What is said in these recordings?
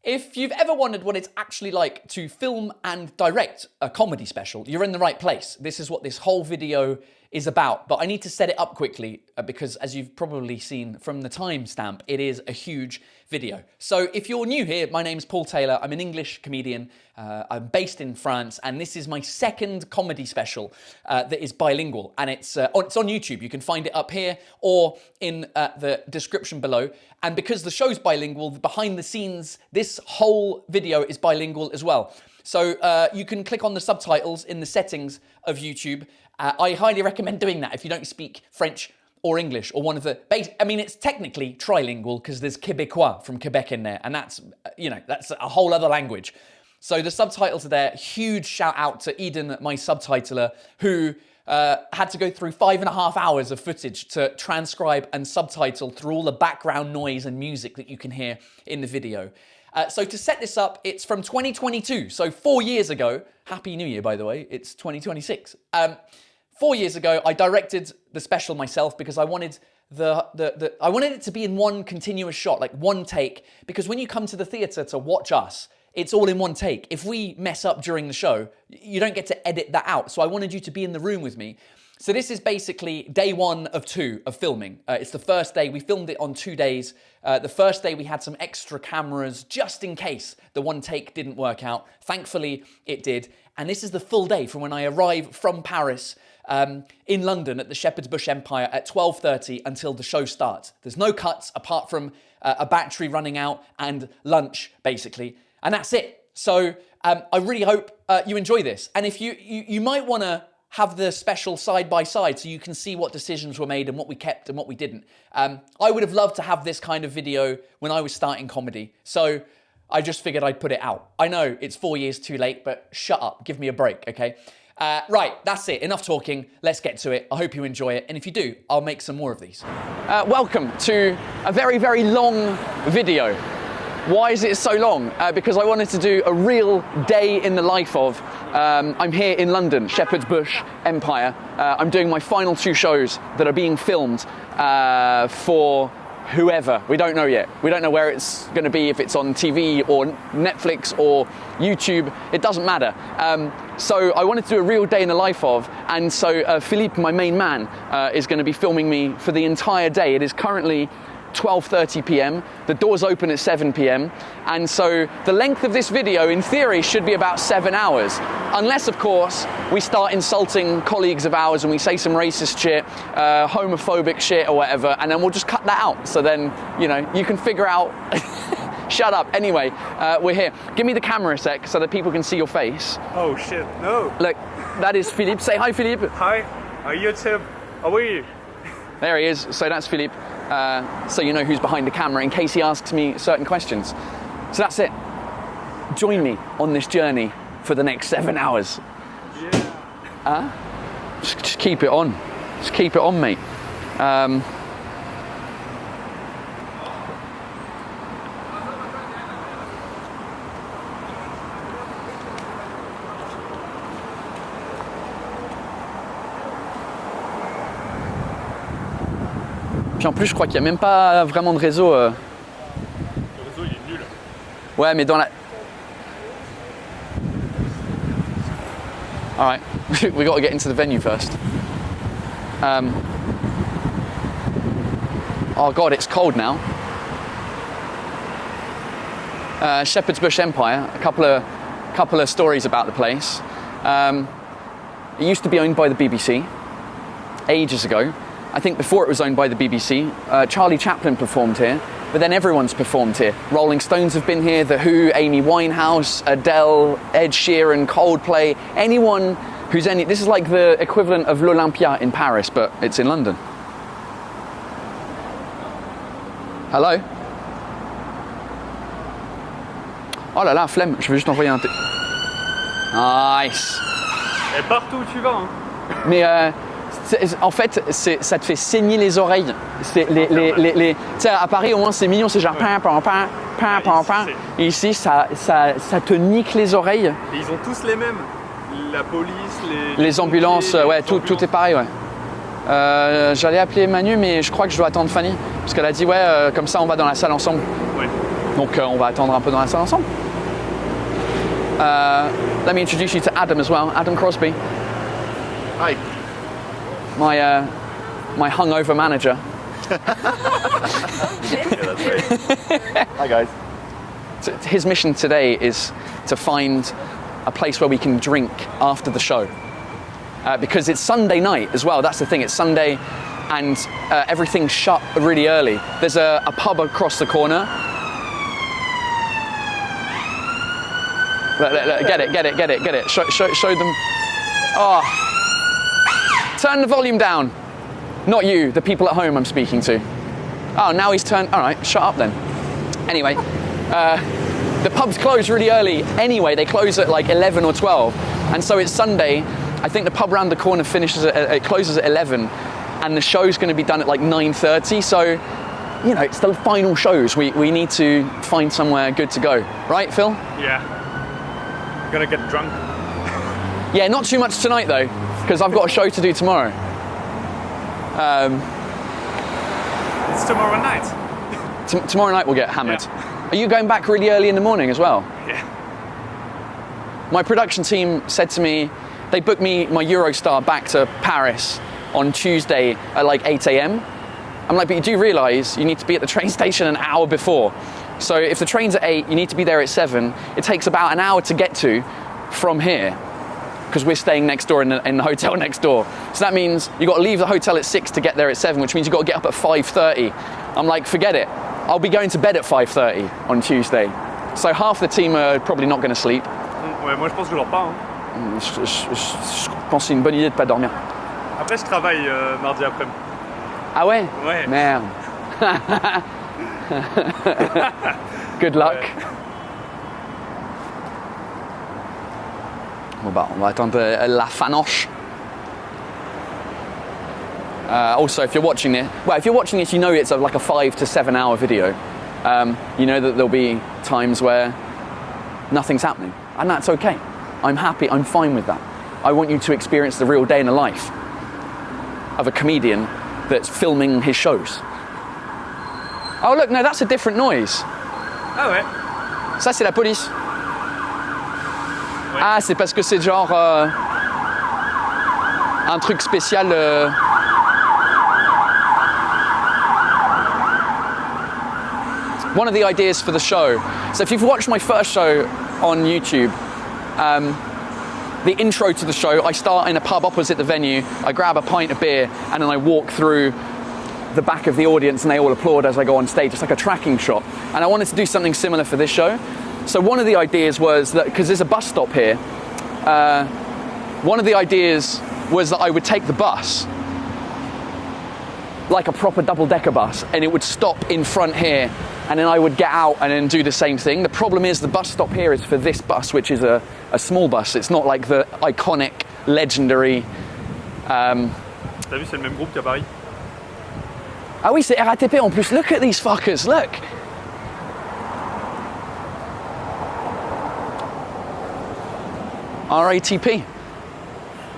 If you've ever wondered what it's actually like to film and direct a comedy special, you're in the right place. This is what this whole video is about, but I need to set it up quickly because, as you've probably seen from the timestamp, it is a huge video. So if you're new here, my name's Paul Taylor. I'm an English comedian. I'm based in France, and this is my second comedy special that is bilingual, and it's on YouTube. You can find it up here or in the description below. And because the show's bilingual, behind the scenes, this whole video is bilingual as well. So you can click on the subtitles in the settings of YouTube. I highly recommend doing that if you don't speak French or English or one of the I mean, it's technically trilingual because there's Québécois from Quebec in there, and that's a whole other language. So the subtitles are there. Huge shout out to Eden, my subtitler, who had to go through 5.5 hours of footage to transcribe and subtitle through all the background noise and music that you can hear in the video. So to set this up, it's from 2022, so 4 years ago. Happy New Year, by the way. It's 2026. 4 years ago, I directed the special myself because I wanted I wanted it to be in one continuous shot, like one take. Because when you come to the theatre to watch us, it's all in one take. If we mess up during the show, you don't get to edit that out. So I wanted you to be in the room with me. So this is basically day 1 of 2 of filming. It's the first day. We filmed it on 2 days. The first day we had some extra cameras just in case the one take didn't work out. Thankfully, it did. And this is the full day from when I arrive from Paris in London at the Shepherd's Bush Empire at 12:30 until the show starts. There's no cuts apart from a battery running out and lunch, basically. And that's it. So I really hope you enjoy this. And if you might want to have the special side by side so you can see what decisions were made and what we kept and what we didn't. I would have loved to have this kind of video when I was starting comedy. So I just figured I'd put it out. I know it's 4 years too late, but shut up. Give me a break, okay? Right, that's it. Enough talking. Let's get to it. I hope you enjoy it. And if you do, I'll make some more of these. Welcome to a very, very long video. Why is it so long? Because I wanted to do a real day in the life of. I'm here in London, Shepherd's Bush Empire. I'm doing my final 2 shows that are being filmed for whoever. We don't know yet. We don't know where it's going to be, if it's on TV or Netflix or YouTube. It doesn't matter. So I wanted to do a real day in the life of, and so Philippe, my main man, is going to be filming me for the entire day. It is currently 12:30 p.m. The doors open at 7 p.m. And so the length of this video, in theory, should be about 7 hours. Unless, of course, we start insulting colleagues of ours and we say some racist shit, homophobic shit or whatever, and then we'll just cut that out. So then, you can figure out... Shut up. Anyway, we're here. Give me the camera a sec so that people can see your face. Oh, shit. No. Look, that is Philippe. Say hi, Philippe. Hi. Are you Tim? How are you? There he is. So that's Philippe. So you know who's behind the camera in case he asks me certain questions. So that's it. Join me on this journey for the next 7 hours. Yeah. Just keep it on. Just keep it on, mate. Puis en plus, je crois qu'il n'y a même pas vraiment de réseau. Le réseau, il est nul. Ouais, mais dans la... All right, we got to get into the venue first. Oh God, it's cold now. Shepherd's Bush Empire. A couple of stories about the place. It used to be owned by the BBC ages ago. I think before it was owned by the BBC, Charlie Chaplin performed here, but then everyone's performed here. Rolling Stones have been here, The Who, Amy Winehouse, Adele, Ed Sheeran, Coldplay, anyone who's any... This is like the equivalent of l'Olympia in Paris, but it's in London. Hello? Oh là là, flemme, je veux juste envoyer un... Nice. Et partout où tu vas, hein. Mais en fait, ça te fait saigner les oreilles. Tu sais, à Paris, au moins, c'est mignon, c'est genre pam, pam, pam, pam, pam, pam. Et ici, ça te nique les oreilles. Et ils ont tous les mêmes. La police, les ambulances, pompiers, ouais, tout est pareil, ouais. J'allais appeler Manu, mais je crois que je dois attendre Fanny. Parce qu'elle a dit, ouais, comme ça, on va dans la salle ensemble. Ouais. Donc on va attendre un peu dans la salle ensemble. Let me introduce you to Adam as well. Adam Crosby, Hi. my hungover manager. Yeah, that's great. Hi, guys. His mission today is to find a place where we can drink after the show. Because it's Sunday night as well, that's the thing, it's Sunday and everything's shut really early. There's a pub across the corner. Look, get it. Show them. Oh. Turn the volume down. Not you, the people at home I'm speaking to. Oh, now he's turned, all right, shut up then. Anyway, the pubs close really early anyway, they close at like 11 or 12. And so it's Sunday, I think the pub around the corner it closes at 11 and the show's gonna be done at like 9:30. So, you know, it's the final shows. We need to find somewhere good to go. Right, Phil? Yeah. Gonna get drunk. Yeah, not too much tonight though, because I've got a show to do tomorrow. It's tomorrow night. Tomorrow night we'll get hammered. Yeah. Are you going back really early in the morning as well? Yeah. My production team said to me, they booked me my Eurostar back to Paris on Tuesday at like 8 a.m. I'm like, but you do realise you need to be at the train station an hour before. So if the train's at 8, you need to be there at 7. It takes about an hour to get to from here, because we're staying next door in the hotel next door. So that means you've got to leave the hotel at 6 to get there at 7, which means you've got to get up at 5:30. I'm like, forget it. I'll be going to bed at 5:30 on Tuesday. So half the team are probably not going to sleep. Ouais, moi je pense que je dors pas. Hein. Je pense que c'est une bonne idée de pas dormir. Après je travaille mardi après-midi. Ah ouais? Ouais. Merde. Good luck. Ouais. Bon bah, on va attendre la fanoche. Also, if you're watching this, you know it's like a 5 to 7 hour video. You know that there'll be times where nothing's happening, and that's okay. I'm happy, I'm fine with that. I want you to experience the real day in the life of a comedian that's filming his shows. Oh look, no, that's a different noise. Ah ouais. Ça, c'est la police. Ouais. Ah, c'est parce que c'est genre un truc spécial. One of the ideas for the show. So if you've watched my first show on YouTube, the intro to the show, I start in a pub opposite the venue, I grab a pint of beer, and then I walk through the back of the audience and they all applaud as I go on stage. It's like a tracking shot. And I wanted to do something similar for this show. So one of the ideas was that, because there's a bus stop here, one of the ideas was that I would take the bus, like a proper double-decker bus, and it would stop in front here, and then I would get out and then do the same thing. The problem is the bus stop here is for this bus, which is a small bus. It's not like the iconic, legendary... T'as vu, c'est le même groupe qu'à Paris. Ah oui, c'est RATP en plus. Look at these fuckers, look. RATP.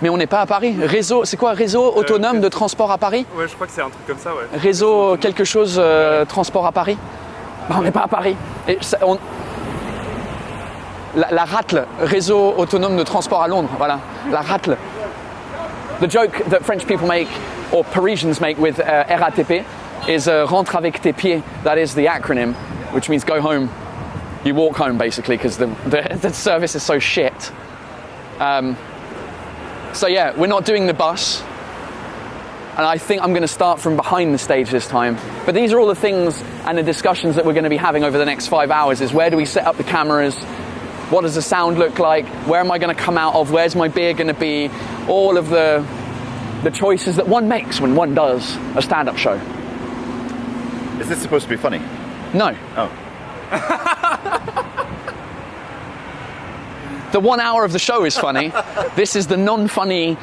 Mais on n'est pas à Paris. Réseau, c'est quoi? Réseau autonome de transport à Paris? Ouais, je crois que c'est un truc comme ça, ouais. Réseau quelque chose transport à Paris? Bah, on n'est pas à Paris. Et la RATL, réseau autonome de transport à Londres, voilà, la RATL. The joke that French people make, or Parisians make with RATP, is rentre avec tes pieds. That is the acronym, which means go home. You walk home, basically, because the service is so shit. So yeah, we're not doing the bus. And I think I'm going to start from behind the stage this time. But these are all the things and the discussions that we're going to be having over the next 5 hours, is where do we set up the cameras? What does the sound look like? Where am I going to come out of? Where's my beer going to be? All of the choices that one makes when one does a stand-up show. Is this supposed to be funny? No. Oh. The 1 hour of the show is funny. This is the non-funny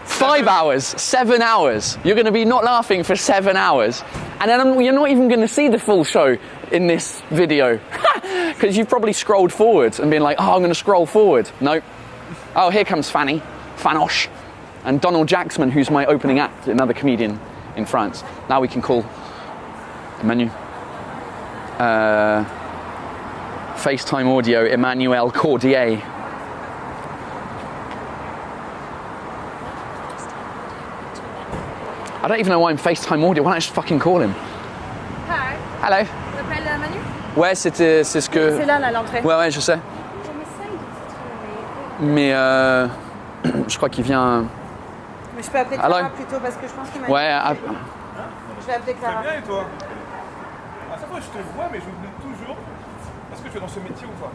5 hours, 7 hours. You're going to be not laughing for 7 hours. And then you're not even going to see the full show in this video. Because you've probably scrolled forward and been like, oh, I'm going to scroll forward. Nope. Oh, here comes Fanoche. And Donald Jacksman, who's my opening act, another comedian in France. Now we can call the menu. FaceTime audio, Emmanuel Cordier. I don't even know why I'm FaceTime audio. Why don't I just fucking call him? Hi. Hello. Tu m'appelles Manu? Ouais, c'est ce que... C'est là, l'entrée. Ouais, je sais. Mais je crois qu'il vient... Mais je peux appeler Alors- Clara plutôt parce que je pense qu'il m'a Ouais, Je vais appeler Clara. Bien et toi? À chaque fois je te vois mais j'oublie toujours. Est-ce que tu es dans ce métier ou pas?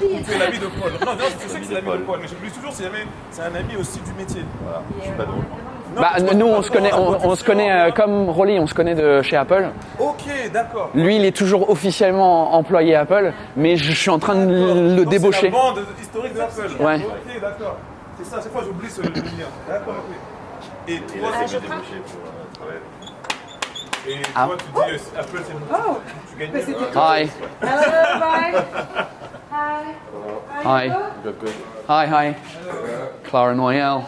Ou tu es l'ami de Paul? Non, je sais que c'est l'ami de Paul, mais j'oublie toujours si jamais c'est un ami aussi du métier. Voilà, c'est pas drôle. Non, bah, tu vois, nous, tu on vois, se connaît, on se connaît comme Rolly, on se connaît de chez Apple. Ok, d'accord. Lui, il est toujours officiellement employé Apple, mais je suis en train de le Donc, débaucher. C'est la bande historique d'Apple. Ouais. Ok, d'accord. C'est ça, à chaque fois j'oublie ce lien. D'accord, ok. Et toi, C'est c'est débouché pour travailler. Et Ah. toi, tu dis Apple, c'est bon. Tu gagnes bien. Hi, Hello, bye. Hi. hi, hi, hi. Clara Noyel.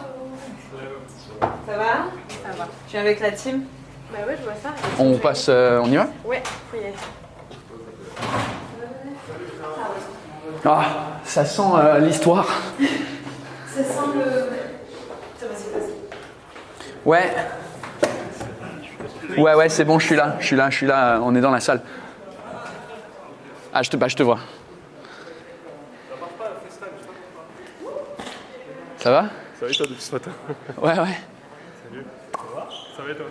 Ça va? Ça va. Tu viens avec la team? Bah ouais, je vois ça. On passe, on y va? Ouais, faut y aller. Ah, ça sent l'histoire. Ça sent le... Vas-y. Ouais. Ouais, c'est bon, je suis là, on est dans la salle. Ah, je te vois. Ça va? Ça va et toi depuis ce matin? Ouais. Ça va et toi?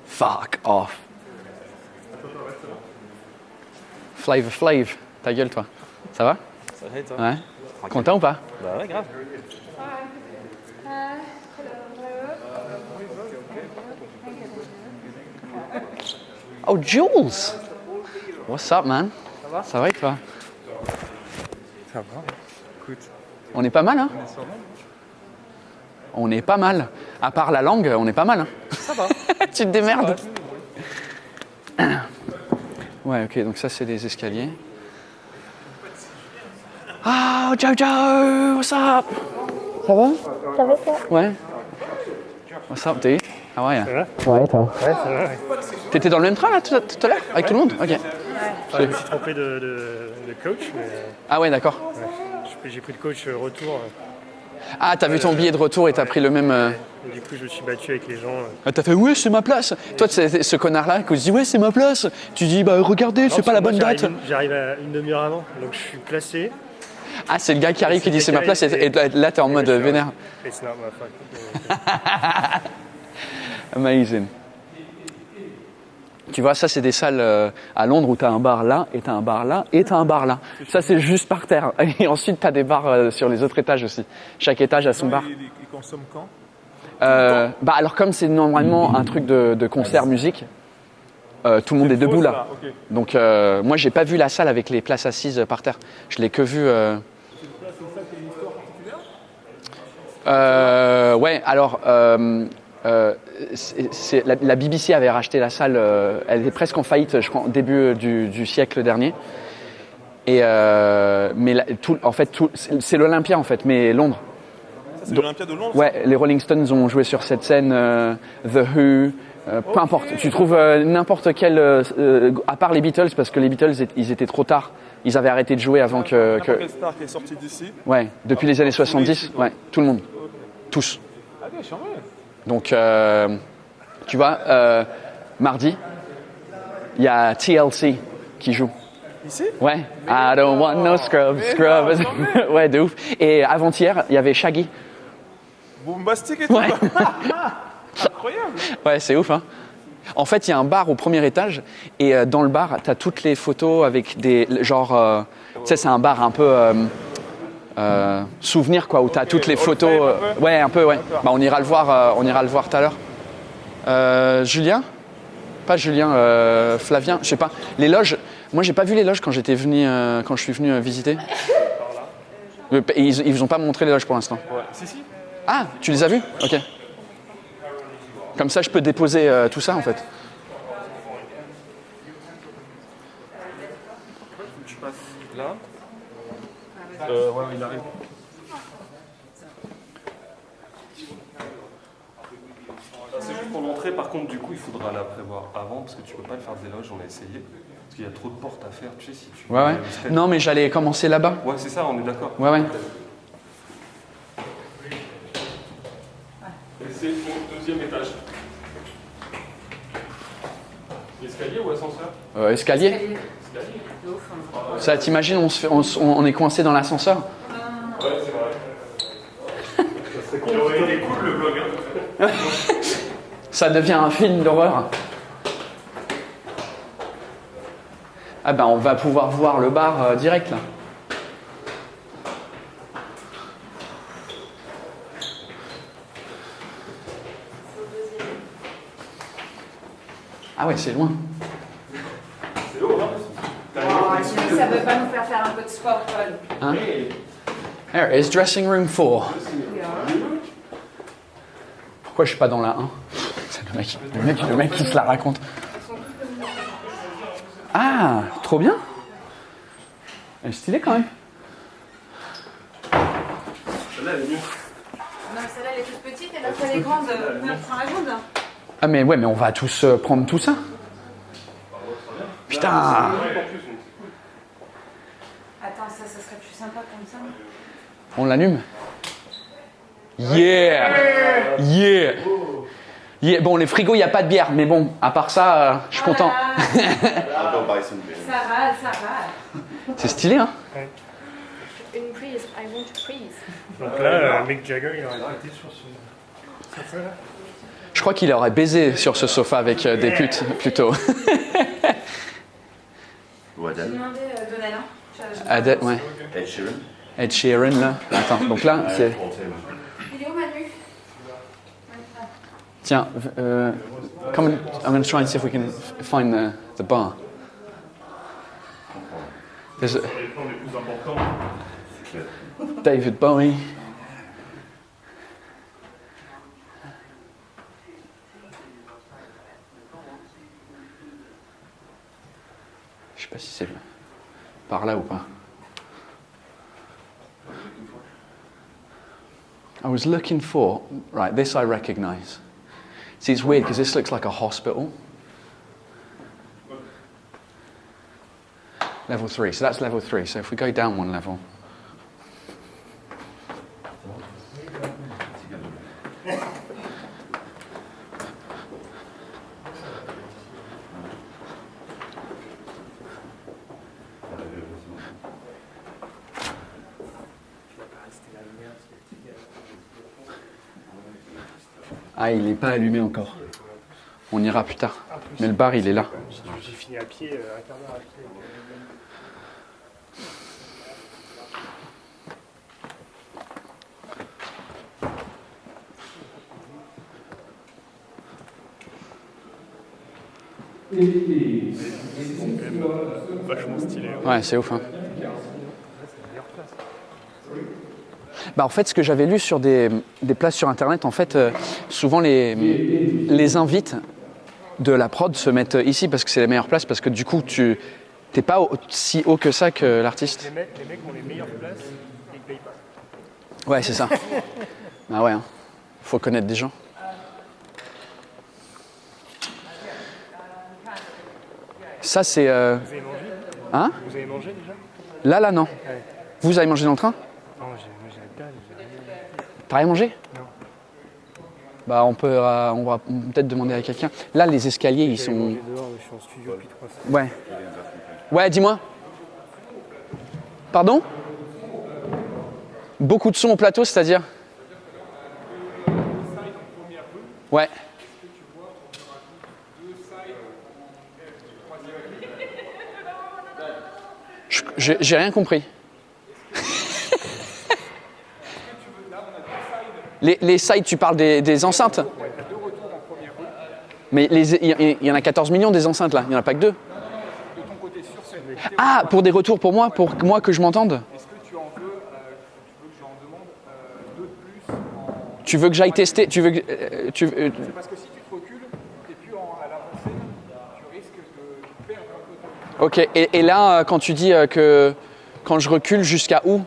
Fuck off. Flavor Flav, ta gueule toi. Ça va? Ça va et toi? Ouais. Content ou pas? Bah ouais, grave. Oh, Jules! What's up, man? Ça va et toi? Ça va. Écoute, On est pas mal, hein? On est pas mal. À part la langue, on est pas mal, hein? Ça va. Tu te démerdes. Ouais, ok, donc ça, c'est les escaliers. Oh, Jojo! What's up? Ça va? Ça va, toi? Ouais. What's up, dude? How are you? Ouais, toi? ouais, ça va, ouais. T'étais dans le même train, là, tout à l'heure? Avec tout le monde? Ok. Je me suis trompé de coach, mais Ah ouais, d'accord. j'ai pris le coach retour. Ah, t'as vu ton billet de retour et t'as pris le même... Et du coup, je me suis battu avec les gens. Ah, t'as fait ouais, c'est ma place. Toi, c'est ce connard-là qui se dit ouais, c'est ma place. Tu dis bah regardez, c'est pas la bonne date. J'arrive à une demi-heure avant, donc je suis placé. Ah, c'est le gars qui arrive qui dit c'est ma place et là t'es en mode vénère. It's not my fault. Amazing. Tu vois, ça c'est des salles à Londres où t'as un bar là et t'as un bar là et t'as un bar là. Ça c'est juste par terre. Et ensuite t'as des bars sur les autres étages aussi. Chaque étage a son bar. Ils consomment quand? Bah alors comme c'est normalement un truc de concert musique, tout le monde est debout là. Ok. Donc moi j'ai pas vu la salle avec les places assises par terre. Je l'ai que vu. Ouais, alors la BBC avait racheté la salle. Elle était presque en faillite, je crois, au début du siècle dernier. Et mais c'est l'Olympia en fait, mais Londres. Ça, c'est l'Olympia de Londres? Ouais, les Rolling Stones ont joué sur cette scène, The Who, peu importe. Tu trouves n'importe quel, à part les Beatles, parce que les Beatles, ils étaient trop tard. Ils avaient arrêté de jouer avant que... Quelle star qui est sortie d'ici? Ouais, depuis les années 70, ouais, tout le monde. Tous. Ah oui, je suis en vrai. Donc, tu vois, mardi, il y a TLC qui joue. Ici? Ouais. I don't want no scrubs. Ouais, de ouf. Et avant-hier, il y avait Shaggy. Bombastique et tout. Ouais. Incroyable. Ouais, c'est ouf, hein. En fait, il y a un bar au premier étage et dans le bar, tu as toutes les photos avec des... Genre, tu sais, c'est un bar un peu souvenir, quoi, où tu as toutes les photos... un peu ouais, un peu, ouais. D'accord. Bah, on ira le voir tout à l'heure. Julien? Pas Julien, Flavien, je sais pas. Les loges, moi j'ai pas vu les loges quand j'étais venu, quand je suis venu visiter. Ils vous ont pas montré les loges pour l'instant. Ouais. Si. Ah, tu les as vus? Ok. Comme ça, je peux déposer tout ça en fait. Tu passes là. Ouais, il arrive. l'entrée, par contre, du coup, il faudra la prévoir avant parce que tu peux pas le faire des loges, on a essayé. Parce qu'il y a trop de portes à faire, tu sais, si tu... Ouais. Non, mais j'allais commencer là-bas. Ouais, c'est ça, on est d'accord. Ouais. Et c'est au deuxième étage. Escalier ou ascenseur? Escalier. Escalier. De ouf, hein. Ça, t'imagines, on est coincé dans l'ascenseur. Ouais, c'est vrai. Il aurait été cool le vlog, hein. Ça devient un film d'horreur. Ah ben, on va pouvoir voir le bar direct, là. Ah ouais, c'est loin. C'est lourd, hein. Ça veut pas nous faire un peu de sport, Paul. Hein? There is dressing room 4. Pourquoi je suis pas dans la 1? C'est le mec qui se la raconte. Ah, trop bien. Elle est stylée quand même. Celle-là, elle est mieux. Non, celle-là, elle est toute petite et l'autre, elle est grande. On prend la grande. Ah mais ouais, mais on va tous prendre tout ça. Putain. Attends, ça serait plus sympa comme ça. On l'allume. Yeah. Yeah. Yeah. Bon, les frigos, il n'y a pas de bière, mais bon, à part ça, je suis content. On peut parler sur une bière. Ça va. C'est stylé, hein? Une prise, I want to freeze. Donc là, Mick Jagger, il aurait été sur ce sofa là. Je crois qu'il aurait baisé sur ce sofa avec des putes, plutôt. Ou J'ai Adele. demandé Donald. Adele, ouais. Ed Sheeran. Ed Sheeran, là. Attends, donc là, c'est... Il est où, Manu? Tiens, come and, I'm going to try and see if we can find the bar. There's Les plans les plus importants. David Bowie. Je sais pas si c'est par là ou pas. I was looking for, right, this I recognize. See, it's weird because this looks like a hospital. Level 3, so that's level 3. So if we go down one level. Ah, il n'est pas allumé encore. On ira plus tard. Mais le bar, il est là. J'ai fini à pied, un quart d'heure à pied. C'est quand même vachement stylé. Hein. Ouais, c'est ouf. Hein. Bah, en fait, ce que j'avais lu sur des places sur Internet, en fait, souvent les invites de la prod se mettent ici parce que c'est les meilleures places, parce que du coup, tu n'es pas si haut que ça que l'artiste. Les mecs ont les meilleures places et ils payent pas. Ouais, c'est ça. Ah ouais, hein. Faut connaître des gens. Ça, c'est... Vous avez mangé? Hein? Vous avez mangé déjà? Là, non. Ouais. Vous avez mangé dans le train? Non, j'ai pas. T'as rien mangé? Non. Bah, on va peut-être demander à quelqu'un. Là, les escaliers, ils J'ai sont... mangé dehors, je suis en studio depuis 3 semaines. Ouais. Ouais, dis-moi. Pardon? Beaucoup de sons au plateau, c'est-à-dire? Ouais. J'ai rien compris. Les sides, tu parles des enceintes? Mais il y en a 14 millions des enceintes là, il n'y en a pas que 2. Ah, pour des retours pour moi que je m'entende? Est-ce que tu en veux, tu veux que j'en demande 2 de plus Tu veux que j'aille tester? Parce que si tu te recules, tu n'es plus à l'avancée, tu risques de perdre un peu ton... Ok, et là, quand tu dis que quand je recule jusqu'à où?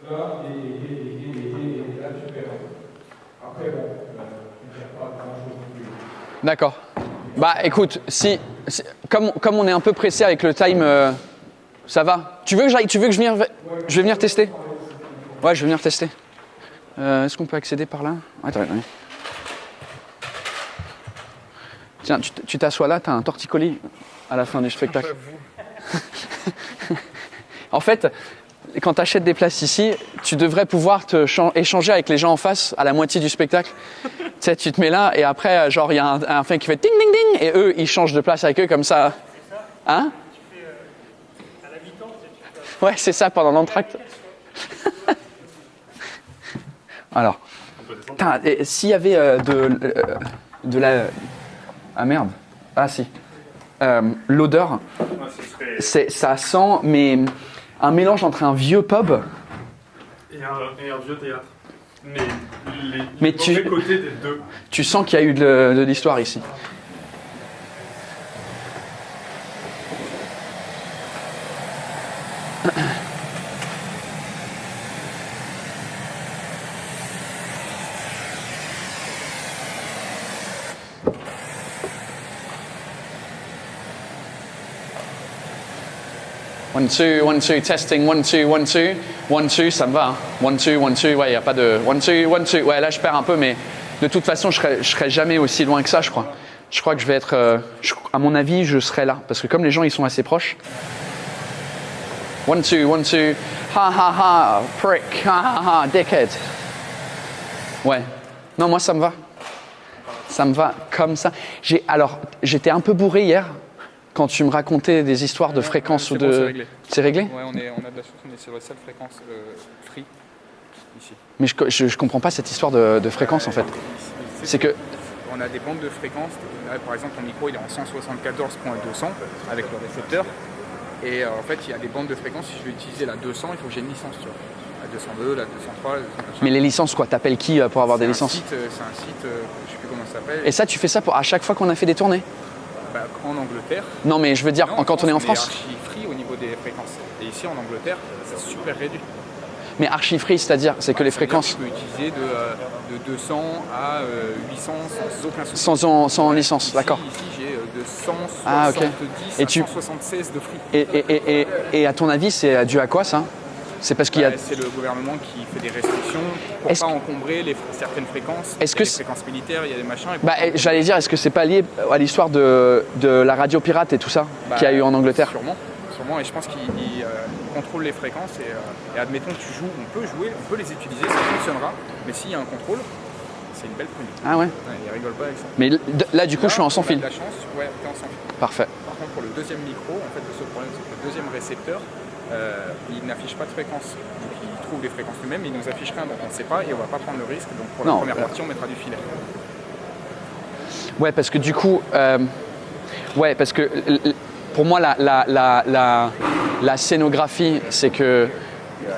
Là, et là, tu perds. Après, bon, tu ne perds pas grand-chose non plus. D'accord. Bah écoute, comme on est un peu pressé avec le time, ça va. Tu veux que j'aille, je vais venir tester. Ouais, je vais venir tester. Est-ce qu'on peut accéder par là? Attends, attends. Tiens, tu t'assois là, t'as un torticolis à la fin du spectacle. En fait, quand tu achètes des places ici, tu devrais pouvoir échanger avec les gens en face à la moitié du spectacle. Tu sais, tu te mets là et après, genre, il y a un fait qui fait ding ding ding et eux, ils changent de place avec eux comme ça. Hein? Ouais, c'est ça pendant l'entracte. Alors, s'il y avait de la... Ah merde. Ah si. L'odeur, ça sent, mais un mélange entre un vieux pub Et un vieux théâtre. Mais Mais les mauvais côtés des deux. Tu sens qu'il y a eu de l'histoire ici. One, two, testing, 1, 2, 1, 2, 1, 2, ça me va. Hein. 1, 2, 1, 2, ouais, il n'y a pas de... 1, 2, 1, 2, ouais, là je perds un peu, mais de toute façon, je serai jamais aussi loin que ça, je crois. Je crois que je vais être... à mon avis, je serai là, parce que comme les gens, ils sont assez proches. 1, 2, 1, 2, ha ha ha, prick, ha ha ha, dickhead. Ouais. Non, moi, ça me va. Ça me va comme ça. Alors, j'étais un peu bourré hier. Quand tu me racontais des histoires de fréquences ou de... Bon, c'est réglé. C'est réglé? Ouais, on a de la chance, on est sur la seule fréquence free ici. Mais je comprends pas cette histoire de fréquence en fait. C'est que... On a des bandes de fréquences. Là, par exemple, ton micro il est en 174.200 avec le récepteur. Et en fait, il y a des bandes de fréquences. Si je veux utiliser la 200, il faut que j'ai une licence. Tu vois. La 202, la 203, la 200. Mais les licences quoi? T'appelles qui pour avoir des licences? C'est un site, je sais plus comment ça s'appelle. Et ça, tu fais ça à chaque fois qu'on a fait des tournées? En Angleterre. Non, mais je veux dire, quand on est en France. C'est archi-free au niveau des fréquences. Et ici, en Angleterre, c'est super réduit. Mais archi-free, c'est-à-dire, c'est que les fréquences... Tu peux utiliser de 200 à 800 sans aucun souci. Sans licence, d'accord. Ici, j'ai de 170 à 176 de free. Et à ton avis, c'est dû à quoi ça? C'est parce qu'il y a... C'est le gouvernement qui fait des restrictions pour ne pas encombrer certaines fréquences. Est-ce que les fréquences militaires, il y a des machins. J'allais dire, est-ce que c'est pas lié à l'histoire de la radio pirate et tout ça qu'il y a eu en Angleterre? Sûrement, et je pense qu'ils contrôlent les fréquences et admettons que tu joues, on peut jouer, on peut les utiliser, ça fonctionnera, mais s'il y a un contrôle, c'est une belle prune. Ah ouais? Ils rigolent pas avec ça. Mais là, du coup, je suis en sans fil. De la chance, ouais, t'es en sans fil. Parfait. Par contre, pour le deuxième micro, en fait, le seul problème, c'est que le deuxième récepteur, il n'affiche pas de fréquence. Donc il trouve les fréquences lui-même, mais il nous affiche rien, donc on ne sait pas et on va pas prendre le risque. Donc pour la première partie, on mettra du filet. Ouais, parce que du coup, parce que pour moi, la scénographie, c'est que,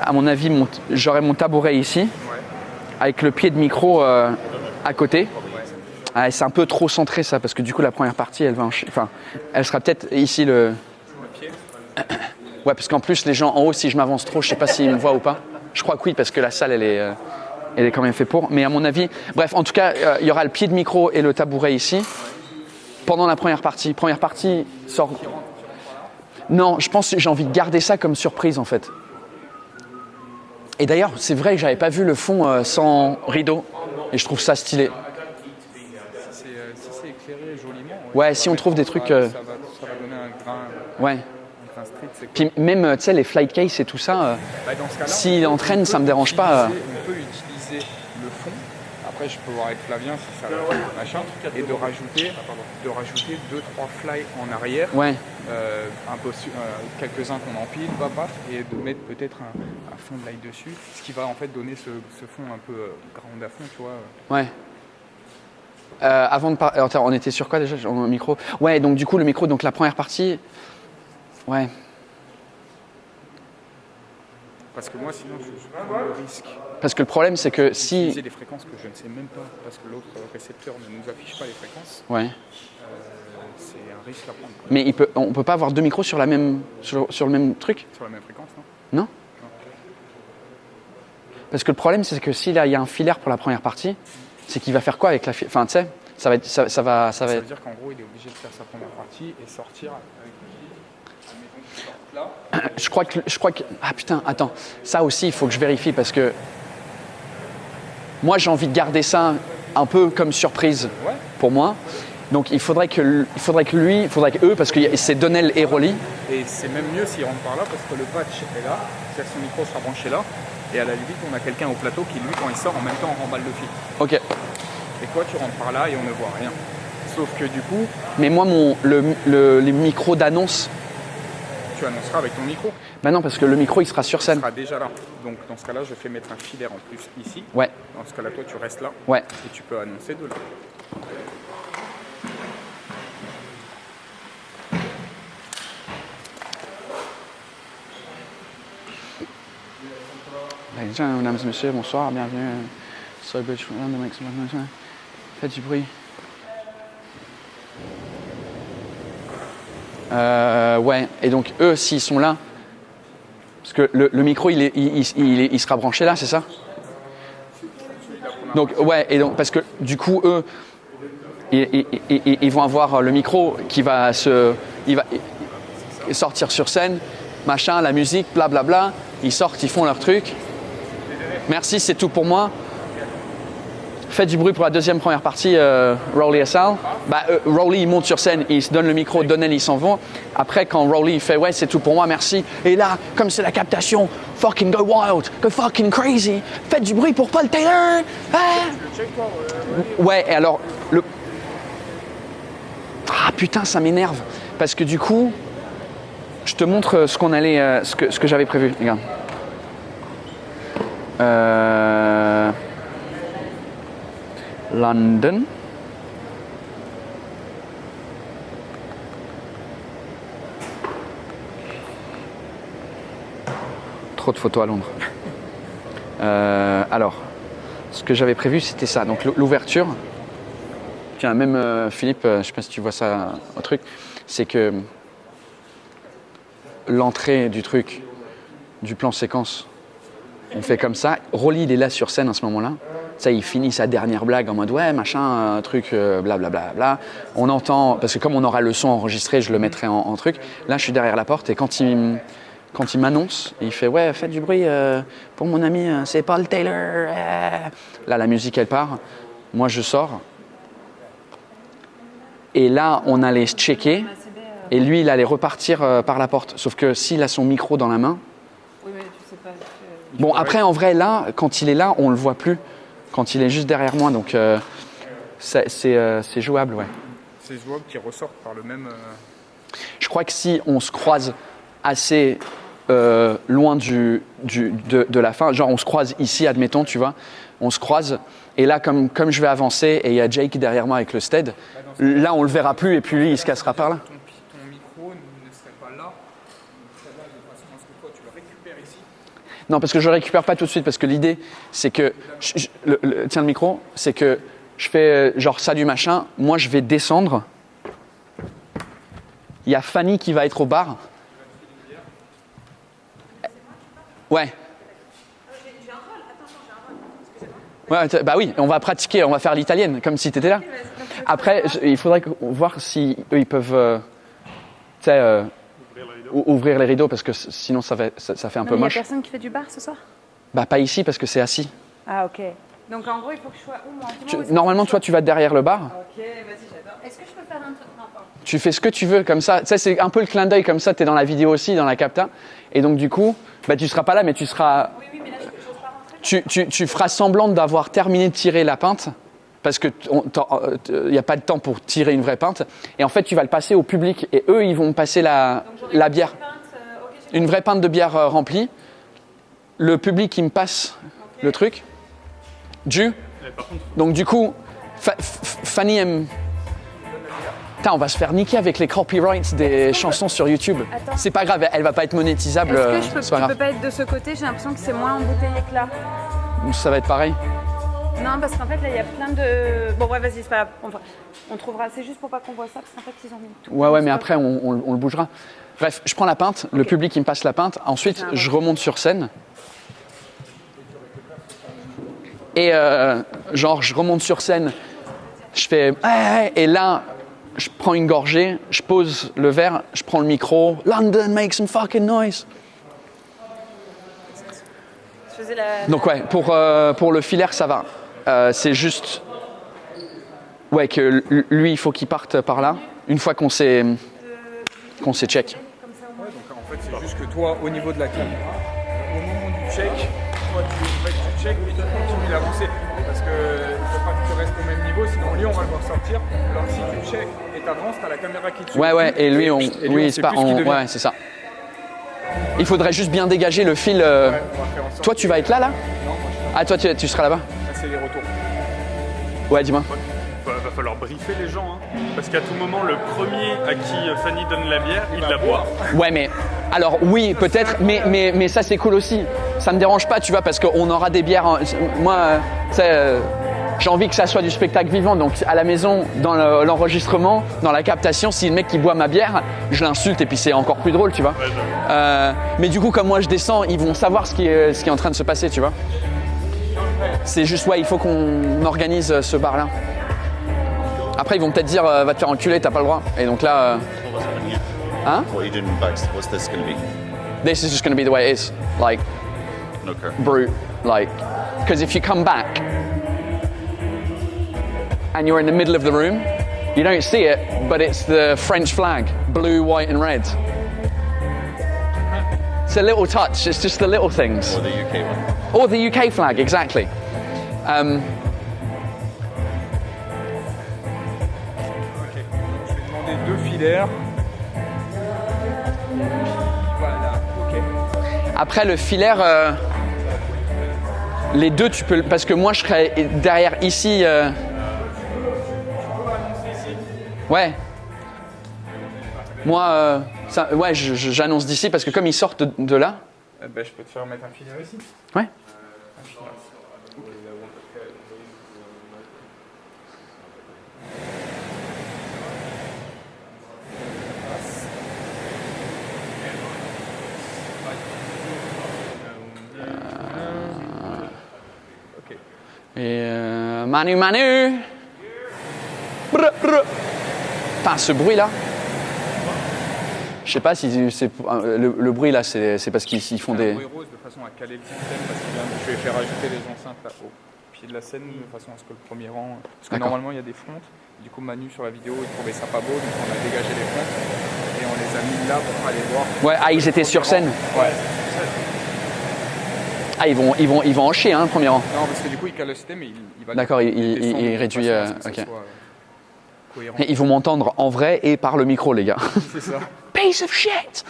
à mon avis, j'aurai mon tabouret ici, avec le pied de micro à côté. Ah, c'est un peu trop centré ça, parce que du coup, la première partie, elle sera peut-être ici le pied. Ouais, parce qu'en plus, les gens en haut, si je m'avance trop, je sais pas s'ils me voient ou pas. Je crois que oui, parce que la salle, elle est quand même faite pour. Mais à mon avis, bref, en tout cas, il y aura le pied de micro et le tabouret ici pendant la première partie. Première partie sort. Non, je pense que j'ai envie de garder ça comme surprise en fait. Et d'ailleurs, c'est vrai que j'avais pas vu le fond sans rideau, et je trouve ça stylé. Si c'est éclairé joliment. Ouais, si on trouve des trucs. Ça va donner un grain. Ouais. Puis même, tu sais, les flight case et tout ça, s'il entraîne, ça me dérange pas. On peut utiliser le fond. Après, je peux voir avec Flavien si ça va machin, et de rajouter 2-3 fly en arrière. Ouais. Quelques-uns qu'on empile, paf, et de mettre peut-être un fond de light dessus, ce qui va en fait donner ce fond un peu ground à fond, tu vois. Ouais. Avant de parler, on était sur quoi déjà? Le micro. Ouais, donc du coup le micro, donc la première partie. Ouais. Parce que moi, sinon, je prends le risque. Parce que le problème, c'est que si... Utiliser des fréquences que je ne sais même pas, parce que l'autre récepteur ne nous affiche pas les fréquences. Ouais. C'est un risque à prendre. Mais on peut pas avoir deux micros sur le même truc? Sur la même fréquence, non? Non? Parce que le problème, c'est que s'il y a un filaire pour la première partie, c'est qu'il va faire quoi avec la filaire? Enfin, tu sais, ça va être. Ça veut dire qu'en gros, il est obligé de faire sa première partie et sortir avec là. Je crois que. Ah putain, attends. Ça aussi, il faut que je vérifie parce que. Moi, j'ai envie de garder ça un peu comme surprise pour moi. Donc, il faudrait que eux, parce que c'est Donnell et Rolly. Et c'est même mieux s'il rentre par là parce que le patch est là, c'est-à-dire que son micro sera branché là. Et à la limite, on a quelqu'un au plateau qui, lui, quand il sort, en même temps, remballe le fil. Ok. Et toi, tu rentres par là et on ne voit rien. Sauf que du coup, Mais moi, les micros d'annonce. tu annonceras avec ton micro. Bah non, parce que le micro, il sera sur Il scène. sera déjà là. Donc dans ce cas-là, je fais mettre un filaire en plus ici. Ouais, Dans ce cas-là, toi, tu restes là. ouais. Et tu peux annoncer de là. Mesdames et messieurs, bonsoir, bienvenue sur le Bridge de Maximum. Faites du bruit. Ouais, et donc eux, s'ils sont là, parce que le micro, il sera branché là, c'est ça? Donc, ouais, et donc, parce que du coup, eux, ils vont avoir le micro qui va sortir sur scène, machin, la musique, blablabla. Ils sortent, ils font leur truc. Merci, c'est tout pour moi. Faites du bruit pour la première partie, Rowley et Sal. Rowley, il monte sur scène, il se donne le micro, Donnell, ils s'en vont. Après, quand Rowley il fait « Ouais, c'est tout pour moi, merci ». Et là, comme c'est la captation, fucking go wild, go fucking crazy. Faites du bruit pour Paul Taylor. Ah. Ouais, et alors, Ah putain, ça m'énerve. Parce que du coup, je te montre ce que j'avais prévu, les gars. London. Trop de photos à Londres. Alors, ce que j'avais prévu, c'était ça. Donc l'ouverture. Tiens, même Philippe, je ne sais pas si tu vois ça au truc, c'est que l'entrée du truc, du plan séquence, on fait comme ça. Rolly, il est là sur scène à ce moment-là. Ça, il finit sa dernière blague en mode ouais, machin, truc, blablabla. Bla. On entend, parce que comme on aura le son enregistré, je le mettrai en truc. Là, je suis derrière la porte et quand il m'annonce, il fait ouais, faites du bruit pour mon ami, c'est Paul Taylor. Là, la musique, elle part. Moi, je sors. Et là, on allait se checker. Et lui, il allait repartir par la porte. Sauf que s'il a son micro dans la main. Oui, mais tu sais pas. Bon, après, en vrai, là, quand il est là, on le voit plus. Quand il est juste derrière moi, donc c'est jouable, ouais. C'est jouable qui ressortent par le même. Je crois que si on se croise assez loin de la fin, genre on se croise ici, admettons, tu vois, on se croise, et là, comme je vais avancer, et il y a Jake derrière moi avec le stead, là, on le verra plus, et puis lui, il se cassera par là. Ton micro ne serait pas là, il serait là de façon à ce que toi, tu le récupères ici. Non, parce que je ne récupère pas tout de suite, parce que l'idée, c'est que, tiens le micro, c'est que je fais genre salut machin, moi je vais descendre, il y a Fanny qui va être au bar. Ouais. Ouais, bah oui, on va pratiquer, on va faire l'italienne, comme si tu étais là. Après, il faudrait voir si eux, ils peuvent, ouvrir les rideaux, parce que sinon ça fait un peu moche. Il n'y a personne qui fait du bar ce soir? Bah pas ici, parce que c'est assis. Ah, ok. Donc en gros, il faut que je sois où, moi? Normalement, toi, tu vas derrière le bar. Ok, vas-y, j'adore. Est-ce que je peux faire un truc? Non, pardon. Tu fais ce que tu veux, comme ça. Tu sais, c'est un peu le clin d'œil, comme ça, tu es dans la vidéo aussi, dans la capta. Et donc, du coup, bah, tu seras pas là, mais tu seras... Oui, mais là, je n'ose pas rentrer. Tu feras semblant d'avoir terminé de tirer la pinte, parce que n'y a pas de temps pour tirer une vraie pinte. Et en fait, tu vas le passer au public, et eux, ils vont passer la bière. Une vraie pinte de bière remplie. Le public, il me passe le truc. Donc, du coup, Fanny aime... Putain, on va se faire niquer avec les copyrights des chansons sur YouTube. Attends. C'est pas grave, elle va pas être monétisable. Est-ce que c'est pas tu grave. peux pas être de ce côté? J'ai l'impression que c'est moins embouteillé que là. Ça va être pareil. Non, parce qu'en fait, là, il y a plein de... Bon, ouais, vas-y, c'est pas grave. On trouvera... C'est juste pour pas qu'on voit ça, parce qu'en fait, ils ont mis tout. Ouais, mais après, on le bougera. Bref, je prends la pinte, le public, il me passe la pinte. Ensuite, je remonte sur scène. Et genre, je remonte sur scène, je fais hey, et là, je prends une gorgée, je pose le verre, je prends le micro. London, make some fucking noise. Je faisais la... Donc ouais, pour le filaire, ça va. C'est juste ouais que lui, il faut qu'il parte par là. Une fois qu'on s'est check. Ouais, donc en fait, c'est juste que toi, au niveau de la caméra, au moment du check, toi, tu check et tu continues d'avancer. Parce que il ne faut pas que tu restes au même niveau, sinon lui, on va le voir sortir. Alors si tu check et tu avances, tu as la caméra qui te suit. Ouais, et lui, on c'est sait plus ce qu'il devient. ouais, c'est ça. Il faudrait juste bien dégager le fil. Ouais, on va faire en sorte Toi, tu vas être là Non, moi, je suis Ah, toi, tu seras là-bas. là, c'est les retours. Ouais, dis-moi. Va falloir briefer les gens, hein. Parce qu'à tout moment, le premier à qui Fanny donne la bière, il la boit. Ouais, mais alors oui, peut-être, mais ça c'est cool aussi. Ça me dérange pas, tu vois, parce qu'on aura des bières. Moi, j'ai envie que ça soit du spectacle vivant. Donc à la maison, dans l'enregistrement, dans la captation, si le mec qui boit ma bière, je l'insulte et puis c'est encore plus drôle, tu vois. Mais du coup, comme moi je descends, ils vont savoir ce qui est en train de se passer, tu vois. C'est juste, ouais, il faut qu'on organise ce bar-là. Après, ils vont peut-être dire, va te faire enculer, t'as pas le droit. Et donc là, hein? What are you doing back? What's this going to be? This is just going to be the way it is, like Okay. brute, like. Because if you come back and you're in the middle of the room, you don't see it, but it's the French flag, blue, white, and red. It's a little touch. It's just the little things. Or the UK one? Or the UK flag, exactly. Je vais demander 2 filaires. Voilà, ok. Après, le filaire, les deux, tu peux. Parce que moi, je serais derrière ici. Ouais. Moi, ouais, j'annonce d'ici parce que comme ils sortent de là. Ben, je peux te faire mettre un filaire ici. Ouais. Un filaire. Et Manu. Brr, brr. Putain, ce bruit là. Je sais pas si c'est le bruit là, c'est parce qu'ils font des. Un bruit rose de façon à caler le système parce que je vais faire ajouter les enceintes là au pied de la scène de façon à ce que le premier rang. Parce que D'accord. normalement il y a des frontes. Du coup Manu sur la vidéo il trouvait ça pas beau donc on a dégagé les frontes et on les a mis là pour aller voir. Ouais, ah ils étaient sur scène. Ouais. Ah ils vont en chier hein, le premier rang. Non parce que du coup il cale le système et il va. D'accord, il descendre de réduit. façon à ce que ça Ok. soit, cohérent. Et ils vont m'entendre en vrai et par le micro, les gars. C'est ça. Piece of shit.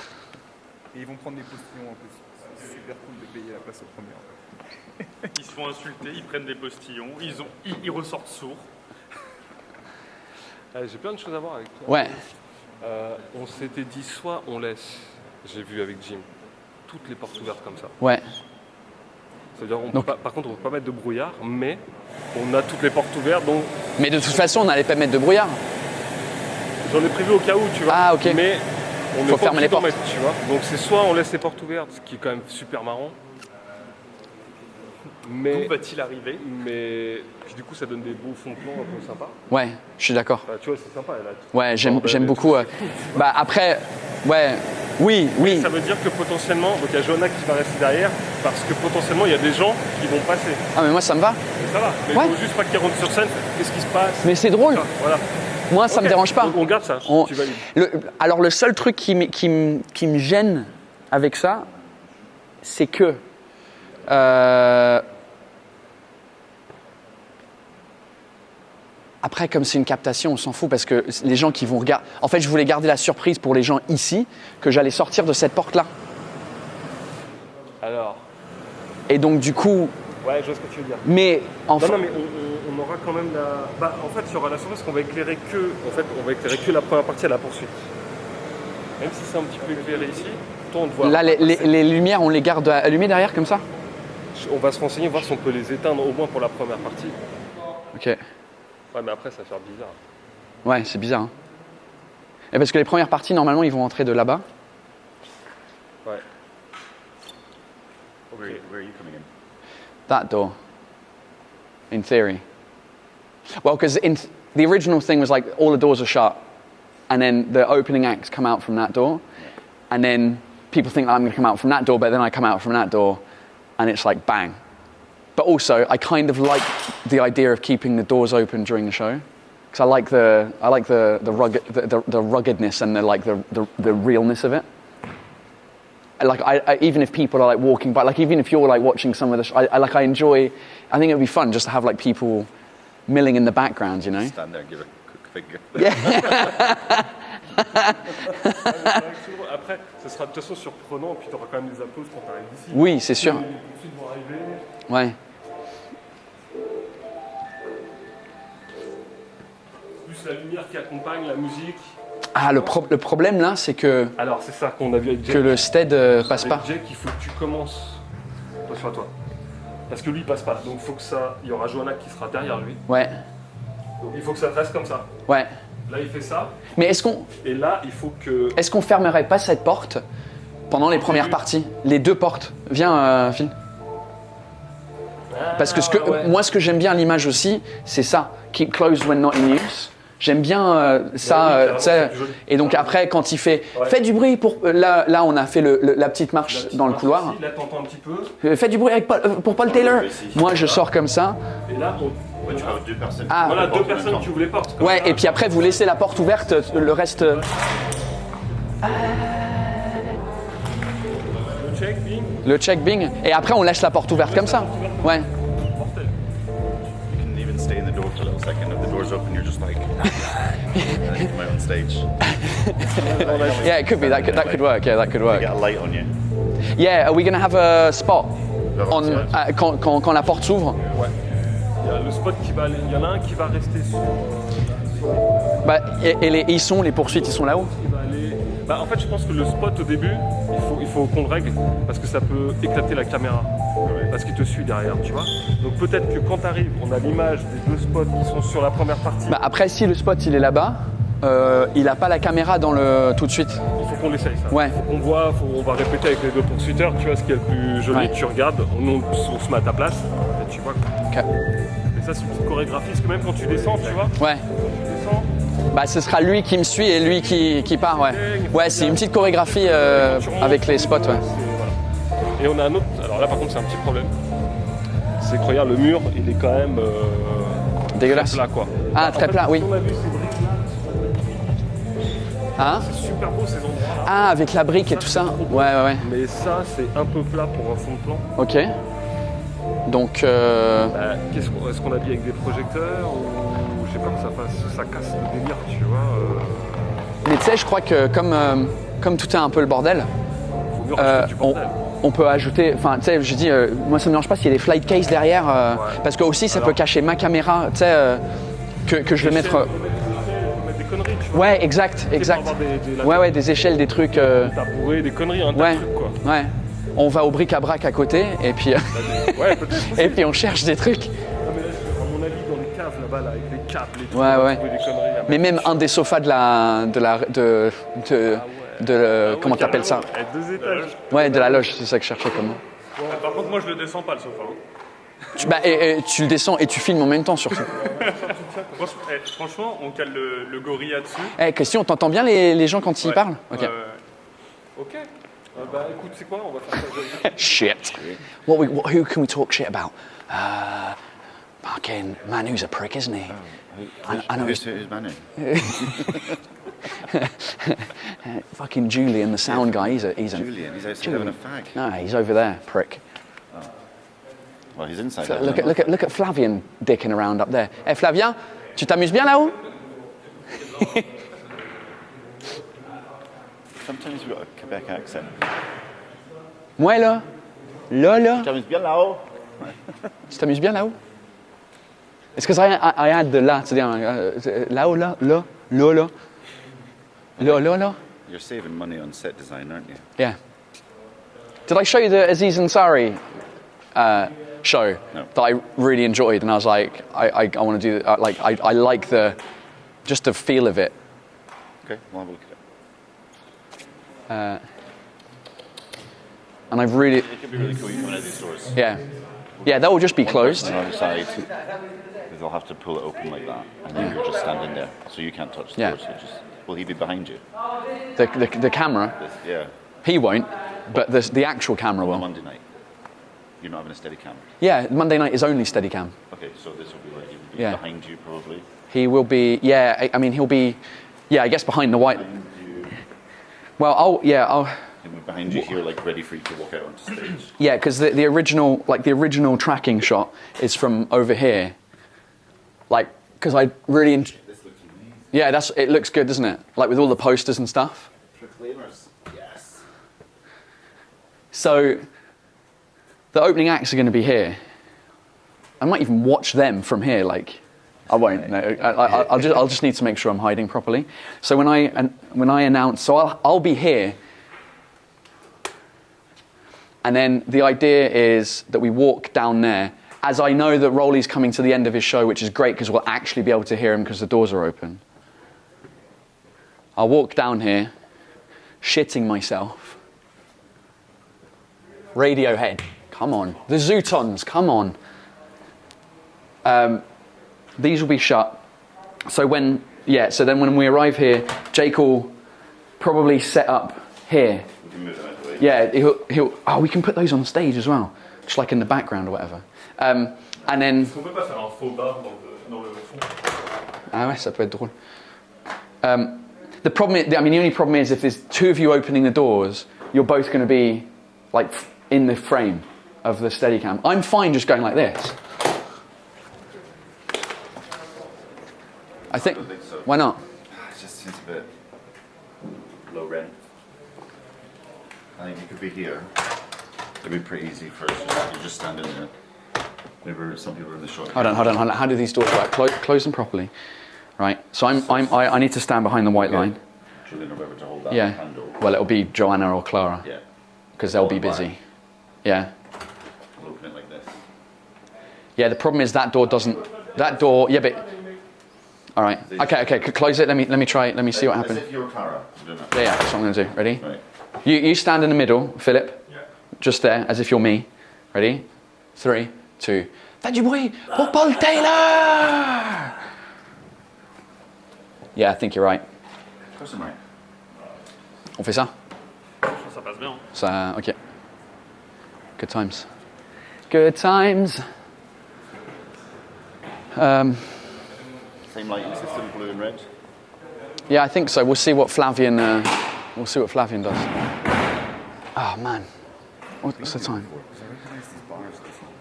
Et ils vont prendre des postillons en plus. C'est super cool de payer la place au premier rang. Ils se font insulter, ils prennent des postillons, ils ressortent sourds. J'ai plein de choses à voir avec toi. Ouais. On s'était dit soit on laisse, j'ai vu avec Jim, toutes les portes ouvertes comme ça. Ouais. C'est-à-dire, Donc- par contre, on ne peut pas mettre de brouillard, mais on a toutes les portes ouvertes, donc Mais de toute façon, on n'allait pas mettre de brouillard. j'en ai prévu au cas où, tu vois. Ah, ok. Mais on Faut n'est pas fermer les obligé d'en portes. mettre, tu vois. Donc c'est soit on laisse les portes ouvertes, ce qui est quand même super marrant. Mais, D'où va-t-il arriver? mais puis du coup, ça donne des beaux fonds de plan un peu sympas. Ouais, je suis d'accord. Enfin, tu vois, c'est sympa. Là. Ouais, Bordel j'aime et beaucoup. Bah après, ouais, oui. Ça veut dire que potentiellement, donc il y a Johanna qui va rester derrière, parce que potentiellement il y a des gens qui vont passer. Ah mais moi ça me va. Mais ça va. Mais Ouais. il faut juste pas qu'ils rentrent sur scène. Qu'est-ce qui se passe? Mais c'est drôle. Enfin, voilà. Moi ça me Ok. dérange pas. Donc, on garde ça. On- Tu valides. Alors le seul truc qui me gêne avec ça, c'est que après comme c'est une captation, on s'en fout parce que les gens qui vont regarder. En fait, je voulais garder la surprise pour les gens ici que j'allais sortir de cette porte là. Alors, Et donc du coup, ouais, je vois ce que tu veux dire. mais enfin, Non, mais on aura quand même la. Bah, en fait, il y aura la surprise qu'on va éclairer que. En fait, on va éclairer que la première partie à la poursuite. Même si c'est un petit peu éclairé ici, toi, on te voit. là les lumières, on les garde allumées derrière comme ça. On va se renseigner, voir si on peut les éteindre au moins pour la première partie. Ok. Ouais, mais après, ça va faire bizarre. Ouais, c'est bizarre. Hein. Et parce que les premières parties, normalement, ils vont entrer de là-bas. Ouais. Where are you coming in? That door. in theory. Well, because the original thing was like all the doors are shut, and then the opening acts come out from that door, and then people think that I'm going to come out from that door, but then I come out from that door, and it's like bang. But also, I kind of like the idea of keeping the doors open during the show, because I like the ruggedness and the realness of it. Like even if people are like walking by, like even if you're like watching some of the, I enjoy. I think it would be fun just to have like people milling in the background, you know. Stand there and give a quick finger. Après, ce sera de toute façon surprenant, puis tu auras quand même des applauses quand tu arrives ici. Oui, c'est sûr. Les poursuites vont arriver. Ouais. Plus la lumière qui accompagne, la musique. Ah, le problème là, c'est que. Alors, c'est ça qu'on a vu avec Jake. Que le stead passe pas. Avec Jake, il faut que tu commences. Attention à toi. Parce que lui, il passe pas. Donc, il faut que ça. Il y aura Johanna qui sera derrière lui. Ouais. Donc, il faut que ça reste comme ça. Ouais. Là, il fait ça. Mais est-ce qu'on. Et là, il faut que. Est-ce qu'on fermerait pas cette porte pendant les premières parties? Les deux portes. Viens, Phil. Parce que moi, ce que j'aime bien à l'image aussi, c'est ça. Keep closed when not in use. J'aime bien ça, tu sais. Et donc après, quand il fait, fais du bruit pour. Là, on a fait la petite marche dans le couloir. Ici, là, t'entends un petit peu. Fais du bruit pour Paul Taylor. Moi, je sors comme ça. Et là, Ouais, tu vois deux personnes. Ah. voilà, deux personnes qui ouvrent les portes. comme Ouais, ça. et puis après, vous laissez la porte ouverte, le reste. Le check, bing. Le check bing. Et après, on laisse la porte ouverte comme ça. Ouais. Mortel. You can even stay in the door for a little second. If the door's open, you're just like, and then you come out on stage. Yeah, it could be. That could work. Yeah, that could work. Get a light on you. Yeah, are we gonna have a spot on outside. quand la porte s'ouvre? Ouais. Il y a le spot qui va aller. Il y en a un qui va rester sur. Bah, et ils sont les poursuites, ils sont là-haut. Qui va aller. Bah, en fait, je pense que le spot au début, il faut qu'on le règle parce que ça peut éclater la caméra. Parce qu'il te suit derrière, tu vois. Donc peut-être que quand tu arrives, on a l'image des deux spots qui sont sur la première partie. Bah, après, si le spot il est là-bas, il a pas la caméra dans tout de suite. Il faut qu'on l'essaye ça. Ouais. Faut qu'on voit, on va répéter avec les deux poursuiteurs, tu vois ce qui est le plus joli, Ouais. tu regardes, on se met à ta place, et tu vois. Ok. Et ça c'est une petite chorégraphie, parce que même quand tu descends, tu vois, Ouais. tu descends, Bah, ce sera lui qui me suit et lui qui part, ouais. Ouais, c'est une petite chorégraphie tu remontes, avec les spots, ouais. voilà. Et on a un autre, alors là par contre c'est un petit problème, c'est que regarde le mur, il est quand même Dégueulasse. très plat quoi. Ah, En très fait, plat, oui. On a vu ces briques là, Hein? c'est super beau ces endroits là. Ah, avec la brique et tout ça. Ouais, ouais, ouais. Mais ça c'est un peu plat pour un fond de plan. Ok. Donc, Bah, est-ce qu'on habille avec des projecteurs ou j'ai peur que ça casse le délire, tu vois. mais tu sais, je crois que comme tout est un peu le bordel, Faut mieux rajouter du bordel. on peut ajouter. Enfin, tu sais, je dis, moi ça me dérange pas s'il y a des flight case derrière, parce que aussi ça peut cacher ma caméra, tu sais, que je vais mettre. On peut mettre des conneries, tu vois. Ouais, exact. Ouais, des échelles, des trucs. Tabourets, des conneries, un tas Ouais, de trucs quoi. ouais. On va au bric-à-brac à côté et puis Ouais, peut-être. et puis on cherche des trucs. Non, mais là, à mon avis, dans les caves là-bas, là, avec les câbles et tout, Ouais, on va ouais. trouver des conneries. à Mais mettre. même un des sofas comment t'appelles ça? Avec 2 étages. Ouais, de la loge, c'est ça que je cherchais comme. Par contre, moi, je le descends pas, le sofa. Hein. Tu le descends et tu filmes en même temps surtout. Franchement, on cale le gorilla dessus. Question, t'entends bien les gens quand ils Ouais. parlent? Ok. Ok. Bah écoute, c'est quoi? On va faire ça. Shit. Who can we talk shit about? Fucking Manu's a prick, isn't he? I know Who's Manu? Fucking Julian, the sound guy. He's a Julian, he's outside having a fag. No, he's over there, prick. Well, he's inside. So having look at Flavian dicking around up there. Hey Flavien, tu t'amuses bien là-haut? Sometimes we've got a Quebec accent. Moi là? Là? James bien là-haut. Tu t'amuses bien là-haut? Est-ce que I add de là, c'est-à-dire là-haut, là? You're saving money on set design, aren't you? Yeah. Did I show you the Aziz Ansari show No. that I really enjoyed? And I was like, I want to do that. I like just the feel of it. Okay, we'll have a look at it. And I've really, It could be really cool. You come out of these doors. yeah. Yeah, they'll just be closed. On the other side, they'll have to pull it open like that, and then you're just standing there, so you can't touch the Yeah. door. So will he be behind you? The camera, Yeah. he won't, but the actual camera On will. Monday night, you're not having a steady cam. Yeah, Monday night is only Steadicam. Okay, so this will be like he will be Yeah. behind you probably. He will be, yeah, I mean, he'll be, yeah, I guess behind the white. Behind you. Well, I'll He'll be behind you here, like ready for you to walk out onto stage. yeah, because the original tracking shot is from over here. Like, because I really, This looks amazing. yeah, it looks good, doesn't it? Like with all the posters and stuff. Proclaimers. Yes. So, the opening acts are going to be here. I might even watch them from here. Like, I won't. No, I'll just need to make sure I'm hiding properly. So when I announce, so I'll be here. And then the idea is that we walk down there. As I know that Rolly's coming to the end of his show, which is great because we'll actually be able to hear him because the doors are open. I'll walk down here, shitting myself. Radiohead, come on. The Zootons, come on. These will be shut. So then when we arrive here, Jake will probably set up here. We can move it out of the way. Yeah, we can put those on stage as well, just like in the background or whatever. And then, On peut pas faire un faux bar dans le fond. ah ouais, ça peut être drôle. The only problem is if there's two of you opening the doors, you're both going to be like in the frame of the Steadicam. I'm fine just going like this. I think. don't think so. Why not? It just seems a bit low rent. I think you could be here. It'd be pretty easy for us. You're just standing there. Maybe some people are in the short. Hold on. How do these doors work? Close them properly. Right. So I need to stand behind the white line. Julian or whoever to hold that Yeah. handle. Well, it'll be Joanna or Clara Yeah. because they'll be Hold the busy. line. Yeah. I'll open it like this. Yeah. The problem is that door doesn't. That door. Yeah, but. All right. Okay. Close it. Let me try. Let me see what As happens. if you're Clara. You're doing that. Yeah. That's what I'm going to do. Ready? Right. You stand in the middle, Philip. Yeah. Just there, as if you're me. Ready? 3, 2. Faites du bruit pour Paul Taylor! Yeah, I think you're right. Of course I'm right. On fait ça? Ça passe bien. Ça, ok. Good times. Good times. Same lighting system, blue and red. Yeah, I think so. We'll see what Flavian. Does. Oh man, what's the time?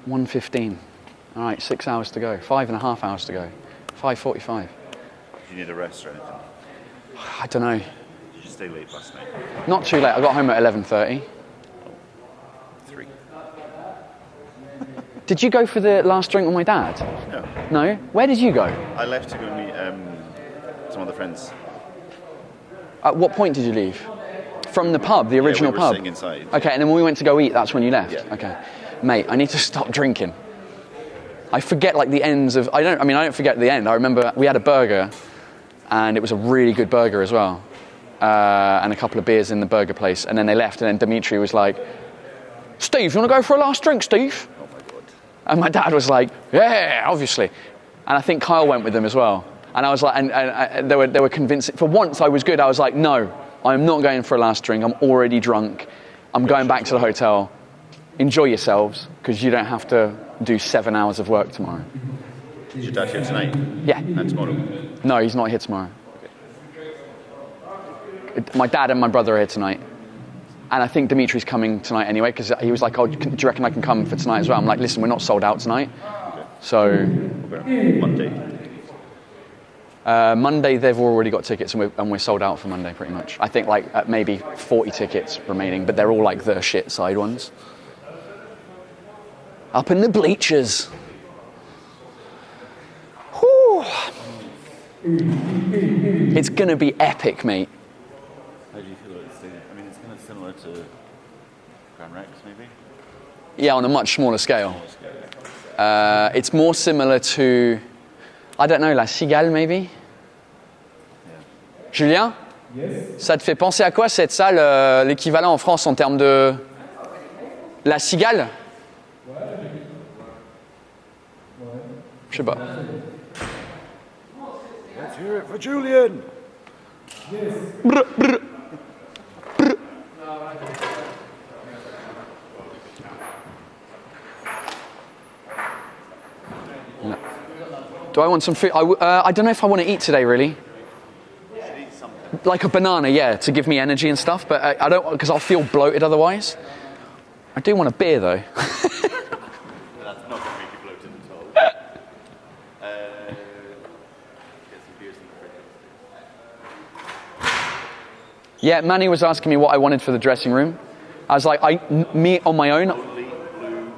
1:15. All right, 6 hours to go. 5.5 hours to go. 5:45. Do you need a rest or anything? I don't know. Did you stay late last night? Not too late. I got home at 11:30. 3. Did you go for the last drink with my dad? No. No. Where did you go? I left to go meet some other friends. At what point did you leave? From the pub, the original we were pub? sitting inside. Okay, and then when we went to go eat, that's when you left? Yeah. Okay. Mate, I need to stop drinking. I forget like the ends of, I don't forget the end. I remember we had a burger and it was a really good burger as well. And a couple of beers in the burger place. And then they left and then Dimitri was like, Steve, you want to go for a last drink, Steve? Oh my god. And my dad was like, yeah, obviously. And I think Kyle went with them as well. And I was like, and they were convincing. For once I was good. I was like, no, I'm not going for a last drink. I'm already drunk. I'm going back to the hotel. Enjoy yourselves, because you don't have to do 7 hours of work tomorrow. Is your dad here tonight? Yeah. And tomorrow? No, he's not here tomorrow. My dad and my brother are here tonight. And I think Dimitri's coming tonight anyway, because he was like, oh, do you reckon I can come for tonight as well? I'm like, listen, we're not sold out tonight. Okay. So Monday. Monday, they've already got tickets and we're sold out for Monday pretty much. I think like maybe 40 tickets remaining, but they're all like the shit side ones. Up in the bleachers. Whew. It's going to be epic, mate. How do you feel about the stadium? I mean, it's kind of similar to Grand Rex, maybe? Yeah, on a much smaller scale. It's more similar to, I don't know, La Cigale, maybe? Julien? Yes. Ça te fait penser à quoi cette salle, l'équivalent en France en termes de... La Cigale? Je sais pas. Let's hear it for Julian. Brr, brr. Do I want some food? I don't know if I want to eat today, really. Like a banana, yeah, to give me energy and stuff, but I don't, because I'll feel bloated otherwise. I do want a beer, though. That's not going to make you bloated at all. Get some beers in the fridge. Yeah, Manny was asking me what I wanted for the dressing room. I was like, me on my own. Only blue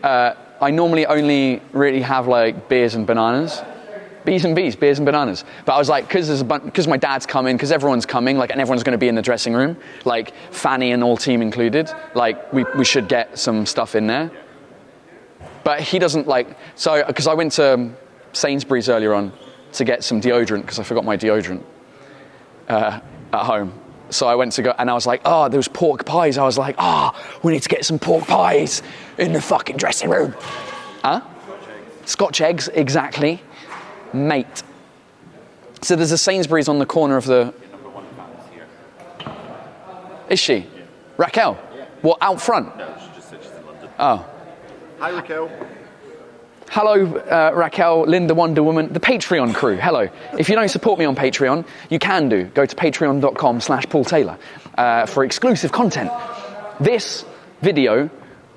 M&Ms. I normally only really have like beers and bananas. Beers and bananas. But I was like, because my dad's coming, because everyone's coming, like, and everyone's going to be in the dressing room, like Fanny and all team included, like we should get some stuff in there. But he doesn't like, so, because I went to Sainsbury's earlier on to get some deodorant, because I forgot my deodorant at home. So I went to go, and I was like, oh, there was pork pies. I was like, we need to get some pork pies in the fucking dressing room. Huh? Scotch eggs, exactly. Mate. So there's a Sainsbury's on the corner of the... Number one fan is here. Is she? Yeah. Raquel? Yeah. What, out front? No, she just said she's in London. Oh. Hi, Raquel. Hello, Raquel, Linda Wonder Woman, the Patreon crew. Hello. If you don't support me on Patreon, you can do. Go to patreon.com/Paul Taylor for exclusive content. This video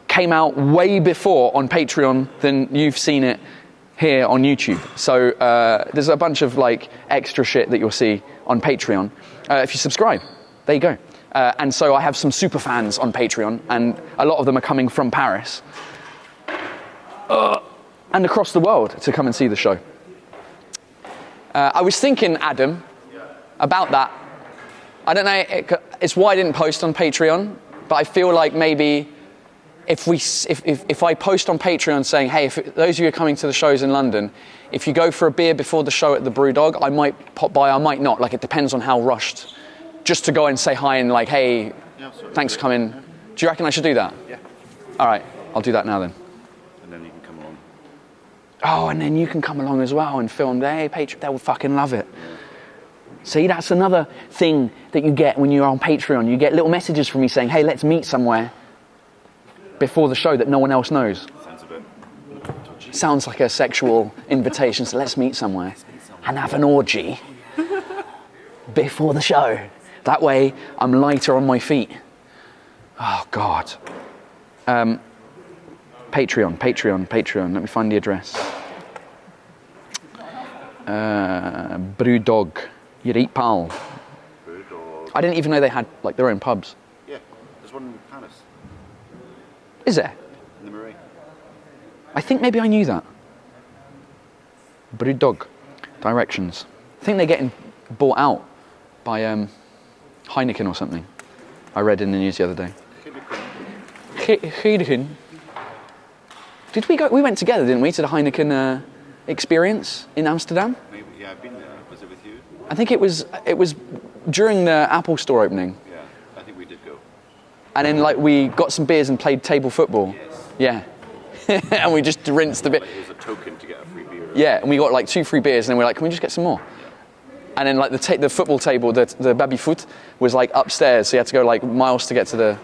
came out way before on Patreon than you've seen it here on YouTube. So there's a bunch of like extra shit that you'll see on Patreon if you subscribe. There you go. And so I have some super fans on Patreon, and a lot of them are coming from Paris and across the world to come and see the show. I was thinking, Adam, about that. I don't know, it's why I didn't post on Patreon, but I feel like maybe if I post on Patreon saying, hey, if those of you are coming to the shows in London, if you go for a beer before the show at the Brewdog, I might pop by, I might not. Like, it depends on how rushed. Just to go and say hi and like, hey, thanks for coming. Do you reckon I should do that? Yeah. All right, I'll do that now then. And then you can come along. Oh, and then you can come along as well and film. Hey, Patreon, they will fucking love it. See, that's another thing that you get when you're on Patreon. You get little messages from me saying, hey, let's meet somewhere before the show that no one else knows. Sounds a bit touchy. Sounds like a sexual invitation, so let's meet somewhere and have an orgy before the show. That way, I'm lighter on my feet. Oh, God. Patreon. Let me find the address. Brewdog. You'd eat pal. Brewdog. I didn't even know they had like their own pubs. Yeah, there's one in Paris. Is there? In the Marais. I think maybe I knew that. Brewdog. Directions. I think they're getting bought out by Heineken or something. I read in the news the other day. Heineken. Did we go? We went together, didn't we, to the Heineken experience in Amsterdam? Maybe, yeah, I've been there. Was it with you? I think it was during the Apple store opening. Yeah, I think we did go. And then like we got some beers and played table football. Yes. Yeah. And we just rinsed a bit. Like, it was a token to get a free beer. Yeah, and we got like 2 free beers, and then we're like, can we just get some more? And then like the football table, the baby foot, was like upstairs, so you had to go like miles to get to the...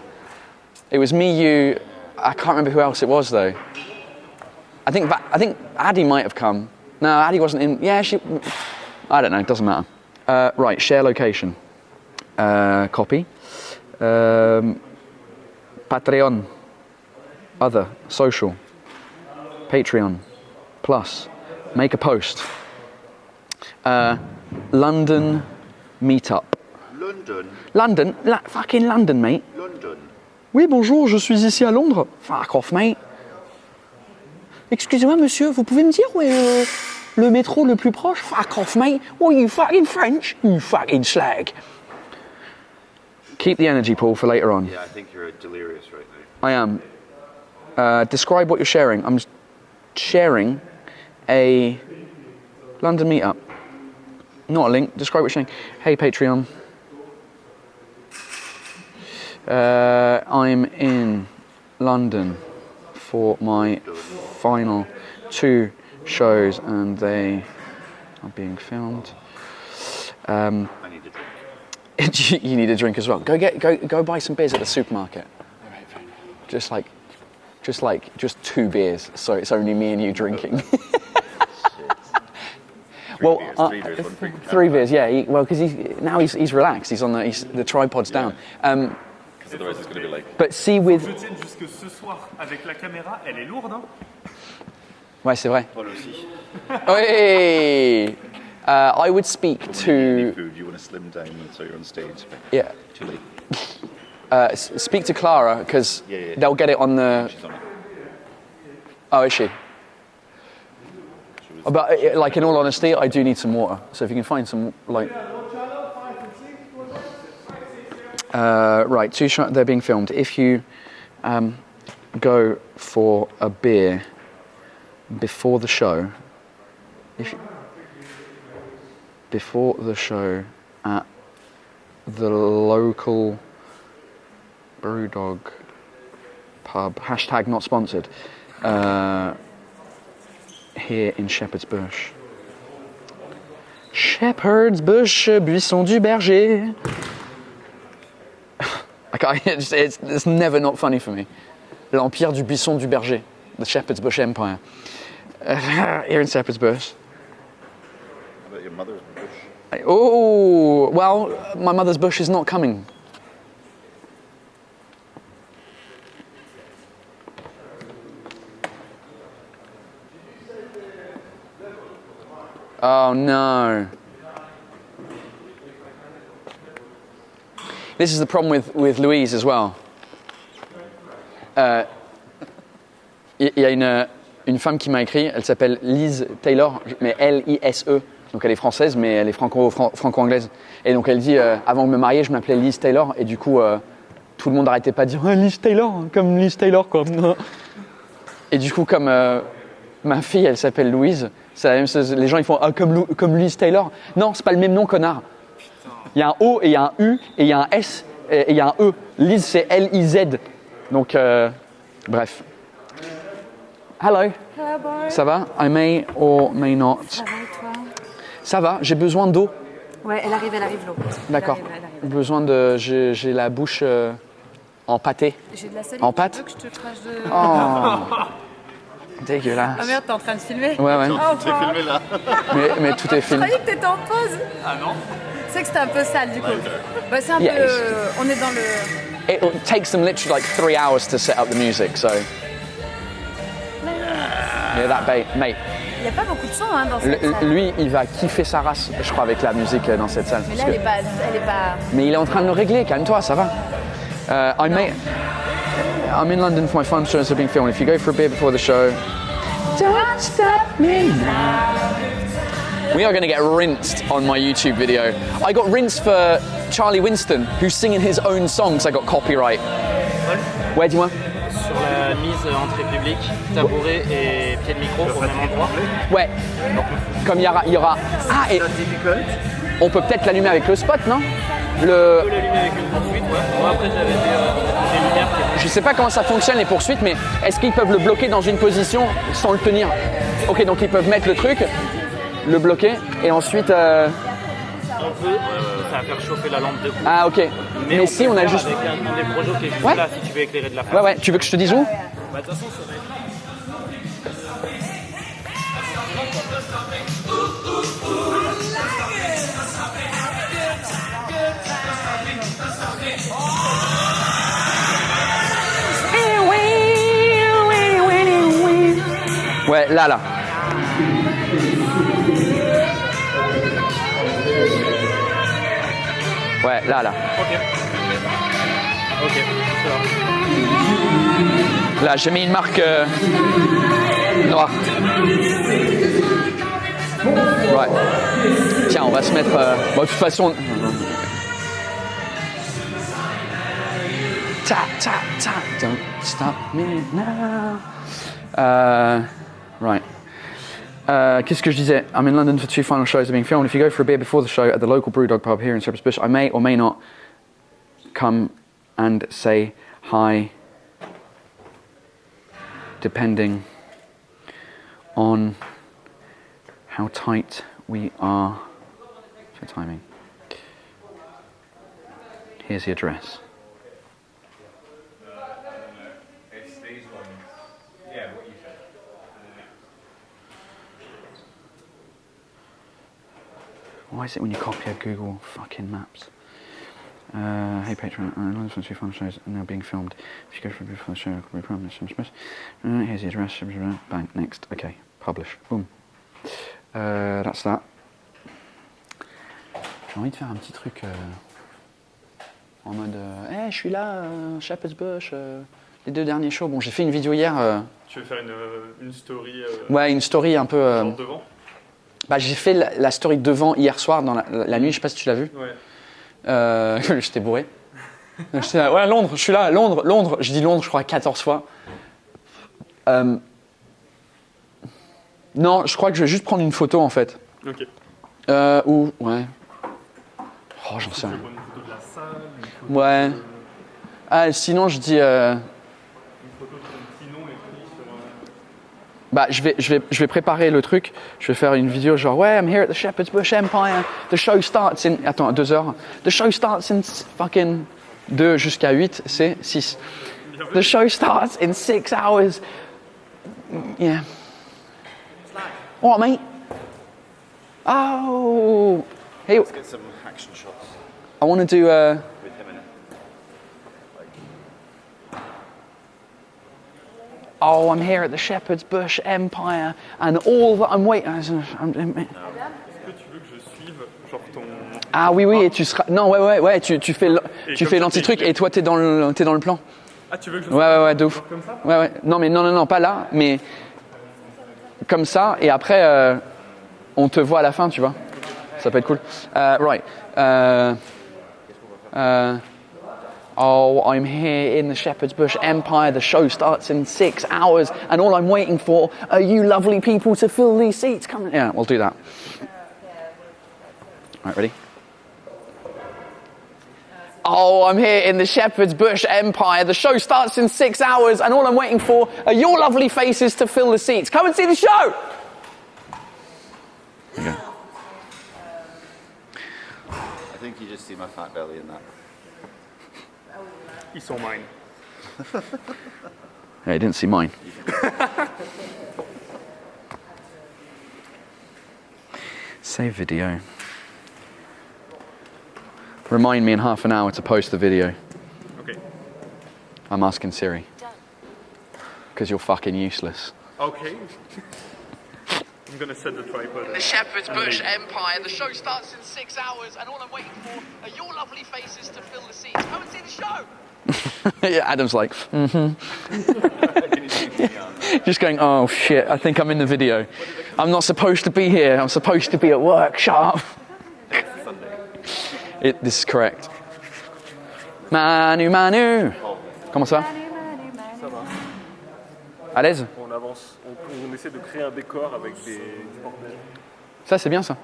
It was me, you, I can't remember who else it was though. I think Addie might have come. No, Addie wasn't in, yeah, I don't know, it doesn't matter. Right, share location. Copy. Patreon. Other, social. Patreon. Plus. Make a post. London meetup. London? Fucking London, mate. London. Oui, bonjour, je suis ici à Londres. Fuck off, mate. Excusez-moi, monsieur, vous pouvez me dire où est le métro le plus proche? Fuck off, mate. What are you, fucking French? You fucking slag. Keep the energy, Paul, for later on. Yeah, I think you're delirious right now. I am. Describe what you're sharing. I'm sharing a London meetup. Not a link. Describe what you're saying. Hey, Patreon. I'm in London for my final 2 shows and they are being filmed. I need a drink. You need a drink as well. Go buy some beers at the supermarket. Just 2 beers, so it's only me and you drinking. Three beers, 1 drink. 3 beers, yeah. Because he's relaxed. He's on the tripod's down. Because otherwise it's going to be like... But see with... Je tienne jusque ce soir avec la caméra, elle est lourde, hein? Ouais, c'est vrai. Paul aussi. Hey! I would speak Any to... food, you want to slim down so you're on stage. Yeah. Too late. Speak to Clara, because Yeah. they'll get it on the... She's on it. Oh, is she? But like in all honesty, I do need some water. So if you can find some like, right, 2 shots. They're being filmed. If you go for a beer before the show, before the show at the local Brewdog pub, hashtag not sponsored. Here in Shepherd's Bush. Shepherd's Bush, Buisson du Berger. It's never not funny for me. L'Empire du Buisson du Berger, the Shepherd's Bush Empire. Here in Shepherd's Bush. How about your mother's bush? Oh, well, my mother's bush is not coming. Oh no. This is the problem with Louise as well. Il y a une femme qui m'a écrit, elle s'appelle Liz Taylor, mais L-I-S-E. Donc elle est française, mais elle est franco-anglaise. Et donc elle dit, avant de me marier, je m'appelais Liz Taylor. Et du coup, tout le monde n'arrêtait pas de dire Liz Taylor, comme Liz Taylor, quoi. Et du coup, comme ma fille, elle s'appelle Louise, c'est la même chose. Les gens, ils font comme Liz Taylor. Non, c'est pas le même nom, connard. Il y a un O et il y a un U et il y a un S et il y a un E. Liz, c'est L-I-Z. Donc, bref. Hello. Hello, boy. Ça va? I may or may not. Ça va et toi? Ça va, j'ai besoin d'eau. Ouais, elle arrive l'eau. D'accord. Elle arrive. Besoin de. J'ai la bouche empâtée. J'ai de la salive. En pâte? Tu veux que je te crache de... Oh. Dégueulasse. Ah merde, t'es en train de filmer? Ouais. Oh, T'es filmé là. Mais tout est Je filmé. croyais que t'étais en pause. Ah non? C'est que c'était un peu sale du coup. Bah, c'est un Yeah, peu... on est dans le... It takes them literally like 3 hours to set up the music, so. Yeah, that mate. Il n'y a pas beaucoup de son hein, dans cette salle. Lui, il va kiffer sa race, je crois, avec la musique dans cette salle. Mais là, Parce elle est pas... Mais il est en train de le régler, calme-toi, ça va. I'm in London for my fun shows are being filmed. If you go for a beer before the show, don't stop me now. We are going to get rinsed on my YouTube video. I got rinsed for Charlie Winston, who's singing his own songs. I got copyright. Ouais, dis-moi. Sur la mise entrée publique, tabouret et pied de micro au même endroit. Ouais. Comme il y aura... Ah, et on peut peut-être l'allumer avec le spot, non? On peut l'allumer avec une poursuite, ouais. Moi après j'avais des lumières qui... Je sais pas comment ça fonctionne les poursuites, mais est-ce qu'ils peuvent le bloquer dans une position sans le tenir? Ok, donc ils peuvent mettre le truc, le bloquer, et ensuite... On peut, ça va faire chauffer la lampe de coup. Ah ok. Mais si on a juste... Avec un des projets qui est juste Ouais. là, si tu veux éclairer de la face. Ouais, tu veux que je te dise où? Bah de toute façon ça va être... Ouais, là. Ouais, là. Ok, Là, j'ai mis une marque noire. Ouais. Tiens, on va se mettre... Bon, de toute façon... Don't stop me now. Right. Qu'est-ce que je disais? I'm in London for 2 final shows are being filmed. If you go for a beer before the show at the local Brewdog pub here in Shepherd's Bush, I may or may not come and say hi, depending on how tight we are for timing. Here's the address. It's these ones. Yeah, what you said. Why is it when you copy a Google fucking Maps? Hey Patreon, this one's 2 fun shows are now being filmed. If you go for a beautiful show, I could be proud of this. Here's the address. Bang, next. Okay, publish. Boom. That's that. J'ai envie de faire un petit truc en mode hey, je suis là, Shepherd's Bush, les 2 derniers shows. Bon, j'ai fait une vidéo hier. Tu veux faire une story Ouais, une story un peu. genre devant? Bah, j'ai fait la story devant hier soir dans la nuit, je sais pas si tu l'as vu. Ouais. J'étais bourré. J'étais là, ouais, Londres, je suis là, Londres. Je dis Londres, je crois, 14 fois. Non, je crois que je vais juste prendre une photo en fait. Ok. Ou, ouais. Oh, j'en sais Tu veux rien. prendre une photo de la salle, une photo Ouais. de... Ah, sinon, je dis. Une photo de ton petit nom écrit sur... Bah, je vais préparer le truc. Je vais faire une vidéo genre, ouais, I'm here at the Shepherd's Bush Empire. The show starts in. Attends, 2 heures. The show starts in fucking 2 jusqu'à 8, c'est 6. The show starts in 6 hours. Yeah. What, mate? Oh. Hey, Let's get some action shots I want to do. with him in it. Oh, I'm here at the Shepherd's Bush Empire, and all that I'm waiting. Est-ce que tu veux que je suive genre ton... Ah oui, et tu seras. Non, ouais, tu fais l'anti-truc et toi t'es dans le plan. Ah, tu veux que je Ouais, de ouf. comme ça? Ouais. Non, mais non, pas là, mais comme ça, et après, on te voit à la fin, tu vois. Ça peut être cool. Right. Oh, I'm here in the Shepherd's Bush Empire. The show starts in 6 hours, and all I'm waiting for are you lovely people to fill these seats. Come on. Yeah, we'll do that. Right, ready? Oh, I'm here in the Shepherd's Bush Empire. The show starts in 6 hours, and all I'm waiting for are your lovely faces to fill the seats. Come and see the show! Okay. I think you just see my fat belly in that. Ils sont mine. Hey, I didn't see mine. Save video. Remind me in half an hour to post the video. Ok. I'm asking Siri. Because you're fucking useless. Ok. I'm gonna set the tripod. The Shepherd's Bush Empire. The show starts in 6 hours, and all I'm waiting for are your lovely faces to fill the seats. Come and see the show! Yeah, Adam's like, just going, oh shit, I think I'm in the video. I'm not supposed to be here. I'm supposed to be at work. Shut up. This is correct. Manu. Comment ça va? Ça va. À l'aise? On avance, on essaie de créer un décor avec du bordel. Ça, c'est bien ça.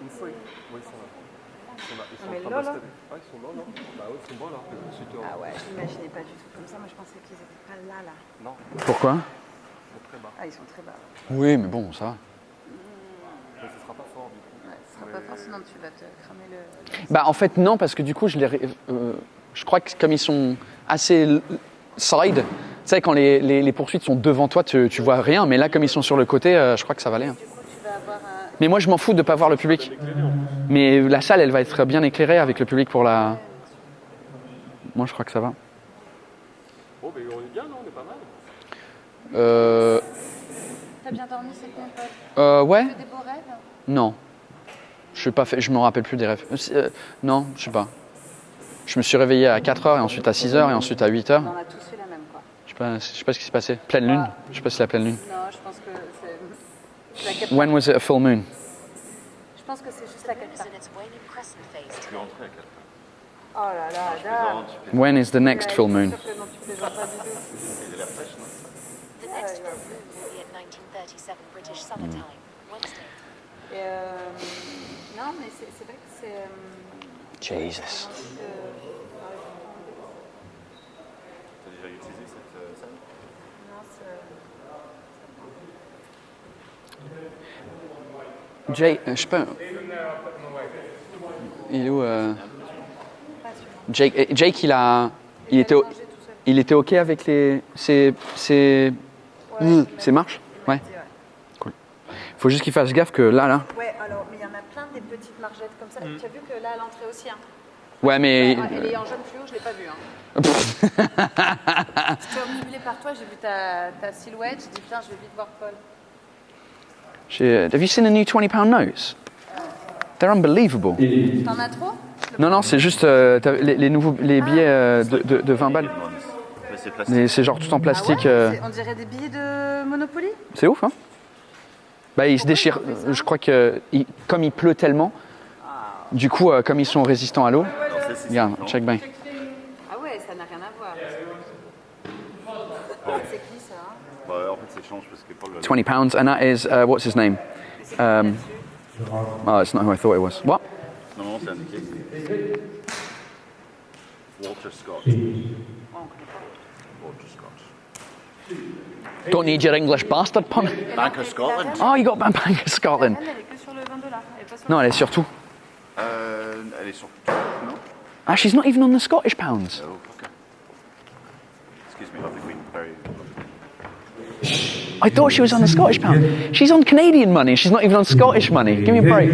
Une fois, oui, ils sont là. Ils sont Mais en train là, là. d'installer. Ah, ils sont là, non? Bah ouais, ils sont bons là. Ah ouais, je n'imaginais pas du tout comme ça. Moi, je pensais qu'ils étaient pas là. Non, Pourquoi? ils sont très bas. Ah, ils sont très bas. Oui, mais bon, ça va. Mais ce sera pas fort du coup. Ouais, ce sera pas fort, sinon tu vas te cramer le... Bah en fait non, parce que du coup je crois que comme ils sont assez side, tu sais quand les poursuites sont devant toi, tu vois rien, mais là comme ils sont sur le côté, je crois que ça va aller. Hein. Du coup, tu vas avoir un... Mais moi je m'en fous de pas voir le public. Mais la salle elle va être bien éclairée avec le public pour la... Moi je crois que ça va. Bon, mais on est bien, non? On est pas mal. T'as bien dormi cette nuit, Paul? Ouais. Tu fais des beaux rêves? Non. Je me rappelle plus des rêves. Non, je sais pas. Je me suis réveillé à 4h et ensuite à 6h et ensuite à 8h. On a tous fait la même, quoi. Je sais pas ce qui s'est passé. Pleine lune. Je sais pas si c'est la pleine lune. Non, je pense que c'est... Tu la captes When was it a full moon? Je pense que c'est juste la capte. Tu peux rentrer à 4 heures. Oh là là, Tu là. plaisantes, tu plaisantes. When is the next full moon? Sûr que non, tu plaisantes pas du tout. Il a l'air fraîche, non? The next full moon will be at 1937 British summertime, Wednesday. Et non, mais c'est vrai que c'est... Jesus. T'as déjà utilisé cette salle? Non, Jake, je sais pas. Il est où Jake, Jake, il était ok avec ces marches. Ouais. Cool. Faut juste qu'il fasse gaffe que là. Ouais, alors, mais il y en a plein des petites margettes comme ça. Tu as vu que là, à l'entrée aussi, hein. Ouais, mais. Elle est en jaune fluo, je l'ai pas vue. Hein. J'étais omnibulée par toi, j'ai vu ta silhouette, j'ai dit putain, je vais vite voir Paul. Have you seen the new 20-pound notes? They're unbelievable. T'en as trop? Non, c'est juste les billets de 20 balles. C'est genre tout en plastique. On dirait des billets de Monopoly? C'est ouf, hein? Bah, ils se déchirent. Je crois que comme il pleut tellement, du coup, comme ils sont résistants à l'eau, regarde, check bien. Ah ouais, ça n'a rien à voir. C'est qui ça? Bah, en fait, c'est change parce que Paul. 20 pounds, and that is what's his name? Oh, it's not who I thought it was. What? Non, c'est indiqué. Walter Scott. Walter Scott. Don't need your English bastard pun. Bank of Scotland. Oh, you got Bank of Scotland. Elle est que sur le 20 $. Elle est pas sur Non, elle est sur tout. Elle est sur non? Ah, she's not even on the Scottish pounds. Oh, okay. Excuse me, lovely queen. Very I thought she was on the Scottish pound. She's on Canadian money. She's not even on Scottish money. Give me a break.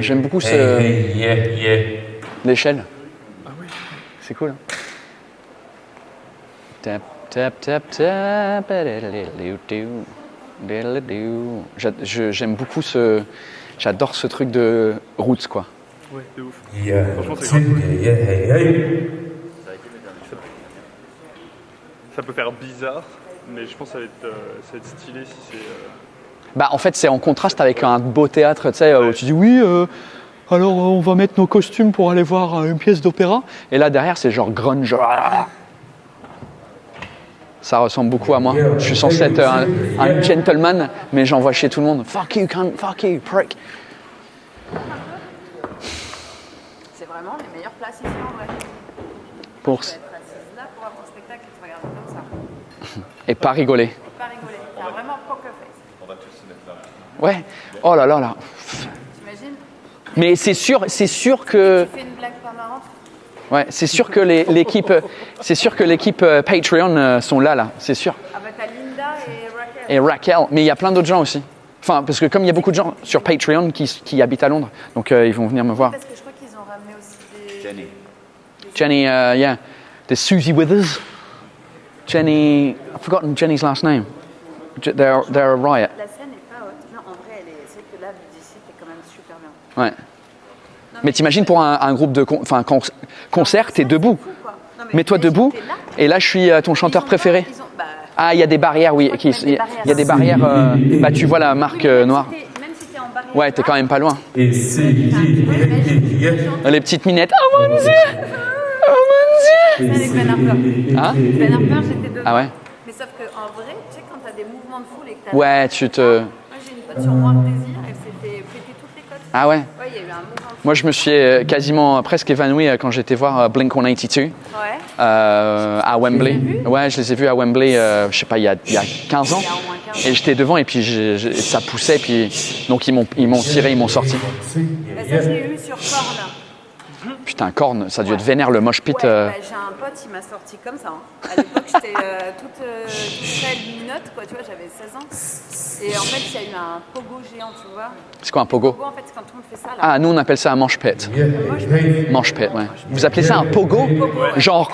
J'aime beaucoup l'échelle. Ah oui. C'est cool. Hein. Tap, tap, tap, tap. J'aime beaucoup j'adore ce truc de roots, quoi. Ouais, de ouf. Franchement, c'est grave. Ça peut faire bizarre, mais je pense que ça va être stylé si c'est... Bah, en fait, c'est en contraste avec un beau théâtre, tu sais, où tu dis oui, alors on va mettre nos costumes pour aller voir une pièce d'opéra. Et là, derrière, c'est genre grunge. Ça ressemble beaucoup à moi. Je suis censé être un gentleman, mais j'envoie chez tout le monde. Fuck you, cunt, fuck you, prick. C'est vraiment les meilleures places ici en vrai. Pour... Tu vas être assise là pour voir ton spectacle et tu vas regarder comme ça. Et pas rigoler. Et pas rigoler. T'as vraiment poker face. On va tous se mettre là. Ouais. Oh là là là. T'imagines? Mais c'est sûr que. Tu fais une blague pas marrante. Ouais, c'est sûr que l'équipe Patreon sont là, c'est sûr. Ah bah t'as Linda et Raquel. Et Raquel, mais il y a plein d'autres gens aussi. Enfin, parce que comme il y a beaucoup de gens sur Patreon qui habitent à Londres, donc ils vont venir me voir. Parce que je crois qu'ils ont ramené aussi des... Jenny. Yeah. There's Susie Withers. Jenny, I've forgotten Jenny's last name. They're a riot. La scène est pas haute. Non, en vrai, c'est vrai que là, vu d'ici, t'es quand même super bien. Ouais. Mais t'imagines pour un groupe de concert, t'es debout. Mets-toi debout. Et là, je suis ton chanteur préféré. Ah, il y a des barrières, oui. Il y a des barrières. Bah, tu vois la marque noire. Même si t'es en barrière. Ouais, t'es quand même pas loin. Les petites minettes. Oh mon Dieu! Oh mon Dieu! Avec Ben Harper. Hein? Ben Harper, j'étais dedans. Ah ouais? Mais sauf qu'en vrai, tu sais, quand t'as des mouvements de foule et que t'as... Ouais, tu te... Moi, j'ai une pote sur Moi Désir, elle s'est fait péter toutes les côtes. Ah ouais? Ouais, il y a eu un mouvement de foule. Moi, je me suis quasiment presque évanoui quand j'étais voir Blink-182 Ouais. à Wembley. Ouais, je les ai vus à Wembley, je sais pas, il y a 15 ans. Il y a au moins 15 ans. Et j'étais devant et puis ça poussait, puis donc ils m'ont tiré, ils m'ont sorti. Bah, ça, j'ai eu sur Korn. Putain, Korn, ça a dû être vénère le mosh pit. Ouais, bah, j'ai un pote, il m'a sorti comme ça. Hein. À l'époque, j'étais toute belle minote, quoi, tu vois, j'avais 16 ans. Et en fait, il y a eu un pogo géant, tu vois. C'est quoi un pogo? Pogo, en fait, c'est quand tout le monde fait ça, là. Ah, nous on appelle ça un manche pit. Manche pit, ouais. Vous appelez ça un pogo? Genre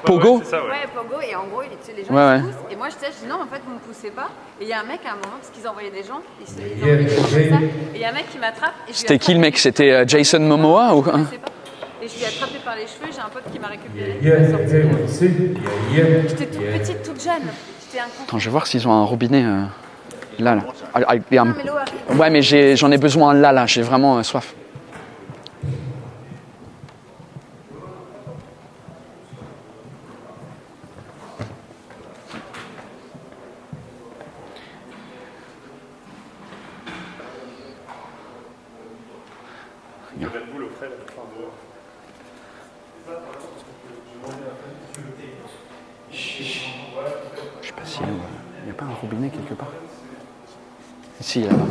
pogo? Ouais, c'est ça, ouais. Ouais, pogo, et en gros, tu sais, les gens Ouais, ils se poussent. Et moi, je dis non, en fait, vous me poussez pas. Et il y a un mec à un moment, parce qu'ils envoyaient des gens, ils envoyaient des gens comme ça. Et il y a un mec qui m'attrape. C'était qui le mec? C'était Jason Momoa ou... Je sais pas. Et je lui ai attrapé par les cheveux, j'ai un pote qui m'a récupéré, qui m'a sorti. J'étais toute petite, toute jeune. J'étais un con. Attends, je vais voir s'ils ont un robinet là. Non, mais l'eau arrive. Ouais, mais j'en ai besoin là, j'ai vraiment soif. Le Red Bull au frais, là. Enfin, Je sais pas si il n'y a pas un robinet quelque part. Si, là-bas.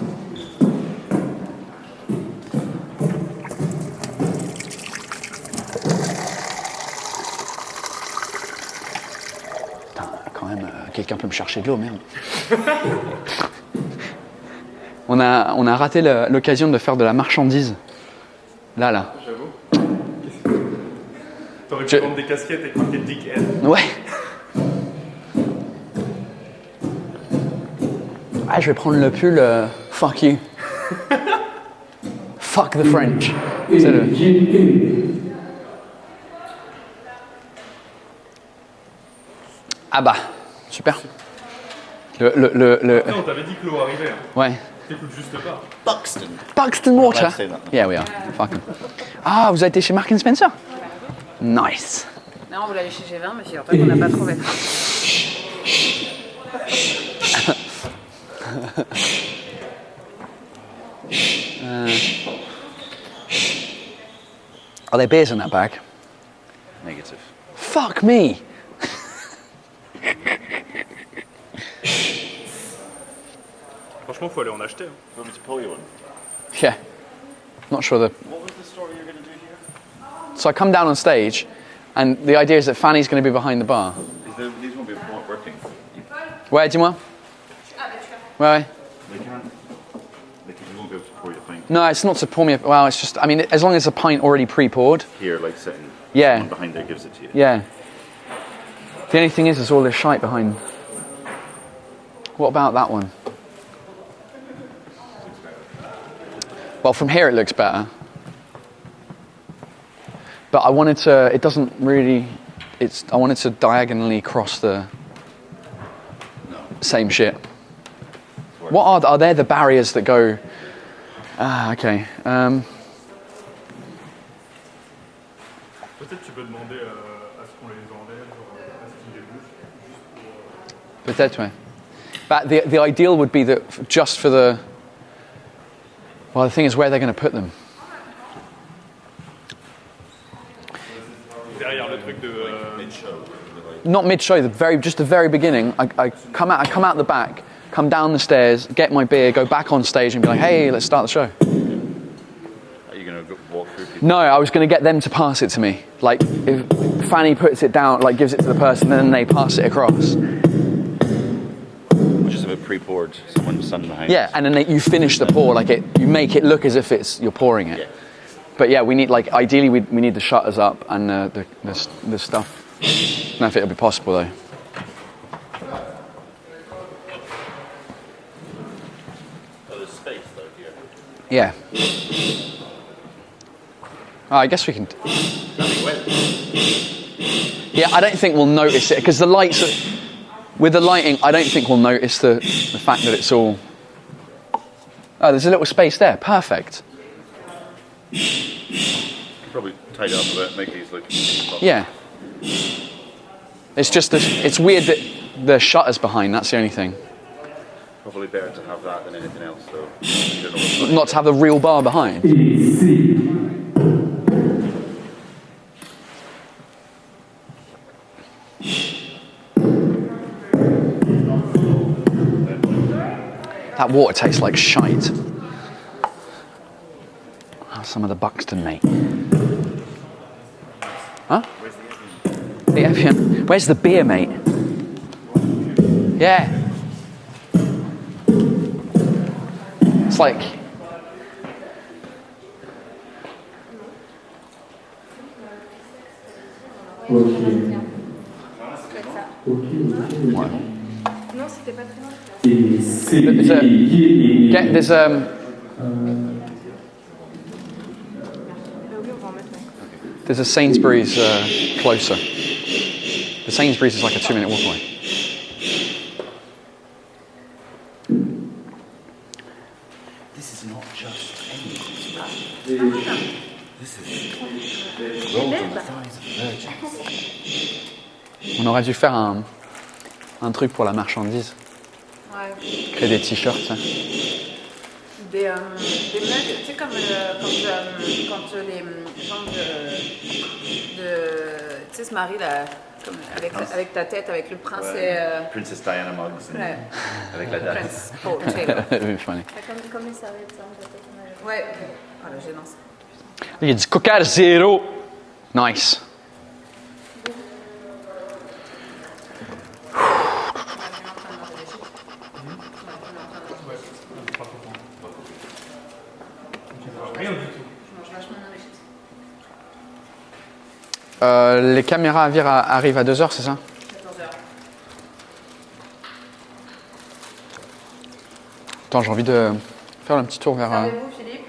Putain, quand même, quelqu'un peut me chercher de l'eau, merde. On a raté l'occasion de faire de la marchandise. Là. J'avoue. T'aurais pu vendre des casquettes avec marqué Dick N. Ouais. Ah, je vais prendre le pull fuck you. Fuck the French. C'est le... Ah bah, super. On t'avait dit que l'eau arrivait. Hein. Ouais. T'écoutes juste pas. Buxton Water. Let's say that. Yeah, we are. Fuck 'em. Ah, vous avez été chez Marks & Spencer? Nice. Non, on voulait aller chez G20, mais figure-toi qu'on n'a pas trouvé. Are there beers in that bag? Negative. Fuck me. Franchement, faut aller en acheter. Hein. You want me to pull you one? Yeah. Not sure that. What was the story you're going to do here? So I come down on stage, and the idea is that Fanny's going to be behind the bar. These won't be working. Ouais, dis-moi. Ouais. They can't. You won't be able to pour your pint No, it's not to pour me. Well, it's just. I mean, as long as a pint already pre-poured. here, like sitting. Yeah. Someone behind there gives it to you. Yeah. The only thing is, there's all this shite behind. What about that one? Well, from here it looks better. But I wanted to. It doesn't really. I wanted to diagonally cross the. Same shit. What are there the barriers that go? Ah, okay. Peut-être tu peux demander à ce qu'on les enlève, à ce qu'ils débouchent. Peut-être, ouais. But the ideal would be that just for the. Well, the thing is where they're going to put them. Derrière le truc de. Not mid-show, just the very beginning. I come out the back, come down the stairs, get my beer, go back on stage, and be like, "Hey, let's start the show." Are you going to walk through people? No, I was going to get them to pass it to me. Like if Fanny puts it down, like gives it to the person, and then they pass it across. Just have it pre-poured, someone standing behind. Yeah, and then you finish the pour, like you make it look as if you're pouring it. Yeah. But yeah, we need ideally we need the shutters up and the stuff. I don't know if it'll be possible though. Oh, there's space though here. Yeah. Oh, I guess we can. Yeah, I don't think we'll notice it because the lights. With the lighting, I don't think we'll notice the fact that it's all. Oh, there's a little space there. Perfect. Probably tidy it up a bit, make these look. Yeah. It's just it's weird that the shutter's behind. That's the only thing. Probably better to have that than anything else, though. You don't know what's Not to have the real bar behind. That water tastes like shite. Have some of the Buxton, mate. Huh? The Evian. Where's the beer, mate? Yeah. It's like. What? Non, c'était pas très loin. There's Oui, on va en mettre. There's a Sainsbury's closer. The Sainsbury's is like a 2-minute walk away. This is not just any. This is rolled on the thighs of virgins. On aurait dû faire un truc pour la marchandise. Ouais. Créer des t-shirts. Ça. Des mugs, tu sais, comme quand les gens tu sais, se marient là, Comme avec ta tête, avec le prince et... Princess Diana mugs. Ouais. Avec la date. Prince Paul Taylor. Funny. Comme les serviettes, ça, on peut peut-être Ouais. Oh la gênance. Il y a du Coca Zero. Nice. Les caméras arrivent à 2h, c'est ça? 14h. Attends, j'ai envie de faire un petit tour vers... Servez-vous, Philippe.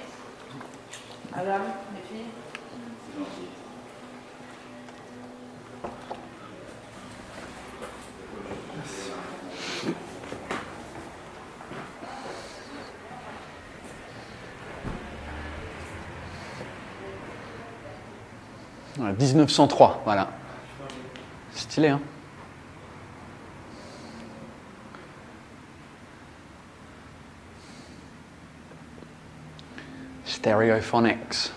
Adam, les filles. Voilà, 1903, voilà. Stylé, hein? Stereophonics.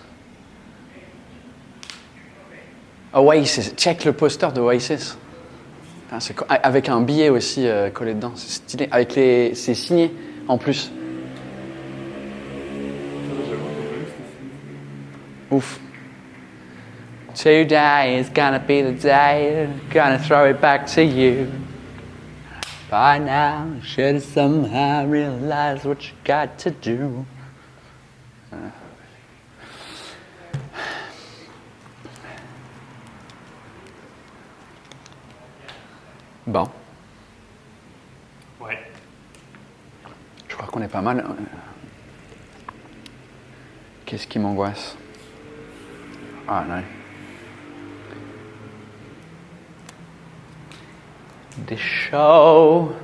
Oasis, check le poster d'Oasis. Avec un billet aussi collé dedans, c'est stylé. C'est signé en plus. Ouf. Today is gonna be the day, gonna throw it back to you. By now, you should have somehow realized what you got to do. Bon. Ouais. Je crois qu'on est pas mal. Qu'est-ce qui m'angoisse? Ah non. Des shows.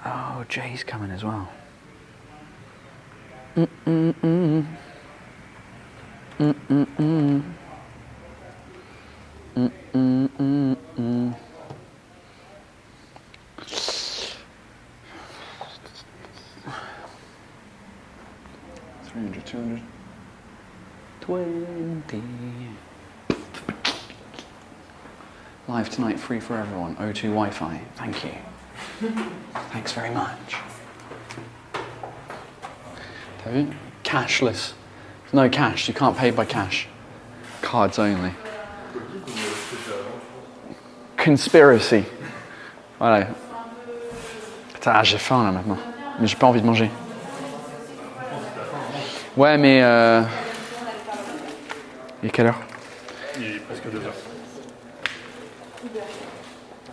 Oh, Jay's coming as well. Mm-mm-mm. Mm-mm-mm. Mm-mm-mm-mm. 300, 200. 20. Live tonight, free for everyone. O2 Wi-Fi. Thank you. Thanks very much. T'as vu? Cashless. No cash. You can't pay by cash. Cards only. Conspiracy. Voilà. Putain, j'ai faim là maintenant. Mais j'ai pas envie de manger. Ouais, mais il est quelle heure? Il est presque 2h.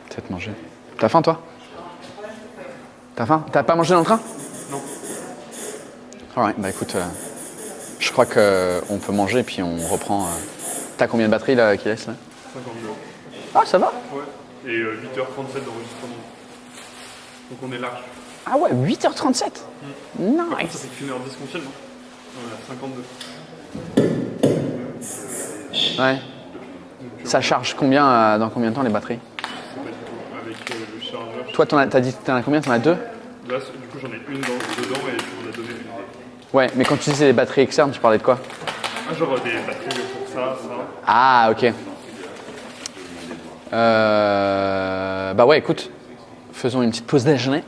Peut-être manger. T'as faim toi? T'as faim? T'as pas mangé dans le train? Non. Alright, bah écoute, je crois qu'on peut manger puis on reprend. T'as combien de batterie là qui laisse là? 52. Ah, ça va? Ouais. Et 8h37 d'enregistrement. Donc on est large. Ah ouais, 8h37. Par contre, ça Nice. fait qu'une heure 10 qu'on filme. On est à 52. Ouais. Ça charge combien dans combien de temps les batteries? Avec le chargeur. Toi, t'as dit t'en as combien? T'en as deux? Là, du coup, j'en ai une dedans et puis on a donné une. Ouais, mais quand tu disais les batteries externes, tu parlais de quoi? Ah, genre des batteries pour ça. Ah, ok. Bah ouais, écoute, faisons une petite pause déjeuner.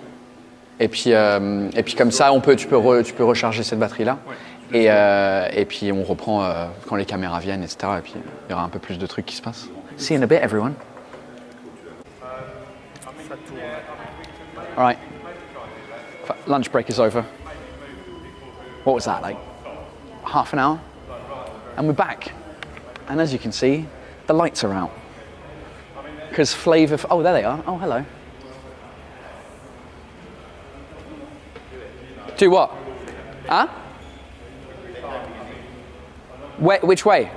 Et puis comme ça, tu peux recharger cette batterie-là. Ouais. Et puis on reprend quand les caméras viennent, etc. Et puis il y aura un peu plus de trucs qui se passent. See you in a bit, everyone. All right. Lunch break is over. What was that, like half an hour? And we're back. And as you can see, the lights are out. Because Flavor... Oh, there they are. Oh, hello. Do what? Huh? Which way?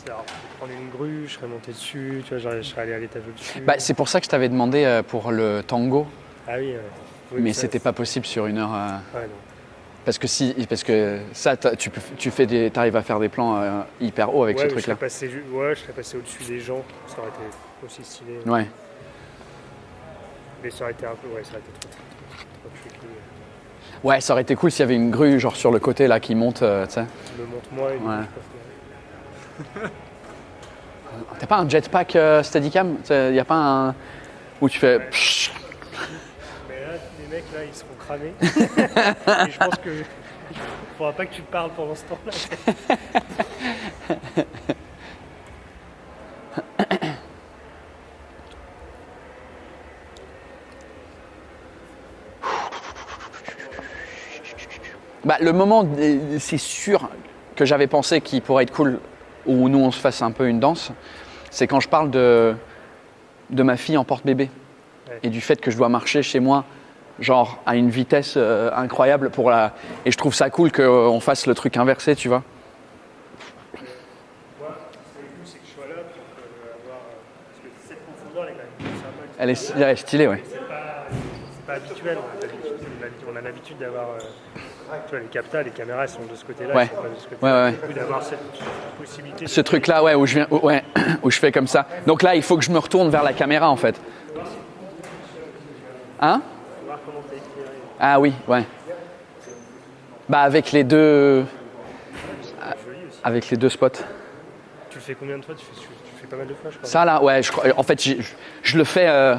C'est-à-dire, prendre une grue, je serais monté dessus, tu vois, je serais allé à l'étage au-dessus. Bah, c'est pour ça que je t'avais demandé pour le tango, Ah oui, oui, mais ça, c'était pas possible sur une heure. Ouais, non. Parce que ça, t'arrives à faire des plans hyper hauts avec ce Ouais, truc-là. je serais passé au-dessus des gens, ça aurait été aussi stylé. Ouais. Mais ça aurait été un peu, ouais, ça aurait été trop tricky. Ouais, ça aurait été cool s'il y avait une grue genre sur le côté là qui monte, tu sais. Qui me montre moi et Ouais. je peux pas faire. T'as pas un jetpack Steadicam? Y a pas un où tu fais. Mais là, les mecs là, ils seront cramés. Et je pense que il faudra pas que tu parles pendant ce temps-là. Bah, le moment, c'est sûr que j'avais pensé qu'il pourrait être cool où nous on se fasse un peu une danse, c'est quand je parle de ma fille en porte-bébé Ouais. et du fait que je dois marcher chez moi genre à une vitesse incroyable pour la... Et je trouve ça cool qu'on fasse le truc inversé, tu vois. Moi, ce qui est cool, c'est que je sois là pour avoir. Parce que cette profondeur, elle est quand même sympa. Elle est stylée, ouais. C'est pas habituel. On a l'habitude d'avoir. Tu vois, les captas, les caméras, elles sont de ce côté-là. Ouais. Elles sont pas de ce côté-là. Ouais, ouais. Du coup, d'avoir cette possibilité. Ce truc-là, ouais, où je fais comme ça. Donc là, il faut que je me retourne vers la caméra, en fait. Hein? Voir comment t'es éclairé. Ah oui, ouais. Bah avec les deux... Avec les deux spots. Tu le fais combien de fois? Tu fais pas mal de fois, je crois. Ça là, ouais, je crois. En fait, je le fais.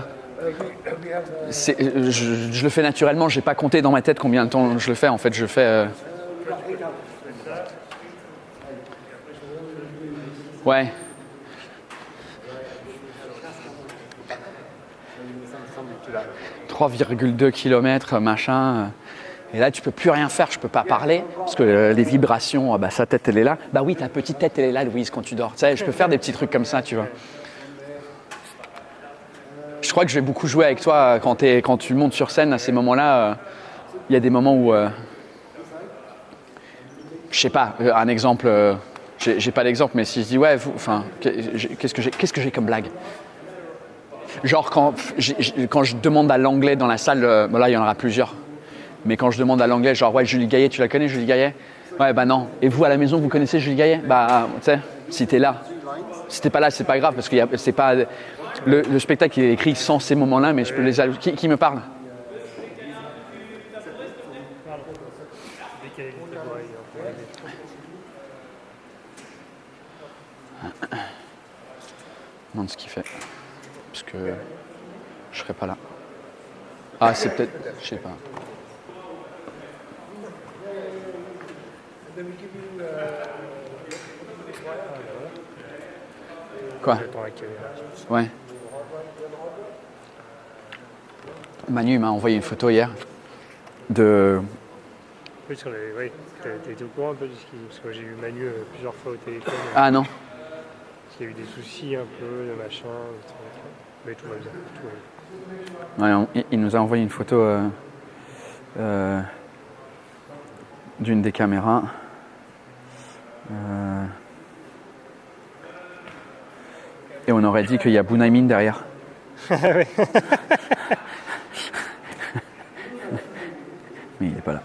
Je le fais naturellement. J'ai pas compté dans ma tête combien de temps je le fais. En fait, je fais. Ouais. « 3,2 km, machin. Et là, tu peux plus rien faire, je peux pas parler, parce que les vibrations, bah, sa tête, elle est là. Bah oui, ta petite tête, elle est là, Louise, quand tu dors. Tu sais, je peux faire des petits trucs comme ça, tu vois. Je crois que je vais beaucoup jouer avec toi quand tu montes sur scène, à ces moments-là. Il y a des moments où... je sais pas, un exemple... j'ai pas d'exemple, mais si je dis, ouais, qu'est-ce que j'ai comme blague? Genre quand je demande à l'anglais dans la salle, bon là il y en aura plusieurs, mais quand je demande à l'anglais, genre ouais, Julie Gaillet, tu la connais Julie Gaillet? Ouais, bah non. Et vous à la maison, vous connaissez Julie Gaillet? Bah tu sais, si t'es là, si t'es pas là, c'est pas grave parce que c'est pas le spectacle il est écrit sans ces moments-là, mais je peux les qui me parle? Je demande ce qu'il fait. Parce que je serai pas là. Ah, c'est peut-être... Je sais pas. Quoi? Ouais. Manu m'a envoyé une photo hier de... Oui, ouais, t'as été au courant un peu de ce qui... Parce que j'ai eu Manu plusieurs fois au téléphone. Ah non. Il y a eu des soucis un peu, de machin, mais tout va bien. Tout va bien. Ouais, il nous a envoyé une photo d'une des caméras. Et on aurait dit qu'il y a Bunaimin derrière. Mais il n'est pas là.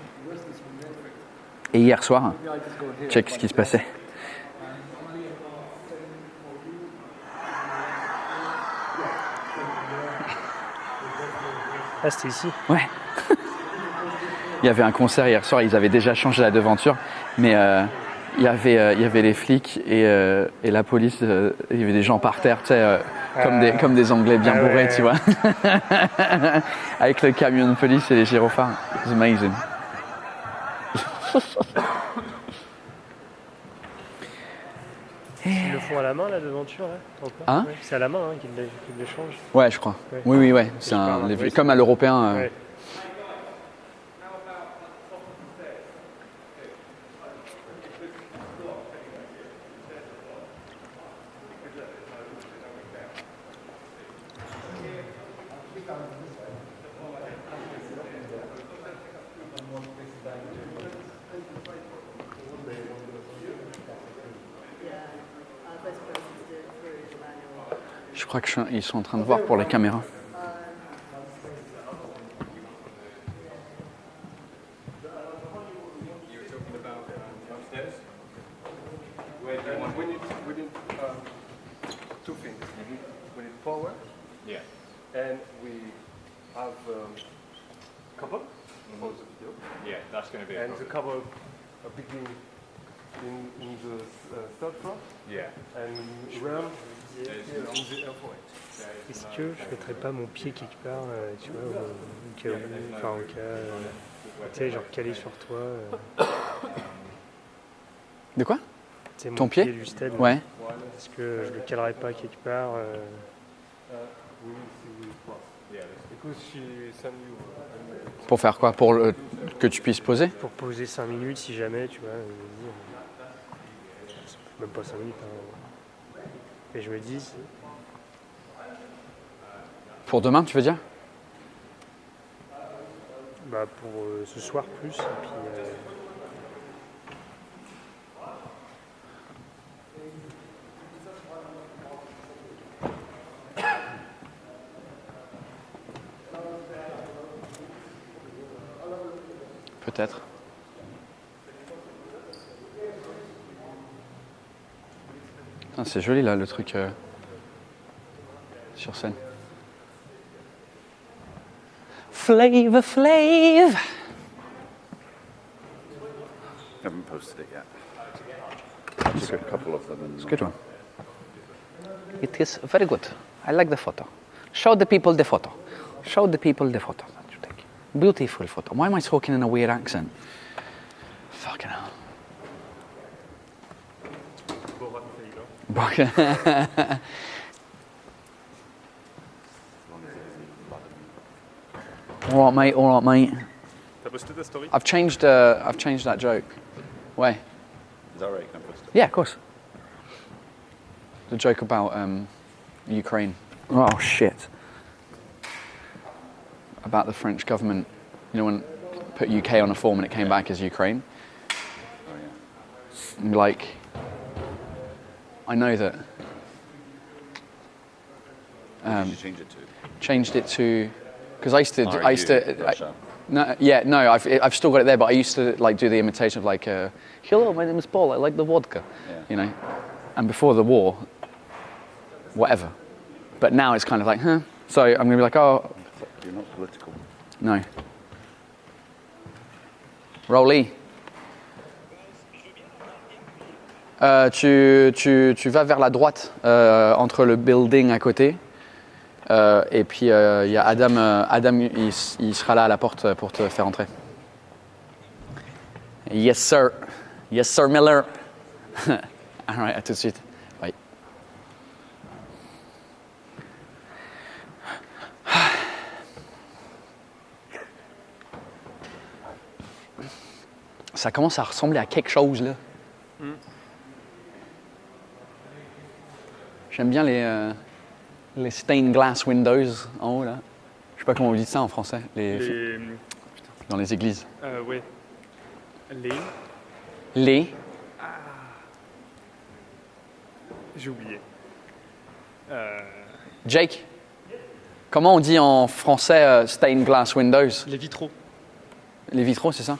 Et hier soir, check ce qui se passait. Ah, c'était ici? Ouais. Il y avait un concert hier soir, ils avaient déjà changé la devanture, mais il y avait les flics et la police, il y avait des gens par terre, tu sais, comme des Anglais bien bourrés, tu vois. Avec le camion de police et les gyrophares. It's amazing. Ils le font à la main, la devanture, là, encore? Hein? Ouais, c'est à la main qu'ils le changent. Ouais, je crois. Ouais. Oui, ouais. C'est comme à l'européen. Ouais. Parce Je crois qu'ils sont en train de voir pour les caméras. Two things. We need power. Yeah. And we have cover for the video. Yeah, that's going to be And the cover begin in the third floor. Yeah. And run on the airport. Est-ce que je mettrais pas mon pied quelque part, tu vois, au cas où, enfin au cas, tu sais, genre calé sur toi. De quoi? Tu sais, mon Ton pied du stade. Ouais. Est-ce que je le calerais pas quelque part Because she sent you. Pour faire quoi? Pour que tu puisses poser? Pour poser 5 minutes si jamais, tu vois. Même pas 5 minutes. Hein. Et je me dis. Pour demain, tu veux dire? Bah pour ce soir plus. Et puis, Peut-être. C'est joli là le truc sur scène. Flavor Flav. Haven't posted it yet. Just a couple of them. It's a good one. It is very good. I like the photo. Show the people the photo. Show the people the photo that you take. Beautiful photo. Why am I talking in a weird accent? Fucking hell. All right, mate. T'as posté ta story? I've changed that joke. Why? Is that right? Can I post it? Yeah, of course. The joke about Ukraine. Oh shit. About the French government, you know, when put UK on a form and it came back as Ukraine. Oh yeah. And, like, I know that. What did you change it to? Changed it to, because I used to. Russia. No, I've still got it there, but I used to like do the imitation of like, hello, my name is Paul. I like the vodka, you know. And before the war, whatever. But now it's kind of like, huh? So I'm gonna be like, oh. You're not political. No. Rolly. Tu vas vers la droite entre le building à côté. Et puis il y a Adam. Adam, il sera là à la porte pour te faire entrer. Yes sir. Yes sir Miller. All right, à tout de suite. Bye. Ça commence à ressembler à quelque chose là. J'aime bien les stained glass windows en haut là. Je sais pas comment on dit ça en français. Dans les églises. Ouais. Les. J'ai oublié. Jake, comment on dit en français stained glass windows? Les vitraux. Les vitraux, c'est ça?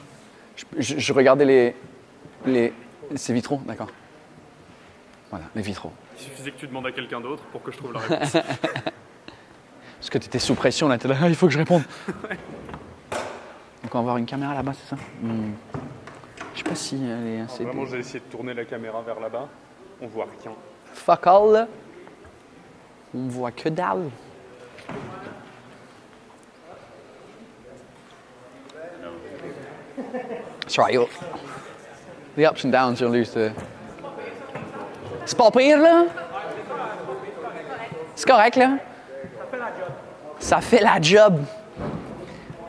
Je regardais ces vitraux, d'accord. Voilà, les vitraux. Il suffisait que tu demandes à quelqu'un d'autre pour que je trouve la réponse. Parce que tu étais sous pression, là, tu es là, il faut que je réponde. Donc on va avoir une caméra là-bas, c'est ça? Je sais pas si elle est assez... Vraiment, j'ai essayé de tourner la caméra vers là-bas. On voit rien. Fuck all, là. On voit que dalle. That's right, the ups and downs, you'll lose the... C'est pas pire, là? C'est correct, là? Ça fait la job.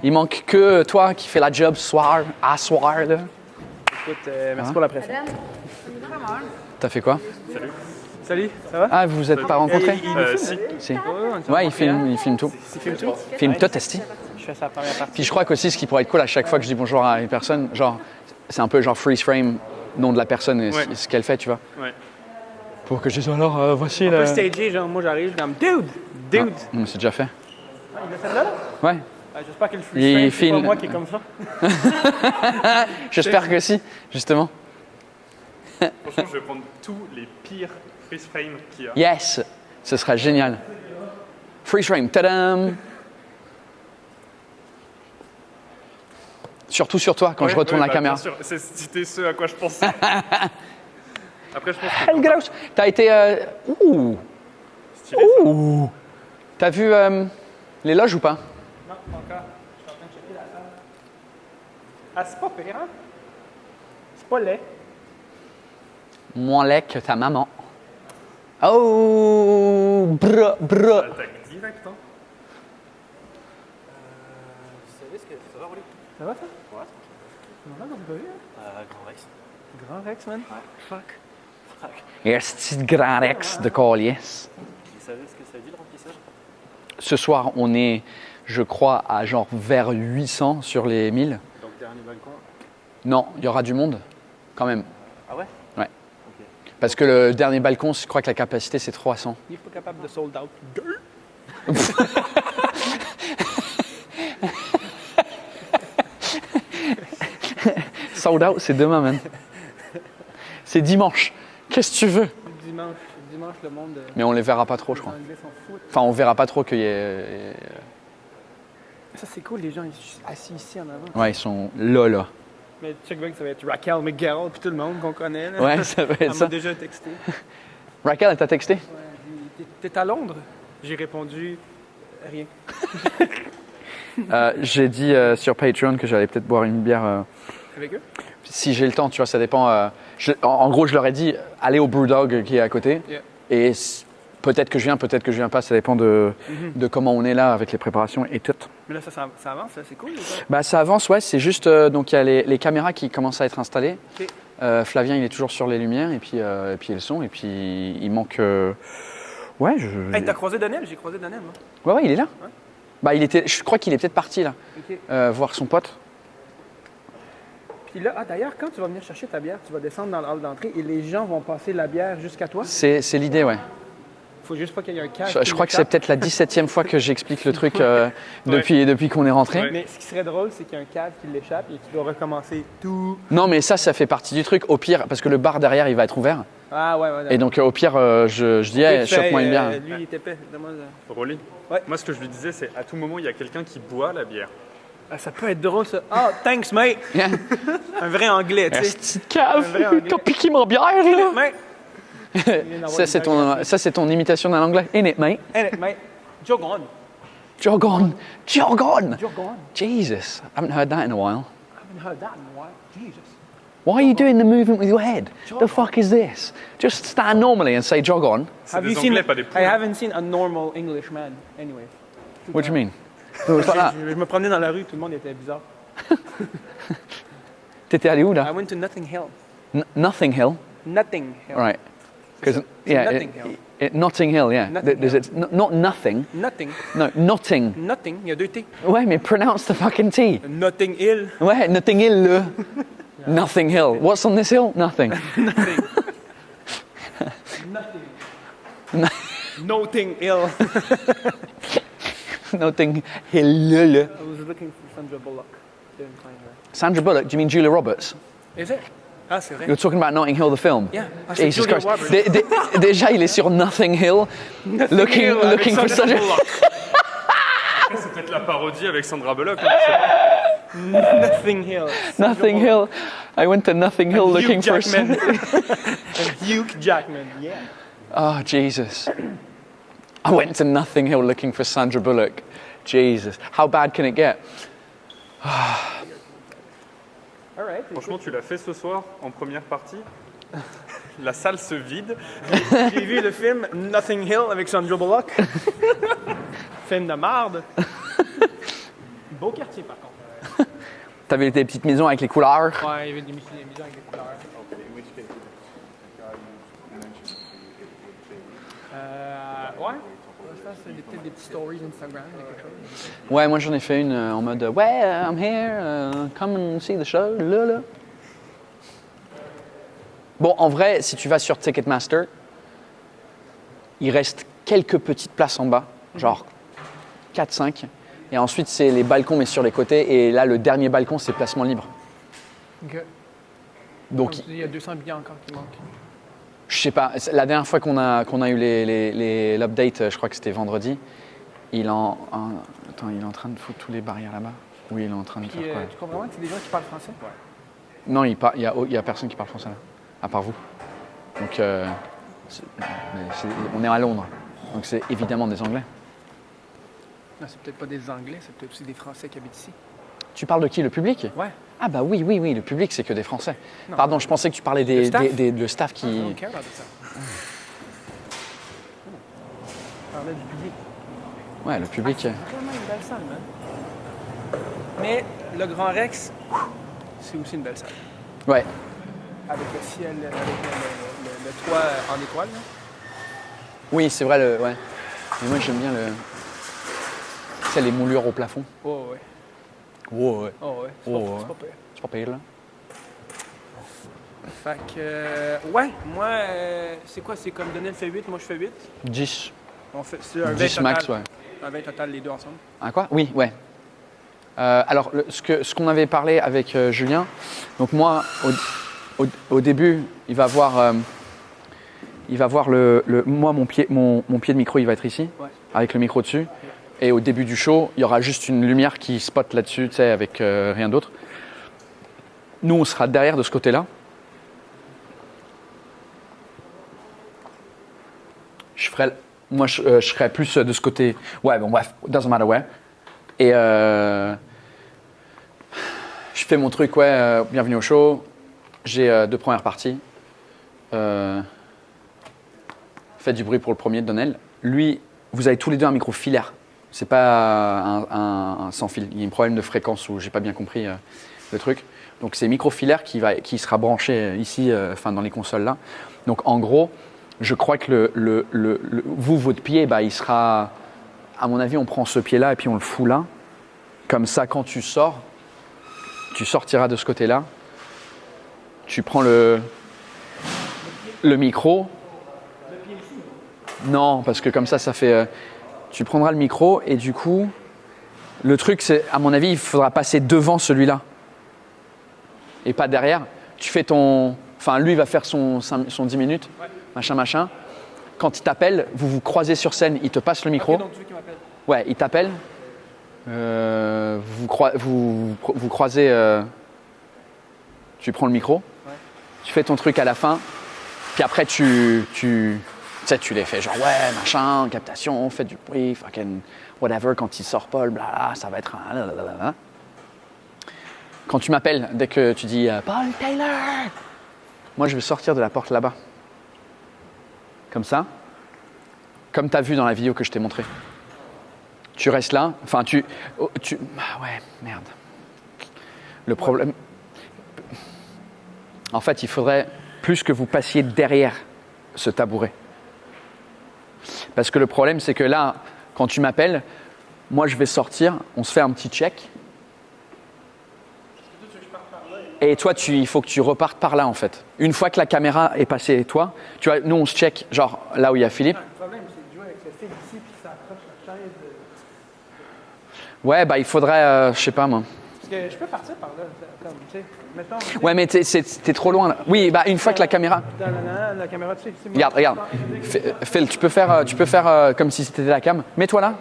Il manque que toi qui fais la job ce soir, à soir, là. Écoute, merci pour la pression. T'as fait quoi? Salut, ça va? Ah, vous vous êtes pas rencontrés? Si. Ouais, il filme tout. Il filme tout? Filme tout, esti. Je fais sa première partie. Puis je crois qu'aussi, ce qui pourrait être cool à chaque fois que je dis bonjour à une personne, genre, c'est un peu genre freeze frame, nom de la personne et ce qu'elle fait, tu vois. Ouais. Pour que je dise alors, voici On le... peut stager, genre, moi j'arrive, je suis comme dude! Non, c'est déjà fait. Ah, il a celle-là, là? Ouais. J'espère que le Il freeze frame, c'est pas filme. moi qui est comme ça. J'espère que si, justement. Franchement, je vais prendre tous les pires freeze frames qu'il y a. Yes, ce sera génial. Freeze frame, tadam. Surtout sur toi quand je retourne la caméra. Bien sûr, c'était ce à quoi je pensais. Après, je pense que... Hey, gross. T'as été... Ouh. Stylé, ça. Ouh. T'as vu les loges ou pas? Non, pas encore. Je suis en train de checker la salle. Ah, c'est pas pire, hein? C'est pas laid. Moins laid que ta maman. Oh, bra, bra. Attaque direct, hein. Vous savez ce que ça va, Rolly? Ça va, ça? Ouais. Non, non, pas vu, hein? Grand Rex. Grand Rex, man? Ouais. Fuck. Yes, petit grand Rex de Calies. Vous savez ce que ça dit le remplissage? Ce soir, on est, je crois, à genre vers 800 sur les 1000. Donc dernier balcon. Non, il y aura du monde, quand même. Ah ouais? Ouais. Parce que le dernier balcon, je crois que la capacité, c'est 300. Il est pas capable de sold out. Sold out, c'est demain, man. C'est dimanche. Qu'est-ce que tu veux? Dimanche, le monde. Mais on les verra pas trop, je crois. Les Anglais s'en foutent. Enfin, on verra pas trop qu'il y ait... Ça, c'est cool, les gens ils sont assis ici en avant. Ouais, ils sont là. Mais check bien que ça va être Raquel McGarrell puis tout le monde qu'on connaît. Là. Ouais, ça va être Elle ça. m'a déjà texté. Raquel, elle t'a texté? Ouais, elle dit, T'es à Londres? J'ai répondu rien. J'ai dit sur Patreon que j'allais peut-être boire une bière. Avec eux? Si j'ai le temps, tu vois, ça dépend. En gros, je leur ai dit, allez au Brewdog qui est à côté. Yeah. Et peut-être que je viens, peut-être que je viens pas. Ça dépend de comment on est là avec les préparations et tout. Mais là, ça avance, là, c'est cool. Ça? Bah, ça avance, ouais. C'est juste, donc il y a les caméras qui commencent à être installées. Ok. Flavien, il est toujours sur les lumières et puis le son. Et puis il manque. Ouais, Hey, t'as croisé Daniel? J'ai croisé Daniel, moi. Ouais, il est là. Ouais. Bah, je crois qu'il est peut-être parti là, Ok. voir son pote. Puis là, d'ailleurs, quand tu vas venir chercher ta bière, tu vas descendre dans le hall d'entrée et les gens vont passer la bière jusqu'à toi. C'est l'idée, ouais. Faut juste pas qu'il y ait un cage. Je crois que c'est peut-être la 17e fois que j'explique le truc depuis qu'on est rentré. Mais ce qui serait drôle, c'est qu'il y a un cave qui l'échappe et qui doit recommencer tout. Non, mais ça fait partie du truc. Au pire, parce que le bar derrière, il va être ouvert. Ah ouais. Et donc, au pire, je dis, hey, chope-moi une bière. Lui, il est épais. Rolly, Ouais. moi ce que je lui disais, c'est à tout moment, il y a quelqu'un qui boit la bière. Ah, ça peut être drôle, ça. Ah, thanks, mate. Un vrai anglais, tu sais. Petite cave, Un vrai anglais. t'as piqué mon bière, là. Mate. Ça, c'est ton imitation d'un anglais. In it, mate. Hey, mate. Jog on. Jog on. Jog on. Jesus, I haven't heard that in a while. I haven't heard that in a while. Jesus. Why are you doing the movement with your head? The fuck is this? Just stand normally and say jog on. Have des you seen? Anglais, pas des poules. I haven't seen a normal English man. Anyway. What do you mean? It's like that. Je me promenais dans la rue, tout le monde était bizarre. T'étais allé où I là? went to Notting Hill. Nothing Hill. Notting Hill. Right. Because Notting Hill. Notting Hill, yeah. Notting There's not nothing. Nothing. No, Notting. Nothing. Il y a deux T. Ouais, mais pronounce the fucking T. Notting Hill. Ouais, Notting Hill. Nothing Hill. What's on this hill? Nothing. Nothing. Notting Hill. Notting Hill. I was looking for Sandra Bullock. Didn't find her. Sandra Bullock? Do you mean Julia Roberts? Is it? Ah, c'est vrai. You're talking about Notting Hill, the film? Yeah. Ah, c'est Jesus Julia Christ. Roberts. Déjà, il est sur Nothing Hill, looking for Sandra. C'est peut-être la parodie avec Sandra Bullock. Hein, Nothing Hill. Nothing Hill. I went to Nothing Hill looking for Jackman. And Hugh Jackman, yeah. Oh, Jesus. I went to Nothing Hill looking for Sandra Bullock. Jesus. How bad can it get? All right. Franchement, tu l'as fait ce soir en première partie. La salle se vide. J'ai vu le film Nothing Hill avec Sandra Bullock. Film de marde. Beau quartier, par contre. T'avais des petites maisons avec les couleurs. Ouais, il y avait des maisons avec des couleurs. Ouais. Ça, c'est peut-être des petites stories Instagram, quelque chose. Ouais, moi j'en ai fait une en mode ouais, I'm here, come and see the show, là. Bon, en vrai, si tu vas sur Ticketmaster, il reste quelques petites places en bas, genre 4-5. Et ensuite, c'est les balcons, mais sur les côtés. Et là, le dernier balcon, c'est placement libre. Ok. Donc, il y a 200 billets encore qui manquent. je sais pas, la dernière fois qu'on a eu l'update, je crois que c'était vendredi, il est en train de foutre tous les barrières là-bas. Oui, il est en train de faire quoi? Tu comprends vraiment que c'est des gens qui parlent français? Non, il y a personne qui parle français là, à part vous. Donc, on est à Londres, donc c'est évidemment des Anglais. Non, c'est peut-être pas des Anglais, c'est peut-être aussi des Français qui habitent ici. Tu parles de qui, le public? Ouais. Ah bah oui, le public, c'est que des Français. Non. Pardon, je pensais que tu parlais Le staff? le staff qui... I don't care about ça. On parlait du public. Ouais, le public... C'est vraiment une belle salle, man. Mais le Grand Rex, c'est aussi une belle salle. Ouais. Avec le ciel, avec le toit en étoile. Là. Oui, c'est vrai, ouais. Mais moi, j'aime bien tu sais, les moulures au plafond. Oh ouais. Oh ouais. Oh ouais. C'est pas pire. C'est pas pire, là. Fait que, ouais, moi, c'est quoi? C'est comme Daniel fait 8, moi je fais 8. 10. On fait, c'est un 20 10 max, total. ouais. Un 20 total, les deux ensemble. Un quoi? Oui, ouais. Alors, ce qu'on avait parlé avec Julien, donc moi, au début, il va voir moi, mon pied de micro, il va être ici, Ouais. avec le micro dessus. Et au début du show, il y aura juste une lumière qui spot là-dessus, tu sais, avec rien d'autre. Nous, on sera derrière de ce côté-là. Je serai plus de ce côté. Ouais, bon, bref, doesn't matter where. Et je fais mon truc, ouais, bienvenue au show. J'ai 2 premières parties. Faites du bruit pour le premier de Donnell. Lui, vous avez tous les deux un micro filaire. C'est pas un sans fil. Il y a un problème de fréquence où j'ai pas bien compris le truc. Donc c'est micro filaire qui sera branché ici, dans les consoles là. Donc en gros, je crois que votre pied, bah, il sera, à mon avis, on prend ce pied là et puis on le fout là. Comme ça, quand tu sortiras de ce côté là. Tu prends le micro. Non, parce que comme ça fait. Tu prendras le micro et du coup, le truc, c'est, à mon avis, il faudra passer devant celui-là et pas derrière. Tu fais lui, il va faire son 10 minutes, machin. Quand il t'appelle, vous vous croisez sur scène, il te passe le micro. Okay, donc tu veux qu'il m'appelle? Ouais, il t'appelle. Vous croisez. Tu prends le micro. Ouais. Tu fais ton truc à la fin. Puis après, tu les fais genre ouais, machin, captation, faites du bruit, fucking whatever. Quand il sort Paul, bla, ça va être un blablabla. Quand tu m'appelles, dès que tu dis Paul Taylor, moi je vais sortir de la porte là-bas. Comme ça. Comme tu as vu dans la vidéo que je t'ai montrée. Tu restes là. Enfin, ah ouais, merde. Le problème. En fait, il faudrait plus que vous passiez derrière ce tabouret. Parce que le problème, c'est que là, quand tu m'appelles, moi je vais sortir, on se fait un petit check. Et toi, il faut que tu repartes par là en fait. Une fois que la caméra est passée, toi, tu vois, nous on se check, genre là où il y a Philippe. Le problème, c'est de jouer avec le fil ici puis ça accroche la chaise. Ouais, bah il faudrait, je sais pas moi. Parce que je peux partir par là, comme, tu sais, mettons... Ouais, mais t'es trop loin là. Oui, bah une fois que la caméra... La caméra, tu sais, Regarde. Phil, tu peux faire comme si c'était la cam. Mets-toi là.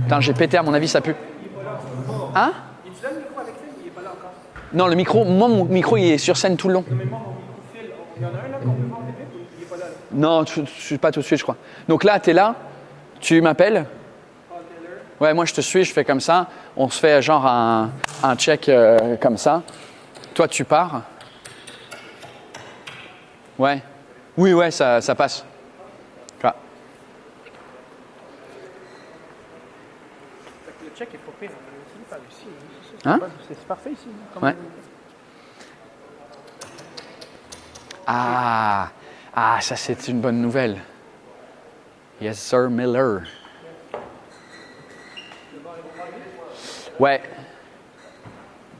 Putain, j'ai pété, à mon avis, ça pue. Hein? Il te donne le micro avec Phil, il est pas là encore. Non, mon micro, il est sur scène tout le long. Non, mais moi, mon micro Phil, il y en a un là qu'on peut voir des vitres, il est pas là. Non, je suis pas tout de suite, je crois. Donc là, t'es là, tu m'appelles. Ouais, moi je te suis, je fais comme ça. On se fait genre un check comme ça. Toi, tu pars. Ouais. Oui, ouais, ça passe. Là. Le check est pas pire. On va par ici. Hein? C'est parfait ici. Ouais. Ah, ça c'est une bonne nouvelle. Yes, sir, Miller. Ouais.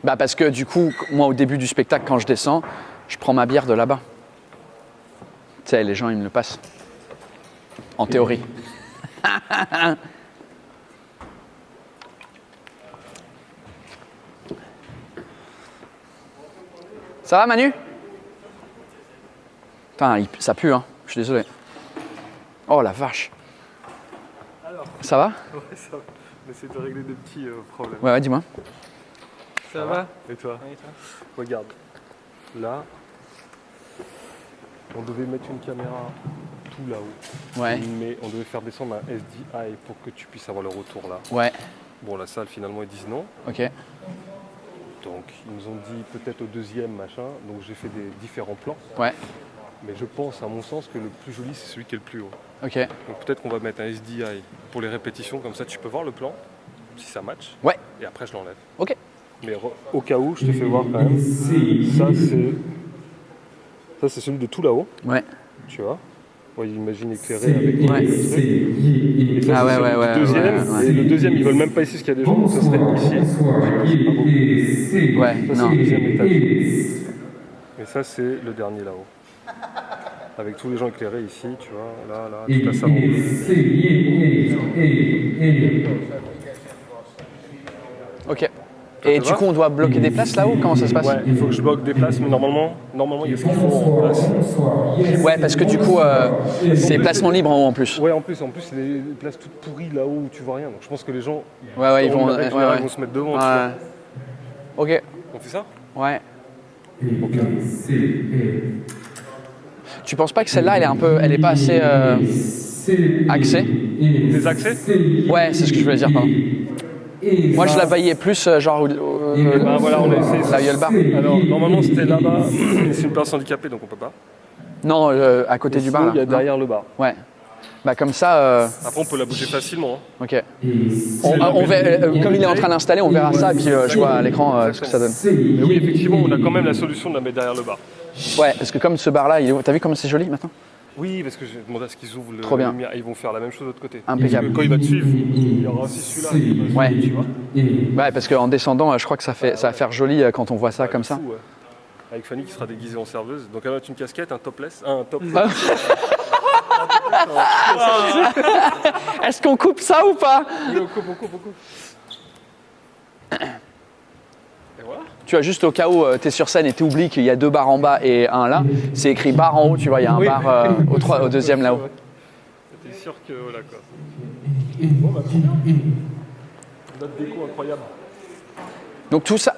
Bah parce que du coup, moi au début du spectacle, quand je descends, je prends ma bière de là-bas. sais, les gens, ils me le passent. En théorie. Ça va, Manu? Putain, ça pue, hein. Je suis désolé. Oh la vache. Ça va? Ouais, ça va. On essaie de régler des petits problèmes. Ouais, dis-moi. Ça va? Et toi? Regarde. Là, on devait mettre une caméra tout là-haut. Ouais. Mais on devait faire descendre un SDI pour que tu puisses avoir le retour là. Ouais. Bon, la salle, finalement, ils disent non. Ok. Donc, ils nous ont dit peut-être au deuxième, machin. Donc, j'ai fait des différents plans. Ouais. Mais je pense, à mon sens, que le plus joli, c'est celui qui est le plus haut. Ok. Donc, peut-être qu'on va mettre un SDI pour les répétitions. Comme ça, tu peux voir le plan, si ça match. Ouais. Et après, je l'enlève. Ok. Mais au cas où, je te fais voir quand même. Ça, c'est celui de tout là-haut. Ouais. Tu vois. Ouais, imagine éclairé avec ouais. Et ça, ah ouais, ouais, ouais, deuxième. Ouais. Et le deuxième, ils veulent même pas ici parce qu'il y a des gens, donc ça serait ici. Ouais, ça, non. c'est le deuxième étage. Et ça, c'est le dernier là-haut. Avec tous les gens éclairés ici, tu vois, là, toute la salle en bleu. Ok. Et du coup, on doit bloquer des places là-haut? Comment ça se passe? Ouais, il faut que je bloque des places, mais normalement il y a ce qu'il faut en place. Ouais, parce que du coup, c'est placement libre en haut en plus. Ouais, en plus, c'est des places toutes pourries là-haut où tu vois rien. Donc je pense que les gens ils vont se mettre devant. Ouais. Ok. On fait ça? Ouais. Ok. Tu penses pas que celle-là, elle est pas assez axée? Des accès? Ouais, c'est ce que je voulais dire, pardon. Moi, je la voyais plus genre ben voilà, on a essayé ça. là où il y a le bar. Alors, normalement, c'était là-bas. C'est une place handicapée, donc on peut pas. Non, à côté du bar, là. Il y a derrière le bar. Ouais. Bah comme ça... Après, on peut la bouger facilement. Hein. Ok. Comme il est en train d'installer, on verra ça, et puis je vois à l'écran ce que ça donne. Mais oui, effectivement, on a quand même la solution de la mettre derrière le bar. Ouais, parce que comme ce bar-là, t'as vu comme c'est joli maintenant? Oui, parce que j'ai demandé à ce qu'ils ouvrent Trop bien. la lumière. Ils vont faire la même chose de l'autre côté. Impeccable. Parce que quand il va te suivre, il y aura aussi celui-là. Ouais. Tu vois. Ouais, parce qu'en descendant, je crois que ça va faire joli quand on voit ça comme ça. Fou, ouais. Avec Fanny qui sera déguisée en serveuse. Donc elle va mettre une casquette, un topless. Un top. Est-ce qu'on coupe ça ou pas? Oui, on coupe. Et voilà. Tu vois, juste au cas où tu es sur scène et tu oublies qu'il y a 2 bars en bas et un là, c'est écrit bar en haut, tu vois, il y a un bar au deuxième là-haut. T'es sûr que voilà quoi. Bon bah trop bien. Notre déco incroyable. Donc tout ça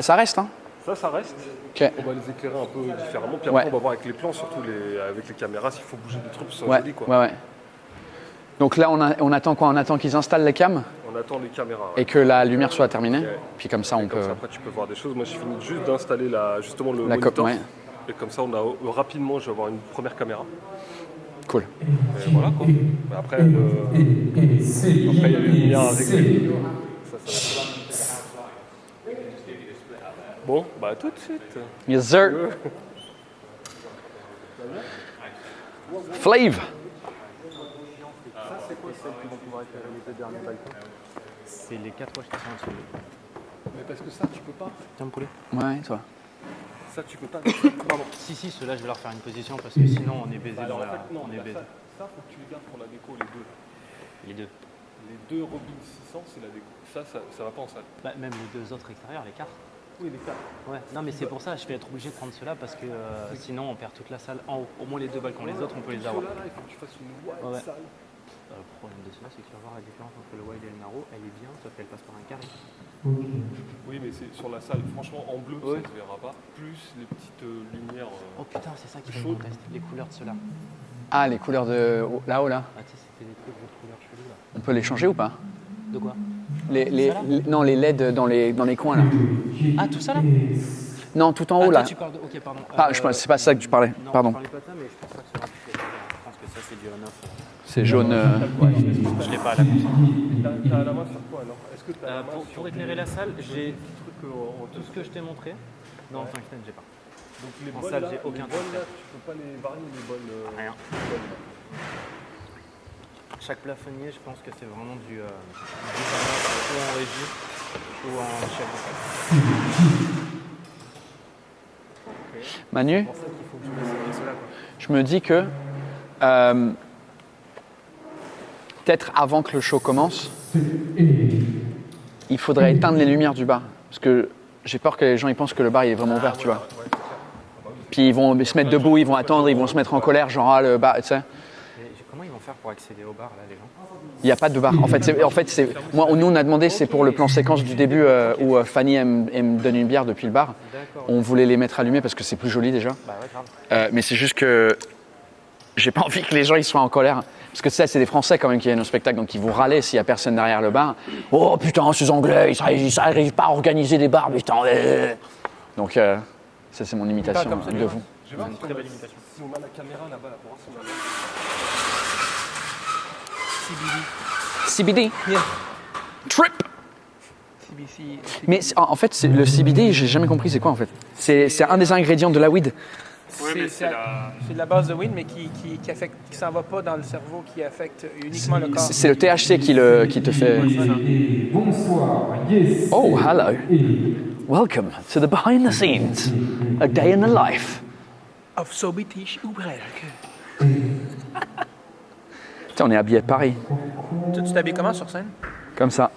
reste, hein? Ça reste. Okay. On va les éclairer un peu différemment, puis après on va voir avec les plans, surtout avec les caméras, s'il faut bouger des trucs, ça soit joli quoi. Ouais. Donc là on attend quoi? On attend qu'ils installent les cams? On attend les caméras. Et que la lumière soit terminée. Okay. Puis comme ça on peut... Ça, après tu peux voir des choses. Moi je finis juste d'installer justement le la monitor. ouais. Et comme ça rapidement je vais avoir une première caméra. Cool. Et voilà quoi. Mais après il y a les lumières à régler. Ça. Bon, bah tout de suite. Yes sir. Flav. Ça c'est quoi celle qui vont pouvoir éclairer les 2 derniers balcons? C'est les 4 fois que je t'ai fait. Mais parce que ça tu peux pas. Tiens me poulet. Ouais, toi. Ça tu peux pas. Pardon. Si, ceux-là je vais leur faire une position parce que sinon on est baisé dans la... Non, on est baisé. Ça faut que tu les gardes pour la déco, les 2. Les 2. Les 2 Robin 600 c'est la déco. Ça va pas en salle. Bah, même les 2 autres extérieurs, les 4. Oui, les 4. Ouais, non mais c'est pour ça, je vais être obligé de prendre ceux-là parce que sinon on perd toute la salle en haut. Au moins les 2 balcons, les autres on peut les avoir. Ceux-là, il faut que tu fasses une wide salle. Le problème de cela, c'est que tu vas voir la différence entre le wide et le narrow, elle est bien, sauf qu'elle passe par un carré. Oui, mais c'est sur la salle, franchement en bleu, ça ne se verra pas. Plus les petites lumières. Oh putain, c'est ça qui fait le contest, les couleurs de ceux-là. Ah, les couleurs de là-haut là. Ah, tu sais, c'était des trucs de couleurs cheloues là. On peut les changer ou pas? De quoi? Non, les LED dans les coins là. Ah, tout ça là? Non, tout en haut là. Tu parles de... Ok, pardon. C'est pas ça que tu parlais. Non, pardon. je parlais pas de ça, mais je pense pas que ça. Je pense que ça c'est du on-off. C'est jaune. Ouais, je l'ai pas à la main. T'as à la main sur quoi alors? Est-ce que t'as pour éclairer la salle, j'ai tout ce que je t'ai montré. Non, tungstène, j'ai pas. Donc les en bols salle, là, j'ai aucun tu peux pas les varier les bols. Rien. Chaque plafonnier, je pense que c'est vraiment du ou en régie ou en chef de salle. Manu, C'est pour ça qu'il faut que je mette cela, quoi. je me dis que peut-être avant que le show commence, il faudrait éteindre les lumières du bar. Parce que j'ai peur que les gens ils pensent que le bar il est vraiment ouvert, tu vois. Puis ils vont se mettre debout, ils vont attendre, ils vont se mettre en colère, genre ah, le bar, tu sais. Comment ils vont faire pour accéder au bar là, les gens? Il n'y a pas de bar. En fait, moi, nous on a demandé, c'est pour le plan séquence du début où Fanny elle me donne une bière depuis le bar. On voulait les mettre allumés parce que c'est plus joli déjà. Bah ouais, grave. Mais c'est juste que j'ai pas envie que les gens ils soient en colère. Parce que tu sais, c'est des Français quand même qui viennent au spectacle, donc ils vont râler s'il y a personne derrière le bar. Oh putain, ces Anglais, ils n'arrivent pas à organiser des bars, putain. Donc ça c'est mon imitation de vous. Je vais voir une très belle imitation. Si on a la caméra là-bas, là, pour voir si on a... CBD. Yeah. Trip. CBC. Mais en fait, le CBD, j'ai jamais compris c'est quoi en fait. C'est un des ingrédients de la weed. C'est de la base de weed, mais qui s'en va pas dans le cerveau, qui affecte uniquement le corps. C'est le THC qui te fait... Bonsoir, yes. Oh, hello. Welcome to the behind the scenes. A day in the life. Of Sobitish Ubrel. Tiens, on est habillé de Paris. Tu t'habilles comment sur scène? Comme ça.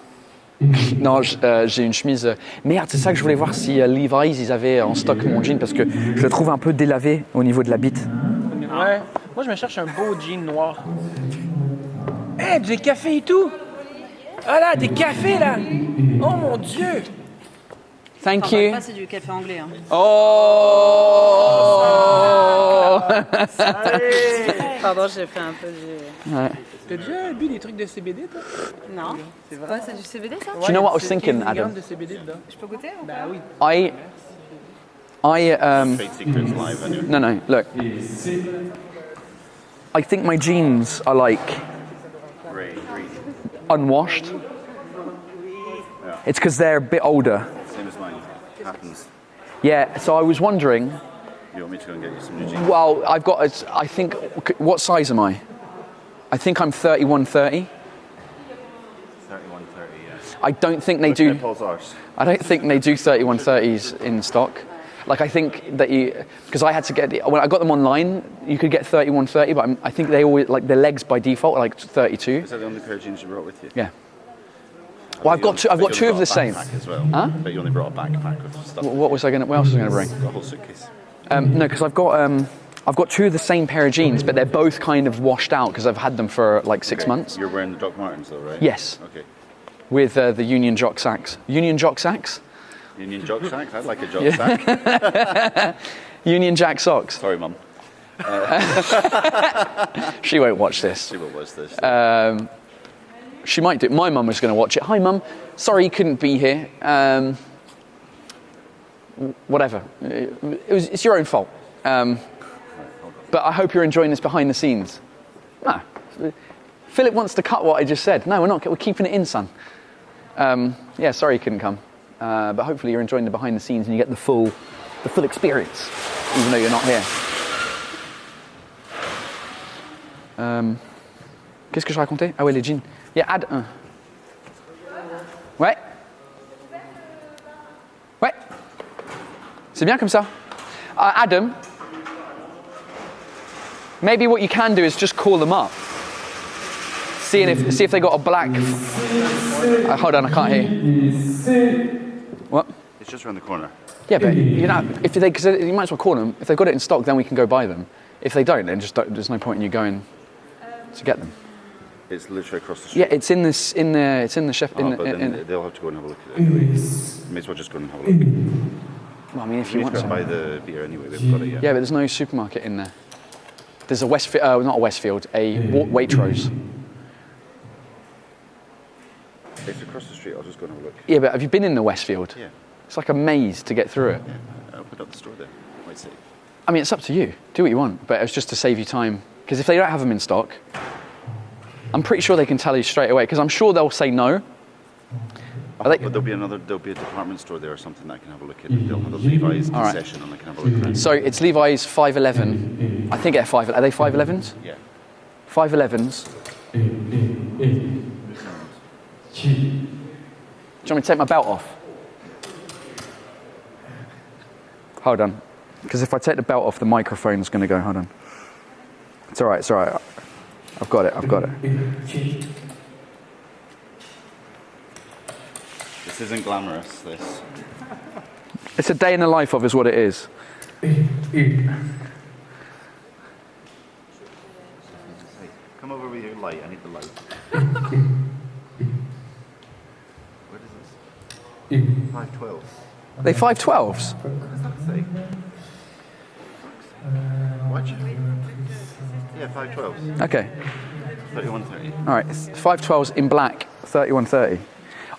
Non, j'ai une chemise... Merde, c'est ça que je voulais voir si Levi's, ils avaient en stock mon jean, parce que je le trouve un peu délavé au niveau de la bite. Ouais. Moi, je me cherche un beau jean noir. Hé, des cafés et tout! Ah là, des cafés, là! Oh, mon Dieu! Thank you. C'est du café anglais. Hein. Oh! Pardon, j'ai fait un peu du... Ouais. T'as déjà bu des trucs de CBD, toi? Non. C'est vrai? C'est du CBD, ça? Do you know what I was thinking, Adam? De CBD dedans. Je peux goûter ou Bah oui. Trade Secrets live anyway. No, look. I think my jeans are like Grey. unwashed. It's because they're a bit older. Same as mine. Happens. Yeah, so I was wondering, You want me to go and get you some new jeans? well, I think, what size am I? I think I'm 31-30. 31.30, yeah. I don't think they Look do. at Paul's arse. I don't think they do 31-30s in stock. Like I think that because I had to get when I got them online, you could get 31-30, but I think they always like their legs by default are like 32. Is that the only pair of jeans you brought with you? Yeah. Well, I've got two of the same. As well. Huh? But you only brought a backpack with stuff. What else was I gonna bring? A whole suitcase. No, because I've got two of the same pair of jeans, but they're both kind of washed out because I've had them for like 6 months. You're wearing the Doc Martens though, right? Yes. Okay. With the Union Jock Sacks. Union Jock Sacks? Union Jock Sack? I'd like a Jock Sack. Union Jack Socks. Sorry, Mum. She won't watch this. She will watch this. She might do. My mum was going to watch it. Hi, Mum. Sorry you couldn't be here. Whatever. It's your own fault. But I hope you're enjoying this behind the scenes. No. Philip wants to cut what I just said. No, we're not. We're keeping it in, son. Yeah, sorry you couldn't come. But hopefully you're enjoying the behind the scenes and you get the full experience, even though you're not here. Qu'est-ce que je racontais? Ah ouais, les jeans. Yeah, add un. Ouais. Ouais. C'est bien comme ça. Adam, maybe what you can do is just call them up. See if they got a black... hold on, I can't hear you. What? It's just around the corner. Yeah, but you know, because you might as well call them. If they've got it in stock, then we can go buy them. If they don't, then there's no point in you going to get them. It's literally across the street. Yeah, it's in the chef. But then they'll have to go and have a look at it anyway. May as well just go and have a look. Well, I mean, if you We want need to to buy the beer anyway. We've got it, yeah. Yeah, but there's no supermarket in there. There's a Westfield, not a Westfield, a Waitrose. If it's across the street, I'll just go and have a look. Yeah, but have you been in the Westfield? Yeah. It's like a maze to get through it. Yeah, I opened up the store there. Might see. I mean, it's up to you. Do what you want, but it's just to save you time. Because if they don't have them in stock, I'm pretty sure they can tell you straight away. Because I'm sure they'll say no. But there'll be a department store there or something that I can have a look at. They'll have a Levi's concession and I can have a look around. So it's Levi's 511. I think they're 5. Are they 511s? Yeah. 511s. Do you want me to take my belt off? Hold on. Because if I take the belt off, the microphone's going to go. Hold on. It's all right. It's all right. I've got it. I've got it. This isn't glamorous, this. It's a day in the life of is what it is. Come over with your light. I need the light. What is this? 512. Are they 512s? What? Yeah, 512s. Okay. 3130. All right. It's 512s in black. 3130.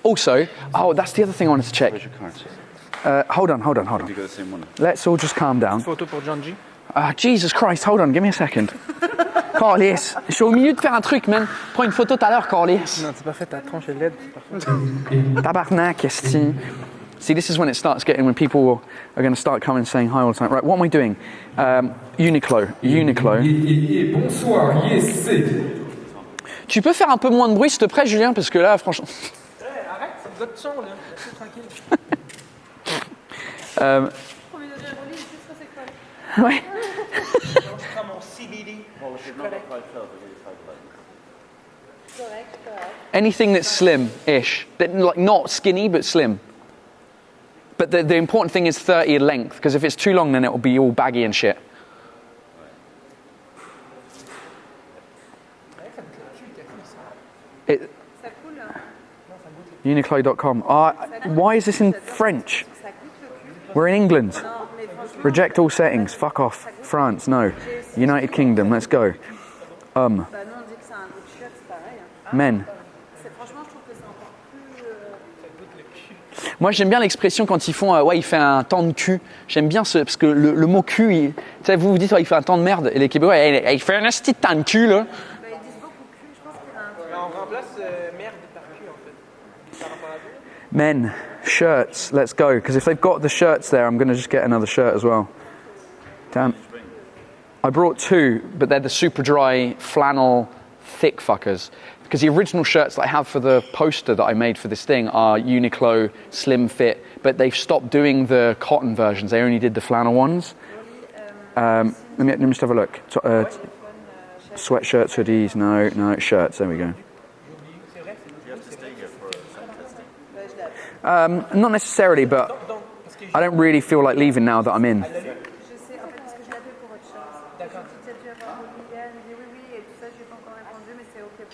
Also, that's the other thing I wanted to check. Where's your card? Hold on. Have you got the same one? Let's all just calm down. Photo pour John G. Jesus Christ, hold on, give me a second. Carlis, je suis au milieu de faire un truc, man. Prends une photo tout à l'heure, Carlis. Non, c'est pas fait, ta tronche est laide. C'est parfait. Tabarnak, esti. See, this is when it starts getting, when people are going to start coming and saying hi all the time. Right, what am I doing? Uniqlo. Bonsoir, yes. Tu peux faire un peu moins de bruit, s'il te plaît, Julien, parce que là, franchement... Arrête, c'est votre son, là. Tranquille. Ouais. Anything that's slim-ish, like not skinny but slim. But the important thing is 30 in length, because if it's too long, then it will be all baggy and shit. Uniqlo.com. Why is this in French? We're in England. Reject all settings. Fuck off. France, no. United Kingdom, let's go. Men. Moi, j'aime bien l'expression quand ils font ouais, il fait un temps de cul. J'aime bien parce que le mot cul, tu sais, vous dit ouais, il fait un temps de merde. Et les Québécois, ouais, il fait un petit temps de cul, là. On remplace merde par cul, en fait. Men, shirts, let's go. Because if they've got the shirts there, I'm going to just get another shirt as well. Damn. I brought two, but they're the super dry flannel thick fuckers. Because the original shirts that I have for the poster that I made for this thing are Uniqlo slim fit, but they've stopped doing the cotton versions. They only did the flannel ones. Let me just have a look. Sweatshirts, hoodies, no, shirts, there we go. Not necessarily, but I don't really feel like leaving now that I'm in.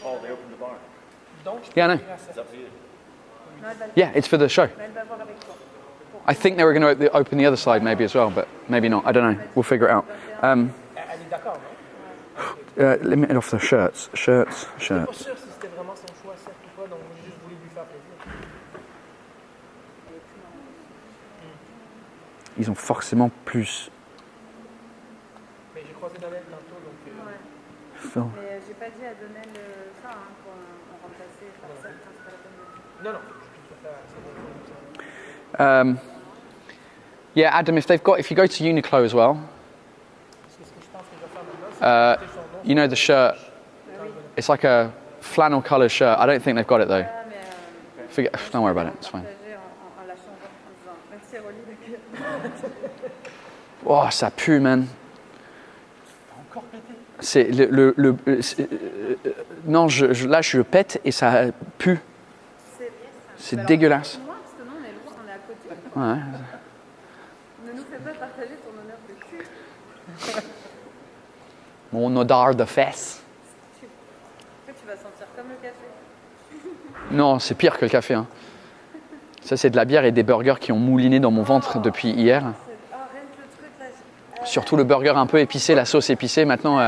Oh, they opened the bar. Yeah, I know. It's up to you. Yeah, it's for the show. I think they were going to open the other side maybe as well, but maybe not. I don't know. We'll figure it out. Let me get off the shirts. Shirts. Ils ont forcément plus. Mais j'ai croisé Daniel tantôt, donc. Mais j'ai pas dit à Donnel ça, hein, pour en remplacer par ça, c'est pas la peine de... Non. Yeah, Adam, if you go to Uniqlo as well, you know the shirt, it's like a flannel colour shirt. I don't think they've got it though. Don't worry about it, it's fine. Oh, ça pue, man. C'est non, là je pète et ça pue. C'est dégueulasse. Ouais. Ne nous fais pas partager ton odeur de cul. Mon odeur de fesses. Après, tu vas sentir comme le café. Non, c'est pire que le café. Hein. Ça, c'est de la bière et des burgers qui ont mouliné dans mon ventre depuis hier. Surtout le burger un peu épicé, la sauce épicée. Maintenant,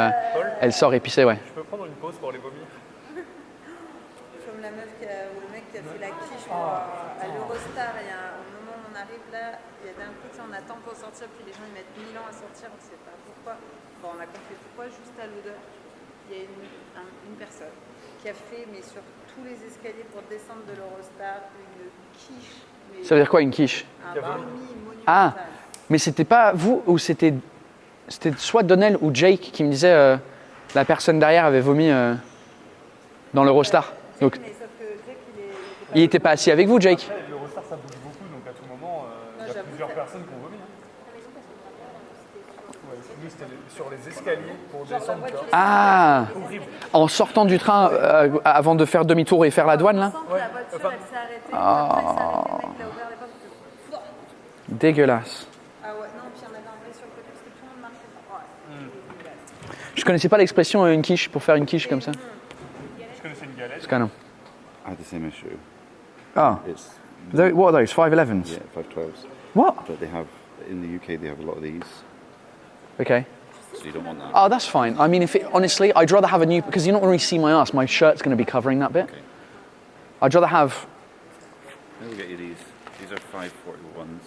elle sort épicée, ouais. Je peux prendre une pause pour les vomis. Comme la meuf ou le mec qui a fait la quiche à l'Eurostar. Et au moment où on arrive là, il y a d'un coup, on attend pour sortir, puis les gens ils mettent 1000 ans à sortir, on ne sait pas pourquoi. Bon, on a compris pourquoi, juste à l'odeur. Il y a une personne qui a fait, mais sur tous les escaliers pour descendre de l'Eurostar, une quiche. Ça veut dire quoi, une quiche? Un vomi monumental. Ah, mais c'était pas vous ou c'était soit Donnel ou Jake qui me disait la personne derrière avait vomi dans l'Eurostar. Donc, mais sauf que Jake, il était pas assis avec vous, Jake? Après, l'Eurostar ça bouge beaucoup, donc à tout moment, il y a plusieurs personnes qui ont vomi. Hein. Ouais, c'était sur les escaliers pour descendre. Tu vois. Ah, Horrible. en sortant du train avant de faire demi-tour et faire la douane là. La voiture, elle s'est arrêtée. Ah. Après, il s'est arrêté, le mec l'a ouvert les portes. Dégueulasse. Ah ouais, non, puis il y en avait un vrai sur le côté parce que tout le monde marchait pas. Ouais. Je connaissais pas l'expression une quiche pour faire une quiche comme ça. Je connaissais une galette. C'est kind of. I had the same issue. Ah. It's What are those? 511s? yeah, 512s. What? But they have in the UK they have a lot of these, Okay. so you don't want that. Oh, that's fine. I mean, honestly, I'd rather have a new because you don't really see my ass. My shirt's going to be covering that bit. Okay. I'd rather have. We'll get you these. These are 541s,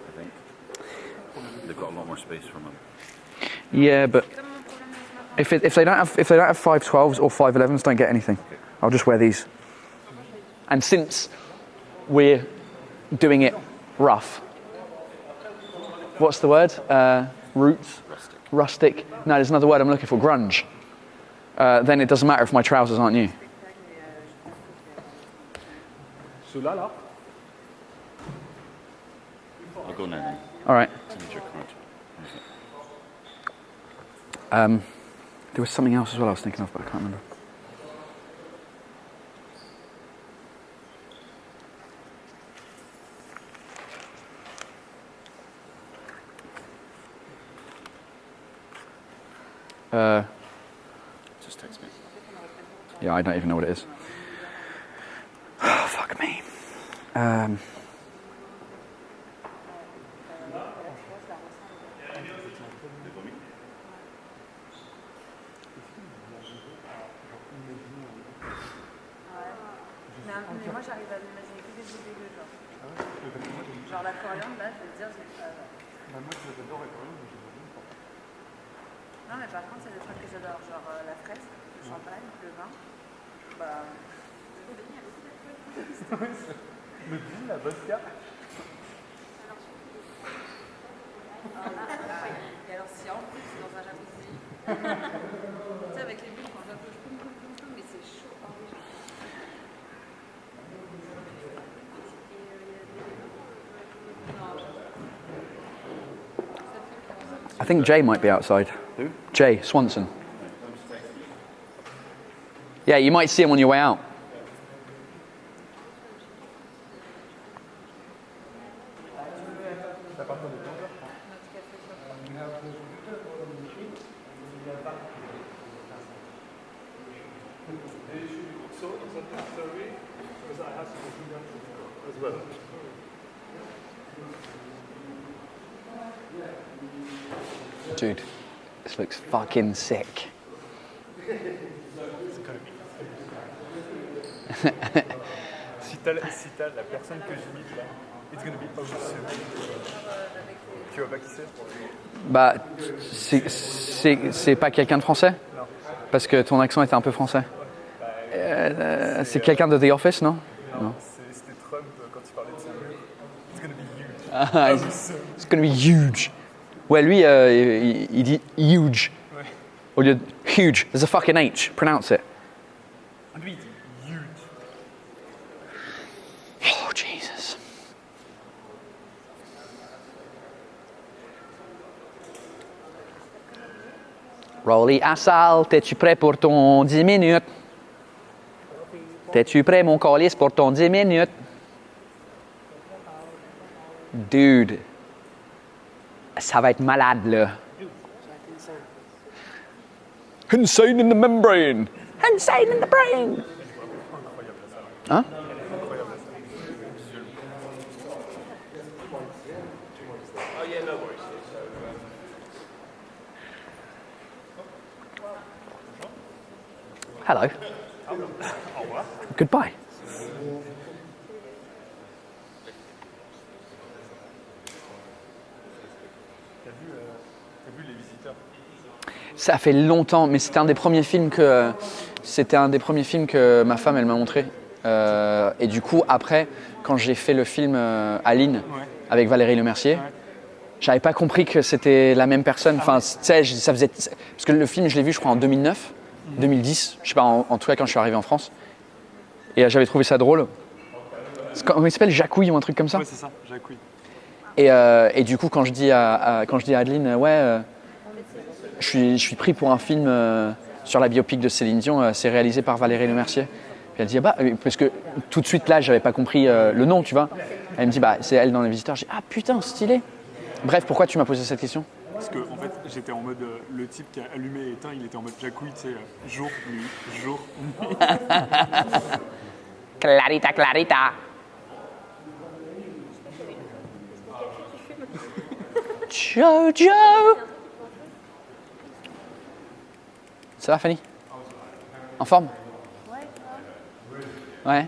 I think. They've got a lot more space from them. Yeah, but if they don't have 512s or 511s, don't get anything. I'll just wear these. And since we're doing it rough, what's the word? Roots? Rustic. No, there's another word I'm looking for. Grunge. Then it doesn't matter if my trousers aren't new. Ceux-là, là. I'll go now then. All right. Send me your card. There was something else as well I was thinking of, but I can't remember. Just text me. Yeah, I don't even know what it is. Oh, fuck me. Mais moi, j'arrive à m'imaginer que des idées dégueu, genre. Genre la coriandre, là, je vais te dire, j'ai pas. Moi, j'adore la coriandre, mais je ne pas. Non, mais par contre, il y a des trucs que j'adore, genre la fraise, le champagne, le vin. Bah. Le gin, la vodka. Et alors, si en plus, c'est dans un jacuzzi. Tu sais, avec les bulles, quand j'approche, mais c'est chaud. I think Jay might be outside. Who? Jay Swanson. Yeah, you might see him on your way out. Dude, this looks fucking sick. Si t'as la personne que j'imite là, it's gonna be awesome. Tu vois pas qui c'est? Bah, c'est pas quelqu'un de français? Non. Parce que ton accent était un peu français. C'est quelqu'un de The Office, non? Non. C'était Trump quand il parlait de son mur. It's gonna be huge. Ah, it's gonna be huge. Ouais, lui, il dit huge. Ouais. Au lieu de huge. There's a fucking H. Pronounce it. Lui, il dit huge. Oh, Jesus. Rolly Assal, t'es-tu prêt pour ton 10 minutes? T'es-tu prêt, mon calice, pour ton 10 minutes? Dude. Ça va être malade, là. Insane in the membrane. Insane in the brain. Hein? Hello. Goodbye. T'as vu Les Visiteurs? Ça fait longtemps, mais c'était un des premiers films que ma femme elle m'a montré. Et du coup après, quand j'ai fait le film Aline avec Valérie Lemercier, j'avais pas compris que c'était la même personne. Enfin, tu sais, ça faisait parce que le film je l'ai vu je crois en 2009, 2010, je sais pas, en tout cas quand je suis arrivé en France. Et j'avais trouvé ça drôle. Comment il s'appelle, Jacouille ou un truc comme ça? Ouais, c'est ça, Jacouille. Et du coup quand je dis à Adeline, ouais. je suis pris pour un film sur la biopic de Céline Dion, c'est réalisé par Valérie Lemercier. Puis elle dit, bah, parce que tout de suite là, j'avais pas compris le nom, tu vois. Elle me dit, bah, c'est elle dans Les Visiteurs. J'ai dit, ah putain, stylé. Bref, pourquoi tu m'as posé cette question? Parce que en fait, j'étais en mode le type qui a allumé et éteint, il était en mode jacouille, tu sais, jour, nuit, jour, nuit. Clarita, Clarita. Jojo. Ça va, Fanny? En forme? Ouais.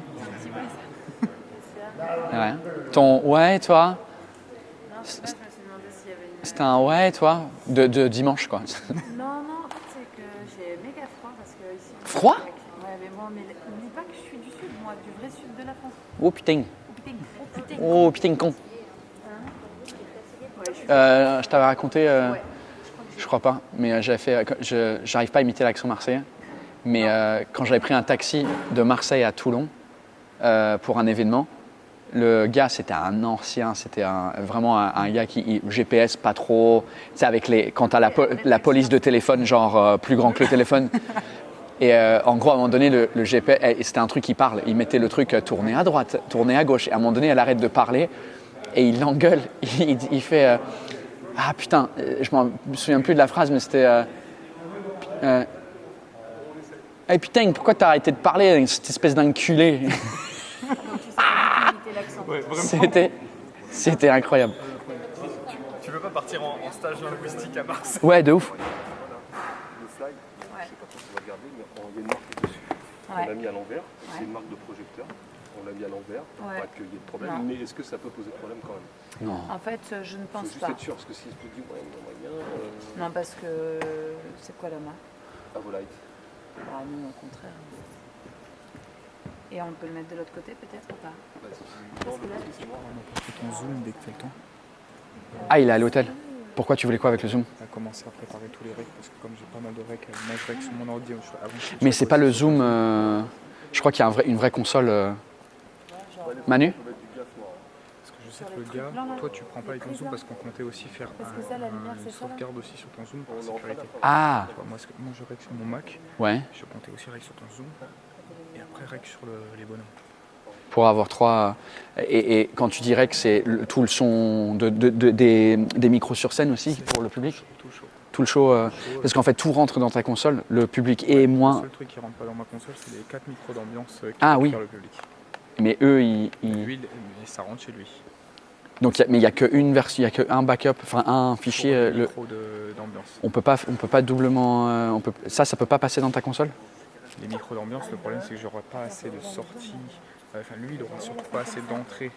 Ouais. Ton ouais, toi? C'était un ouais, toi? De dimanche, quoi. Non, en fait, c'est que j'ai méga froid parce que ici. Froid? Ouais, mais bon, mais n'oublie pas que je suis du sud, moi, du vrai sud de la France. Oh putain. putain. Oh putain, con. Je t'avais raconté, je crois pas, mais j'arrive pas à imiter l'accent marseillais. Mais quand j'avais pris un taxi de Marseille à Toulon pour un événement, le gars c'était un ancien, c'était vraiment un gars qui GPS pas trop, tu sais avec quand t'as la police de téléphone genre plus grand que le téléphone. Et en gros, à un moment donné, le GPS, c'était un truc qui parle. Il mettait le truc tourner à droite, tourner à gauche. Et à un moment donné, elle arrête de parler et il l'engueule. Il fait ah putain, je me souviens plus de la phrase, mais c'était hey, putain, pourquoi t'as arrêté de parler, cette espèce d'enculé? C'était incroyable. Tu veux pas partir en stage linguistique à Marseille? Ouais, de ouf. Le slide, je sais pas si tu vas regarder, mais il y a une marque dessus. On l'a mis à l'envers, c'est une marque de projecteur. On l'a mis à l'envers pour pas qu'il y ait de problème. Mais est-ce que ça peut poser problème quand même? Non. En fait, je ne pense juste pas. être sûr, parce que si je te dis, ouais, on va bien. Non, parce que c'est quoi la marque? Avolite. Ah non, au contraire. Et on peut le mettre de l'autre côté peut-être ou pas? Ton zoom dès que tu as le temps. Ah, il est à l'hôtel. Pourquoi tu voulais quoi avec le zoom? On a commencé à préparer tous les recs parce que comme j'ai pas mal de recs, moi je rec sur mon ordi avant. Mais c'est pas le zoom. Je crois qu'il y a une vraie console. Manu? Parce que je sais que le gars, toi tu prends pas avec ton zoom parce qu'on comptait aussi faire une sauvegarde aussi sur ton zoom pour la sécurité. Ah. Moi je rec sur mon Mac. Ouais. Je comptais aussi rec sur ton zoom et après rec sur les bonhommes. Pour avoir 3. Et quand tu dirais que c'est tout le son des micros sur scène aussi pour le public? Tout le show. Parce qu'en fait, tout rentre dans ta console, le public est moins. Le seul truc qui rentre pas dans ma console, c'est les 4 micros d'ambiance qui oui. le public. Mais eux, Lui, ça rentre chez lui. Donc, mais il n'y a qu'une version, il n'y a qu'un backup, enfin un fichier. Le micro d'ambiance. On peut pas doublement. Ça peut pas passer dans ta console? Les micros d'ambiance, le problème c'est que j'aurai pas assez de sorties. Enfin, lui, il aura surtout pas assez d'entrée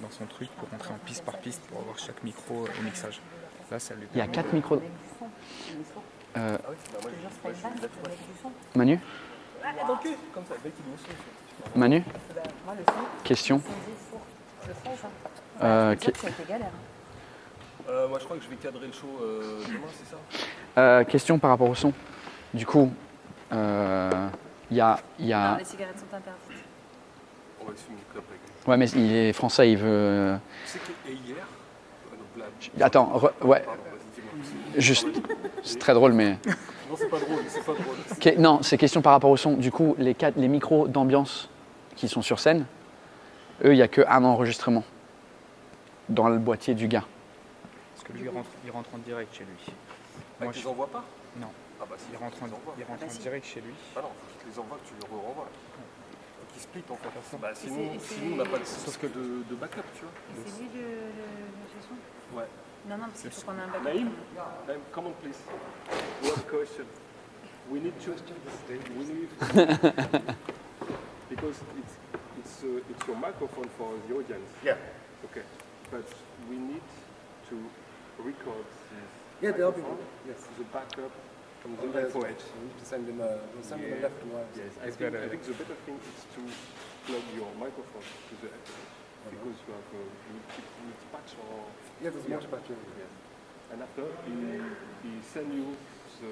dans son truc pour rentrer en piste par piste pour avoir chaque micro au mixage. Là, ça lui il y a 4 micros. Manu? Manu? Question? Moi, je crois que je vais cadrer le show demain, c'est ça? Question par rapport au son. Du coup, il y a. Non, les cigarettes sont interdites. On va essayer une clope avec lui. Ouais, mais il est français, il veut. Tu sais que hier, donc là, attends, ouais. Juste, c'est très drôle, mais. Non, c'est pas drôle, c'est pas drôle. Non, c'est question par rapport au son. Du coup, les micros d'ambiance qui sont sur scène, eux, il n'y a qu'un enregistrement dans le boîtier du gars. Parce que lui, il rentre en direct chez lui. Moi, tu les envoies pas? Non. Ah bah si, il rentre en direct chez lui. Ah non, faut que tu les envoies, que tu les renvoies. Qui split en fait. Bah, sinon on n'a pas de sauf que de backup, tu vois. C'est lui le son? Ouais. Non, parce qu'il faut qu'on ait un backup. Naïm, come on please. One question. We need to because it's your microphone for the audience. Yeah. Okay. But we need to record this. Yeah, they'll be. Yes. The backup from the left for it. We need to send them left and right. Yes. I think the better thing is to plug your microphone to the headphones because you have multi-patch or. Yeah, there's multi-patch. Yes. And after he send you the.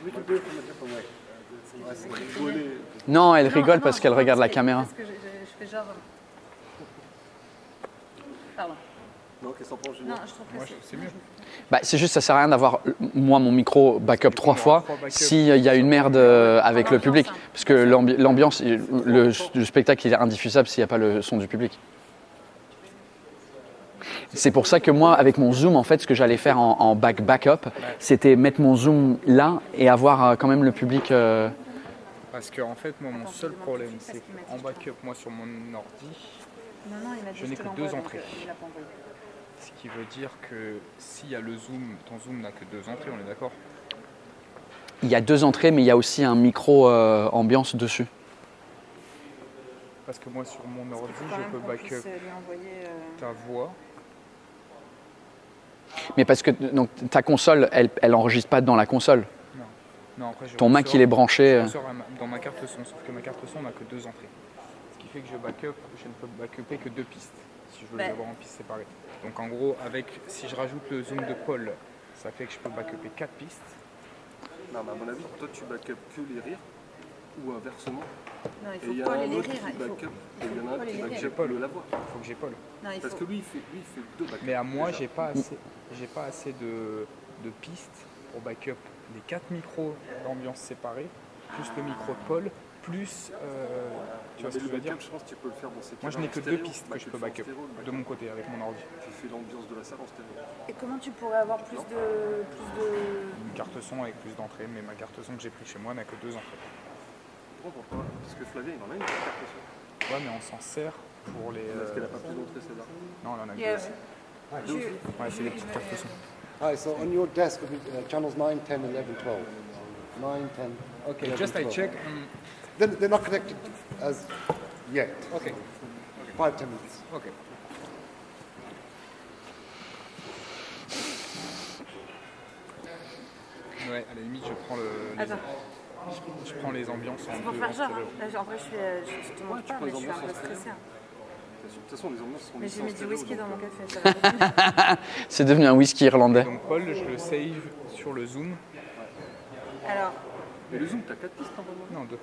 We can do it from a different way. Non, elle rigole parce qu'elle regarde la caméra. Parce que je fais genre. Pardon. Non, qu'est-ce que t'en penses, Julien? Non, je trouve que C'est mieux. Bah, c'est juste, ça sert à rien d'avoir, moi, mon micro backup 3 fois s'il y a une merde avec le public. Parce que l'ambiance, le spectacle, il est indiffusable s'il n'y a pas le son du public. C'est pour ça que moi, avec mon zoom, en fait, ce que j'allais faire en backup, c'était mettre mon zoom là et avoir quand même le public. Parce que en fait, moi, mon seul problème, c'est qu'en backup, moi, sur mon ordi, je n'ai que 2 entrées. Ce qui veut dire que s'il y a le zoom, ton zoom n'a que 2 entrées, on est d'accord? Il y a 2 entrées, mais il y a aussi un micro ambiance dessus. Parce que moi, sur mon ordi, je peux backup ta voix. Mais parce que donc, ta console, elle enregistre pas dans la console. Non, après, Ton Mac, il est branché. Dans ma carte son, sauf que ma carte son n'a que 2 entrées. Ce qui fait que je ne peux backuper que 2 pistes, si je veux les avoir en pistes séparées. Donc en gros, si je rajoute le zoom de Paul, ça fait que je peux backuper 4 pistes. Non, mais à mon avis, toi, tu backup que les rires, ou inversement. Non, il Et faut il y a Paul un et les autre rires. qui backup, et il y en a un qui backup la voix. Il faut que j'ai Paul. Non, Parce que lui, il fait 2 backups. Mais à moi, j'ai pas assez de pistes pour backup les 4 micros d'ambiance séparés, plus le micro de Paul, plus. Tu vois ce que je veux dire? Je pense que tu peux le faire dans ces cas. Moi, je n'ai que 2 pistes que je peux backup de mon côté avec mon ordi. Tu fais l'ambiance de la salle en stéréo. Et comment tu pourrais avoir plus de... Une carte son avec plus d'entrées, mais ma carte son que j'ai pris chez moi n'a que 2 entrées. Pourquoi? Parce que Flavien, il en a une carte son. Ouais, mais on s'en sert pour les. Parce qu'elle n'a pas plus d'entrées, celle-là. Non, elle en a que 2 aussi. Ouais, c'est des petites cartes son. Alright, so on your desk, channels 9, 10, 11, 12. 9, 10. Okay, 11, just 12. I check. They're not connected as yet. Okay. 5, 10 minutes. Okay. Ouais, à la limite, je prends je prends les ambiances en C'est pour deux, faire en genre. stéréo. Là, en vrai, je te montre pas, mais je suis un peu stressée. De toute façon, les ambiances sont Mais j'ai mis du whisky dans mon café. C'est devenu un whisky irlandais. Donc Paul, je le save sur le zoom. Alors. Mais le zoom, t'as 4 pistes normalement? Non, 2.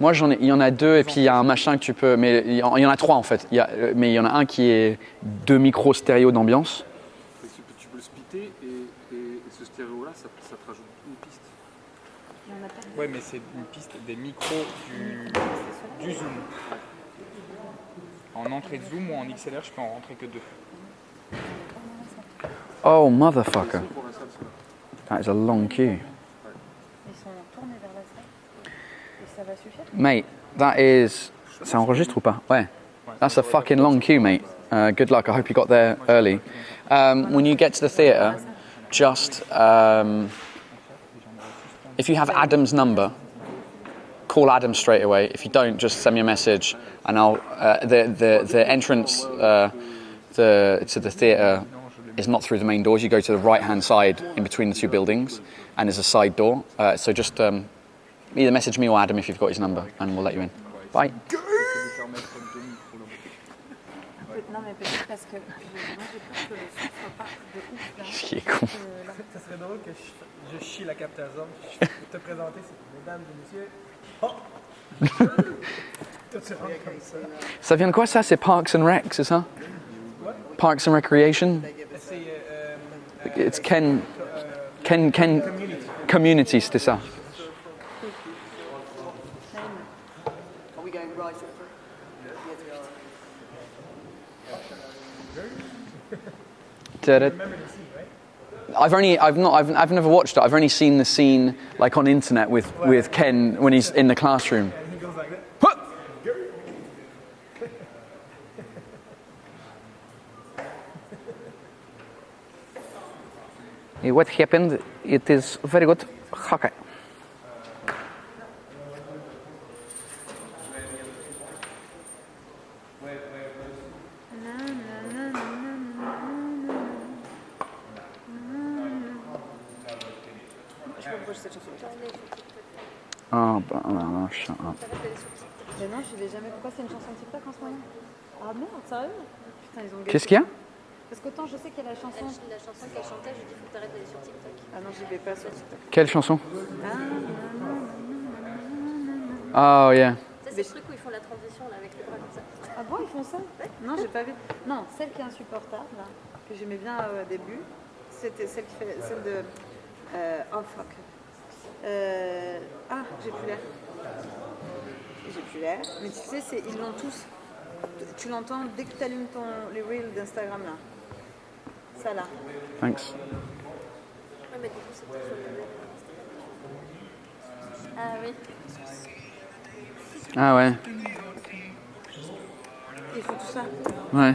Moi, il y en a 2 et puis il y a un machin que tu peux. Mais il y en a 3 en fait. Mais il y en a un qui est 2 micros stéréo d'ambiance. Tu peux le splitter et ce stéréo-là, ça te rajoute une piste. Ouais, mais c'est une piste des micros du zoom. En entrée de zoom ou en XLR, je peux en rentrer que 2. Oh, motherfucker. That is a long queue. Ils sont tournés vers la salle. Et ça va suffire? Mate, that is... Ça enregistre ou pas? Ouais. That's a fucking long queue, mate. Good luck. I hope you got there early. When you get to the theatre, just... if you have Adam's number, call Adam straight away. If you don't, just send me a message, and I'll. The entrance to the theatre is not through the main doors. You go to the right-hand side in between the 2 buildings, and there's a side door. So just either message me or Adam if you've got his number, and we'll let you in. Bye. Non, mais peut-être parce que moi j'ai peur que le son soit pas de ouf. Là. Qui est con. Ça serait drôle que je chie la capteur zone. Je peux te présenter, c'est mesdames et messieurs. Oh! Toi, tu rentres comme ça. Ça vient de quoi ça? C'est Parks and Rec, c'est ça? Parks and Recreation? It's Ken Community, c'était ça. Are we going right? I've never watched it. I've only seen the scene like on internet with Ken when he's in the classroom. And he goes like that. What happened? It is very good. Okay. Je sais pas pourquoi je sais cette chanson. Oh, but, no, shut up. Mais non, je vais jamais. Pourquoi c'est une chanson de TikTok en ce moment? Ah merde, sérieux? Putain, ils ont. Qu'est-ce qu'il y a? Parce qu'autant je sais qu'il y a la chanson. La chanson qu'elle chantait, je dis faut que t'arrêtes d'aller sur TikTok. Ah non, j'y vais pas sur TikTok. Quelle chanson? Ah, Oh, yeah. Ça, c'est le truc où ils font la transition là, avec les bras comme ça. Ah bon, ils font ça? Non, j'ai pas vu. Non, celle qui est insupportable là. que j'aimais bien au début. C'était celle qui fait celle de oh fuck. J'ai plus l'air. Mais tu sais, ils l'ont tous. Tu l'entends dès que tu allumes les reels d'Instagram là. Ça là. Thanks. Ouais, mais du coup, c'est peut-être sur le Ah oui. Ah ouais. Il faut tout ça. Ouais.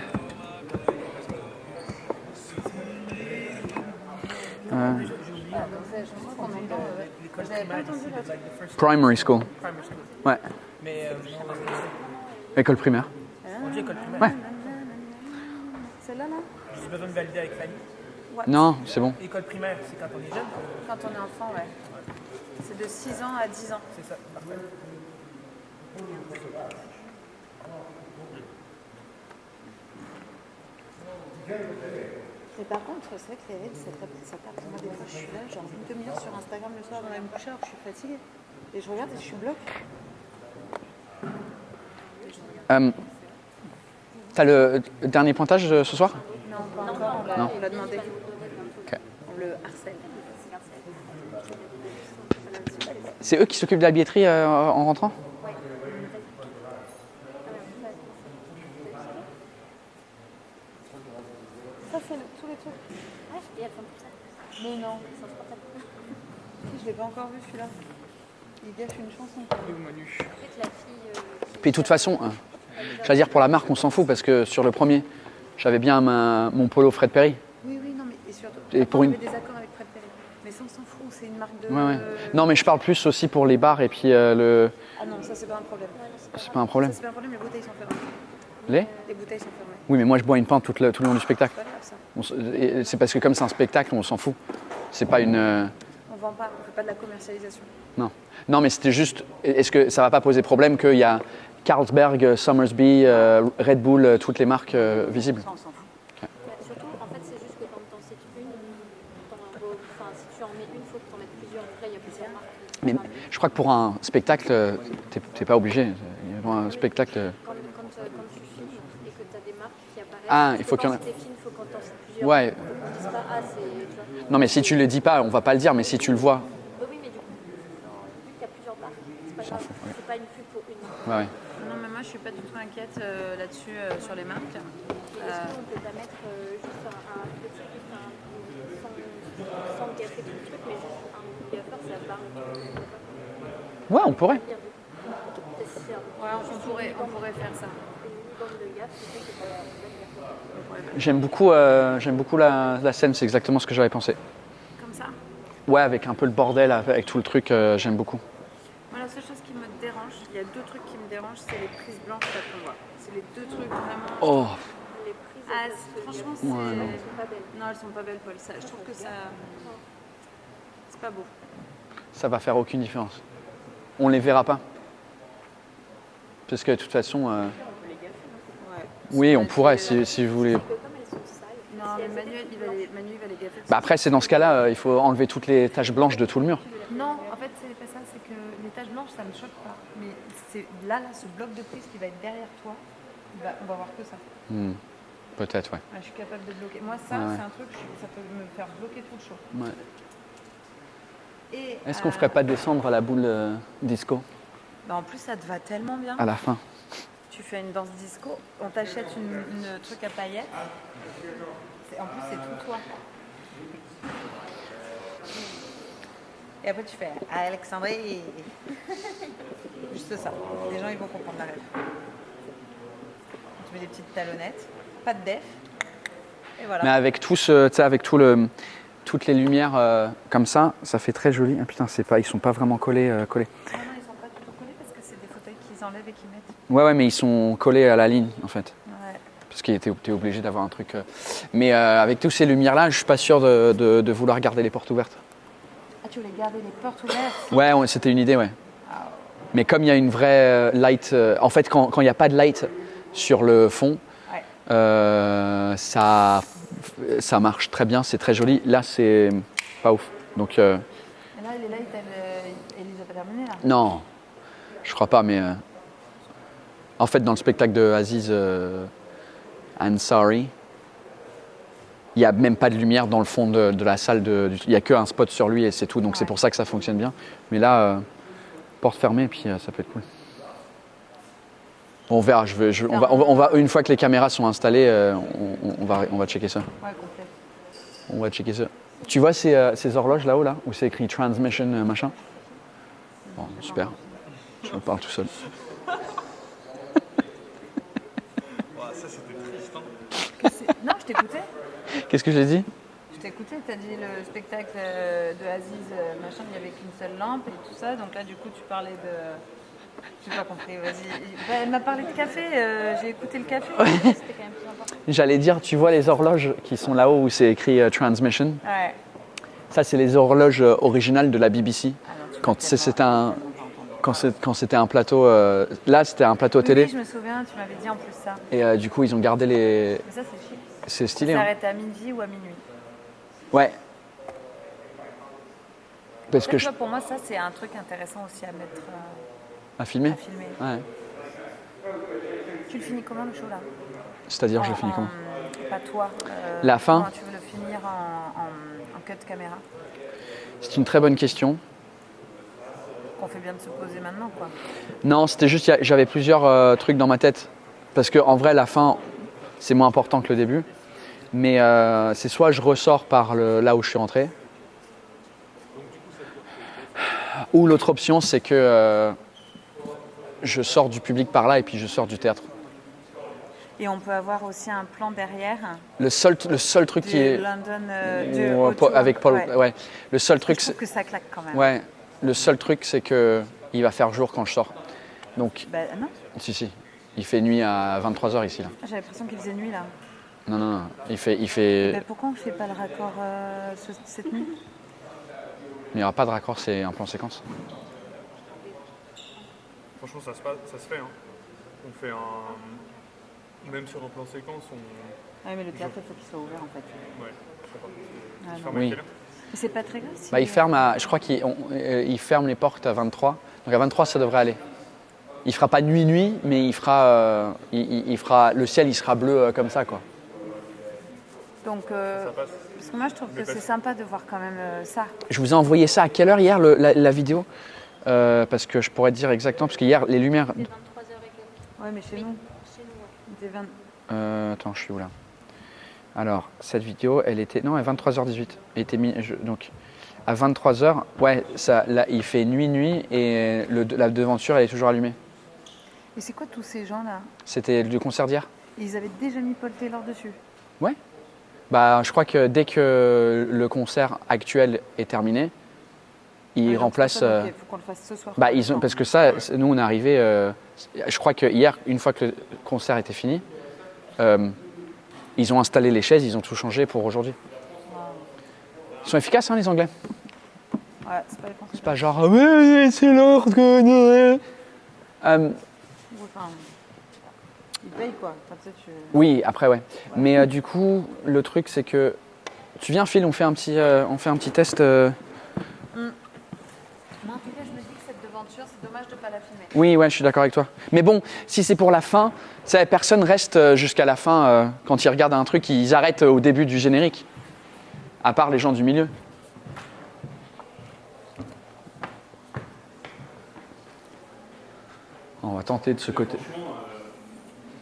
Primary school. Ouais. Mais École primaire. on dit école primaire. Ouais. Celle-là là. J'ai besoin de valider avec Fanny. Ouais. Non, c'est bon. École primaire, c'est quand on est jeune. Quand on est enfant, ouais. C'est de 6 ans à 10 ans. C'est ça, parfait. Mais par contre, c'est vrai que les règles, ça tape. Moi, des fois, je suis là, genre une demi-heure sur Instagram le soir, dans la me coucher, alors que je suis fatiguée. Et je regarde et je suis bloquée. T'as le dernier pointage ce soir? Non, pas encore, on l'a demandé. Ok. On le harcèle. C'est eux qui s'occupent de la billetterie en rentrant? Ça, c'est tous les trucs. Ouais, et elles font tout ça. Mais non. Ils sont sportables. Je l'ai pas encore vu celui-là. Il gâche une chanson. En fait, la fille. Puis de toute façon, je veux dire pour la marque, on s'en fout parce que sur le premier, j'avais bien mon polo Fred Perry. Oui, non, mais et surtout, Et pour une- on avait des accords avec Fred Perry. Mais ça, on s'en fout, c'est une marque de. Ouais. Non, mais je parle plus aussi pour les bars et puis le. Ah non, ça, c'est pas un problème. C'est pas un problème. Ça, c'est pas un problème, les bouteilles sont fermées. Les bouteilles sont fermées. Oui, mais moi je bois une pinte tout le long du spectacle. C'est pas grave, ça. Et c'est parce que comme c'est un spectacle, on s'en fout. C'est pas une. On vend pas, on fait pas de la commercialisation. Non. Non, mais c'était juste. Est-ce que ça va pas poser problème qu'il y a Carlsberg, Somersby, Red Bull, toutes les marques visibles? Ça, on s'en fout. Surtout, en fait, c'est juste que quand t'en cites une, si tu en mets une, il faut que t'en mettes plusieurs. Donc là, il y a plusieurs marques. Mais je crois que pour un spectacle, t'es pas obligé. Pour un spectacle. Quand tu filmes et que t'as des marques qui apparaissent, Ah, il faut qu'il y en ait. Si t'es film, il faut qu'on t'en cite plusieurs. Ouais. Faut qu'on dise pas, c'est. Tu vois. Non, mais si tu le dis pas, on va pas le dire, mais si tu le vois. Oui, mais du coup, vu qu'il y a plusieurs marques, c'est pas grave. C'est pas une pub pour une marque. Ouais. Non, mais moi, je suis pas du tout inquiète là-dessus, sur les marques. Est-ce qu'on peut pas mettre juste un petit, sans gaffer tout le truc, mais juste un gaffeur, c'est la barre. Ouais, on pourrait. Ouais, on pourrait faire ça. J'aime beaucoup la scène, c'est exactement ce que j'avais pensé. Comme ça. Ouais, avec un peu le bordel, avec tout le truc, j'aime beaucoup. Moi, la seule chose qui me dérange, il y a deux trucs qui me dérangent, c'est les prises blanches là qu'on voit. C'est les deux trucs vraiment. Oh. Les prises. Franchement, c'est. Ouais, non. Elles sont pas belles. Non, elles sont pas belles, Paul. Ça, je trouve que ça. C'est pas beau. Ça va faire aucune différence. On les verra pas. Parce que de toute façon. Oui, on pourrait si vous voulez. Non, mais Manuel, il va les gaffer. Bah après, c'est dans ce cas-là, il faut enlever toutes les taches blanches de tout le mur. Non, en fait, c'est pas ça, c'est que les taches blanches, ça me choque pas. Mais c'est là, ce bloc de prise qui va être derrière toi, on va voir que ça. Peut-être, ouais. Je suis capable de bloquer. Moi, ça, Ouais. c'est un truc, ça peut me faire bloquer tout le show. Ouais. Et, Est-ce qu'on ferait pas descendre la boule disco bah, en plus, ça te va tellement bien. à la fin? Tu fais une danse disco, on t'achète une truc à paillettes. En plus, c'est tout toi. Et après, tu fais Alexandrie. Juste ça. Les gens, ils vont comprendre la rêve. Tu mets des petites talonnettes, pas de def. Et voilà. Mais avec tout toutes les lumières comme ça, ça fait très joli. Ah putain, ils sont pas vraiment collés. Non, ils sont pas du tout collés parce que c'est des fauteuils qu'ils enlèvent et qu'ils mettent. Ouais, mais ils sont collés à la ligne en fait. Ouais. Parce qu'il était obligé d'avoir un truc. Mais avec toutes ces lumières-là, je suis pas sûr de vouloir garder les portes ouvertes. Ah, tu voulais garder les portes ouvertes? Ouais, c'était une idée, ouais. Mais comme il y a une vraie light, en fait, quand il n'y a pas de light sur le fond, ça marche très bien, c'est très joli. Là, c'est pas ouf. Donc, Et là, les lights, elles les a pas terminées là? non, je crois pas, mais en fait, dans le spectacle de Aziz Ansari, il n'y a même pas de lumière dans le fond de la salle. Il n'y a qu'un spot sur lui et c'est tout. Donc c'est pour ça que ça fonctionne bien. Mais là, porte fermée, puis ça peut être cool. On verra. On va, une fois que les caméras sont installées, on va checker ça. Ouais, complet. On va checker ça. Tu vois ces horloges là-haut, là, où c'est écrit transmission machin? Bon, super. Je me parle tout seul. Ça, c'était triste. Non, je t'écoutais. Qu'est-ce que j'ai dit? Je t'écoutais, t'as dit le spectacle de Aziz, machin, il n'y avait qu'une seule lampe et tout ça. Donc là, du coup, tu parlais de... J'ai pas compris, vas-y. Bah, elle m'a parlé de café, j'ai écouté le café. C'était quand même plus important. J'allais dire, tu vois les horloges qui sont là-haut où c'est écrit transmission? Ouais. Ça, c'est les horloges originales de la BBC. Quand c'était un plateau... là, c'était un plateau télé. Oui, je me souviens, tu m'avais dit en plus ça. Et du coup, ils ont gardé les... Mais ça, c'est chic. C'est stylé. Ça Hein. s'arrête à midi ou à minuit. Ouais. Parce En fait, que tu vois, pour moi, ça, c'est un truc intéressant aussi à mettre... À filmer? À filmer. Ouais. Tu le finis comment, le show, là? C'est-à-dire, je le finis comment? Pas toi. La fin? Comment tu veux le finir en cut caméra? C'est une très bonne question. Qu'on fait bien de se poser maintenant, quoi. Non, c'était juste, j'avais plusieurs trucs dans ma tête. Parce qu'en vrai, la fin, c'est moins important que le début. Mais c'est soit je ressors par là où je suis rentré. Ou l'autre option, c'est que je sors du public par là et puis je sors du théâtre. Et on peut avoir aussi un plan derrière. Le seul truc qui est... London, avec Paul, ouais. ouais. Le seul truc, Je trouve que ça claque quand même. Ouais. Le seul truc, c'est que il va faire jour quand je sors. Donc... Bah non. Si. Il fait nuit à 23h ici, là. J'ai l'impression qu'il faisait nuit, là. Non. Il fait... Bah, pourquoi on ne fait pas le raccord cette nuit? Il n'y aura pas de raccord, c'est un plan séquence. Franchement, ça se fait. Hein. On fait un... Même sur un plan séquence, on... Ouais, mais le théâtre, il faut qu'il soit ouvert, en fait. Ouais, je sais pas. Ah, Il non. ferme à quelle heure? Mais c'est pas très grave. Si... Bah, il ferme je crois qu'il ferme les portes à 23. Donc à 23, ça devrait aller. Il fera pas nuit, mais il fera, le ciel, il sera bleu comme ça, quoi. Donc, parce que moi, je trouve que c'est sympa de voir quand même ça. Je vous ai envoyé ça à quelle heure hier, la vidéo? Parce que je pourrais te dire exactement, parce qu'hier, les lumières... Ouais, mais chez nous. Il était 20... attends, je suis où là? Alors, cette vidéo, elle était... Non, à 23h18. Elle était donc, à 23h, ouais, là, il fait nuit, et la devanture, elle est toujours allumée. Et c'est quoi tous ces gens-là? C'était du concert d'hier. Ils avaient déjà mis Paul Taylor dessus? Ouais. Bah, je crois que dès que le concert actuel est terminé, ils remplacent... Il faut qu'on le fasse ce soir. Bah, parce que ça, nous, on est arrivé... je crois que hier, une fois que le concert était fini, ils ont installé les chaises, ils ont tout changé pour aujourd'hui. Ils sont efficaces, hein, les Anglais. Ouais, c'est pas les C'est pas genre... Ah ouais, c'est l'ordre que... Enfin, ils payent, quoi. Enfin, tu sais, Oui, après, ouais. Mais du coup, le truc, c'est que... Tu viens, Phil, on fait un petit test... Moi, en tout cas, je me dis que cette devanture, c'est dommage de ne pas la filmer. Oui, ouais, je suis d'accord avec toi. Mais bon, si c'est pour la fin, tu sais, personne reste jusqu'à la fin. Quand ils regardent un truc, ils arrêtent au début du générique. À part les gens du milieu. On va tenter de ce côté. Franchement,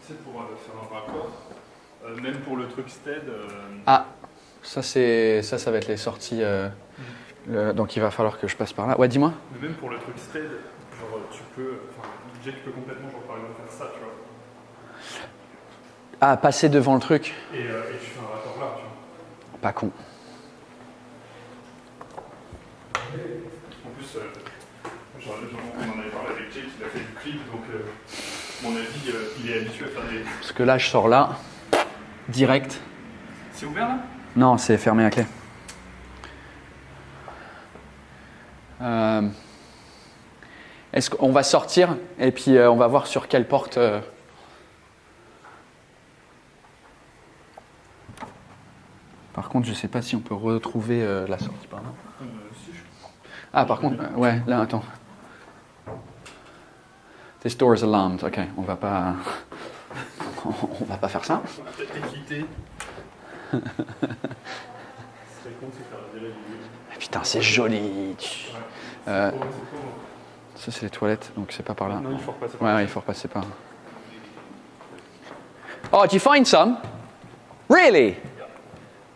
tu sais, pour faire un raccord, même pour le truc stead... Ah, ça va être les sorties. Donc il va falloir que je passe par là. Ouais, dis-moi. Mais même pour le truc stead, genre tu peux... Enfin, Jake peut complètement, genre par exemple, faire ça, tu vois. Ah, passer devant le truc. Et tu fais un raccord là, tu vois. Pas con. En plus, on en avait parlé avec Jake, il a fait du clip, donc à mon avis, il est habitué à faire des... Parce que là, je sors là, direct. C'est ouvert là? Non, c'est fermé à clé. Est-ce qu'on va sortir et puis on va voir sur quelle porte... Par contre, je ne sais pas si on peut retrouver la sortie par là. Ah, par contre, ouais, là, attends. This door is alarmed. Ok, on va pas faire ça. Peut-être quitter. Putain, c'est joli. Ça, c'est les toilettes, donc c'est pas par là. Non, il faut repasser par Ouais, là. ouais, il faut repasser par là. Oh, did you find some? Really?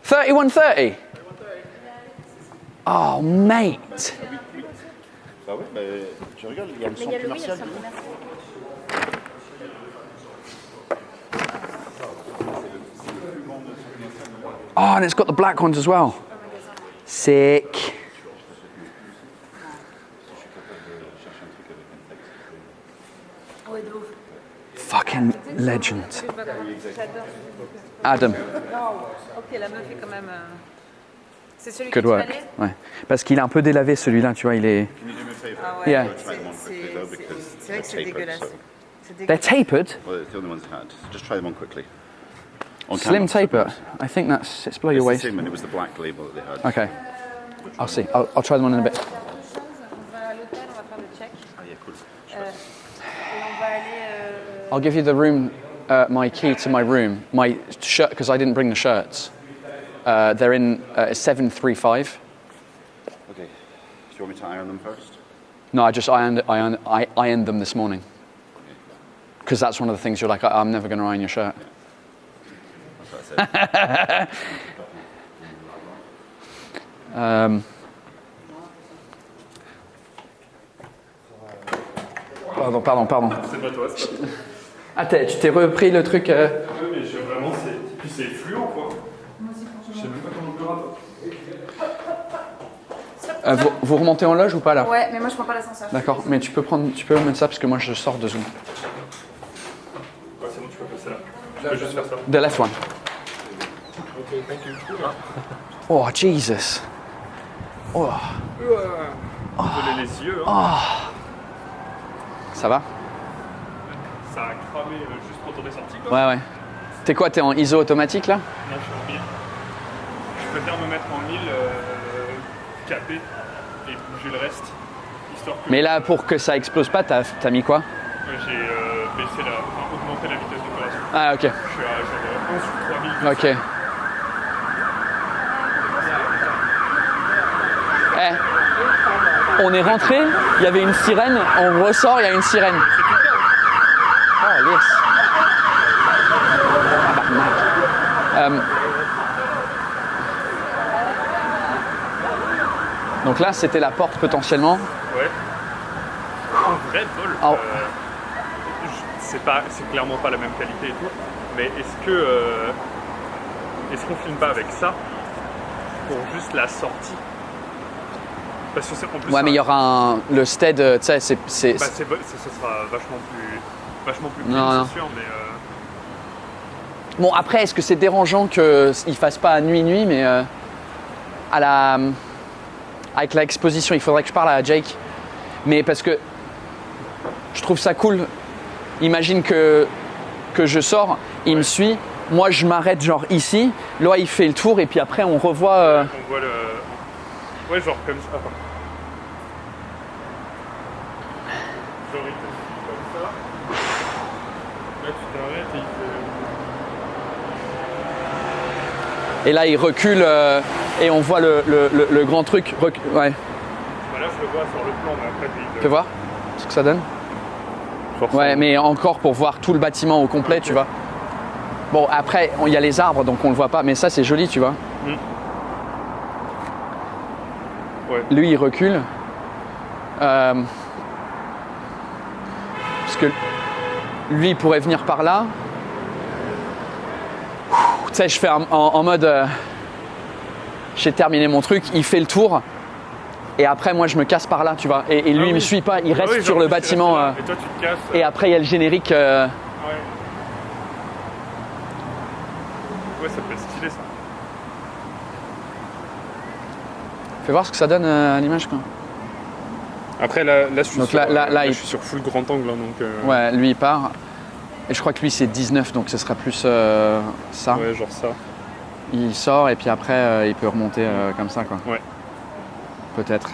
3130? Oh, mate. Bah ouais, mais tu regardes, il y a le Mais il y centre a le oui, il y a commercial. le centre commercial. Oh, and it's got the black ones as well. Sick. Ouais, de ouf. Fucking legend. J'adore. Adam. Ok, la meuf est quand même. C'est celui Good que tu work. allais Ouais. Parce qu'il est un peu délavé celui-là, tu vois, il est. Ah ouais, Yeah. c'est vrai que c'est dégueulasse. C'est They're dégueulasse. tapered. Well, it's the only ones I had. Just try them on quickly. On Slim camera. taper. I think it's below your It's the waist. same, and it was the black label that they had. Okay. I'll see. I'll try them on in a bit. On va à l'hôtel, on va faire le check. Ah, yeah, cool. Et on va aller. I'll give you the room, my key to my room, my shirt, because I didn't bring the shirts. They're in 735. Okay. Do you want me to iron them first? No, I just ironed them this morning. Because that's one of the things you're like, I'm never going to iron your shirt. That's what I said. Pardon. C'est pas toi, c'est pas toi. Ah, tu t'es repris le truc. Oui, mais vraiment, c'est. Puis c'est fluo, quoi. Je sais même pas comment on le rate. Vous remontez en loge ou pas là? Ouais, mais moi je prends pas l'ascenseur. D'accord, mais tu peux mettre ça parce que moi je sors de Zoom. Ouais, c'est bon, tu peux passer là. Je peux juste faire ça. The left one. Ok, thank you. Oh, Jesus. Oh. Désolé les yeux, hein. Ça va? Ça a cramé juste quand on est sorti, quoi. Ouais. T'es quoi? T'es en ISO automatique là? Non, je suis en 1000. Je préfère me mettre en 1000 capé et bouger le reste, histoire que. Mais là, pour que ça explose pas, t'as mis quoi? J'ai augmenté la vitesse d'opération. Ah, ok. Je suis à genre 11 ou 3000. Ok. On est rentré, il y avait une sirène, on ressort, il y a une sirène. Oh, yes. Donc là, c'était la porte potentiellement. Ouais. En vrai vol, Oh. c'est clairement pas la même qualité et tout, mais est-ce qu'on filme pas avec ça pour juste la sortie? Parce que en plus, Ouais, mais il y aura le stead, tu sais, c'est. ce sera vachement plus Non, clean, non. c'est sûr, mais Bon, après, est-ce que c'est dérangeant qu'il fasse pas à nuit, mais avec l'exposition, il faudrait que je parle à Jake. Mais parce que je trouve ça cool. Imagine que je sors, il me suit, moi je m'arrête genre ici, là il fait le tour et puis après on revoit. on voit le. Ouais, genre comme ça. Attends. Genre il te suit comme ça. Là tu t'arrêtes et il fait. Et là il recule et on voit le grand truc. Ouais. Bah là je le vois sur le plan, mais après Tu peux voir ce que ça donne? Ouais, mais encore pour voir tout le bâtiment au complet, tu vois. Bon, après, il y a les arbres, donc on le voit pas, mais ça, c'est joli, tu vois. Ouais. Lui, il recule. Parce que lui, il pourrait venir par là. Tu sais, je fais en mode... j'ai terminé mon truc, il fait le tour. Et après, moi, je me casse par là, tu vois. Et lui, il me suit pas, il reste sur le bâtiment. Et toi, tu te casses. Et après, il y a le générique. Ouais. Ouais, ça peut être stylé, ça. Fais voir ce que ça donne à l'image, quoi. Après, là, je suis Donc sur, là, je suis sur full grand angle, hein, donc... Ouais, lui, il part. Et je crois que lui, c'est 19, donc ce sera plus ça. Ouais, genre ça. Il sort et puis après, il peut remonter comme ça, quoi. Ouais. Peut-être.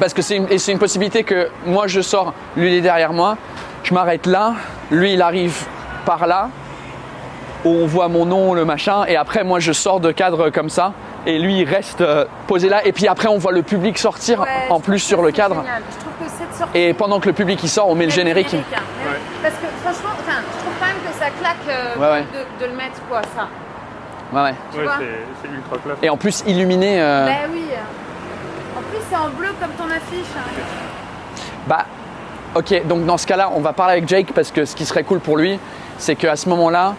Parce que c'est une possibilité que moi je sors, lui il est derrière moi, je m'arrête là, lui il arrive par là, où on voit mon nom, le machin, et après moi je sors de cadre comme ça, et lui il reste posé là, et puis après on voit le public sortir en plus sur le cadre. Génial. Je trouve que cette sortie. Et pendant que le public il sort, on met le générique. Hein. Parce que franchement, enfin, je trouve quand même que ça claque Ouais. de le mettre quoi, ça. Ouais. Tu vois c'est ultra classe. Et en plus illuminé. Bah oui. En plus c'est en bleu comme ton affiche. Hein. Bah, ok, donc dans ce cas-là, on va parler avec Jake parce que ce qui serait cool pour lui, c'est qu'à ce moment-là,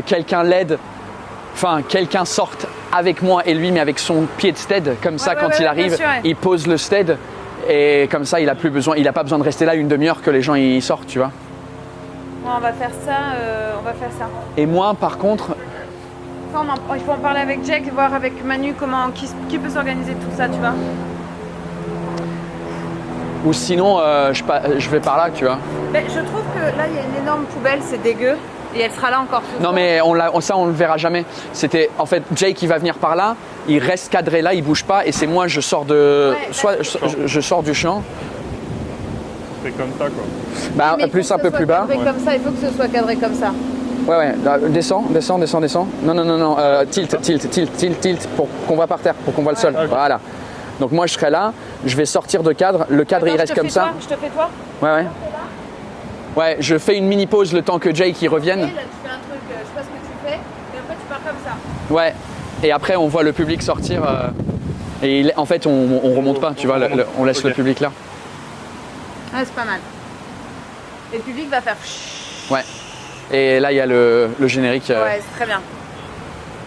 quelqu'un l'aide, enfin quelqu'un sorte avec moi et lui, mais avec son pied de stead, comme ça quand il arrive, sûr, ouais. il pose le stead et comme ça il a pas besoin de rester là une demi-heure que les gens y sortent, tu vois. Ouais, on va faire ça. Et moi, par contre, Il faut en parler avec Jake, voir avec Manu qui peut s'organiser tout ça, tu vois. ou sinon je vais par là, tu vois. Mais je trouve que là il y a une énorme poubelle, c'est dégueu. Et elle sera là encore. Non mais ça on le verra jamais. C'était en fait Jake qui va venir par là, il reste cadré là, il bouge pas et c'est moi je sors je sors du champ. C'est comme ça quoi. Bah mais plus un peu plus bas. Comme ça, il faut que ce soit cadré comme ça. Ouais, là, descends. Non, tilt pour qu'on voit par terre, pour qu'on voit le sol. Okay. Voilà. Donc moi je serai là, je vais sortir de cadre, le cadre il reste comme ça. Je te fais toi. Ouais. Ouais, je fais une mini pause le temps que Jake y revienne. Là, tu fais un truc, je sais pas ce que tu fais, et après tu pars comme ça. Ouais. Et après on voit le public sortir et en fait on remonte pas, tu vois, on laisse le public là. Ouais, c'est pas mal. Et le public va faire. Ouais. Et là il y a le générique. Ouais, c'est très bien.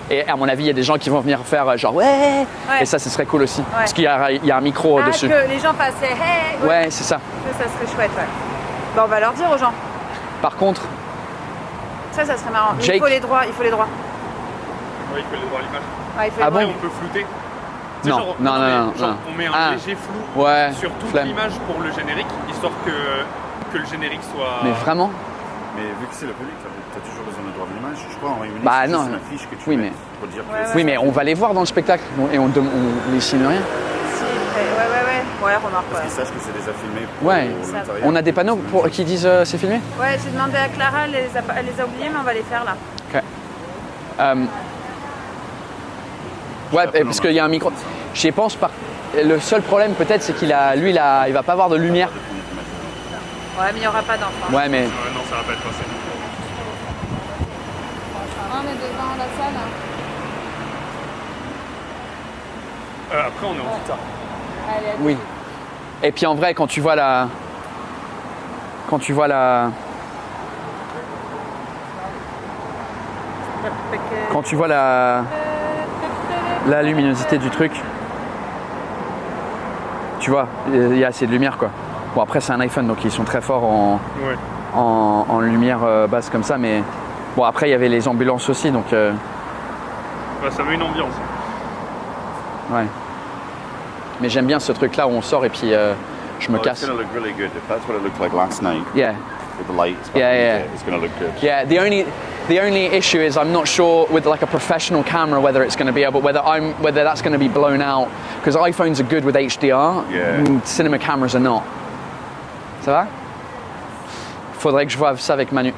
Et à mon avis, il y a des gens qui vont venir faire genre ouais. Et ça, ce serait cool aussi. Parce qu'il y a un micro dessus. Que les gens fassent hey. Ouais, c'est ça. Ça serait chouette, ouais. Bon, on va leur dire aux gens. Par contre. Ça serait marrant. Jake... Il faut les droits. Ouais, il faut les droits à l'image. Ouais, il faut les droits. On peut flouter. Non, genre, non. On met un léger flou sur toute l'image pour le générique, histoire que le générique soit. Mais vraiment? Mais vu que c'est le public, tu as toujours besoin de droit de l'image. Je crois en réunion, bah non. C'est une affiche que tu oui, mets pour dire que oui, mais on va les voir dans le spectacle et on les signe rien. Ouais, remarque. Parce qu'ils sachent que c'est déjà filmé pour l'intérieur. On a des panneaux qui disent c'est filmé? Ouais, j'ai demandé à Clara, elle les a oubliés, mais on va les faire là. Ok. Ouais, parce qu'il y a un micro. Je pense pas. Le seul problème peut-être, c'est il va pas avoir de lumière. Ouais, mais il n'y aura pas d'enfants. Ouais, mais. Non, ça va pas être possible. On est devant la salle. Après, on est en guitare. Oui. Et puis en vrai, quand tu vois la luminosité du truc, tu vois, il y a assez de lumière quoi. Bon après c'est un iPhone donc ils sont très forts en lumière basse comme ça, mais bon après il y avait les ambulances aussi donc. Bah, ça met une ambiance. Ouais. Mais j'aime bien ce truc là où on sort et puis je me casse. It's gonna look really good. If that's what it looked like last night. Yeah. With the lights. Yeah. It's gonna look good. Yeah. The only issue is I'm not sure with like a professional camera whether it's going to be able whether that's going to be blown out because iPhones are good with HDR. Yeah. Cinema cameras are not. Ça va? Faudrait que je vois ça avec Manu.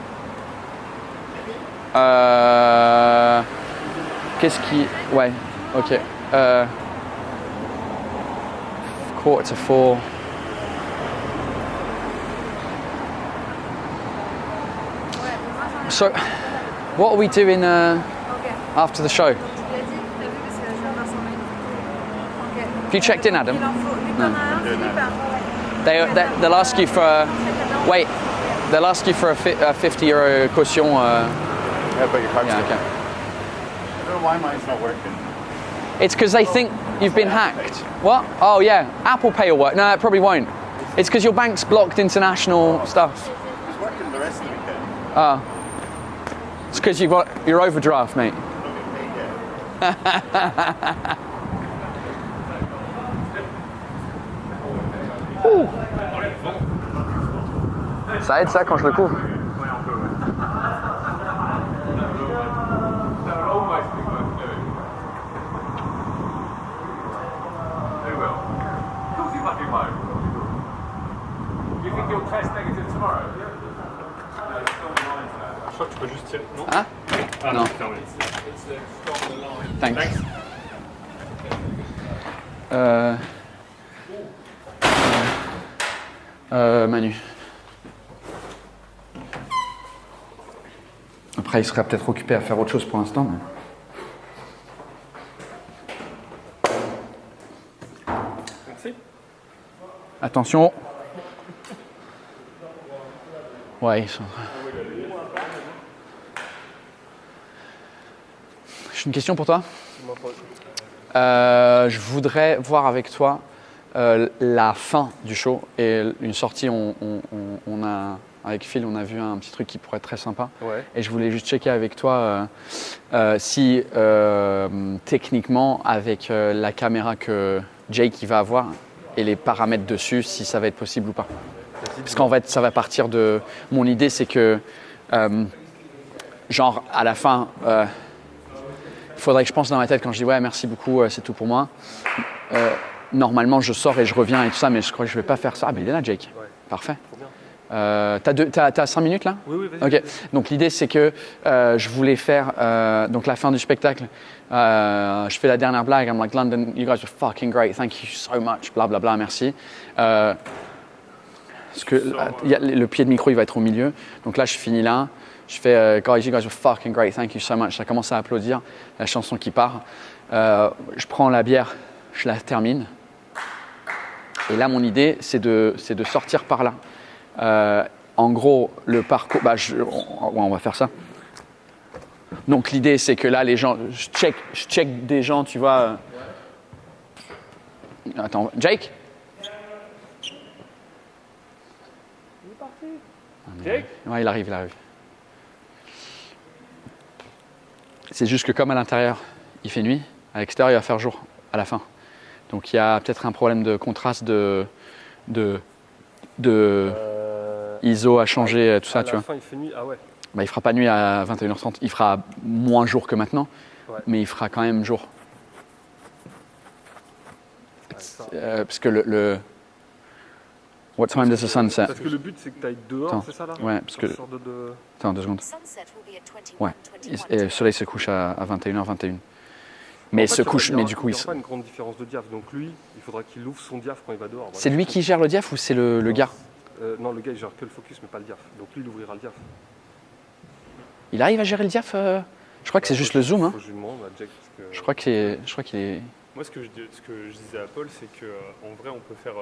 Qu'est-ce qui... Ouais, ok. 3:45. So, what are we doing after the show? Have you checked in, Adam? No. They'll ask you for... Wait. They'll ask you for a €50 caution. Yeah, but your card's yeah, good. okay. I don't know why mine's not working. It's because they think you've been hacked. What? Oh yeah, Apple Pay will work. No, it probably won't. It's because your bank's blocked international stuff. It's working the rest of the weekend. Oh. It's because you've got your overdraft, mate. Ça aide ça quand je le couvre. Thanks. Manu. Après, il serait peut-être occupé à faire autre chose pour l'instant. Mais... Merci. Attention. Ouais, ils sont... J'ai une question pour toi. Je voudrais voir avec toi la fin du show et une sortie. On a, avec Phil, on a vu un petit truc qui pourrait être très sympa. Ouais. Et je voulais juste checker avec toi si techniquement, avec la caméra que Jake il va avoir et les paramètres dessus, si ça va être possible ou pas. Parce qu'en fait, ça va partir de... Mon idée, c'est que, genre, à la fin... il faudrait que je pense dans ma tête quand je dis ouais merci beaucoup c'est tout pour moi. Normalement je sors et je reviens et tout ça mais je crois que je vais pas faire ça. Ah mais il est là Jake. Ouais. Parfait. T'as 5 minutes là? Oui, vas-y. Ok. Donc l'idée c'est que je voulais faire donc la fin du spectacle. Je fais la dernière blague. I'm like London, you guys are fucking great. Thank you so much. Bla bla bla. Merci. Parce que le pied de micro il va être au milieu. Donc là je finis là. Je fais guys, you guys are fucking great, thank you so much. Ça commence à applaudir, la chanson qui part. Je prends la bière, je la termine. Et là, mon idée, c'est de sortir par là. En gros, le parcours, on va faire ça. Donc l'idée, c'est que là, les gens, je check des gens, tu vois. Attends, Jake? Il est parti. Jake? Ouais, il arrive. C'est juste que comme à l'intérieur, il fait nuit, à l'extérieur, il va faire jour à la fin. Donc il y a peut-être un problème de contraste de ISO à changer, tout ça, tu vois. À la fin, il fait nuit, ah ouais. Bah, il fera pas nuit à 21h30, il fera moins jour que maintenant, mais il fera quand même jour. Parce que le What time does the sun set? Parce que le but, c'est que tu ailles dehors, c'est ça là? Ouais, parce que... Attends, 2 secondes. Ouais, et le soleil se couche à 21h21. Mais en fait, se couche, mais du coup... Il n'y aura pas une grande différence de diaph, donc lui, il faudra qu'il ouvre son diaph quand il va dehors. Voilà. C'est lui qui gère le diaph ou c'est le gars? Non, le gars, il gère que le focus, mais pas le diaph. Donc lui, il ouvrira le diaph. Il arrive à gérer le diaph Je crois que c'est juste le zoom. Hein. Je lui demande à Jack, parce que... Je crois qu'il est... Moi, ce que je disais à Paul, c'est qu'en vrai, on peut faire...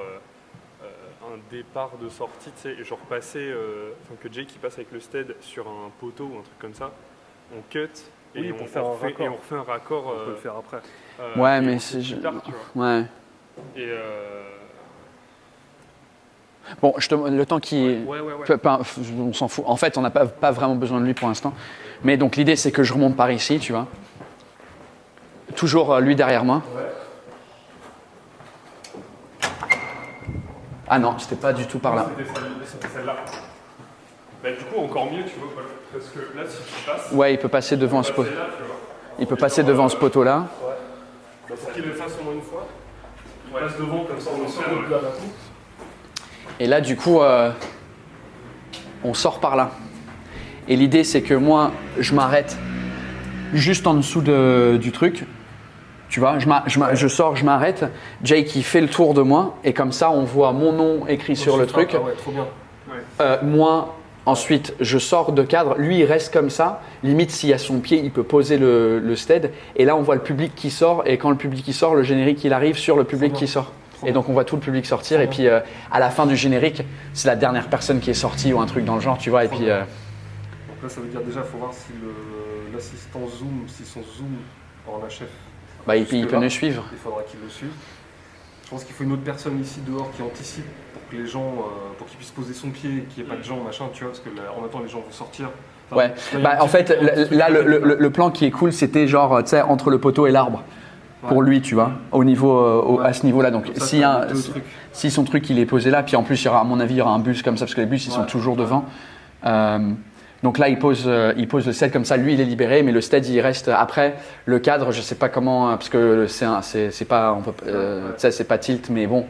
un départ de sortie, tu sais, et genre passer, que Jake il passe avec le stead sur un poteau ou un truc comme ça, on cut et on refait un raccord. On peut le faire après. Ouais, mais c'est... Tard, tu vois. Ouais. Et bon, le temps qui... Ouais. On s'en fout. En fait, on n'a pas vraiment besoin de lui pour l'instant. Mais donc l'idée, c'est que je remonte par ici, tu vois. Toujours lui derrière moi. Ouais. Ah non, c'était pas du tout par là. C'était celle-là. Bah, du coup, encore mieux, tu vois, parce que là, si tu passes... Ouais, il peut passer devant ce poteau. Il peut passer devant ce poteau-là. Ouais. Bah, pour qu'il le fasse au moins une fois. Il passe devant, comme ça, on sort de là d'un coup. Et là, du coup, on sort par là. Et l'idée, c'est que moi, je m'arrête juste en dessous du truc. Tu vois, je sors, je m'arrête. Jake, il fait le tour de moi. Et comme ça, on voit mon nom écrit sur le truc. Ah ouais, trop bien. Moi, ensuite, je sors de cadre. Lui, il reste comme ça. Limite, s'il y a son pied, il peut poser le stead. Et là, on voit le public qui sort. Et quand le public qui sort, le générique, il arrive sur le public qui sort. Et donc, on voit tout le public sortir. Et puis, à la fin du générique, c'est la dernière personne qui est sortie ou un truc dans le genre, tu vois. Et puis... Donc là, ça veut dire déjà, il faut voir si l'assistant zoom, si son zoom en HF... Bah, il peut nous suivre. Il faudra qu'il le suive. Je pense qu'il faut une autre personne ici dehors qui anticipe pour que les gens, pour qu'il puisse poser son pied, qu'il n'y ait pas de gens, machin, tu vois, parce que en même temps les gens vont sortir. Enfin, ouais. Bah, en fait, là, le plan qui est cool, c'était genre, tu sais, entre le poteau et l'arbre. Ouais. Pour lui, tu vois, au niveau, à ce niveau-là. Donc, si son truc il est posé là, puis en plus, à mon avis, il y aura un bus comme ça, parce que les bus ils sont toujours devant. Donc là, il pose le stead comme ça. Lui, il est libéré, mais le stead, il reste après. Le cadre, je sais pas comment, parce que c'est pas, c'est pas tilt, mais bon.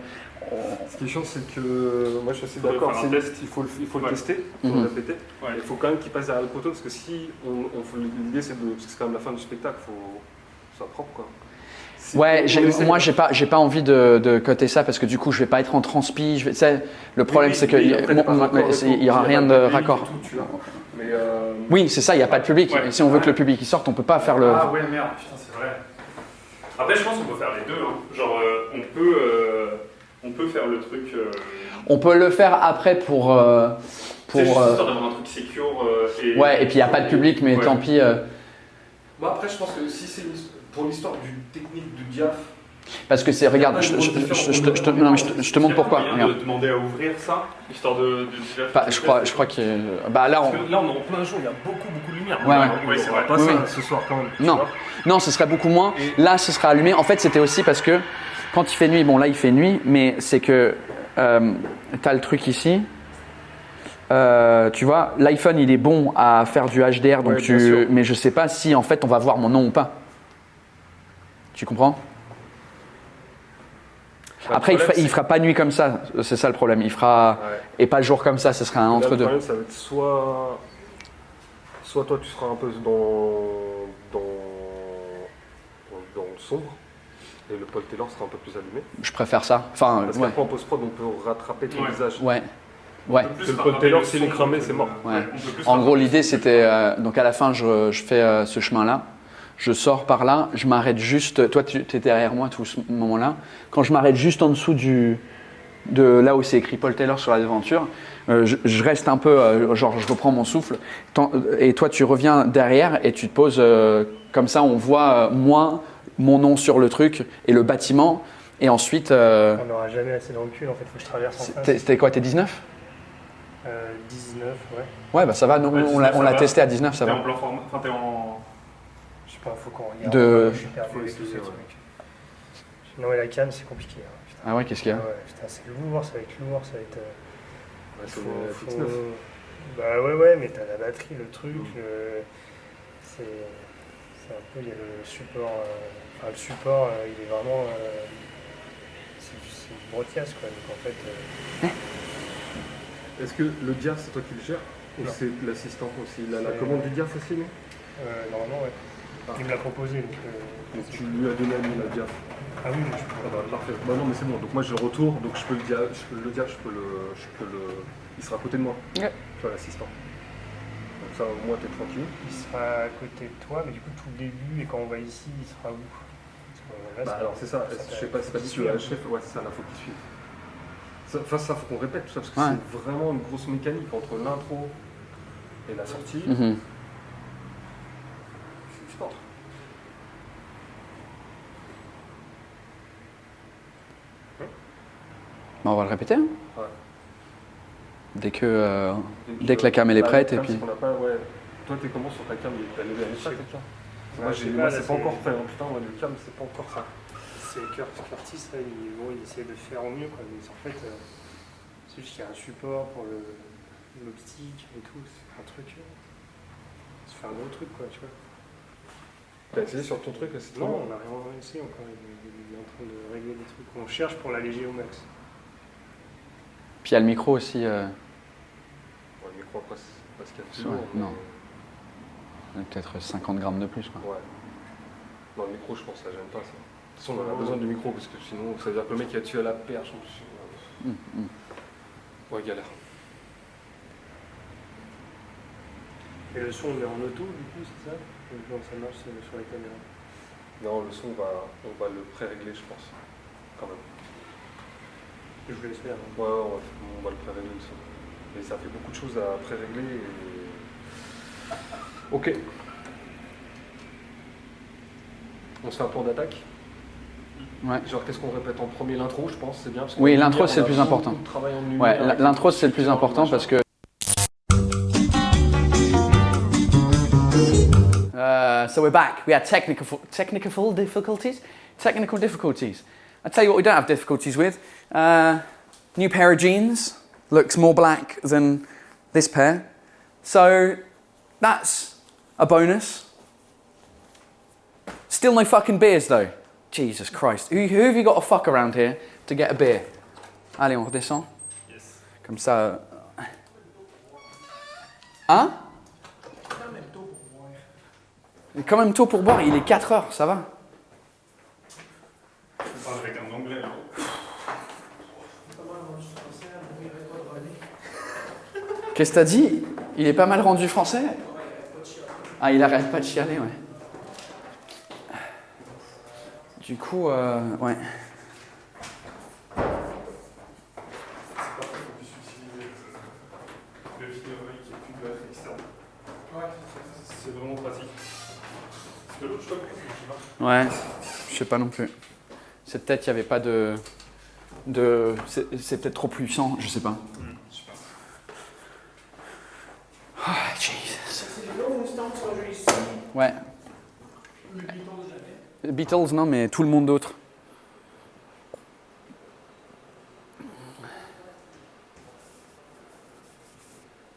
Ce qui est chiant, c'est que moi, je suis assez d'accord. Il faut le tester, il faut le répéter. Ouais. Il faut quand même qu'il passe derrière le poteau, parce que si l'idée, c'est parce que c'est quand même la fin du spectacle. soit propre quoi. Ouais, moi j'ai pas envie de coter ça parce que du coup je vais pas être en transpi. Tu sais, le problème c'est qu'il y aura rien de raccord. Oui, c'est ça, il n'y a pas de public. Et si on veut que le public il sorte, on peut pas faire le. Ah ouais, merde, putain, c'est vrai. Après, je pense qu'on peut faire les deux. Hein. Genre, on peut faire le truc. On peut le faire après pour. C'est juste histoire d'avoir un truc secure. Ouais, et puis il n'y a pas de public, mais tant pis. Moi, après, je pense que si c'est pour l'histoire du technique du diaph. Parce que c'est, regarde, je te montre pourquoi. Il y a de demander à ouvrir ça, histoire de je crois que. Bah là, on est en plein jour, il y a beaucoup de lumière. Ouais, c'est vrai. Pas oui, ça ce soir quand même. Non, ce serait beaucoup moins. Là, ce sera allumé. En fait, c'était aussi parce que quand il fait nuit, bon là il fait nuit, mais c'est que tu as le truc ici. Tu vois, l'iPhone il est bon à faire du HDR, donc mais je sais pas si en fait on va voir mon nom ou pas. Tu comprends? Après, il fera pas nuit comme ça, c'est ça le problème. Il fera et pas jour comme ça, ce sera un entre deux. Le problème, ça va être soit toi tu seras un peu dans le sombre et le Paul Taylor sera un peu plus allumé. Je préfère ça. Enfin, parce qu'après en post-prod on peut rattraper ton visage. Ouais. Parce que le Paul Taylor s'il est cramé, c'est mort. Ouais. En gros, l'idée c'était donc à la fin je fais ce chemin-là. Je sors par là, je m'arrête juste. Toi, tu étais derrière moi tout ce moment-là. Quand je m'arrête juste en dessous de là où c'est écrit Paul Taylor sur la devanture, je reste un peu, genre je reprends mon souffle. Et toi, tu reviens derrière et tu te poses comme ça. On voit moi, mon nom sur le truc et le bâtiment. Et ensuite. On n'aura jamais assez dans le cul. En fait, il faut que je traverse en face. C'était quoi? T'es 19? 19, ouais. Ouais, bah ça va. Nous, on l'a testé à 19, ça va. T'es en plan format. Enfin, t'es en. Je sais pas, faut qu'on regarde. De... Je suis perdu avec tous ces trucs. Non, mais la cam, c'est compliqué. Hein, putain. Ah ouais, qu'est-ce qu'il y a? Ouais, putain, c'est lourd, ça va être lourd, ça va être. C'est le X9. Bah ouais, mais t'as la batterie, le truc. C'est un peu, il y a le support. Enfin, le support, il est vraiment. C'est une brotiasse, quoi. Donc en fait. Est-ce que le diaph, c'est toi qui le gères? Ou c'est l'assistant aussi? Il a la commande du diaph aussi, non? Normalement, ouais. Il me l'a proposé. Donc tu lui as donné à lui la diaph. Ah oui, je peux. Parfait. Bah non, mais c'est bon. Donc moi j'ai le retour, donc je peux le diaph, il sera à côté de moi. Ouais. Tu vois, l'assistant. Donc ça, au moins, t'es tranquille. Il sera à côté de toi, mais du coup, tout le début, et quand on va ici, il sera où? Là, alors c'est ça. Je sais pas, c'est pas dit que le chef, ouais, c'est ça, là, faut qu'il suive. Enfin, ça, faut qu'on répète tout ça, parce que c'est vraiment une grosse mécanique entre l'intro et la sortie. C'est sport. On va le répéter. Hein. Ouais. Dès que la cam elle est prête et puis. Toi t'es comment sur ta cam? T'as levé à l'échelle ta cam? Moi c'est pas encore fait. Putain, moi le cam c'est pas encore ça. C'est Curtis là, il essaie de faire au mieux quoi. Mais en fait, c'est juste qu'il y a un support pour l'optique et tout. C'est un truc. C'est un gros truc quoi, tu vois. T'as essayé sur ton truc là? Non, on n'a rien essayé encore. Il est en train de régler des trucs. On cherche pour l'alléger au max. Puis il y a le micro aussi. Ouais, le micro après, c'est parce qu'il y a plus lourd. Non. Peut-être 50 grammes de plus. Quoi. Ouais. Non, le micro, je pense que ça gêne pas ça. De toute façon, on a besoin du micro parce que sinon, ça veut dire que le mec il a tué à la perche. Ouais, galère. Et le son, on est en auto du coup, c'est ça? Donc ça marche sur la caméra. Non, le son, on va le pré-régler, je pense. Quand même. Je vous laisse faire. Hein. Ouais, on va le pré-régler le son. Mais ça fait beaucoup de choses à pré-régler. Et... Ok. On se fait un tour d'attaque. Ouais. Genre, qu'est-ce qu'on répète en premier? L'intro, je pense, c'est bien. Parce oui, l'intro, c'est le plus important. Ouais, l'intro, c'est le plus important parce que. So we're back. We had technical difficulties. I tell you what, we don't have difficulties with. New pair of jeans. Looks more black than this pair. So that's a bonus. Still no fucking beers though. Jesus Christ. Who have you got to fuck around here to get a beer? Allez, on redescend. Yes. Comme ça. Hein? Quand même tôt pour boire, il est 4 heures, ça va? Avec un anglais là. Qu'est-ce que t'as dit? Il est pas mal rendu français? Ah, il arrête pas de chialer, ouais. Du coup, ouais. Le vidéomail qui est plus de externe. Ouais, c'est vraiment pratique. Parce que l'autre, je crois que je Ouais, je sais pas non plus. C'est peut-être qu'il n'y avait pas de c'est peut-être trop puissant, je sais pas. Oh, Jesus. Ouais. Les Beatles, non, mais tout le monde d'autre.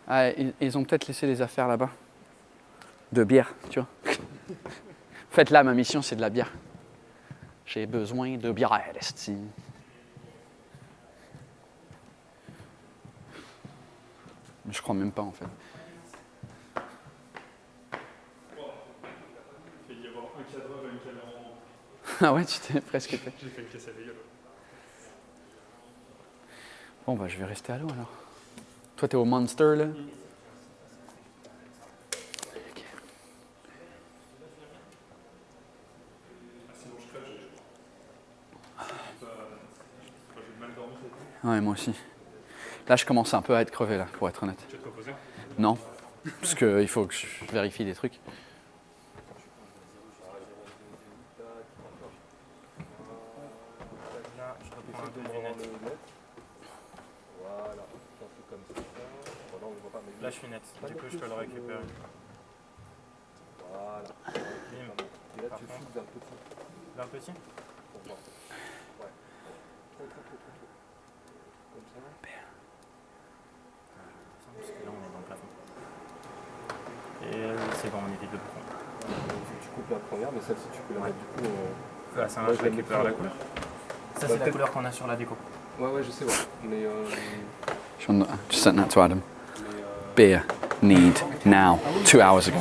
Ah, ils ont peut-être laissé les affaires là-bas. De bière, tu vois. En fait, là, ma mission, c'est de la bière. J'ai besoin de bière, esti. Mais je crois même pas, en fait. Il y avoir un cadreur et une caméra en... Ah ouais, tu t'es presque fait. J'ai fait une caisse à dégueulasse. Bon, bah, je vais rester à l'eau, alors. Toi, t'es au Monster, là? Ouais, moi aussi. Là, je commence un peu à être crevé, là, pour être honnête. Tu vas te reposer? Non, parce qu'il faut que je vérifie des trucs. Là, je reprends un peu les lunettes. Voilà, on fait comme ça. Voilà, on ne voit pas, mais Là, je suis net. Du coup, je peux le récupérer. Voilà. Bim. Et là, tu fous d'un petit. D'un petit? Pour voir. Ouais. Trop. Comme ça. Parce que là, on est dans le plafond. Et c'est bon, on évite le plafond. Tu coupes la première, mais celle-ci, tu peux la mettre du coup. Ah, ça va, je récupère la couleur. Ça, c'est la couleur qu'on a sur la déco. Ouais, je sais, ouais. Mais. Just sent that to Adam. Beer need now. 2 hours ago.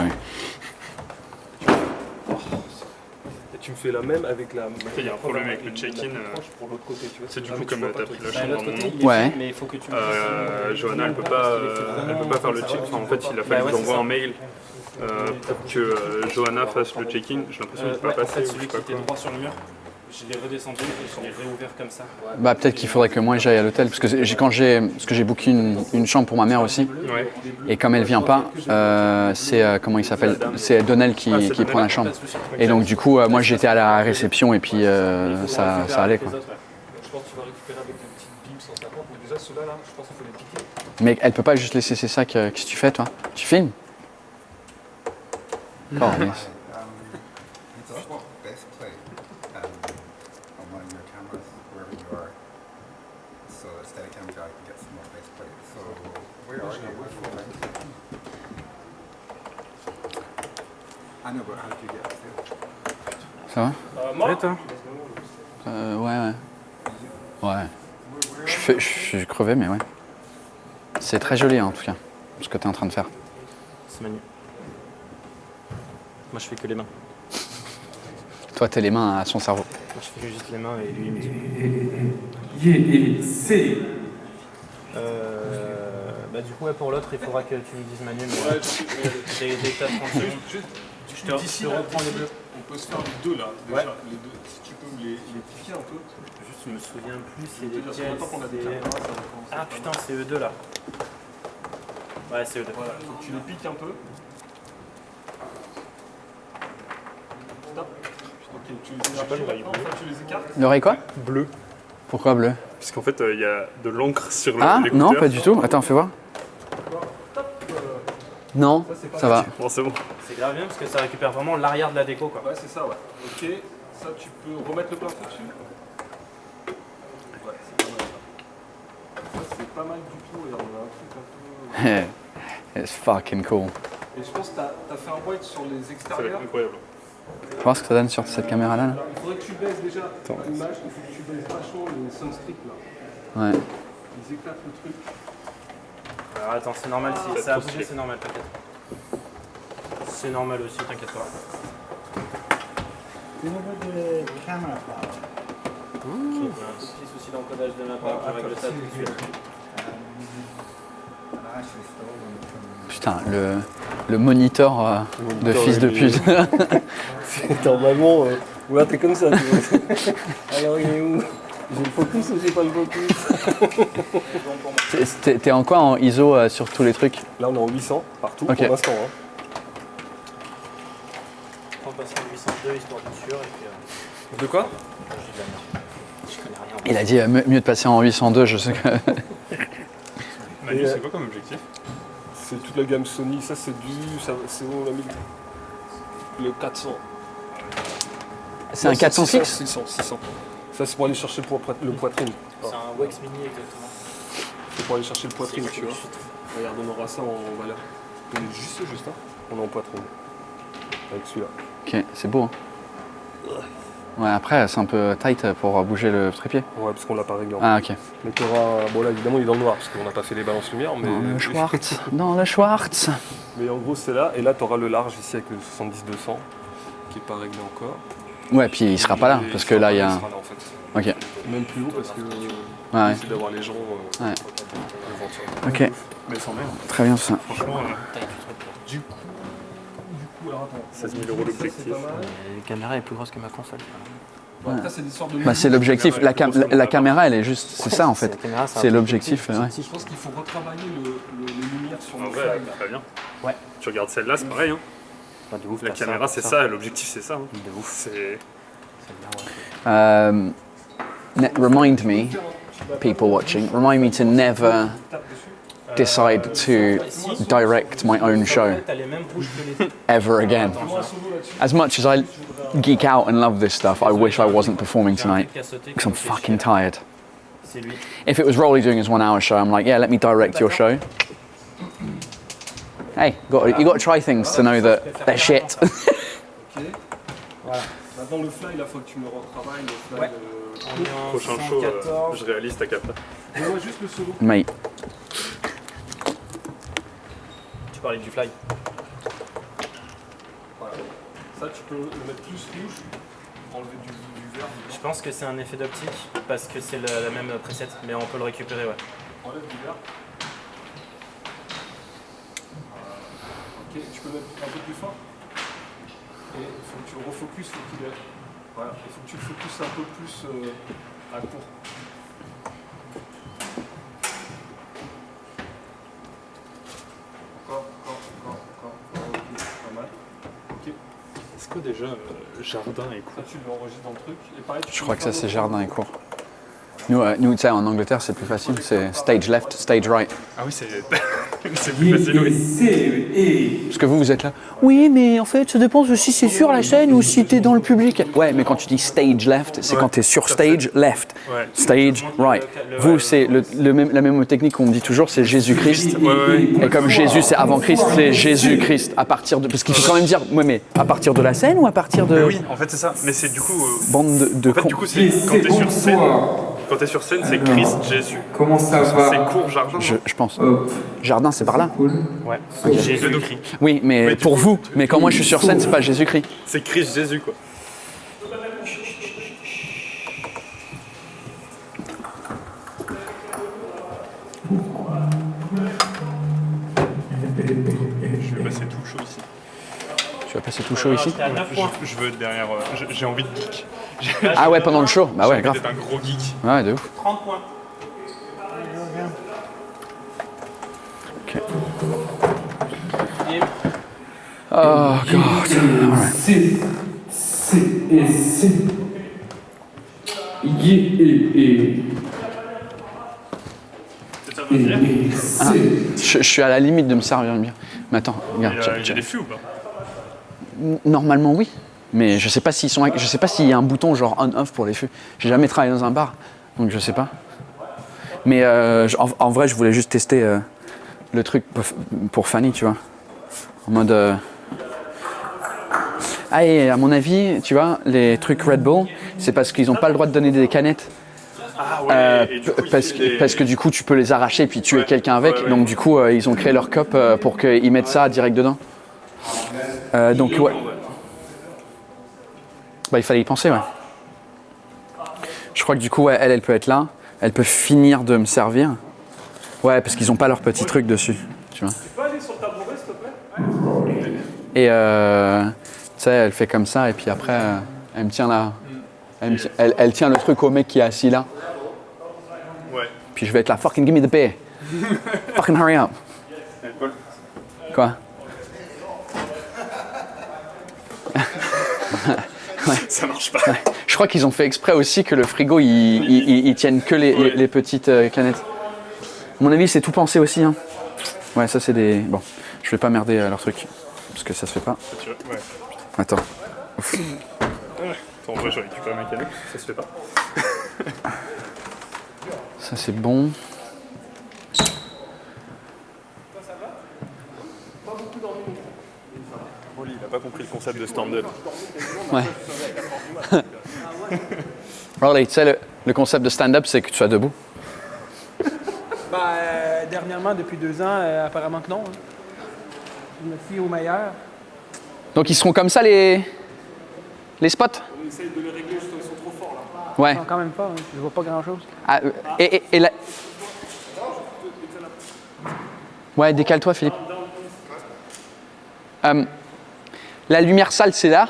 Et tu me fais la même avec la. Il y a un problème avec le check-in. C'est du coup comme tu as pris la chambre dans mon nom. Ouais. Mais il faut que tu Johanna, elle peut pas faire le check-in. Enfin, en fait, il a fallu que j'envoie un mail pour que Johanna fasse le check-in. J'ai l'impression qu'il ne peut pas passer. Celui qui était droit sur le mur, je l'ai redescendu et je l'ai réouvert comme ça. Bah, peut-être qu'il faudrait que moi j'aille à l'hôtel, parce que parce que j'ai booké une chambre pour ma mère aussi. Ouais. Et comme elle vient pas, c'est comment il s'appelle? C'est Donnell qui prend la chambre. Et donc du coup, moi j'étais à la réception et puis ça allait, quoi. Je pense que tu vas récupérer avec une petite bim 150. Mais déjà, ceux-là, là, je pense qu'il faut les piquer. Mais elle peut pas juste laisser ses sacs. Qu'est-ce que tu fais, toi? Tu filmes? Oh, yes. Best play on one of your cameras wherever you are, so a Steadicam guy can get some more base play. So where are you? I know, but how did you get up there? Ça va? Et toi? Ouais. Je suis crevé, mais ouais. C'est très joli, hein, en tout cas, ce que tu es en train de faire. C'est magnifique. Moi, je fais que les mains. Toi, t'es les mains à son cerveau. Moi, je fais juste les mains et lui, il me dit. Bah, du coup, ouais, pour l'autre, il faudra que tu me dises Manu, mais dès que t'as 30 secondes, je te reprends les bleus. On peut se faire les deux là. Déjà, Ouais. les deux. Si tu peux me les piquer un peu. Juste, je me souviens plus, c'est Je veux dire, lesquels. longtemps qu'on a des caméras, ça va commencer. Ah putain, c'est eux deux là. Ouais, c'est eux deux. Voilà, faut que tu les piques un peu. Stop. Ok, tu les J'ai pas l'oreille écartes. Enfin, tu les écartes. L'oreille quoi? Bleu. Pourquoi bleu? Parce qu'en fait, il y a de l'encre sur Ah, l'écouteur. non, pas du tout. Attends, fais voir. Non, ça va. Bon, c'est bon. C'est grave bien parce que ça récupère vraiment l'arrière de la déco quoi. Ouais, c'est ça, ouais. Ok, ça tu peux remettre le plafond dessus. Ouais, c'est pas mal ça. Ça, c'est pas mal du tout. Et on a un truc un peu. It's fucking cool. Et je pense que t'as fait un white sur les Ça va être extérieurs. incroyable. Faut voir ce que ça donne sur cette caméra-là. Là. Alors, il faudrait que tu baisses déjà l'image, il faut que tu baisses vachement les sunstrips là. Ouais. Ils éclatent le truc. Alors attends, c'est normal, si ça a bougé, c'est normal, t'inquiète. C'est normal aussi, t'inquiète pas. You know where the camera power? Petit souci d'encodage de ma part, je règle ça tout de suite. Putain, le moniteur de fils de pute. C'est normalement. Là, t'es comme ça, tu vois. Alors, il est où? J'ai le focus ou j'ai pas le focus? T'es en quoi en ISO sur tous les trucs? Là, on est en 800 partout Ok. pour l'instant. Hein. On passe en 802 histoire de sûr et puis. De quoi? Je connais rien. Il a dit mieux de passer en 802, je sais que. Manu, c'est quoi comme objectif? C'est toute la gamme Sony. Ça, c'est c'est où on l'a mis? Le 400. C'est un 400 fixe? 600. Ça, c'est pour aller chercher le poitrine. C'est un Wax Mini exactement. C'est pour aller chercher le poitrine, tu vois. Regarde, on aura ça en valeur. On est juste, hein. On est en poitrine. Avec celui-là. Ok, c'est beau. Hein. Ouais, après, c'est un peu tight pour bouger le trépied. Ouais, parce qu'on l'a pas réglé. Ah, ok. Mais tu auras. Bon, là, évidemment, il est dans le noir, parce qu'on n'a pas fait les balances lumière. Mais... Dans le Schwartz. Dans le Schwartz. Mais en gros, c'est là. Et là, tu auras le large ici avec le 70-200, qui n'est pas réglé encore. Ouais, puis il sera pas là, parce que là, il y a. Il sera là, en fait. Ok. Même plus haut, parce que. Ouais. Essayer d'avoir les gens. Ouais. devant, Ok. Mais sans merde. Très bien ça. Franchement, Du coup, alors attends. 16 000 € l'objectif. La caméra est plus grosse que ma console. Bon, après, c'est des sortes de. Bah, c'est l'objectif. La caméra, elle est juste. C'est ça en fait. C'est l'objectif. Ouais. Je pense qu'il faut retravailler les lumières sur En le vrai, flag. très bien. Ouais. Tu regardes celle-là, c'est pareil. Hein. Bah, de ouf, La t'as caméra, c'est ça, l'objectif, c'est ça. Hein. De ouf. C'est. Remind me, people watching, remind me to never decide to direct my own show T'as les mêmes rouges que les. ever again. As much as I geek out and love this stuff, I wish I wasn't performing tonight because I'm fucking tired. C'est lui. If it was Rolly doing his 1 hour show, I'm like, yeah, let me direct your show. Hey, you got to try things to know that they're shit. Ok. Voilà. Maintenant, le fly, il faut que tu me retravailles. Le fly, Ouais. Prochain show, je réalise ta capa. Donne-moi juste le solo. Mate. Tu parlais du fly. Voilà. Ça, tu peux le mettre plus rouge, enlever du vert. Je pense que c'est un effet d'optique parce que c'est la même preset, mais on peut le récupérer, ouais. Enlève du vert. Ok, tu peux mettre un peu plus fort. Et il faut que tu le refocuses, faut qu'il est. Voilà, il faut que tu le focuses un peu plus à court. Encore. Ok, pas mal. Ok. Est-ce que déjà, jardin est cool? Ça, tu l'enregistres dans le truc. Et pareil, Je crois que ça c'est jardin et cours. Nous tu sais, en Angleterre, c'est plus facile, c'est stage left, stage right. Ah oui, c'est plus facile, oui. Parce que vous êtes là. Oui, mais en fait, ça dépend de si c'est sur la scène ou si t'es dans le public. Ouais, mais quand tu dis stage left, c'est quand t'es sur stage left. Ouais. Stage right. Vous, c'est la même technique qu'on me dit toujours, c'est Jésus-Christ. Ouais. Et comme Jésus, c'est avant Christ, c'est Jésus-Christ. À partir de. Parce qu'il faut quand même dire, ouais, mais à partir de la scène ou à partir de. Mais oui, en fait, c'est ça. Mais c'est du coup. Bande de En fait, du coup, c'est quand t'es sur scène. Quand t'es sur scène, c'est Christ, Jésus. Comment ça va? C'est court, jardin. Je pense. Jardin, c'est par là. Ouais. Ok. Jésus-Christ. Oui, mais pour vous. Mais quand moi je suis sur scène, c'est pas Jésus-Christ. C'est Christ, Jésus, quoi. Je vais passer tout chaud ici. Tu vas passer tout chaud ici? Je veux être derrière. J'ai envie de geek. Ah ouais, pendant le show? Bah ouais, grave. J'ai envie d'être un gros geek. Ouais, de ouf. 30 points. Ok. Oh god. Alright. C et C. Et Ah, je suis à la limite de me servir bien. Mais attends, regarde. Il y a des fûts ou pas? Normalement oui, mais je sais pas s'ils sont, je sais pas s'il y a un bouton genre on/off pour les fûts. J'ai jamais travaillé dans un bar, donc je sais pas. Mais en vrai, je voulais juste tester le truc pour Fanny, tu vois, en mode. Ah, et à mon avis, tu vois, les trucs Red Bull, c'est parce qu'ils ont pas le droit de donner des canettes. Ah ouais. Et du coup, parce que du coup, tu peux les arracher puis tuer quelqu'un avec. Ouais. Donc du coup, ils ont créé leur cup pour qu'ils mettent ça direct dedans. Donc ouais. Bah il fallait y penser, ouais. Je crois que du coup, ouais, elle peut être là. Elle peut finir de me servir. Ouais, parce qu'ils ont pas leur petit truc dessus, tu vois. Tu peux aller sur le tabouret, s'il te plaît? Et tu sais, elle fait comme ça, et puis après, elle me tient là. Elle tient le truc au mec qui est assis là. Ouais. Puis je vais être là, fucking give me the beer. Fucking hurry up. Quoi? Ouais. Ça marche pas. Ouais. Je crois qu'ils ont fait exprès aussi que le frigo, il tienne que les petites canettes. À mon avis, c'est tout pensé aussi. Hein. Ouais, ça c'est des... Bon, je vais pas merder leur truc, parce que ça se fait pas. Ouais. Attends. Attends, moi je récupère ma canette, ça se fait pas. Ça c'est bon. Rolly, il a pas compris le concept de stand-up. Ouais. Rolly, tu sais, le concept de stand-up, c'est que tu sois debout. Bah, dernièrement, depuis 2 ans, apparemment que non. Hein. Je me fie au meilleur. Donc ils seront comme ça les spots? On essaye de les régler, ils sont trop forts là. Ouais. Ils sont quand même pas, hein. Je vois pas grand-chose. Ah, et la... Ouais, décale-toi, Philippe. La lumière sale, c'est là.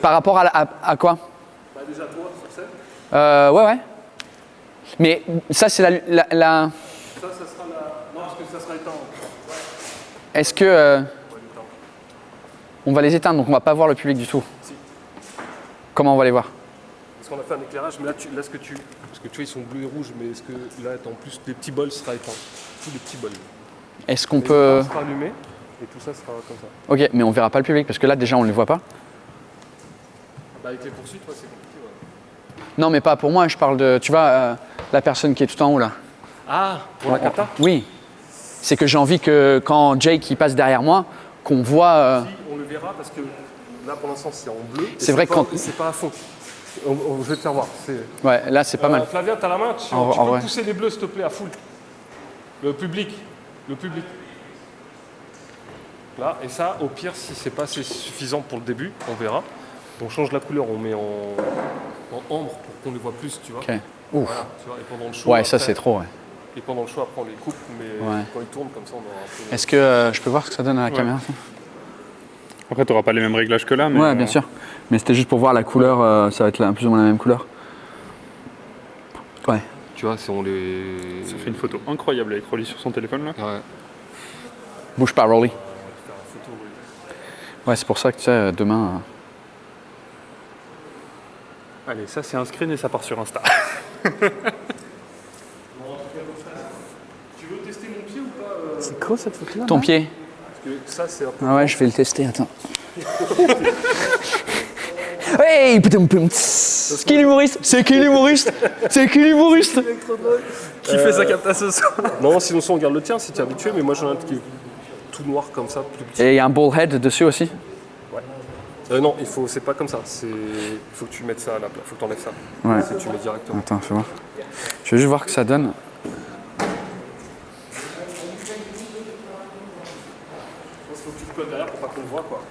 Par rapport à quoi? Bah déjà toi, sur scène. Ouais. Mais ça, c'est la... Ça sera la... Non, parce que ça sera éteint. Est-ce que... On va les éteindre, donc on va pas voir le public du tout. Si. Comment on va les voir? Parce qu'on a fait un éclairage, mais là, ce que tu... Parce que tu vois, ils sont bleus et rouges, mais est-ce que là, en plus, les petits bols sera éteint. Tous les petits bols. Est-ce qu'on Les peut... lumières sera allumé, et tout ça sera comme ça. Ok, mais on verra pas le public, parce que là, déjà, on les voit pas. Bah, avec les poursuites, ouais, c'est compliqué, ouais. Non, mais pas pour moi, je parle de... Tu vois, la personne qui est tout en haut, là. Ah, pour la cata? Oui. C'est que j'ai envie que quand Jake il passe derrière moi, qu'on voit... Si, on le verra, parce que là, pour l'instant, c'est en bleu. C'est vrai que quand... C'est pas à fond. Je vais te faire voir. Ouais, là, c'est pas mal. Flavien, t'as la main? Tu En peux vrai. pousser les bleus, s'il te plaît, à full. Le public. Là, et ça, au pire, si c'est pas assez suffisant pour le début, on verra. On change la couleur, on met en ambre pour qu'on les voit plus, tu vois. Ok. Ouf. Voilà, tu vois, et pendant le show, Ouais, ça après- c'est trop, ouais. Et pendant le show, après, on les coupe, mais Ouais. quand ils tournent comme ça, on aura un peu... Est-ce que je peux voir ce que ça donne à la Ouais. caméra ça? Après, t'auras pas les mêmes réglages que là, mais... Ouais, bien sûr. Mais c'était juste pour voir la couleur, ça va être plus ou moins la même couleur. Ouais. Tu vois, si on les... Ça fait une photo incroyable avec Rolly sur son téléphone, là. Ouais. Bouge pas, Rolly. Faire une photo, oui. Ouais, c'est pour ça que tu sais, demain... Allez, ça c'est un screen et ça part sur Insta. Tu veux tester mon pied ou pas C'est quoi cette photo-là? Ton pied. Parce que ça, c'est un peu... Ah ouais, je vais le tester, attends. Hey, putain, c'est qui l'humoriste? C'est qui l'humoriste? C'est qui l'humoriste? Qui fait sa capta ce soir? Non, sinon on regarde le tien si tu es habitué, mais moi j'en ai un qui est tout noir comme ça, plus petit. Et il y a un ball head dessus aussi? Ouais. Non, c'est pas comme ça. Il faut que tu mettes ça à la place. Faut que tu enlèves ça. Ouais. Si tu mets directement. Attends, fais voir. Je vais juste voir que ça donne. Il faut que tu te colles derrière pour pas qu'on le voit, quoi.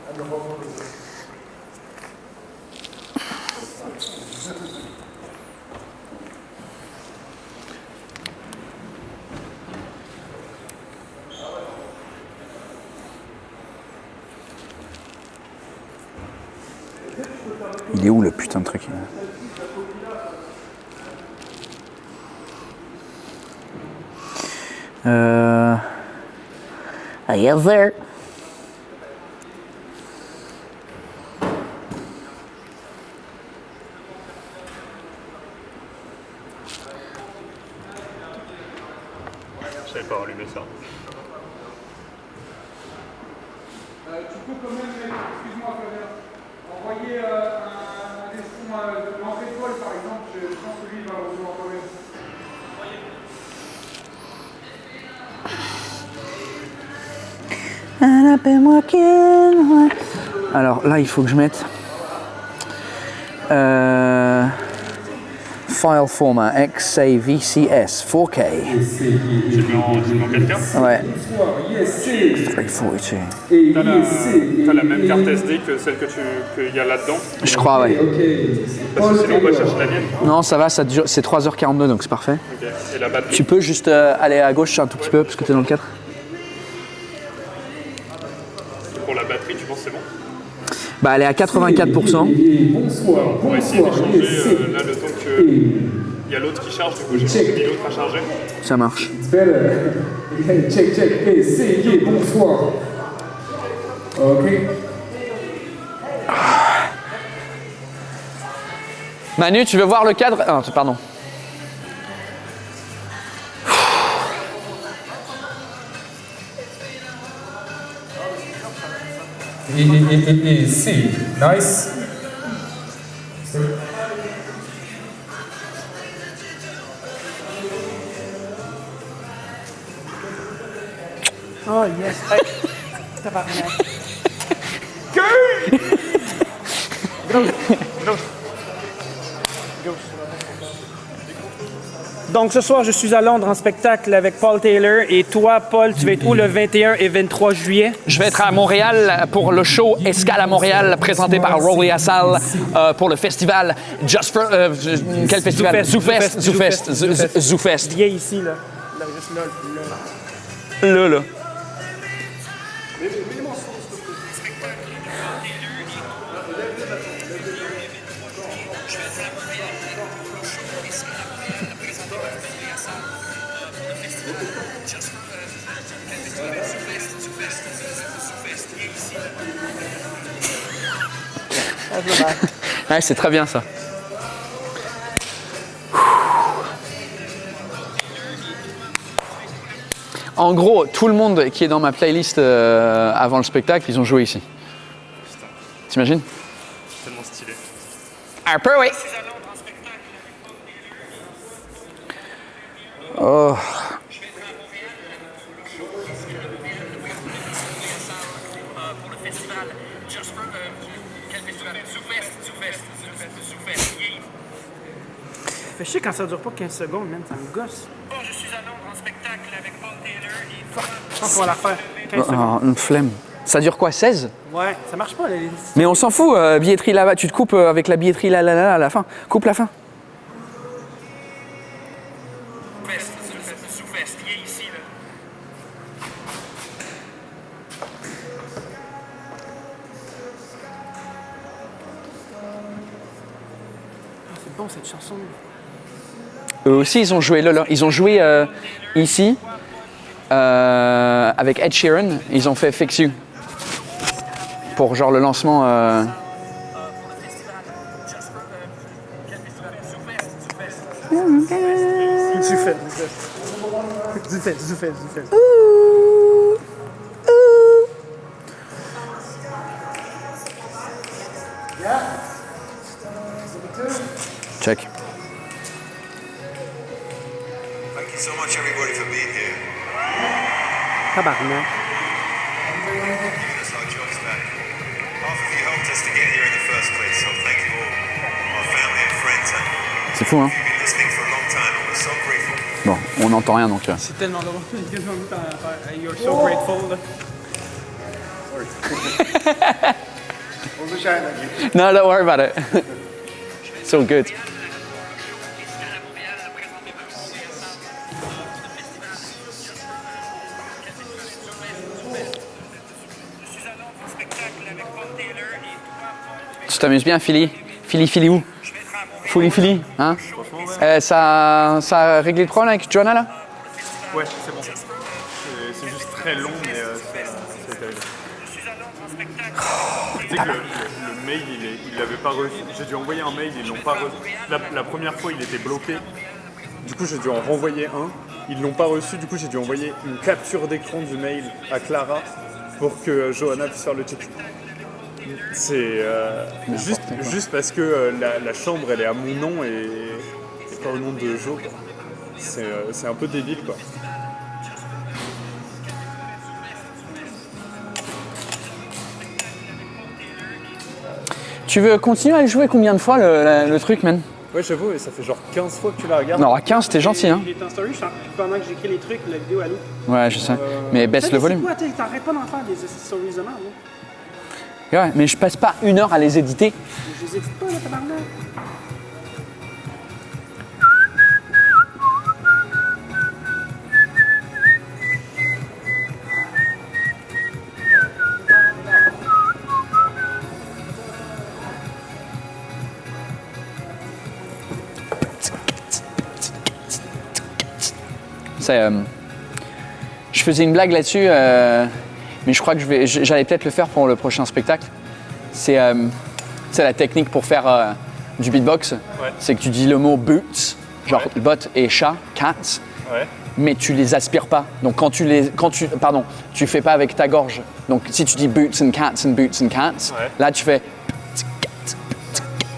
Il est où le putain de truc? Yes, there. Je savais pas allumer ça. Tu peux quand même, excuse-moi, envoyer un dessin de Henri-Paul, par exemple, je pense que lui va le recevoir quand même. Alors là, il faut que je mette file format XA VCS 4K. Tu le mets en 4K. Ouais. Bonsoir, ISC. 342. Et T'as la même carte SD que celle qu'il y a là-dedans. Je crois, ouais. Parce que sinon, on va chercher la mienne. Non, ça va, ça dure, c'est 3h42, donc c'est parfait. Ok. Et la batterie. Tu peux juste aller à gauche un tout petit peu, parce que t'es dans le cadre. Pour la batterie, tu penses que c'est bon? Bah, elle est à 84%. bonsoir, On va essayer d'échanger là le temps que. Il y a l'autre qui charge, du coup j'ai mis l'autre à charger. Ça marche. It's better. Hey, check, check. Hey, say yeah, bonsoir. Ok. Manu, tu veux voir le cadre? Ah, pardon. See, nice. Oh yes. Tabarnak. Donc ce soir, je suis à Londres en spectacle avec Paul Taylor. Et toi, Paul, tu vas être où le 21 et 23 juillet? Je vais être à Montréal pour le show Escale à Montréal, présenté par Rolly Assal pour le festival Just for... quel festival? Zoufest. Viens ici, là. Là, juste là. Là. Ouais, c'est très bien ça. En gros, tout le monde qui est dans ma playlist avant le spectacle, ils ont joué ici. T'imagines? Tellement stylé. Un peu, oui. Oh. Fait chier quand ça dure pas 15 secondes, man, ça me gosse. Bon, je suis à Londres en spectacle avec Paul Taylor et... Je pense qu'on va la faire. 15 secondes. Une flemme. Ça dure quoi, 16? Ouais, ça marche pas, les... Mais on s'en fout, billetterie là-bas, tu te coupes avec la billetterie là à la fin. Coupe la fin. C'est bon cette chanson. Eux aussi, ils ont joué Lola. Ils ont joué ici avec Ed Sheeran. Ils ont fait Fix You pour genre le lancement. Zoufest. Check. Thank you so much, everybody, for being here. Tabarnak. Giving us our choice back. Half of you helped us to get here in the first place, so thank you all. Our family and friends. C'est fou, hein? You've been listening for a long time, and we're so grateful. Bon, on n'entend rien donc. C'est tellement drôle. You're so grateful. No, don't worry about it. It's all good. Tu t'amuses bien, Philly? Philly où? Philly, hein? Ça a réglé le problème avec Joanna là? Ouais, c'est bon. C'est juste très long, mais c'est terrible. Tu sais que le mail, il l'avait pas reçu. J'ai dû envoyer un mail, ils l'ont pas reçu. La première fois, il était bloqué. Du coup, j'ai dû en renvoyer un. Ils l'ont pas reçu, du coup, j'ai dû envoyer une capture d'écran du mail à Clara pour que Johanna puisse faire le check. C'est juste parce que la chambre, elle est à mon nom et pas au nom de Jo. C'est un peu débile, quoi. Tu veux continuer à le jouer combien de fois le truc, man? Ouais, j'avoue, et ça fait genre 15 fois que tu la regardes. Non, à 15, t'es gentil, hein. Il est en story, pendant que j'écris les trucs, la vidéo elle loupe. Ouais, je sais. Mais baisse le volume. C'est quoi, t'arrêtes pas d'en faire des stories de merde, hein. Ouais, mais je passe pas 1 heure à les éditer. Je les édite pas, là, tabarnak. Je faisais une blague là-dessus, mais je crois que j'allais peut-être le faire pour le prochain spectacle. C'est la technique pour faire du beatbox. Ouais. C'est que tu dis le mot boots, genre bot et chat, cats, mais tu les aspires pas. Donc tu fais pas avec ta gorge. Donc si tu dis boots and cats, là tu fais.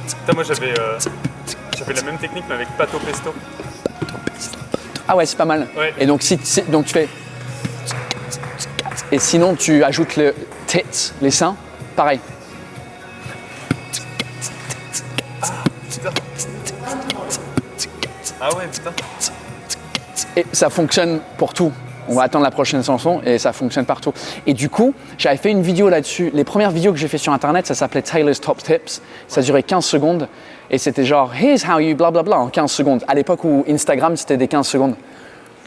Putain, moi j'avais la même technique mais avec pâte au pesto. Ah ouais, c'est pas mal. Ouais. Et donc, donc tu fais. Et sinon, tu ajoutes le tits, les seins, pareil. Putain. Ah ouais, putain. Et ça fonctionne pour tout. On va attendre la prochaine chanson et ça fonctionne partout. Et du coup, j'avais fait une vidéo là-dessus. Les premières vidéos que j'ai fait sur Internet, ça s'appelait Taylor's Top Tips. Ça durait 15 secondes. Et c'était genre, here's how you blablabla en 15 secondes. À l'époque où Instagram, c'était des 15 secondes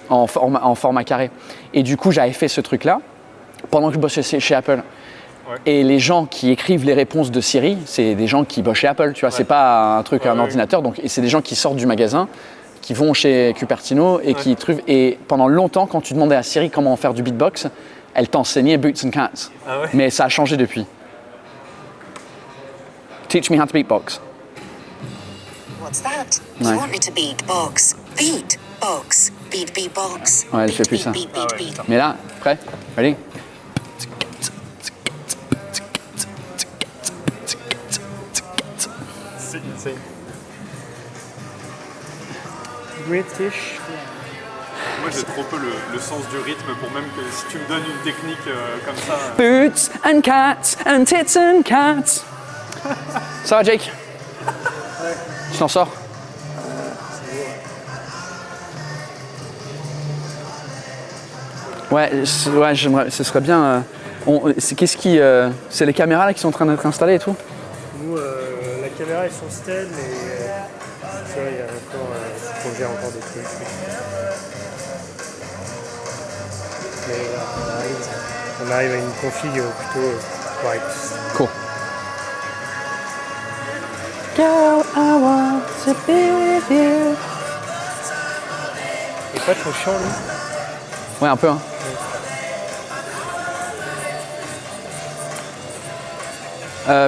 en format carré. Et du coup, j'avais fait ce truc-là pendant que je bossais chez Apple. Ouais. Et les gens qui écrivent les réponses de Siri, c'est des gens qui bossent chez Apple, tu vois. C'est pas un truc, un ordinateur. Donc, et c'est des gens qui sortent du magasin, qui vont chez Cupertino et qui trouvent. Et pendant longtemps, quand tu demandais à Siri comment faire du beatbox, elle t'enseignait Boots and Cats. Ah ouais. Mais ça a changé depuis. Teach me how to beatbox. What's that? Ouais. You want me to beatbox? Beatbox. Beatbox. Ouais, elle fait plus ça. Beat. Mais là, prêt? Ready? C'est insane. British. Moi j'ai trop peu le sens du rythme pour même que si tu me donnes une technique comme ça. Boots and cats and tits and cats. Ça va, Jake? Tu t'en sors? Ouais, j'aimerais. Ce serait bien. C'est les caméras là qui sont en train d'être installées et tout? Nous, la caméra est sur Stel, mais ça, il y a encore. Faut que j'ai encore des trucs. Mais on arrive à une config plutôt correcte. Cool. Girl, I want to be with you. Il est pas trop chiant, lui? Ouais, un peu. Hein.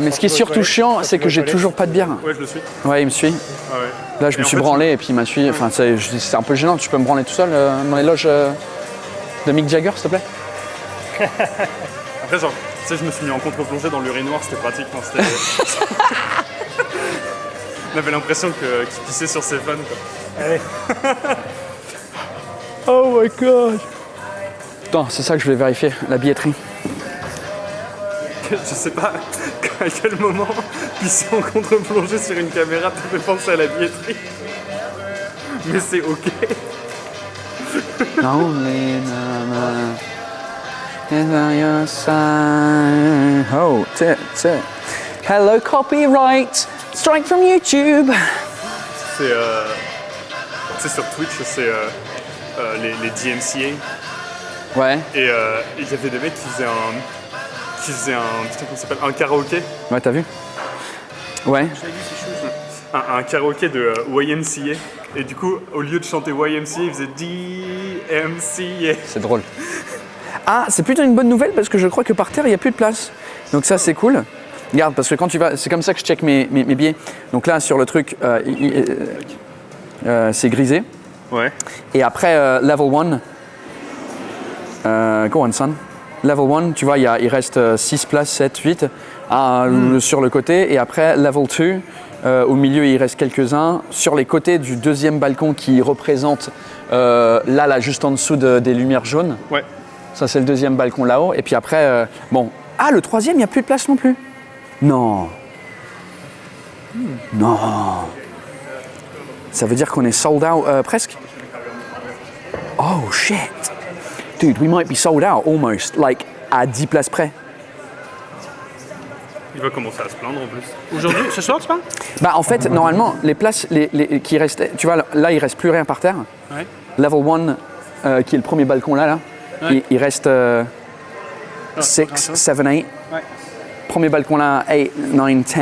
Mais ce qui est surtout chiant, c'est que j'ai toujours pas de bière. Ouais, je le suis. Ouais, il me suit. Ah ouais. Là, je me suis branlé et puis il m'a suivi. Enfin, c'est un peu gênant. Tu peux me branler tout seul dans les loges de Mick Jagger, s'il te plaît? Après, genre, tu sais, je me suis mis en contre-plongée dans l'urinoir, c'était pratique. On avait l'impression qu'il pissait sur ses fans, quoi. Allez. Oh my god. Attends, c'est ça que je voulais vérifier, la billetterie. Je sais pas à quel moment pisser en contre-plongée sur une caméra te fait penser à la billetterie. Mais c'est ok. Lonely mama is on your side. Oh, tit. Hello, copyright. Strike from YouTube. C'est tu sais, sur Twitch, c'est les DMCA. Ouais. Et il y avait des mecs qui faisaient putain, comment ça s'appelle, un karaoké. Ouais, t'as vu? Ouais. Un karaoké de YMCA. Et du coup, au lieu de chanter YMCA, ils faisaient DMCA. C'est drôle. Ah, c'est plutôt une bonne nouvelle parce que je crois que par terre, il n'y a plus de place. Donc ça, c'est cool. Regarde, parce que quand tu vas... C'est comme ça que je check mes billets. Donc là, sur le truc, c'est grisé. Ouais. Et après, level 1, go on, son. Level 1, tu vois, il reste 6 places, 7, 8 sur le côté. Et après, level 2, au milieu, il reste quelques-uns. Sur les côtés du deuxième balcon qui représente, là, juste en dessous des lumières jaunes. Ouais. Ça, c'est le deuxième balcon là-haut. Et puis après, bon. Ah, le troisième, il n'y a plus de place non plus. Non. Non. Ça veut dire qu'on est sold out presque? Oh shit! Dude, we might be sold out almost, like à 10 places près. Il va commencer à se plaindre en plus. Aujourd'hui, ce soir, tu parles? Bah en fait, normalement, les places qui restaient, tu vois, là il reste plus rien par terre. Ouais. Level 1, qui est le premier balcon là, Ouais. il reste 6, 7, 8. Ouais. Premier balcon là, 8, 9, 10,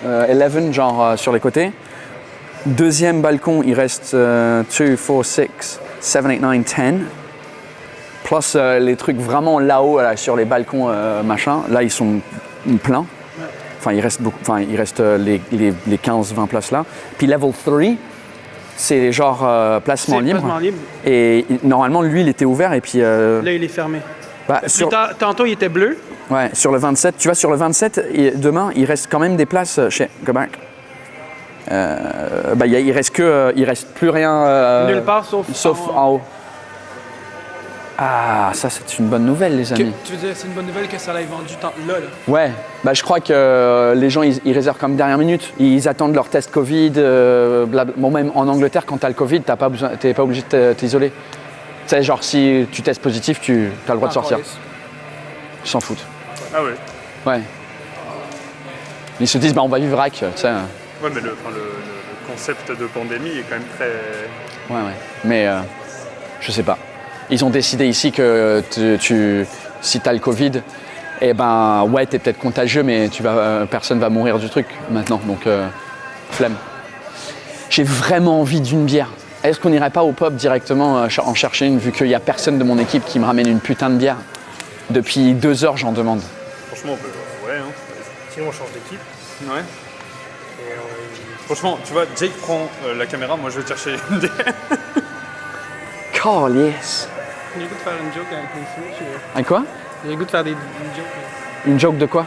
11, genre sur les côtés. Deuxième balcon, il reste 2, 4, 6, 7, 8, 9, 10. Plus les trucs vraiment là-haut, là, sur les balcons machin, là ils sont pleins. Enfin, il reste beaucoup, enfin, il reste les 15-20 places là. Puis level 3, c'est genre placement libre. Placement libre. Et normalement, lui, il était ouvert et puis. Là, il est fermé. Bah, Tantôt, il était bleu. Ouais, sur le 27. Tu vois, sur le 27, demain, il reste quand même des places chez Go Back. Bah, il reste plus rien. Nulle part sauf en haut. Ah, ça, c'est une bonne nouvelle, les amis. Tu veux dire, c'est une bonne nouvelle que ça l'ait vendu là. Ouais, bah je crois que les gens ils réservent comme dernière minute. Ils attendent leur test Covid. Bon, même en Angleterre, quand t'as le Covid, t'es pas obligé de t'isoler. Tu sais, genre si tu testes positif, tu as le droit de sortir. Ils s'en foutent. Ah ouais. Ouais. Ils se disent, bah on va vivre tu sais. Ouais, mais le concept de pandémie est quand même très. Ouais. Mais je sais pas. Ils ont décidé ici que si tu as le Covid, eh ben ouais, t'es peut-être contagieux, mais personne va mourir du truc maintenant, donc flemme. J'ai vraiment envie d'une bière. Est-ce qu'on n'irait pas au pub directement en chercher une, vu qu'il n'y a personne de mon équipe qui me ramène une putain de bière? Depuis 2 heures, j'en demande. Franchement, on peut. Ouais, hein. Sinon, on change d'équipe. Ouais. Franchement, tu vois, Jake prend la caméra, moi je vais chercher une bière. Oh yes. J'ai le goût de faire une joke avec les filles. Un quoi? J'ai le goût de faire une joke. Une joke de quoi?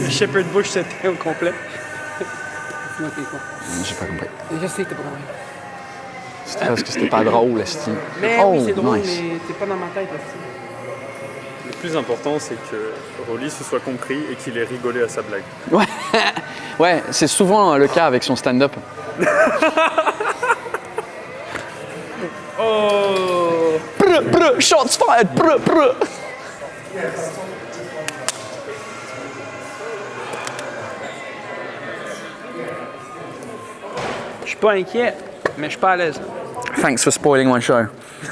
Le Shepherd Bush, c'était au complet. J'ai pas compris. Je sais que t'as pas compris. C'était parce que c'était pas drôle, Esti. Mais oh, oui, c'est drôle, nice. mais c'est pas dans ma tête, Esti. Le plus important, c'est que Rolly se soit compris et qu'il ait rigolé à sa blague. Ouais, ouais, c'est souvent le cas avec son stand-up. Oh! Shots fired! Je suis pas inquiet, mais je suis pas à l'aise. Thanks for spoiling my show. C'est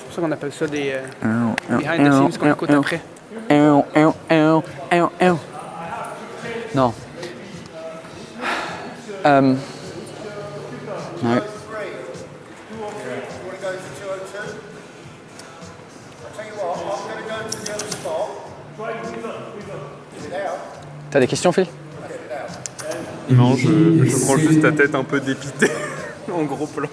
pour ça qu'on appelle ça des behind the scenes qu'on écoute après. Non. Ouais. T'as des questions, Phil? Non, je prends juste ta tête un peu dépitée en gros plan.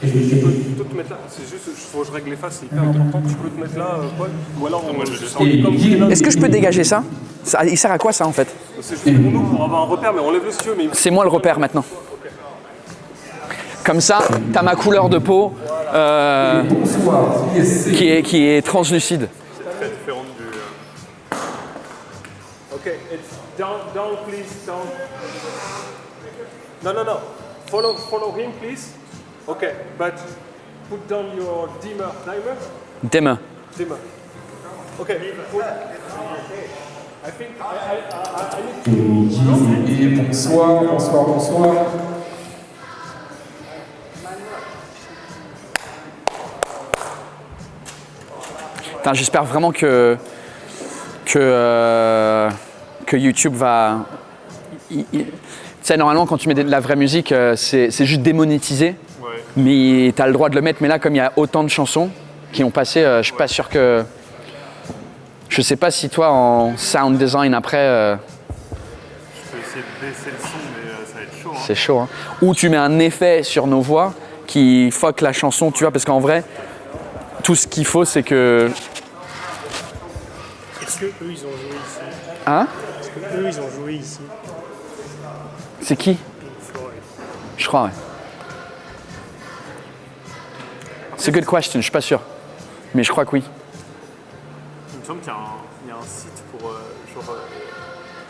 Tu peux te mettre là, c'est juste, faut que je règle les faces, c'est hyper important. Tu peux te mettre là, Paul? Ou alors, Est-ce que je peux dégager ça? Il sert à quoi ça en fait? C'est juste pour nous, pour avoir un repère, mais enlève le si tu veux. Mais... C'est moi le repère maintenant. Comme ça, t'as ma couleur de peau qui est translucide. C'est très différent du. Ok, it's down, please, down. No. Follow him, please. Okay, but put down your dimmer. Dimmer. Okay. I think I need to. Bonsoir. Putain, j'espère vraiment que YouTube va... Tu sais, normalement, quand tu mets de la vraie musique, c'est juste démonétisé. Ouais. Mais tu as le droit de le mettre. Mais là, comme il y a autant de chansons qui ont passé, je suis pas sûr que... Je sais pas si toi, en sound design après... Je peux essayer de baisser le son, mais ça va être chaud. Hein. C'est chaud, hein. Ou tu mets un effet sur nos voix qui fuck la chanson, tu vois, parce qu'en vrai, tout ce qu'il faut, c'est que... Est-ce qu'eux, ils ont joué ici? Hein? Est-ce qu'eux, ils ont joué ici? C'est qui? Je crois, ouais. C'est a good question, je suis pas sûr. Mais je crois que oui. Il me semble qu'il y a un site pour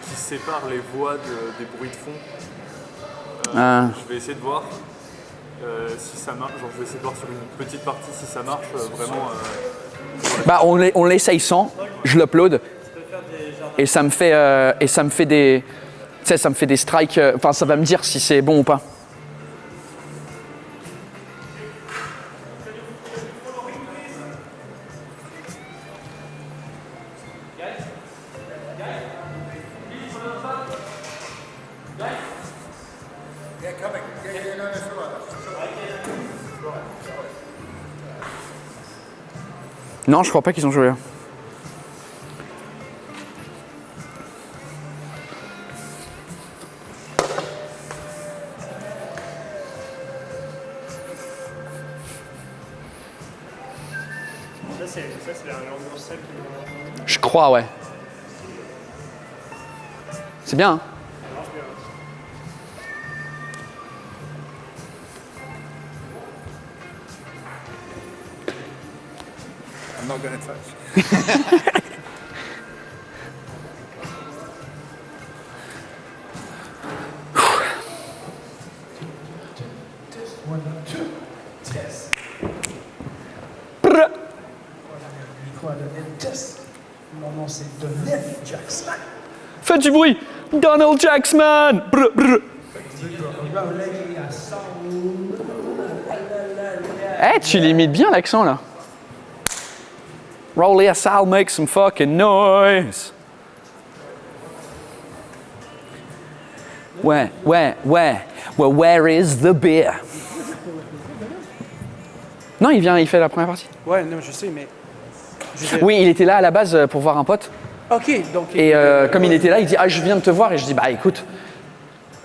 qui sépare les voix des bruits de fond. Je vais essayer de voir si ça marche. Genre, je vais essayer de voir sur une petite partie si ça marche vraiment. Bah on l'essaye sans, je l'upload et ça me fait des, tu sais, ça me fait des strikes. Enfin, ça va me dire si c'est bon ou pas. Non, je crois pas qu'ils ont joué. Ça, c'est un ambiance sale qui Je crois, ouais. C'est bien, hein? marche bien. I'm not gonna touch. One, two, test. Test. Mon nom c'est Donald Jackson. Faites du bruit! Donald Jackson! Brr, brr. Eh, tu l'imites bien l'accent là. Rolly a Sal, make some fucking noise. Where is the beer? Non, il fait la première partie. Ouais, non, je sais, mais. Oui, il était là à la base pour voir un pote. Ok, donc. Et comme il était là, il dit ah je viens de te voir et je dis bah écoute,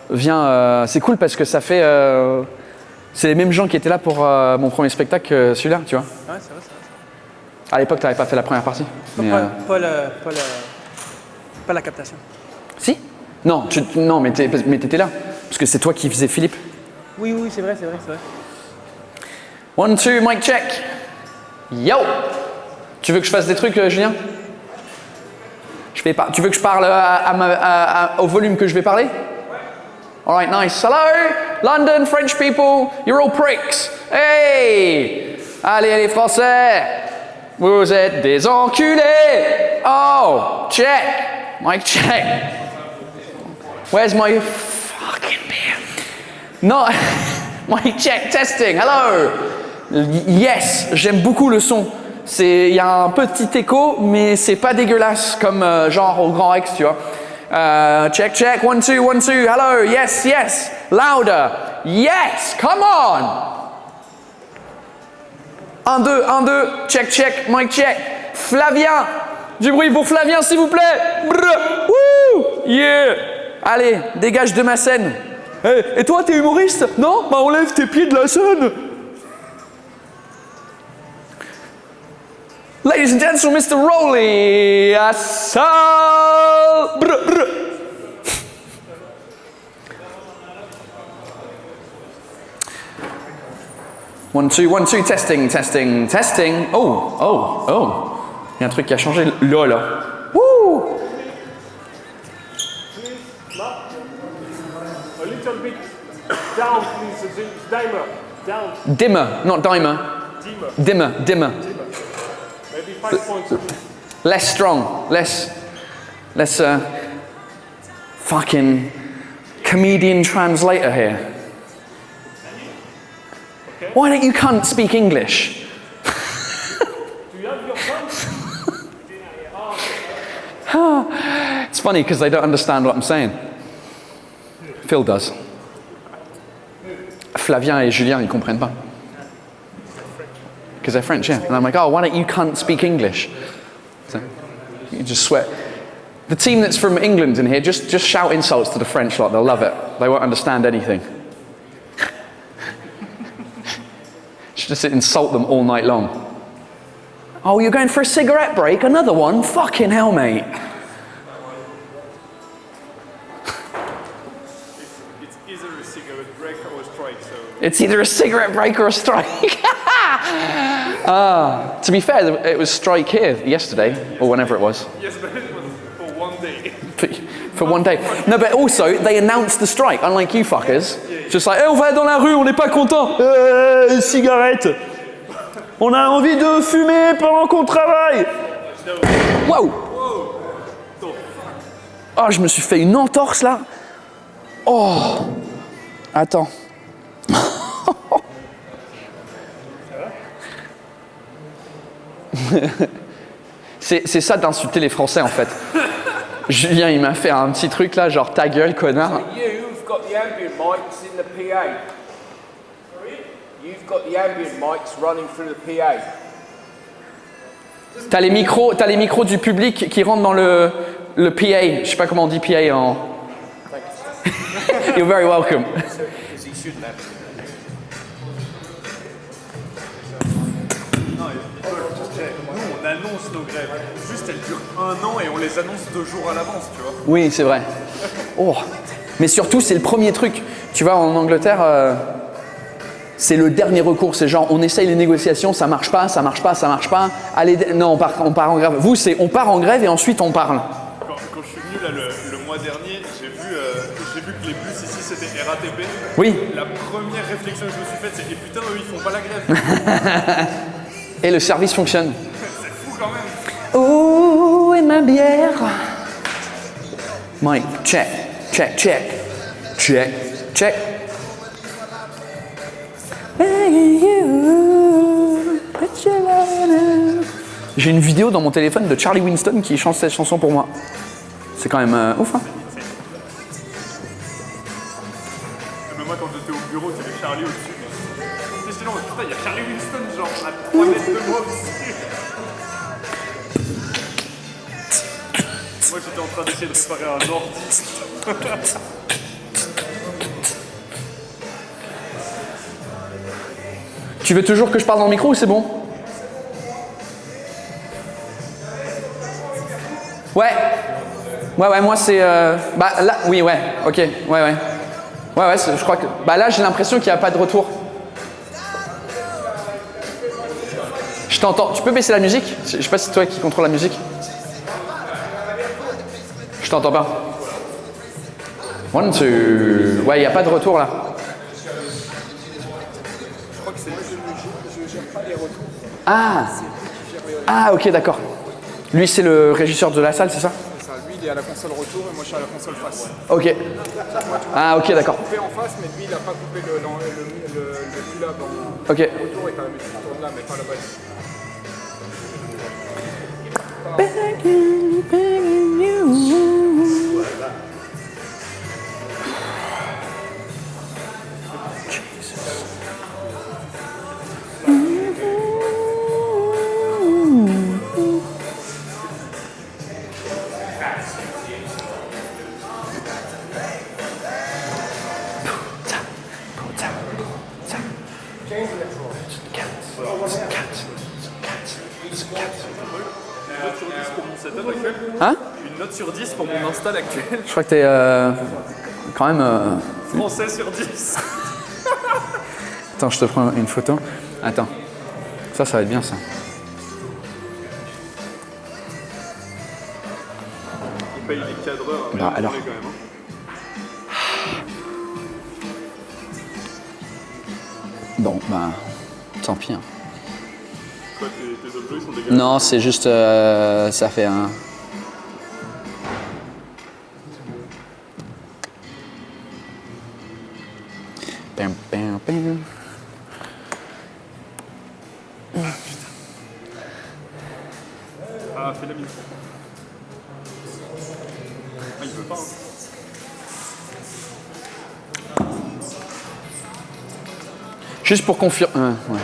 viens, c'est cool parce que ça fait, c'est les mêmes gens qui étaient là pour mon premier spectacle que celui-là, tu vois. Ouais, c'est vrai. À l'époque, t'avais pas fait la première partie. Mais, Pas la captation. Si? Non, mais t'étais là parce que c'est toi qui faisais Philippe. Oui, c'est vrai. 1, 2, mic check. Yo! Tu veux que je fasse des trucs, Julien? Je fais pas. Tu veux que je parle au volume que je vais parler? Alright, nice. Hello, London, French people, you're all pricks. Hey! Allez, les Français! Vous êtes des enculés! Oh! Check! Mic check! Where's my fucking beer? No! Mic check, testing, hello! Yes, j'aime beaucoup le son. Il y a un petit écho, mais c'est pas dégueulasse comme genre au Grand Rex, tu vois. Check, 1, 2, 1, 2, hello, yes, louder, yes, come on. 1, 2, check, mic check. Flavien, du bruit pour Flavien s'il vous plaît. Brr, woo, yeah. Allez, dégage de ma scène. Hey, et toi, t'es humoriste? Non? Bah enlève tes pieds de la scène. Ladies and gentlemen, Mr. Rolly Asal. Brr, brr. One, two, testing. Oh. Il y a un truc qui a changé. Là. Woo! A little bit down, please. Dimmer. Down. Dimmer, not dimer. Dimmer. Maybe 5 points. Less strong. Less fucking comedian translator here. Okay. Why don't you cunt speak English? Do you have your points? It's funny because they don't understand what I'm saying. Phil does. Flavien et Julien, ils comprennent pas. Because they're French, yeah. And I'm like, oh, why don't you cunt speak English? So you just sweat. The team that's from England in here, just shout insults to the French lot. They'll love it. They won't understand anything. Just insult them all night long. Oh, you're going for a cigarette break? Another one? Fucking hell, mate. It's either a cigarette break or a strike, so... It's either a cigarette break or a strike. To be fair, it was strike here yesterday, or whenever it was. Yes, but it was for one day. For one day. No, but also, they announced the strike, unlike you fuckers. Just like, hey, on va dans la rue, on n'est pas content. Cigarette. On a envie de fumer pendant qu'on travaille. Wow. Oh, je me suis fait une entorse là. Oh. Attends. C'est ça d'insulter les Français en fait. Julien, il m'a fait un petit truc là, genre ta gueule, connard. You've got the ambient mics in the PA. You've got the ambient mics running through the PA. T'as les micros du public qui rentrent dans le PA. Je sais pas comment on dit PA en. You're very welcome. Nous, on annonce nos grèves. Juste, elles durent 1 an et on les annonce 2 jours à l'avance, tu vois. Oui, c'est vrai. Oh. Mais surtout, c'est le premier truc. Tu vois, en Angleterre, c'est le dernier recours. C'est genre, on essaye les négociations, ça marche pas, ça marche pas, ça marche pas. Allez, non, on part en grève. Vous, c'est on part en grève et ensuite on parle. Quand je suis venu là, le mois dernier, j'ai vu que les bus ici c'était RATP. Oui. La première réflexion que je me suis faite, c'est et putain, eux ils font pas la grève. Et le service fonctionne. C'est fou quand même. Oh, et ma bière. Mike, check, check, check, check, check. J'ai une vidéo dans mon téléphone de Charlie Winston qui chante cette chanson pour moi. C'est quand même ouf, hein. Mais moi quand j'étais au bureau, il y avait Charlie au-dessus. Et j'étais là, putain, il y a Charlie Winston genre à 3 mètres de moi aussi. Moi j'étais en train d'essayer de réparer un ordi. Tu veux toujours que je parle dans le micro ou c'est bon? Ouais. Ouais, moi c'est... Bah là, oui, ouais, ok, ouais. Ouais, je crois que... Bah là, j'ai l'impression qu'il n'y a pas de retour. Je t'entends. Tu peux baisser la musique? Je sais pas si c'est toi qui contrôle la musique. Je t'entends pas. 1, 2... Ouais, il n'y a pas de retour là. Je crois que c'est je gère pas les retours. Ah, ok, d'accord. Lui, c'est le régisseur de la salle, c'est ça? C'est ça. Lui, il est à la console retour et moi, je suis à la console face. Ok. Ah, ok, d'accord. Il a coupé en face, mais lui, il n'a pas coupé le lab en Ok. retour et t'as la musique qui tourne là, mais pas là-bas. Hein? Une note sur 10 pour mon install actuel. Je crois que t'es quand même... Français sur 10. Attends, je te prends une photo. Attends. Ça va être bien, ça. On paye les cadreurs à Bah, alors. quand même. Hein. Bon, bah... Tant pis. Hein. Quoi, tes objets sont dégueulasses? Non, c'est juste... ça fait un... Bam, bam, bam. Ah, fais la mine. Ah, il veut pas. Hein. Juste pour confirmer... ouais.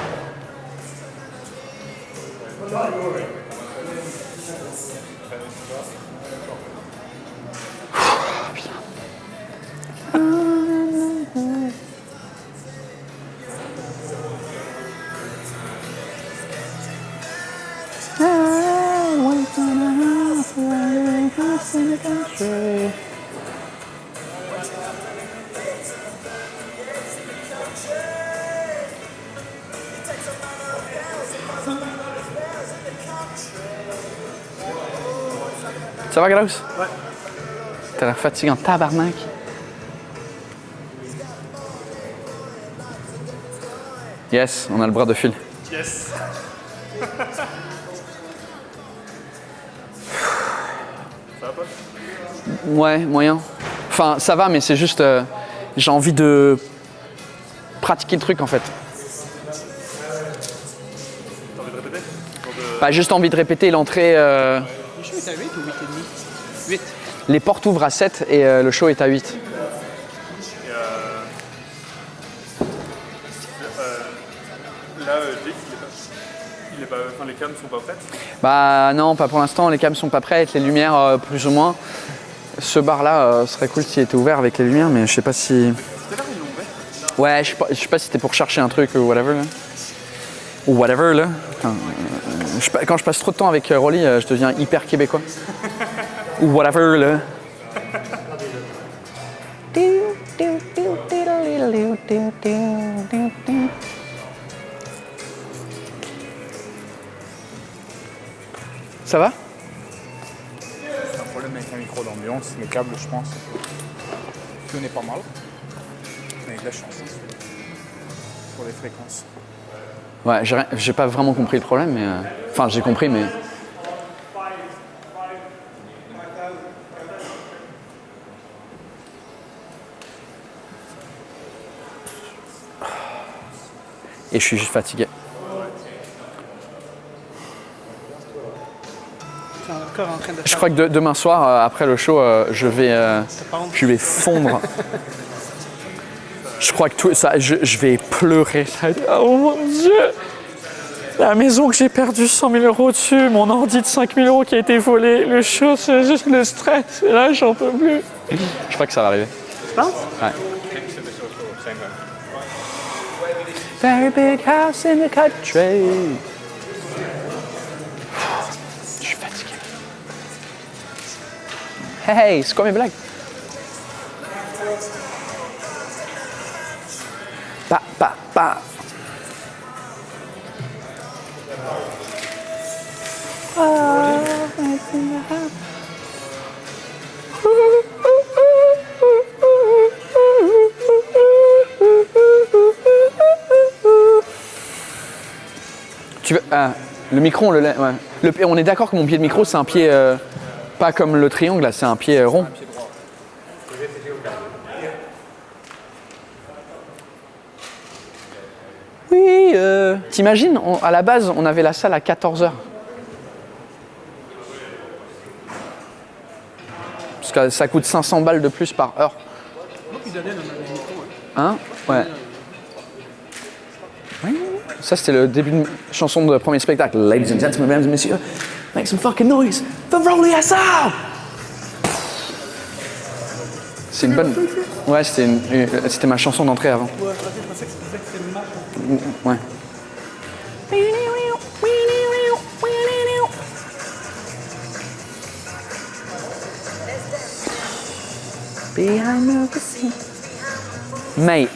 Ça va, Galaus? Ouais. T'as l'air fatigué en tabarnak. Yes, on a le bras de fil. Yes. Ça va pas? Ouais, moyen. Enfin, ça va, mais c'est juste... j'ai envie de pratiquer le truc, en fait. T'as envie de répéter? Bah, juste envie de répéter l'entrée... Le show est à 8 ou 8,5? 8. Les portes ouvrent à 7 et le show est à 8. Là, Jake, il est pas, enfin, les cams sont pas prêtes. Bah non, pas pour l'instant, les cams sont pas prêtes, les lumières plus ou moins. Ce bar-là serait cool s'il était ouvert avec les lumières, mais je sais pas si... C'était là où ils l'ont ouvert? Ouais, je sais pas si c'était pour chercher un truc ou whatever là. Ou whatever là. Enfin, quand je passe trop de temps avec Rolly, je deviens hyper québécois. Ou whatever là. Ça va? C'est un problème avec un micro d'ambiance, les câbles, je pense. On est pas mal. On a eu de la chance pour les fréquences. Ouais, j'ai pas vraiment compris le problème, mais... Enfin, j'ai compris, mais... Et je suis juste fatigué. Tu es encore en train de Je crois que demain soir, après le show, je vais fondre. Je crois que tout ça, je vais pleurer. Oh mon Dieu! La maison que j'ai perdue 100 000 € dessus, mon ordi de 5 000 € qui a été volé, le show, c'est juste le stress. Et là, j'en peux plus. Je crois que ça va arriver. Tu penses? Ouais. Very big house in the country. Je suis fatigué. Hey, c'est quoi mes blagues? Pa. Tu veux, le micro, on le laisse. Ouais. On est d'accord que mon pied de micro, c'est un pied pas comme le triangle, là, c'est un pied rond. Oui, t'imagines, à la base, on avait la salle à 14h. Parce que ça coûte 500 balles de plus par heure. Hein? Ouais. Ça, c'était le début de chanson de premier spectacle. Ladies and gentlemen, mesdames et messieurs, make some fucking noise for Rolly SR! C'est une bonne... Ouais, c'était ma chanson d'entrée avant. Ouais, je pensais que c'était ma chanson. Ouais. Mate.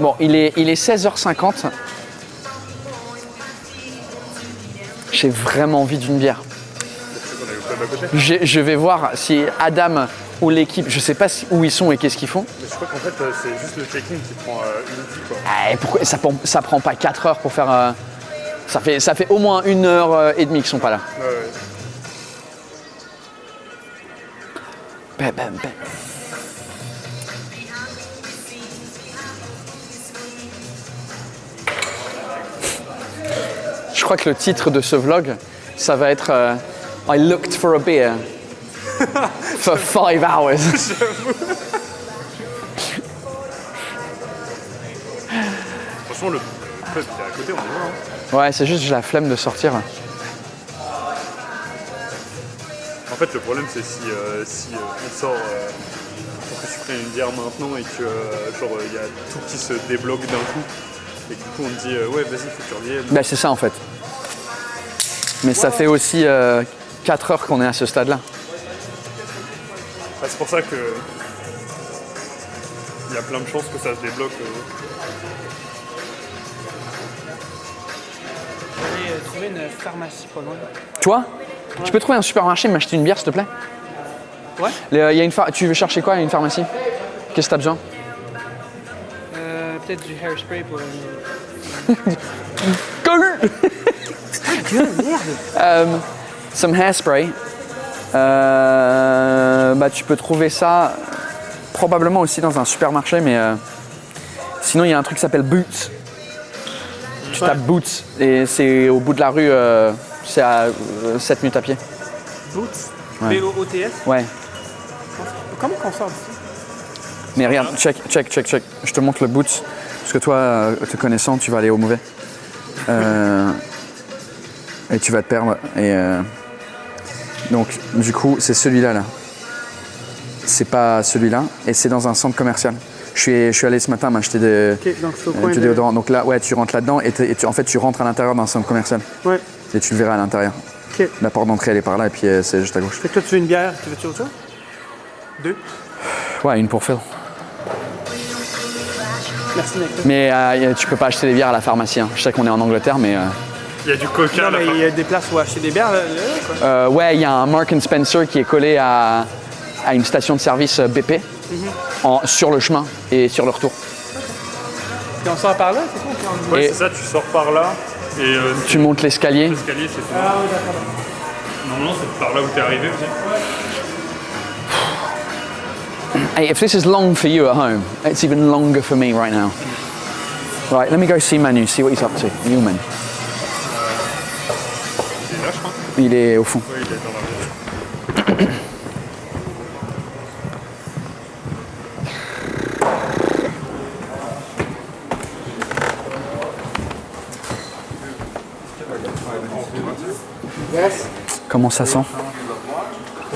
Bon, il est 16h50. J'ai vraiment envie d'une bière. Je vais voir si Adam ou l'équipe, je sais pas où ils sont et qu'est-ce qu'ils font. Mais je crois qu'en fait, c'est juste le check-in qui prend une vie, quoi. Pourquoi ça prend pas 4 heures pour faire... Ça fait au moins 1h30 qu'ils sont pas là. Ouais. Bam. Je crois que le titre de ce vlog, ça va être I looked for a beer for 5 hours. Franchement, le pub qui est à côté, on est loin. Hein. Ouais, c'est juste j'ai la flemme de sortir. En fait, le problème, c'est si on sort pour que tu prennes une bière maintenant et que il y a tout qui se débloque d'un coup. Et du coup, on te dit ouais, vas-y, faut que tu reviennes. Bah, c'est ça en fait. Mais ça fait aussi 4 heures qu'on est à ce stade-là. Ah, c'est pour ça que il y a plein de chances que ça se débloque. J'ai trouvé une pharmacie pas loin. Toi? Tu peux trouver un supermarché et m'acheter une bière, s'il te plaît? Ouais. Il y a une tu veux chercher quoi? Il y a une pharmacie? Qu'est-ce que t'as besoin? Peut-être du hairspray pour... Some hairspray. Bah, tu peux trouver ça probablement aussi dans un supermarché, mais sinon il y a un truc qui s'appelle Boots. Tu tapes Boots et c'est au bout de la rue, c'est à 7 minutes à pied. Boots? Ouais. B-O-O-T-S? Ouais. Comment qu'on sort d'ici? Mais regarde, check. Je te montre le Boots, parce que toi, te connaissant, tu vas aller au mauvais. Et tu vas te perdre. Et donc, du coup, c'est celui-là, là. C'est pas celui-là, et c'est dans un centre commercial. Je suis allé ce matin m'acheter du déodorant. Donc là, ouais, tu rentres là-dedans, et en fait, tu rentres à l'intérieur d'un centre commercial. Ouais. Et tu le verras à l'intérieur. Ok. La porte d'entrée, elle est par là, et puis c'est juste à gauche. Fait que toi, tu veux une bière, tu veux autre chose? 2? Ouais, une pour Phil. Merci, mec. Mais tu peux pas acheter des bières à la pharmacie. Hein. Je sais qu'on est en Angleterre, mais... Il y a du coca. Non, mais il y a des places où acheter des bières, là, quoi. Ouais, il y a un Mark & Spencer qui est collé à une station de service BP sur le chemin et sur le retour. Et on sort par là, c'est quoi? Ouais, c'est ça, tu sors par là et tu montes l'escalier. L'escalier, c'est tout. Ah, oui, d'accord. Normalement, c'est par là où t'es arrivé aussi. Hey, if this is long for you at home, it's even longer for me right now. Right, let me go see Manu, see what he's up to. Newman. Il est là, je crois. Il est au fond. Oui, il est dans la rue. Comment ça sent?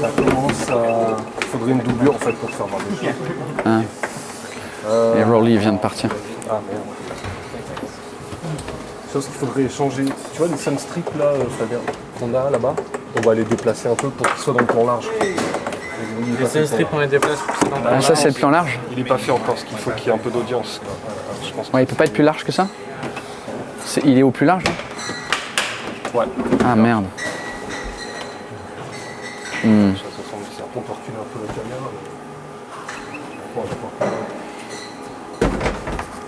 Ça commence à... Il faudrait une doublure en fait pour faire marrer. Hein. Et Rolly vient de partir. Ah merde. Je pense qu'il faudrait changer. Tu vois les sunstrips là, Fabien, qu'on a là-bas, on va les déplacer un peu pour qu'ils soient dans le plan large. Les sunstrips on les déplace pour qu'ils soient dans le plan large. Ça c'est le plan large? Il n'est pas fait encore, parce qu'il faut qu'il y ait un peu d'audience. Je pense. Ouais, il peut pas être plus large que ça? Il est au plus large? Ouais. Ah merde. Ça ressemble, c'est un peu reculer un peu la caméra.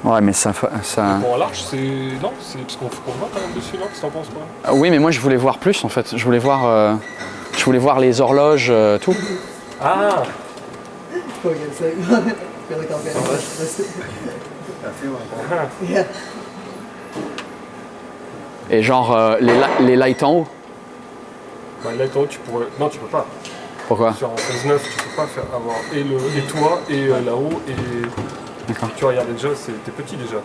Ouais, mais ça... Bon, à large, c'est... Non, c'est parce qu'on voit quand même dessus, non? Qu'est-ce que t'en penses, quoi? Oui, mais moi je voulais voir plus en fait. Je voulais voir les horloges, tout. Ah! Et genre les lights en haut. Bah, là, tu pourrais... Non, tu peux pas. Pourquoi? Sur un 16-9, tu peux pas faire avoir et toi, et là-haut, et... D'accord. Tu vois, regarde déjà, t'es petit déjà.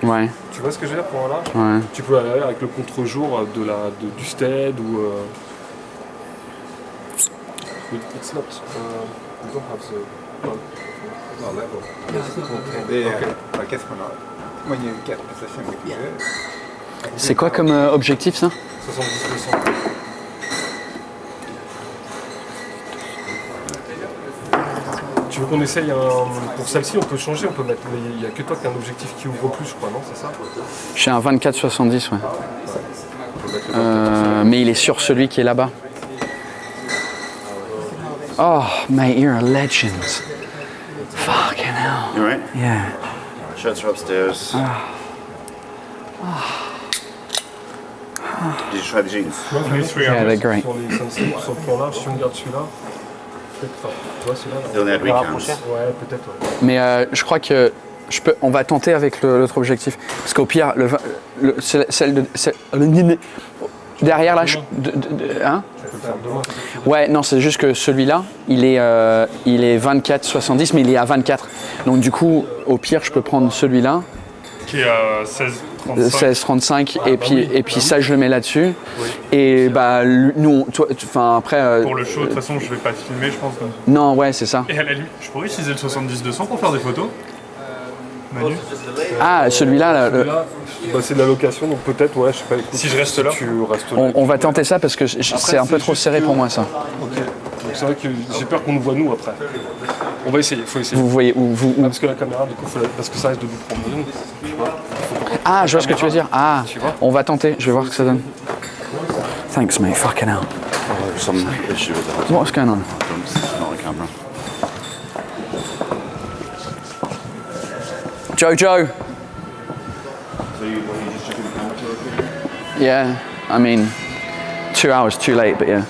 Ouais. Tu vois ce que je veux dire pour un large? Ouais. Tu peux aller avec le contre-jour du stead ou... It's not... we don't have the... No level. Yeah, I guess we're not. When you get position, we can do it. C'est quoi comme objectif ça? 70%. Tu veux qu'on essaye pour celle-ci, on peut changer, on peut mettre. Mais il n'y a que toi qui as un objectif qui ouvre plus, je crois, non? C'est ça? J'ai un 24-70, ouais. Mais il est sur celui qui est là-bas. Oh, mate, you're a legend. Fucking hell. You alright? Yeah. Shirts are upstairs. Did you try the jeans? Yeah, they're great. Sur les sunset, sur le plan large, si on regarde celui-là, peut-être, tu vois celui-là. They only had weekends. Ouais, peut-être, ouais. Mais je crois que on va tenter avec l'autre objectif. Parce qu'au pire, derrière là, hein? Ouais, non, c'est juste que celui-là, il est 24-70, mais il est à 24. Donc du coup, au pire, je peux prendre celui-là. Qui est à 16-35 et puis ça je le mets là-dessus. Oui. Et bah nous, après. Pour le show, de toute façon, je vais pas filmer, je pense. Non, ouais, c'est ça. Et à la limite, je pourrais utiliser le 70-200 pour faire des photos. Manu. Ah, celui-là. Bah, c'est de la location, donc peut-être, ouais, je sais pas. Écoute, si je reste là, tu restes là. On va tenter ça parce que c'est un peu trop serré pour moi ça. Ok. Donc c'est vrai que j'ai peur qu'on nous voit nous après. On va essayer, faut essayer. Vous voyez où parce que la caméra, du coup, parce que ça risque de nous prendre nous. Ah, je vois ce que tu veux dire. Ah, on va tenter. Je vais voir ce que ça donne. Thanks, mate. Fucking hell. Oh, there's some issue with the hotel. What's going on? It's not a camera. Jojo. So you just checking the camera? Yeah, I mean, 2 hours too late, but yeah.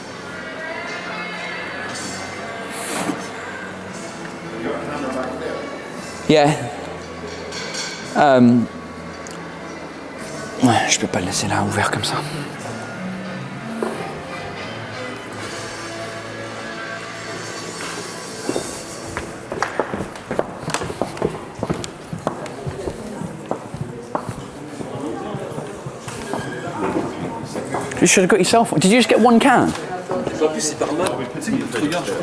Yeah. Ouais, je peux pas le laisser là ouvert comme ça. You should have got yourself. Did you just get one can? En plus, c'est par mal.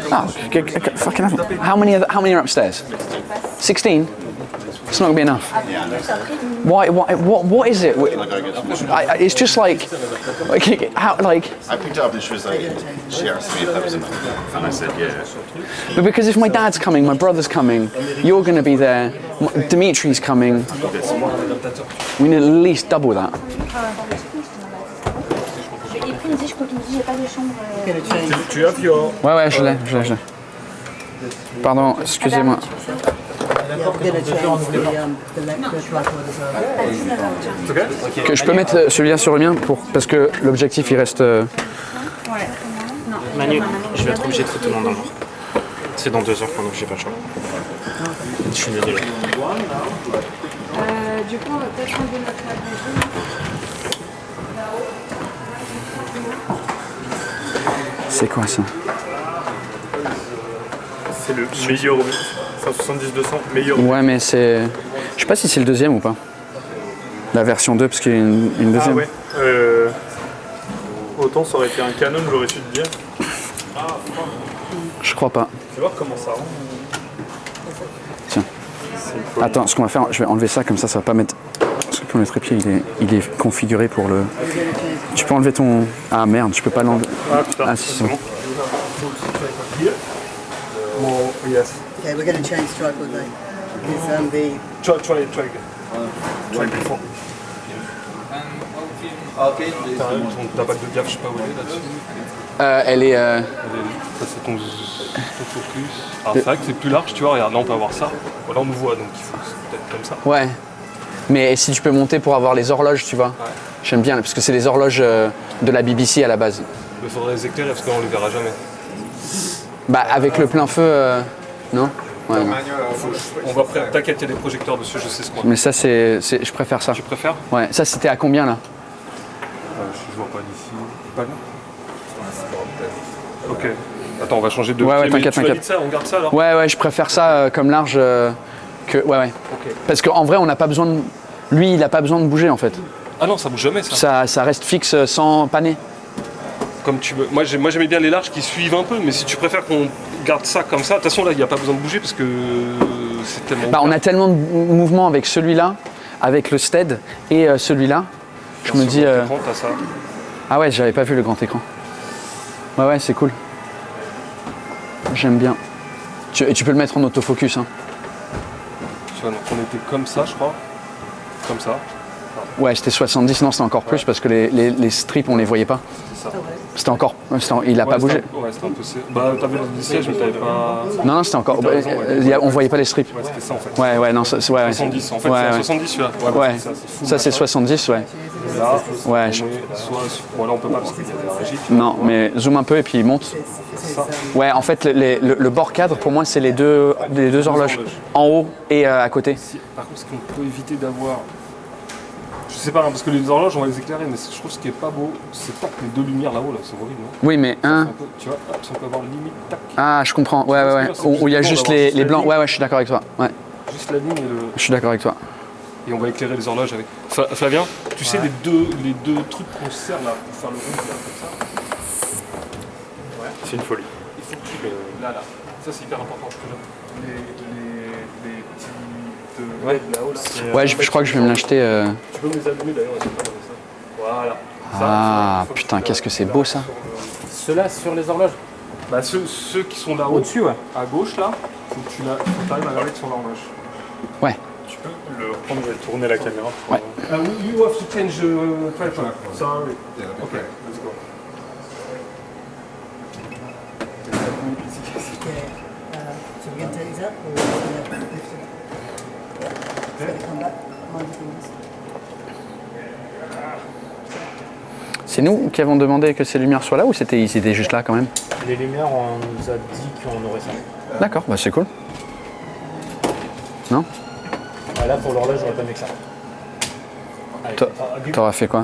Oh, fucking hell. How many are upstairs? 16? It's not gonna be enough. Why? What is it? It's just like, how, like. I picked it up and she was like, she asked me if that was enough, and I said yeah. But because if my dad's coming, my brother's coming, you're gonna be there, Dimitri's coming. We need at least double that. Tu as your... Ouais, je l'ai. Pardon, excusez-moi. Que je peux mettre celui-là sur le mien parce que l'objectif il reste. Manu, je vais être obligé de foutre tout le monde dans le noir. C'est dans 2 heures, donc j'ai pas le choix. Je suis désolé. Du coup, on va peut-être enlever notre magnésium. C'est quoi ça? C'est le meilleur 170-200, meilleur. Ouais, mais c'est. Je sais pas si c'est le deuxième ou pas. La version 2, parce qu'il y a une deuxième. Ah ouais. Autant ça aurait été un Canon, j'aurais su te dire. Je crois pas. Tu vois comment ça rend. Tiens. Attends, ce qu'on va faire, je vais enlever ça, comme ça va pas mettre. Parce que pour le trépied, il est configuré pour le. Tu peux enlever ton. Ah merde, je peux pas l'enlever. Ah putain. Ah si, c'est bon. Oh, yes. Okay, we're going to change tripod then. Because the... Try again. Try before. T'as pas de gaffe, je sais pas où elle est là-dessus. Elle est. Ça c'est ton focus. Alors c'est vrai que c'est plus large, tu vois, regarde, là on peut avoir ça. Voilà, on nous voit, donc il faut peut-être comme ça. Ouais. Mais si tu peux monter pour avoir les horloges, tu vois. Ouais. J'aime bien, parce que c'est les horloges de la BBC à la base. Il faudrait les éclairer parce qu'on les verra jamais. Bah avec le plein feu, non? Ouais, non. On va t'inquiète, il y a des projecteurs dessus, je sais ce qu'on a. Mais ça je préfère ça. Tu préfères? Ouais, ça c'était à combien là? Je vois pas d'ici. Pas là? Ok. Attends, on va changer de Ouais, pied, t'inquiète, mais tu valides ça, on garde ça alors? Ouais, je préfère ça comme large que. Ouais. Ok. Parce qu'en vrai, on n'a pas besoin de. Lui, il n'a pas besoin de bouger en fait. Ah non, ça bouge jamais ça. Ça reste fixe sans paner. Comme tu veux. Moi j'aimais bien les larges qui suivent un peu, mais si tu préfères qu'on garde ça comme ça, de toute façon là il n'y a pas besoin de bouger parce que c'est tellement. Bah, on a tellement de mouvements avec celui-là, avec le Stead et celui-là. Je me dis. Écran, t'as ça. Ah ouais, j'avais pas vu le grand écran. Ouais, c'est cool. J'aime bien. Et tu peux le mettre en autofocus. Hein. Tu vois, donc on était comme ça, je crois. Comme ça. Ouais, c'était 70, non, c'était encore plus parce que les strips, on les voyait pas. C'est ça. C'était encore. Il a pas bougé. Ouais, c'était un peu. Bah, t'avais le siège, mais t'avais pas. Non, c'était encore. On voyait pas les strips. Ouais, c'était ça en fait. Ouais, non, c'est. Ouais, 70, en fait, ouais, c'est 70 celui-là. Ouais, ça c'est 70, ouais. Et là, ouais. Bon, là on peut pas parce qu'il y a la régie. Non, mais zoom un peu et puis il monte. Ça. Ouais, en fait, le bord cadre, pour moi, c'est les deux horloges. En haut et à côté. Par contre, ce qu'on peut éviter d'avoir. Je sais pas, hein, parce que les horloges, on va les éclairer, mais je trouve ce qui est pas beau, c'est pas que les deux lumières là-haut, là, c'est horrible, non? Oui, mais tu vois, hop, si on peut avoir limite, tac. Ah, je comprends, ouais. Où il y a juste les blancs. Ouais, je suis d'accord avec toi. Ouais. Juste la ligne et le. Je suis d'accord avec toi. Et on va éclairer les horloges avec. Flavien, tu sais les deux trucs qu'on sert là pour faire le rond, là, comme ça. Ouais. C'est une folie. Il faut que tu là. Ça c'est hyper important. Les petites LED là-haut là. Ouais, je crois que je vais me l'acheter. Tu peux me les allumer d'ailleurs, c'est pas ça. Voilà. Ah putain, qu'est-ce que c'est beau ça. Ceux-là sur les horloges? Bah ceux qui sont là-haut. Au-dessus, ouais. À gauche là, faut que tu arrives à la mettre sur l'horloge. Ouais. Tu peux le reprendre, je vais tourner la caméra. Ouais. You have to change tripod. Sorry. Ok, let's go. So we're going to take these out, or we're going to lift it? Yeah. It's going to come back. Mind the fingers. C'est nous qui avons demandé que ces lumières soient là ou ils étaient juste là quand même? Les lumières, on nous a dit qu'on aurait ça. D'accord, bah c'est cool. Non? Ah, là, pour l'horloge, j'aurais pas mieux que ça. T'auras fait quoi?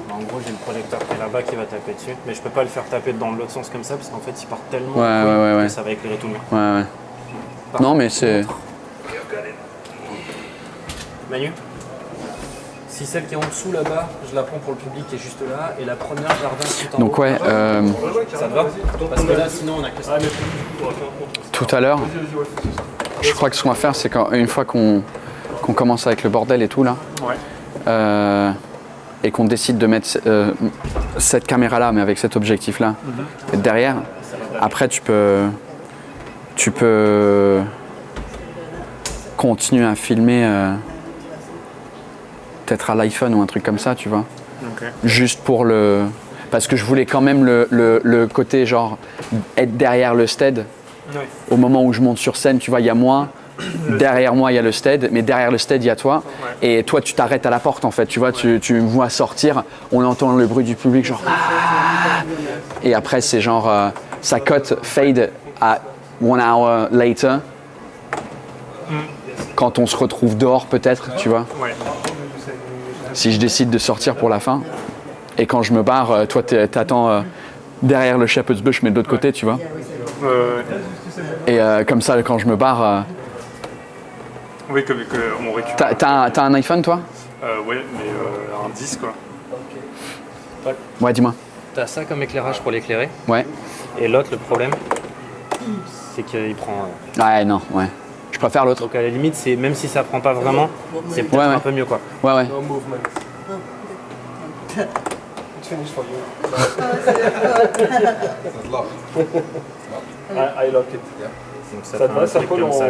En gros, j'ai le projecteur qui est là-bas qui va taper dessus, mais je peux pas le faire taper dans l'autre sens comme ça parce qu'en fait, il part tellement que ça va éclairer tout le mur. Ouais. Non, mais c'est... Manu, si celle qui est en dessous là-bas, je la prends pour le public qui est juste là, et la première jardin tout en haut. Donc ouais, ça te va? Parce que là, sinon, on a que ça. tout à l'heure, je crois que ce qu'on va faire, c'est qu'une fois qu'on commence avec le bordel et tout là, et qu'on décide de mettre cette caméra là, mais avec cet objectif là, derrière, après tu peux continuer à filmer peut-être à l'iPhone ou un truc comme ça, tu vois. Juste pour le... Parce que je voulais quand même le côté genre être derrière le stead. Au moment où je monte sur scène, tu vois, il y a moi. Derrière moi, il y a le stead, mais derrière le stead, il y a toi. Et toi, tu t'arrêtes à la porte, en fait. Tu vois, tu me vois sortir, on entend le bruit du public, genre... Et après, c'est genre... ça cut, fade à 1 hour later. Quand on se retrouve dehors, peut-être, tu vois. Si je décide de sortir pour la fin. Et quand je me barre, toi, t'attends derrière le shepherd's bush, mais de l'autre côté, tu vois. Et comme ça, quand je me barre... Oui, on récupère. T'as un iPhone, toi? Ouais, mais un 10 quoi. Ouais, dis-moi. T'as ça comme éclairage pour l'éclairer. Ouais. Et l'autre, le problème, c'est qu'il prend... Ouais, non, ouais. Je préfère l'autre. Donc à la limite, même si ça prend pas vraiment, c'est peut-être un peu mieux quoi. Ouais. No movement. It's finished for you. I lock it. Donc ça te va, ça colle comme ça,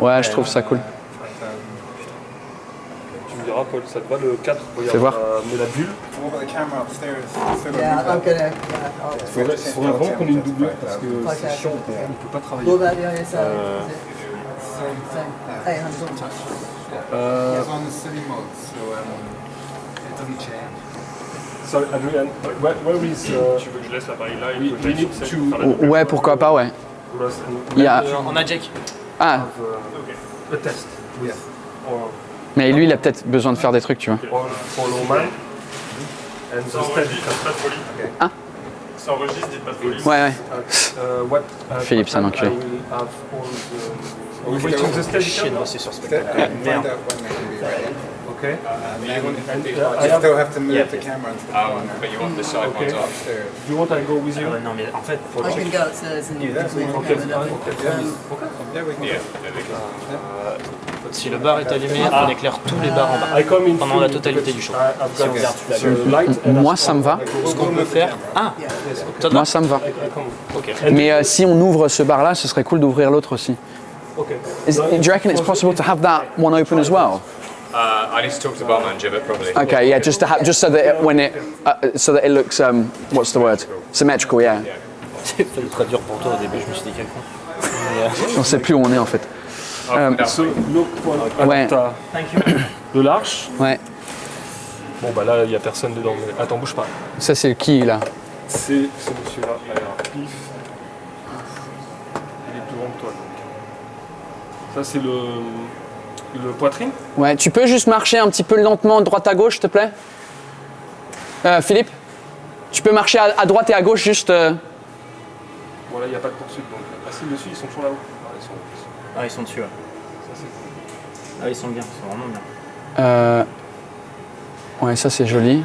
Ouais, je trouve ça cool. Tu me diras, Paul, ça te va le 4? Fais voir. Mais la bulle. Yeah, I'm gonna. Il faudrait vraiment qu'on ait une double parce que c'est chiant, on ne peut pas travailler. What about the other side? Same. 800 all touch. It's on the city mode, so it doesn't change. So, Adrian, where is... Tu veux que je laisse l'appareil là et que je laisse sur scène? Ouais, pourquoi pas, ouais. Il y a... On a Jack. Ah. Le test. Yes. Mais lui, il a peut-être besoin de faire des trucs, tu vois. Follow man. And the steady. Pas de folie. Ah. Ça enregistre, dites pas de folie. Ouais. Philippe, c'est un enculé. We're waiting the steady Chier de cam. bosser sur ce spectacle. Merde. Okay. You still have to move the camera into the corner. But you want the side ones upstairs. Do you want I go with you? Non mais en fait, faut I can go upstairs and that's move the okay. camera down. Yeah, we can. si le bar est allumé, on éclaire tous les bars en bas pendant la totalité du show. Si on regarde Moi, ça me va. ce qu'on peut faire. Ah, Moi, ça me va. Ok. Mais si on ouvre ce bar-là, ce serait cool d'ouvrir l'autre aussi. Do you reckon it's possible to have that one open as well? I need to talk to the bar manager, but probably. Okay, yeah, just so that so that it looks what's the word? Symmetrical, yeah. C'est très dur pour toi au début, je me suis dit quel con. On sait plus où on est en fait. So, look, Ouais. de l'arche. Ouais. Bon bah là il n'y a personne dedans, mais attends, bouge pas. Ça c'est qui là? C'est ce monsieur-là. Alors, pif. Il est devant toi. Ça c'est le poitrine. Ouais, tu peux juste marcher un petit peu lentement de droite à gauche, s'il te plaît? Philippe? Tu peux marcher à droite et à gauche juste... Bon là il n'y a pas de poursuite donc. Ah si, dessus ils sont toujours là-haut. Ah, ils sont dessus, ouais. Ça c'est. Ah, ils sont bien, ils sont vraiment bien. Ouais, ça c'est joli.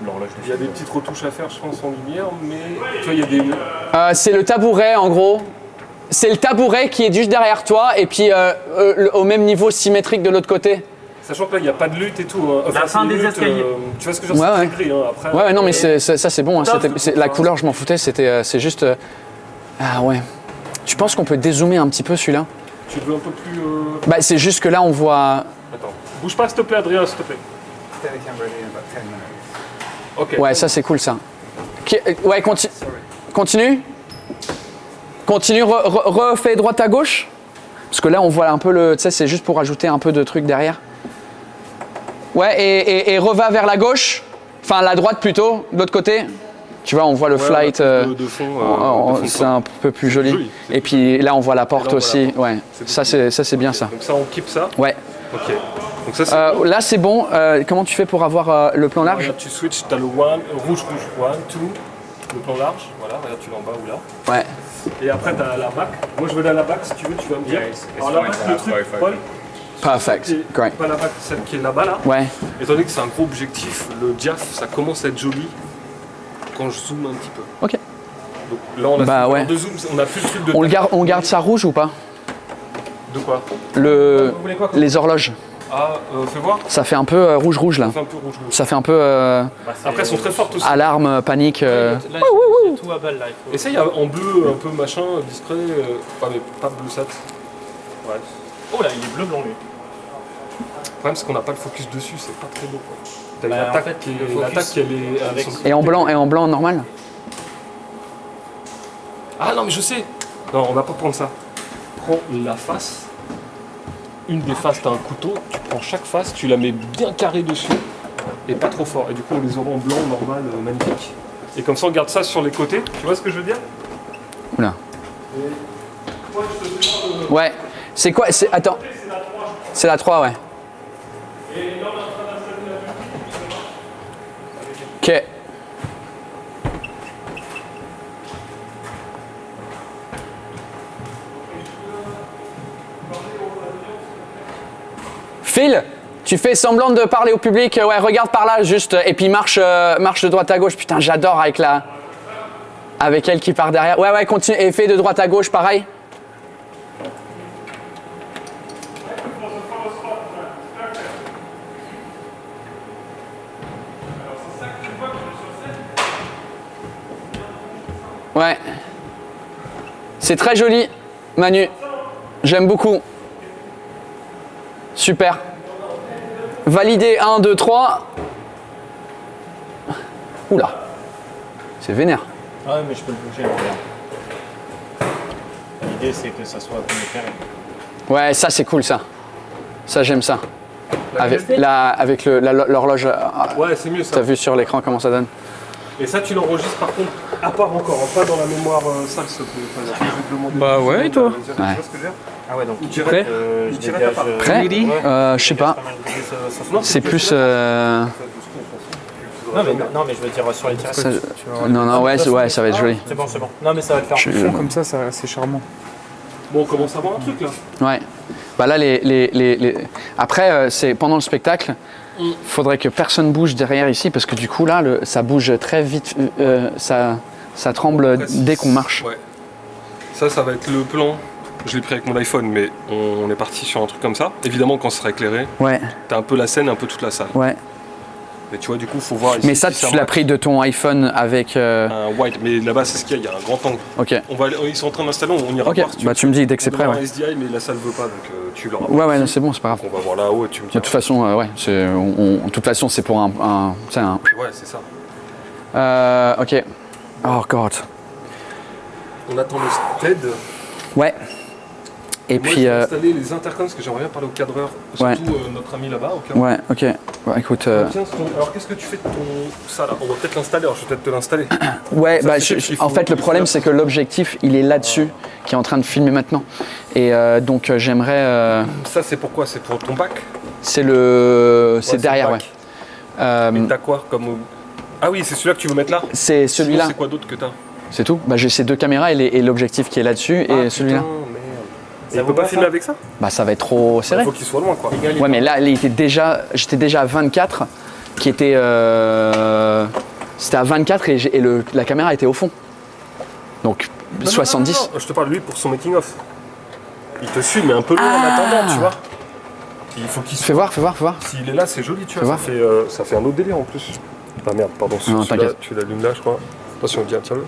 L'horloge. Il y a des petites retouches à faire, je pense, en lumière, mais tu vois, il y a des. C'est le tabouret en gros. C'est le tabouret qui est juste derrière toi et puis au même niveau symétrique de l'autre côté. Sachant que là, il n'y a pas de lutte et tout. Enfin, La fin des escaliers. Tu vois ce que je veux dire? Ouais, C'est gris, hein, après. Ouais, non, mais ça c'est bon. Hein. La couleur, je m'en foutais. C'est juste. Ah ouais. Tu penses qu'on peut dézoomer un petit peu celui-là? Tu veux un peu plus. Bah, c'est juste que là, on voit. Attends. Bouge pas, s'il te plaît, Adrien, s'il te plaît. Steadicam ready in about 10 minutes. Ok. Ouais, ça c'est cool ça. Ouais, continue. Continue, refais droite à gauche. Parce que là, on voit un peu le... Tu sais, c'est juste pour ajouter un peu de trucs derrière. Ouais, et reva vers la gauche. Enfin, la droite plutôt, de l'autre côté. Tu vois, on voit le flight. De fond, c'est un peu plus joli. Et puis là, on voit la porte aussi. Ouais. Ça, c'est bien ça. Donc ça, on keep ça. Ouais. Ok. Donc ça, c'est bon. Là, c'est bon. Comment tu fais pour avoir le plan large? Regarde, tu switches, tu as le rouge, 1, 2, le plan large. Voilà, regarde, tu l'as en bas ou là. Ouais. Et après, tu as la back. Moi, je veux la back, si tu veux, tu vas me dire. Alors la back, le truc, Paul. Perfect. Great. Pas la back, celle qui est là-bas, là. Ouais. Étant donné que c'est un gros objectif, le diaph, ça commence à être joli quand je zoome un petit peu. Ok. Donc là, on a fait de zoom, on a plus le truc de... On garde ça rouge ou pas? De quoi? Les horloges. Ah, fais voir. Ça fait un peu rouge-rouge là. Ça fait un peu rouge. Ça fait un peu... Après, elles sont très fortes aussi. Alarme, panique. Là, tout à balle là. Essaye en bleu, un peu machin, discret. Mais pas bleu sat. Ouais. Oh là, il est bleu blanc lui. Le problème, c'est qu'on n'a pas le focus dessus, c'est pas très beau. T'as une Bah, attaque, en fait, qui le est... focus l'attaque elle est... avec- Et en blanc normal? Ah non, mais je sais. Non, on va pas prendre ça. Prends la face. Une des faces, t'as un couteau. Tu prends chaque face, tu la mets bien carrée dessus. Et pas trop fort. Et du coup, on les aura en blanc, normal, magnifique. Et comme ça, on garde ça sur les côtés. Tu vois ce que je veux dire? Oula. Ouais. C'est quoi? Attends. C'est la 3, ouais. Ok. Phil, tu fais semblant de parler au public. Ouais, regarde par là juste. Et puis marche de droite à gauche. Putain, j'adore avec elle qui part derrière. Ouais, continue. Et fais de droite à gauche, pareil. Ouais. C'est très joli, Manu. J'aime beaucoup. Super. Validé 1, 2, 3. Oula. C'est vénère. Ah ouais, mais je peux le bouger. L'idée, c'est que ça soit un peu carré. Ouais, ça c'est cool ça. Ça j'aime ça. Avec l'horloge. Ouais, c'est mieux ça. T'as vu sur l'écran comment ça donne? Et ça, tu l'enregistres par contre à part encore, pas dans la mémoire sale, s'il te plaît. Je vais te demander. Bah ouais, et toi? Tu vois ce que je veux dire? Ah ouais, donc Tu prêt? Prêt? Je sais pas. C'est plus. Non, mais je veux dire sur les tirages. Non, ouais, ça va être joli. C'est bon. Non, mais ça va le faire. Je- Comme ça, c'est charmant. Bon, on commence à voir un truc là. Ouais. Bah là, après, c'est pendant le spectacle. Il faudrait que personne bouge derrière ici parce que du coup là, ça bouge très vite. Ça tremble dès qu'on marche. Ouais. Ça va être le plan. Je l'ai pris avec mon iPhone, mais on est parti sur un truc comme ça. Évidemment, quand ce sera éclairé, Ouais. t'as un peu la scène, un peu toute la salle. Ouais. Mais tu vois, du coup, faut voir ici. Mais ça, si tu l'as pris de ton iPhone avec. un wide, mais là-bas, c'est ce qu'il y a. Il y a un grand angle. Ok. Ils sont en train d'installer, on ira Ok. voir. Si Bah tu me dis dès que c'est prêt. On Ouais. a un SDI, mais la salle veut pas, donc tu l'auras. Ouais, non, c'est bon, c'est pas grave. On va voir là-haut et tu me dis. De toute façon, ouais. De toute façon, c'est pour un. Tu sais, un. Ouais, c'est ça. Ok. Oh God. On attend le stead. Ouais. Et Moi, puis. je vais installer les intercoms parce que j'aimerais bien parler au cadreur, Ouais. surtout notre ami là-bas. Au cas où. Ouais, ok. Bah, écoute. Tiens, alors qu'est-ce que tu fais de ça là? On va peut-être l'installer, alors je vais peut-être te l'installer. Ouais, Ça, bah, c'est qu'il faut- en fait, le problème, c'est que l'objectif, il est là-dessus, qui est en train de filmer maintenant. Et donc, j'aimerais. Ça, c'est pourquoi? C'est pour ton bac? C'est le. C'est c'est derrière, le ouais. bac. Mais t'as quoi comme. Ah oui, c'est celui-là que tu veux mettre là? C'est celui-là. Sinon, c'est quoi d'autre que t'as? C'est tout. Bah, j'ai ces deux caméras et l'objectif qui est là-dessus et celui-là. Et on peut pas filmer avec ça? Bah, ça va être trop serré. Il faut qu'il soit loin, quoi. Ouais, mais là, j'étais déjà à 24, qui était. C'était à 24 et la caméra était au fond. Donc, Non, 70. non, je te parle lui pour son making of. Il te suit, mais un peu loin en attendant, tu vois. Il faut qu'il soit. Fais voir. S'il est là, c'est joli, tu Fais vois. voir. Ça fait un autre délire en plus. Ah merde, pardon. Non, celui-là, t'inquiète. tu l'allumes là, je crois. Attention, tiens-le.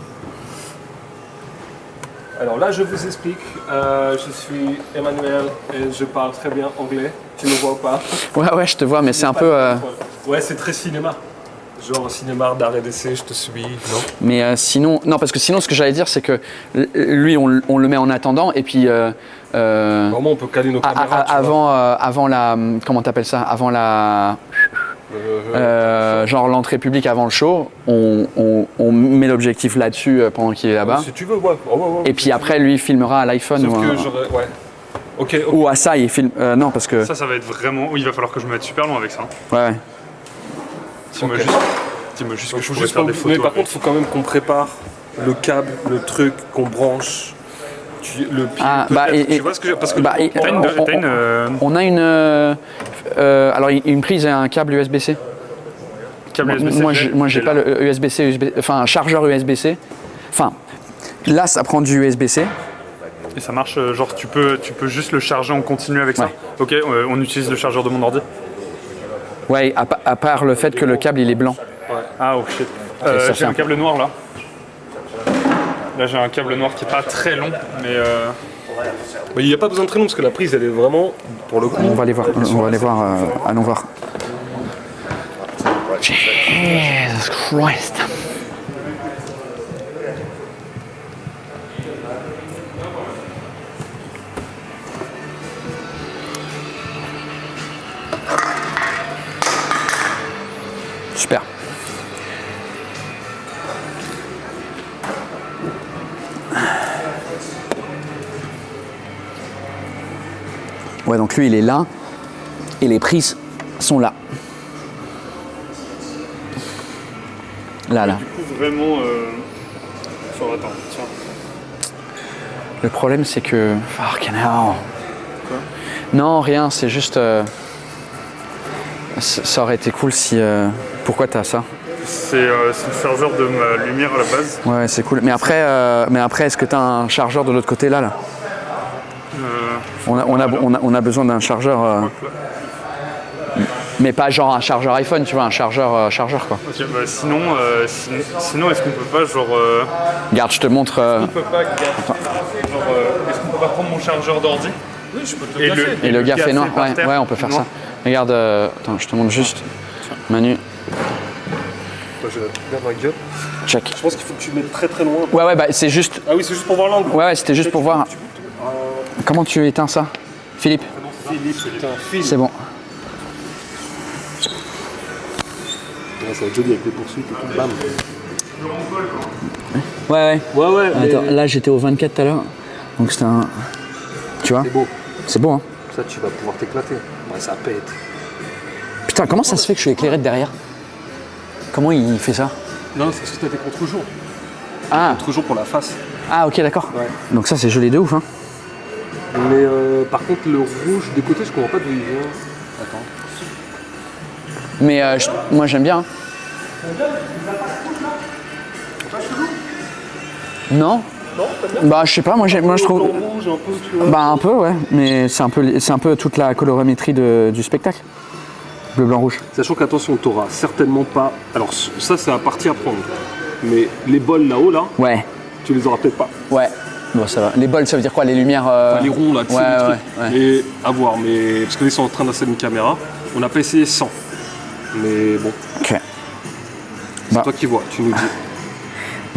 Alors là, je vous explique. Je suis Emmanuel et je parle très bien anglais. Tu ne vois pas? Ouais, je te vois, mais c'est un peu. Ouais, c'est très cinéma. Genre cinéma d'arrêt d'essai, je te suis, non? Mais sinon, non, parce que sinon, ce que j'allais dire, c'est que lui, on le met en attendant, et puis Vraiment, on peut caler nos caméras. tu vois. avant la, comment t'appelles ça? Avant la, genre l'entrée publique avant le show, on met l'objectif là-dessus pendant qu'il est là-bas. Si tu veux, ouais. Et puis après, lui, il filmera à l'iPhone Sauf ou, que j'aurais. Ouais. Ok. ou à ça, il filme. Non, parce que. Ça va être vraiment. Il va falloir que je me mette super loin avec ça. Ouais. Dis-moi juste que je Faut pourrais juste faire pas- des photos. Mais par contre, il faut quand même qu'on prépare le câble, le truc, qu'on branche. Le pied, tu vois ce que je... Parce que on a une. Alors, une prise et un câble USB-C. Câble USB-C. Moi, j'ai pas le USB-C, enfin un chargeur USB-C. Enfin, là, ça prend du USB-C. Et ça marche, genre tu peux juste le charger en continu avec ça. Ok, on utilise le chargeur de mon ordi. Ouais, à part le fait que le câble il est blanc. Ouais. Ah oh shit. J'ai un câble noir là. Là j'ai un câble noir qui est pas très long, mais il n'y a pas besoin de très long parce que la prise elle est vraiment pour le coup. On va aller voir. Allons voir. Jesus Christ. Super. Ouais, donc lui il est là et les prises sont là. Là. du coup vraiment attends, tiens. Le problème c'est que... Fucking hell. Quoi? Non, rien, c'est juste... Ça aurait été cool si... Pourquoi t'as ça? C'est le chargeur de ma lumière à la base. Ouais, c'est cool. Mais après est-ce que t'as un chargeur de l'autre côté là? On a besoin d'un chargeur... Mais pas genre un chargeur iPhone, tu vois, un chargeur quoi. Ok, bah sinon est-ce qu'on peut pas genre... Regarde, je te montre... On peut pas est-ce qu'on peut pas prendre mon chargeur d'ordi? Oui, je peux te le casser. Et le gars fait noir, par terre. ouais, on peut faire ça. Regarde, attends, je te montre juste. Manu, Moi, j'ai la merde dans la gueule. check. Je pense qu'il faut que tu mettes très très loin. Ouais, bah c'est juste... Ah oui, c'est juste pour voir l'angle. Ouais, c'était juste pour voir... Comment tu éteins ça? Philippe? Philippe, c'est un fil. C'est bon. Ouais, ça va être joli avec les poursuites et tout. Bam. Ouais. Attends, mais- là j'étais au 24 tout à l'heure. Donc c'était un... Tu vois? C'est beau. C'est beau, hein? Ça, tu vas pouvoir t'éclater. Ouais, ça pète. Putain, comment ça se fait que je suis éclairé de derrière? Comment il fait ça? Non, c'est parce que t'as des contre-jours. Ah. Contre-jours pour la face. Ah, ok, d'accord. Ouais. Donc ça c'est joli de ouf, hein? Mais par contre, le rouge des côtés, je comprends pas d'où il vient. Attends. Mais moi j'aime bien. Hein. Non? Bah je sais pas, moi je trouve... Rouge, un peu, tu vois. Bah un peu ouais, mais c'est un peu toute la colorimétrie du spectacle. Bleu, blanc, rouge. Sachant qu'attention, t'auras certainement pas... Alors ça, c'est à partie à prendre. Mais les bols là-haut, là, Ouais. tu les auras peut-être pas. Ouais. Bon ça va. Les bols ça veut dire quoi? Les lumières... Enfin, les ronds là, tu sais, les Ouais, trucs. Et à voir, mais... Parce que là, ils sont en train d'installer une caméra. On n'a pas essayé 100. Mais bon. Ok. C'est toi qui vois, tu nous dis.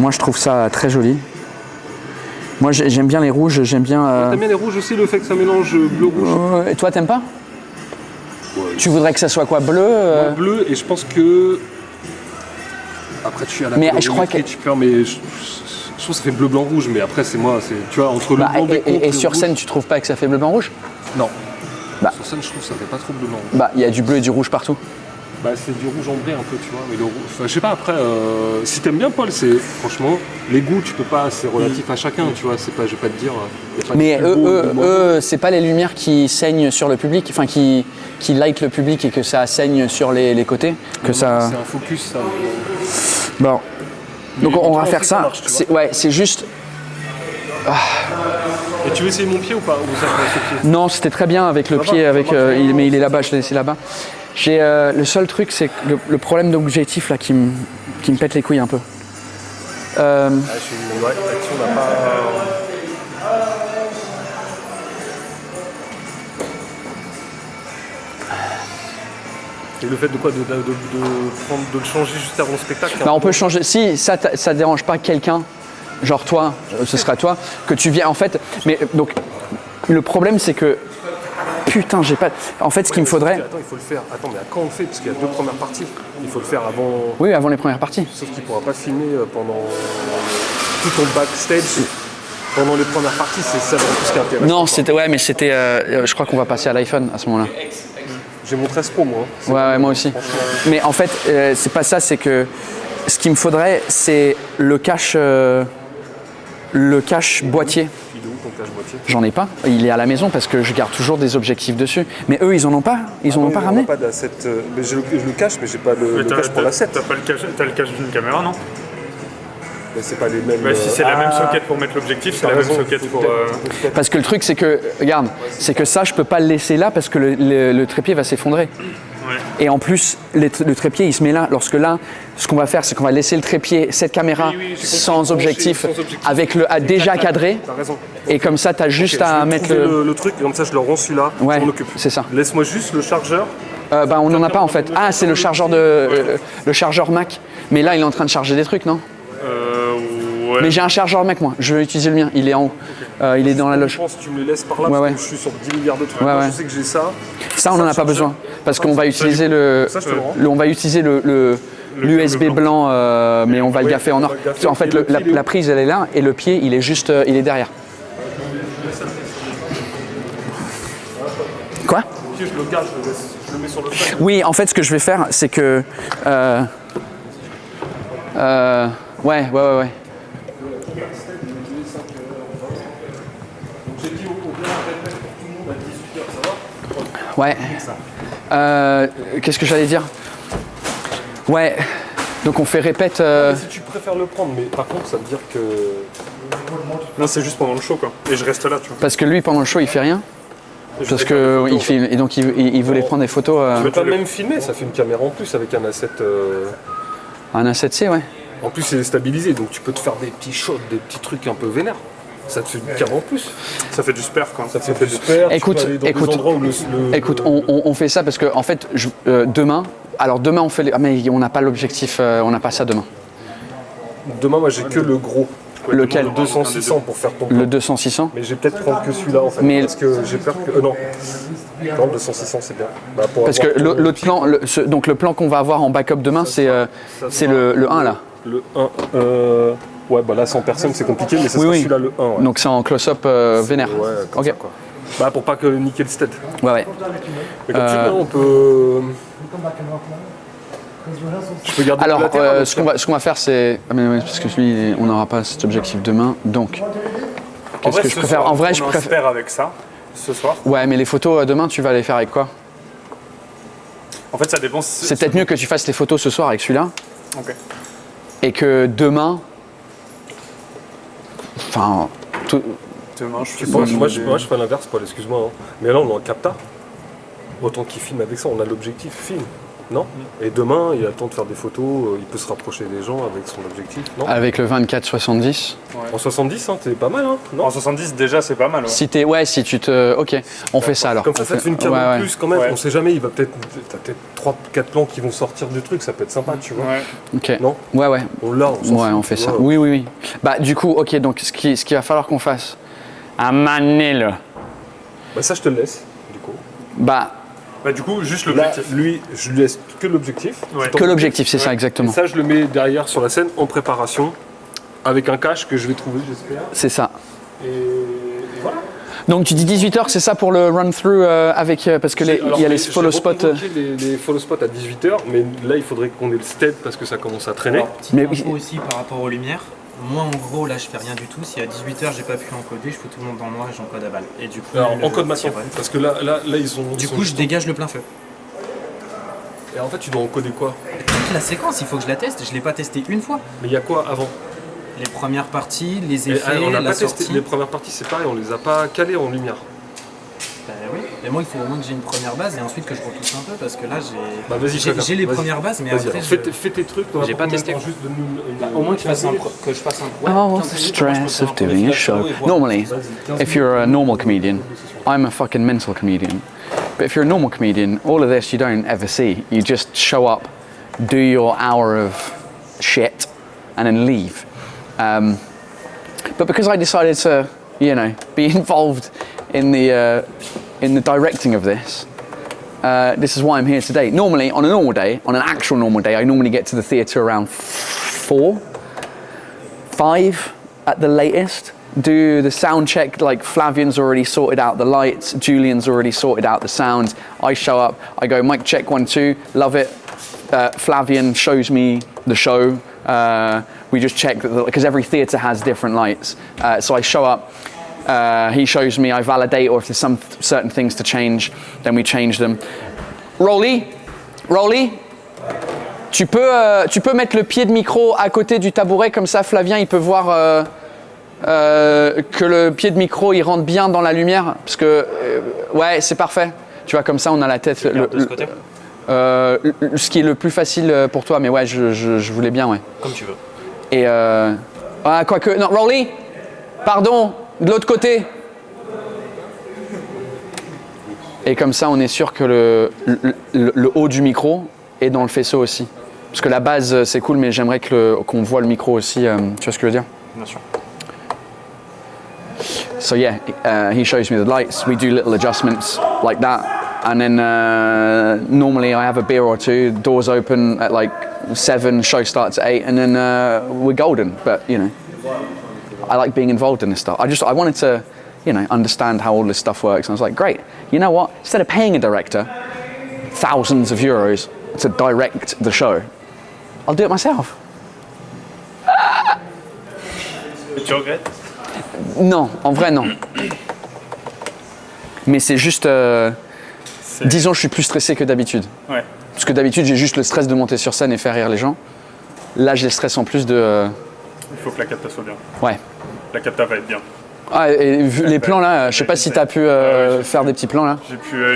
Moi je trouve ça très joli. Moi j'aime bien les rouges, j'aime bien... T'aimes bien les rouges aussi, le fait que ça mélange bleu-rouge? Et toi t'aimes pas? Ouais. Tu voudrais que ça soit quoi? Bleu Moi, bleu, et je pense que... Après tu as la Mais je crois que... tu peux, mais je trouve que ça fait bleu, blanc, rouge, mais après c'est moi, c'est, tu vois, entre le blanc des et sur scène tu trouves pas que ça fait bleu, blanc, rouge? Non. Bah. Sur scène je trouve que ça fait pas trop bleu, blanc, rouge. Bah il y a du bleu et du rouge partout. Bah c'est du rouge ambré un peu, tu vois, mais le rouge... Enfin, je sais pas, après, si t'aimes bien Paul, c'est... Franchement, les goûts, tu peux pas... C'est relatif à chacun, tu vois, c'est pas... Je vais pas te dire... y a pas Mais de plus beau, de moins beau. eux, c'est pas les lumières qui saignent sur le public, enfin qui light le public et que ça saigne sur les côtés, que Non, ça... C'est un focus, ça. Bon. Donc Mais on va en faire fait, ça. marche, tu C'est- vois. ouais, c'est juste... Et tu veux essayer mon pied ou pas? Ou ça te reste au pied? Non, c'était très bien avec le Ça va, pied, ça avec, marche. mais il est là-bas, je l'ai laissé là-bas. J'ai le seul truc, c'est que le problème d'objectif là qui me pète les couilles un peu. Ouais, là-dessus, on n'a pas... Et le fait de quoi de le changer juste avant le spectacle. Bah, on peut changer. Si ça dérange pas quelqu'un, genre toi, ce sera toi, que tu viens en fait. Mais donc le problème c'est que putain j'ai pas. En fait ce qu'il me faudrait. Attends, il faut le faire. Attends, mais à quand on le fait? Parce qu'il y a 2 premières parties. Il faut le faire avant. Oui, avant les premières parties. Sauf qu'il pourra pas filmer pendant tout ton backstage. Pendant les premières parties, c'est ça en plus qui est intéressant. Non, c'était mais c'était. Je crois qu'on va passer à l'iPhone à ce moment-là. J'ai mon 13 Pro moi. Ouais, moi aussi. Mais en fait, c'est pas ça, c'est que ce qu'il me faudrait, c'est le cache boîtier. Il est où ton cache boîtier? J'en ai pas. Il est à la maison parce que je garde toujours des objectifs dessus. Mais eux, ils en ont pas. Ils en ont pas ramené. Pas d'asset. Mais je le cache, mais j'ai pas le cache pour l'asset. T'as le cache d'une caméra, non? Mais c'est pas les mêmes. Bah, si c'est la même socket pour mettre l'objectif, c'est la même socket pour. Parce que le truc, c'est que, regarde, c'est que ça, je peux pas le laisser là parce que le trépied va s'effondrer. Ouais. Et en plus, le trépied, il se met là. Lorsque là, ce qu'on va faire, c'est qu'on va laisser le trépied, cette caméra, sans objectif, avec le déjà cadré. T'as raison. Et comme ça, t'as juste à mettre le truc, et comme ça, je le rends celui-là. Ouais, on occupe. c'est ça. Laisse-moi juste le chargeur. Bah, on n'en a pas en fait. Ah, c'est le chargeur le chargeur Mac. Mais là, il est en train de charger des trucs, non? Ouais. Mais j'ai un chargeur Mac, moi. Je vais utiliser le mien. Il est en haut. Il est dans la loge. Je pense que tu me le laisses par là parce que je suis sur 10 milliards de trucs. Ouais, Moi, ouais. je sais que j'ai ça. Ça, on n'en a pas besoin. Parce qu'on va utiliser on va utiliser l'USB blanc, mais on va le gaffer en or. En fait, la prise, elle est là et le pied, il est juste, il est derrière. Quoi? Je le garde, je le mets sur le sol. Oui, en fait, ce que je vais faire, c'est que... ouais. Ouais. Qu'est-ce que j'allais dire? Ouais. Donc on fait répète. Si tu préfères le prendre, mais par contre, ça veut dire que. Non, c'est juste pendant le show, quoi. Et je reste là, tu vois. Parce que lui, pendant le show, il fait rien. Parce que il filme et donc il voulait prendre des photos. Tu peux pas même filmer, ça fait une caméra en plus avec un asset. Un A7C, ouais. En plus, c'est stabilisé, donc tu peux te faire des petits shots, des petits trucs un peu vénères. Ça te fait une caméra en plus. Ça fait du spare, quoi. Ça fait du spare. Écoute, on fait ça parce que en fait, demain on fait. Ah, mais on n'a pas l'objectif, on n'a pas ça demain. Demain, moi, j'ai que le gros. Lequel? Le 200-600 pour faire ton plan. Le 200-600. Mais je vais peut-être prendre que celui-là en fait. Mais parce que j'ai peur que. Non. Non, le 200-600 c'est bien. Bah, parce que l'autre plan, donc le plan qu'on va avoir en backup demain, c'est le 1 là. Le 1. Ouais, bah là 100 personnes c'est compliqué, mais ça sera celui-là le 1. Ouais. Donc c'est en close-up vénère. Ouais, comme ça, quoi. Bah pour pas que niquer le stead. Ouais. Mais comme tu veux, on peut. Je peux garder alors, le latéral, ce qu'on va faire, c'est. Ah, mais ouais, parce que lui, on n'aura pas cet objectif demain. Donc, qu'est-ce que je préfère? En vrai, je préfère. avec ça, ce soir. Ouais, mais les photos demain, tu vas les faire avec quoi? En fait, ça dépend. C'est peut-être mieux que tu fasses les photos ce soir avec celui-là. Ok. Et que demain. Enfin. Demain, je moi, je fais l'inverse, Paul, excuse-moi. Hein. Mais là, on est en capta. Autant qu'il filme avec ça, on a l'objectif film. Non? Et demain, il a le temps de faire des photos, il peut se rapprocher des gens avec son objectif, non? Avec le 24-70. Ouais. En 70, hein, t'es pas mal, hein? Non? En 70, déjà, c'est pas mal. Ouais. Si tu te. Ok, on fait ça alors. Comme ça te fait une caméra en plus quand même. Ouais. On sait jamais, t'as peut-être 3-4 plans qui vont sortir du truc, ça peut être sympa, tu vois. Ouais. Ok. Non? Ouais. On fait ça. Oui. Bah, du coup, ok, donc ce qu'il va falloir qu'on fasse. À Manille. Bah, ça, je te le laisse, du coup. Bah, du coup, juste l'objectif. Lui, je lui laisse que l'objectif. Ouais. Que l'objectif, c'est ça, exactement. Et ça, je le mets derrière sur la scène en préparation, avec un cache que je vais trouver, j'espère. C'est ça. Et voilà. Donc tu dis 18h, c'est ça pour le run-through avec. Parce que il y a les follow spots. Les follow spots à 18h, mais là, il faudrait qu'on ait le stead parce que ça commence à traîner. Alors, petite info aussi par rapport aux lumières. Moi, en gros, là, je fais rien du tout. Si à 18h, j'ai pas pu encoder, je fous tout le monde dans le noir et j'encode à balle. Et du coup, alors, encode maintenant, parce que là, ils ont. Du coup, je dégage le plein feu. Et en fait, tu dois encoder quoi? Toute la séquence, il faut que je la teste. Je l'ai pas testé une fois. Mais il y a quoi avant? Les premières parties, les effets, on n'a la pas testé. sortie. Les premières parties, c'est pareil, on les a pas calées en lumière. Bah oui, mais moi il faut au moins que j'ai une première base et ensuite que je retouche un peu parce que là j'ai les premières bases mais après fais tes trucs, j'ai pas testé. Juste de nous, au moins que je fasse un Oh, the stress of doing a show. Normally, if you're a normal comedian, I'm a fucking mental comedian. But if you're a normal comedian, all of this you don't ever see. You just show up, do your hour of shit, and then leave. But because I decided to, you know, be involved in the directing of this, this is why I'm here today. Normally, on a normal day, on an actual normal day, I normally get to the theatre around 4, 5 at the latest. Do the sound check, like Flavian's already sorted out the lights, Julian's already sorted out the sound. I show up, I go mic check 1, 2, love it. Flavian shows me the show. We just check that, because every theatre has different lights. So I show up, he shows me, I validate, or if there's some certain things to change, then we change them. Rolly, tu peux mettre le pied de micro à côté du tabouret, comme ça Flavien il peut voir que le pied de micro il rentre bien dans la lumière, parce que ouais c'est parfait. Tu vois, comme ça on a la tête. De ce côté. Ce qui est le plus facile pour toi, mais ouais je voulais bien, ouais. Comme tu veux. Et quoique, non, Rolly, pardon, de l'autre côté. Et comme ça on est sûr que le haut du micro est dans le faisceau aussi. Parce que la base c'est cool, mais j'aimerais qu'on voit le micro aussi, tu vois ce que je veux dire? Bien sûr. So yeah, he shows me the lights, we do little adjustments like that, and then normally I have a beer or two, doors open at like 7, show starts at 8, and then we're golden. But you know, I like being involved in this stuff. I wanted to, you know, understand how all this stuff works, and I was like, great, you know what, instead of paying a director thousands of euros to direct the show, I'll do it myself. Tu regrettes? Non, en vrai non. Mais c'est juste, disons, je suis plus stressé que d'habitude. Ouais. Parce que d'habitude, j'ai juste le stress de monter sur scène et faire rire les gens. Là, j'ai le stress en plus de... Il faut que la capta soit bien. Ouais. La capta va être bien. Ah, et vu les plans là, je sais pas si t'as pu faire des petits plans là.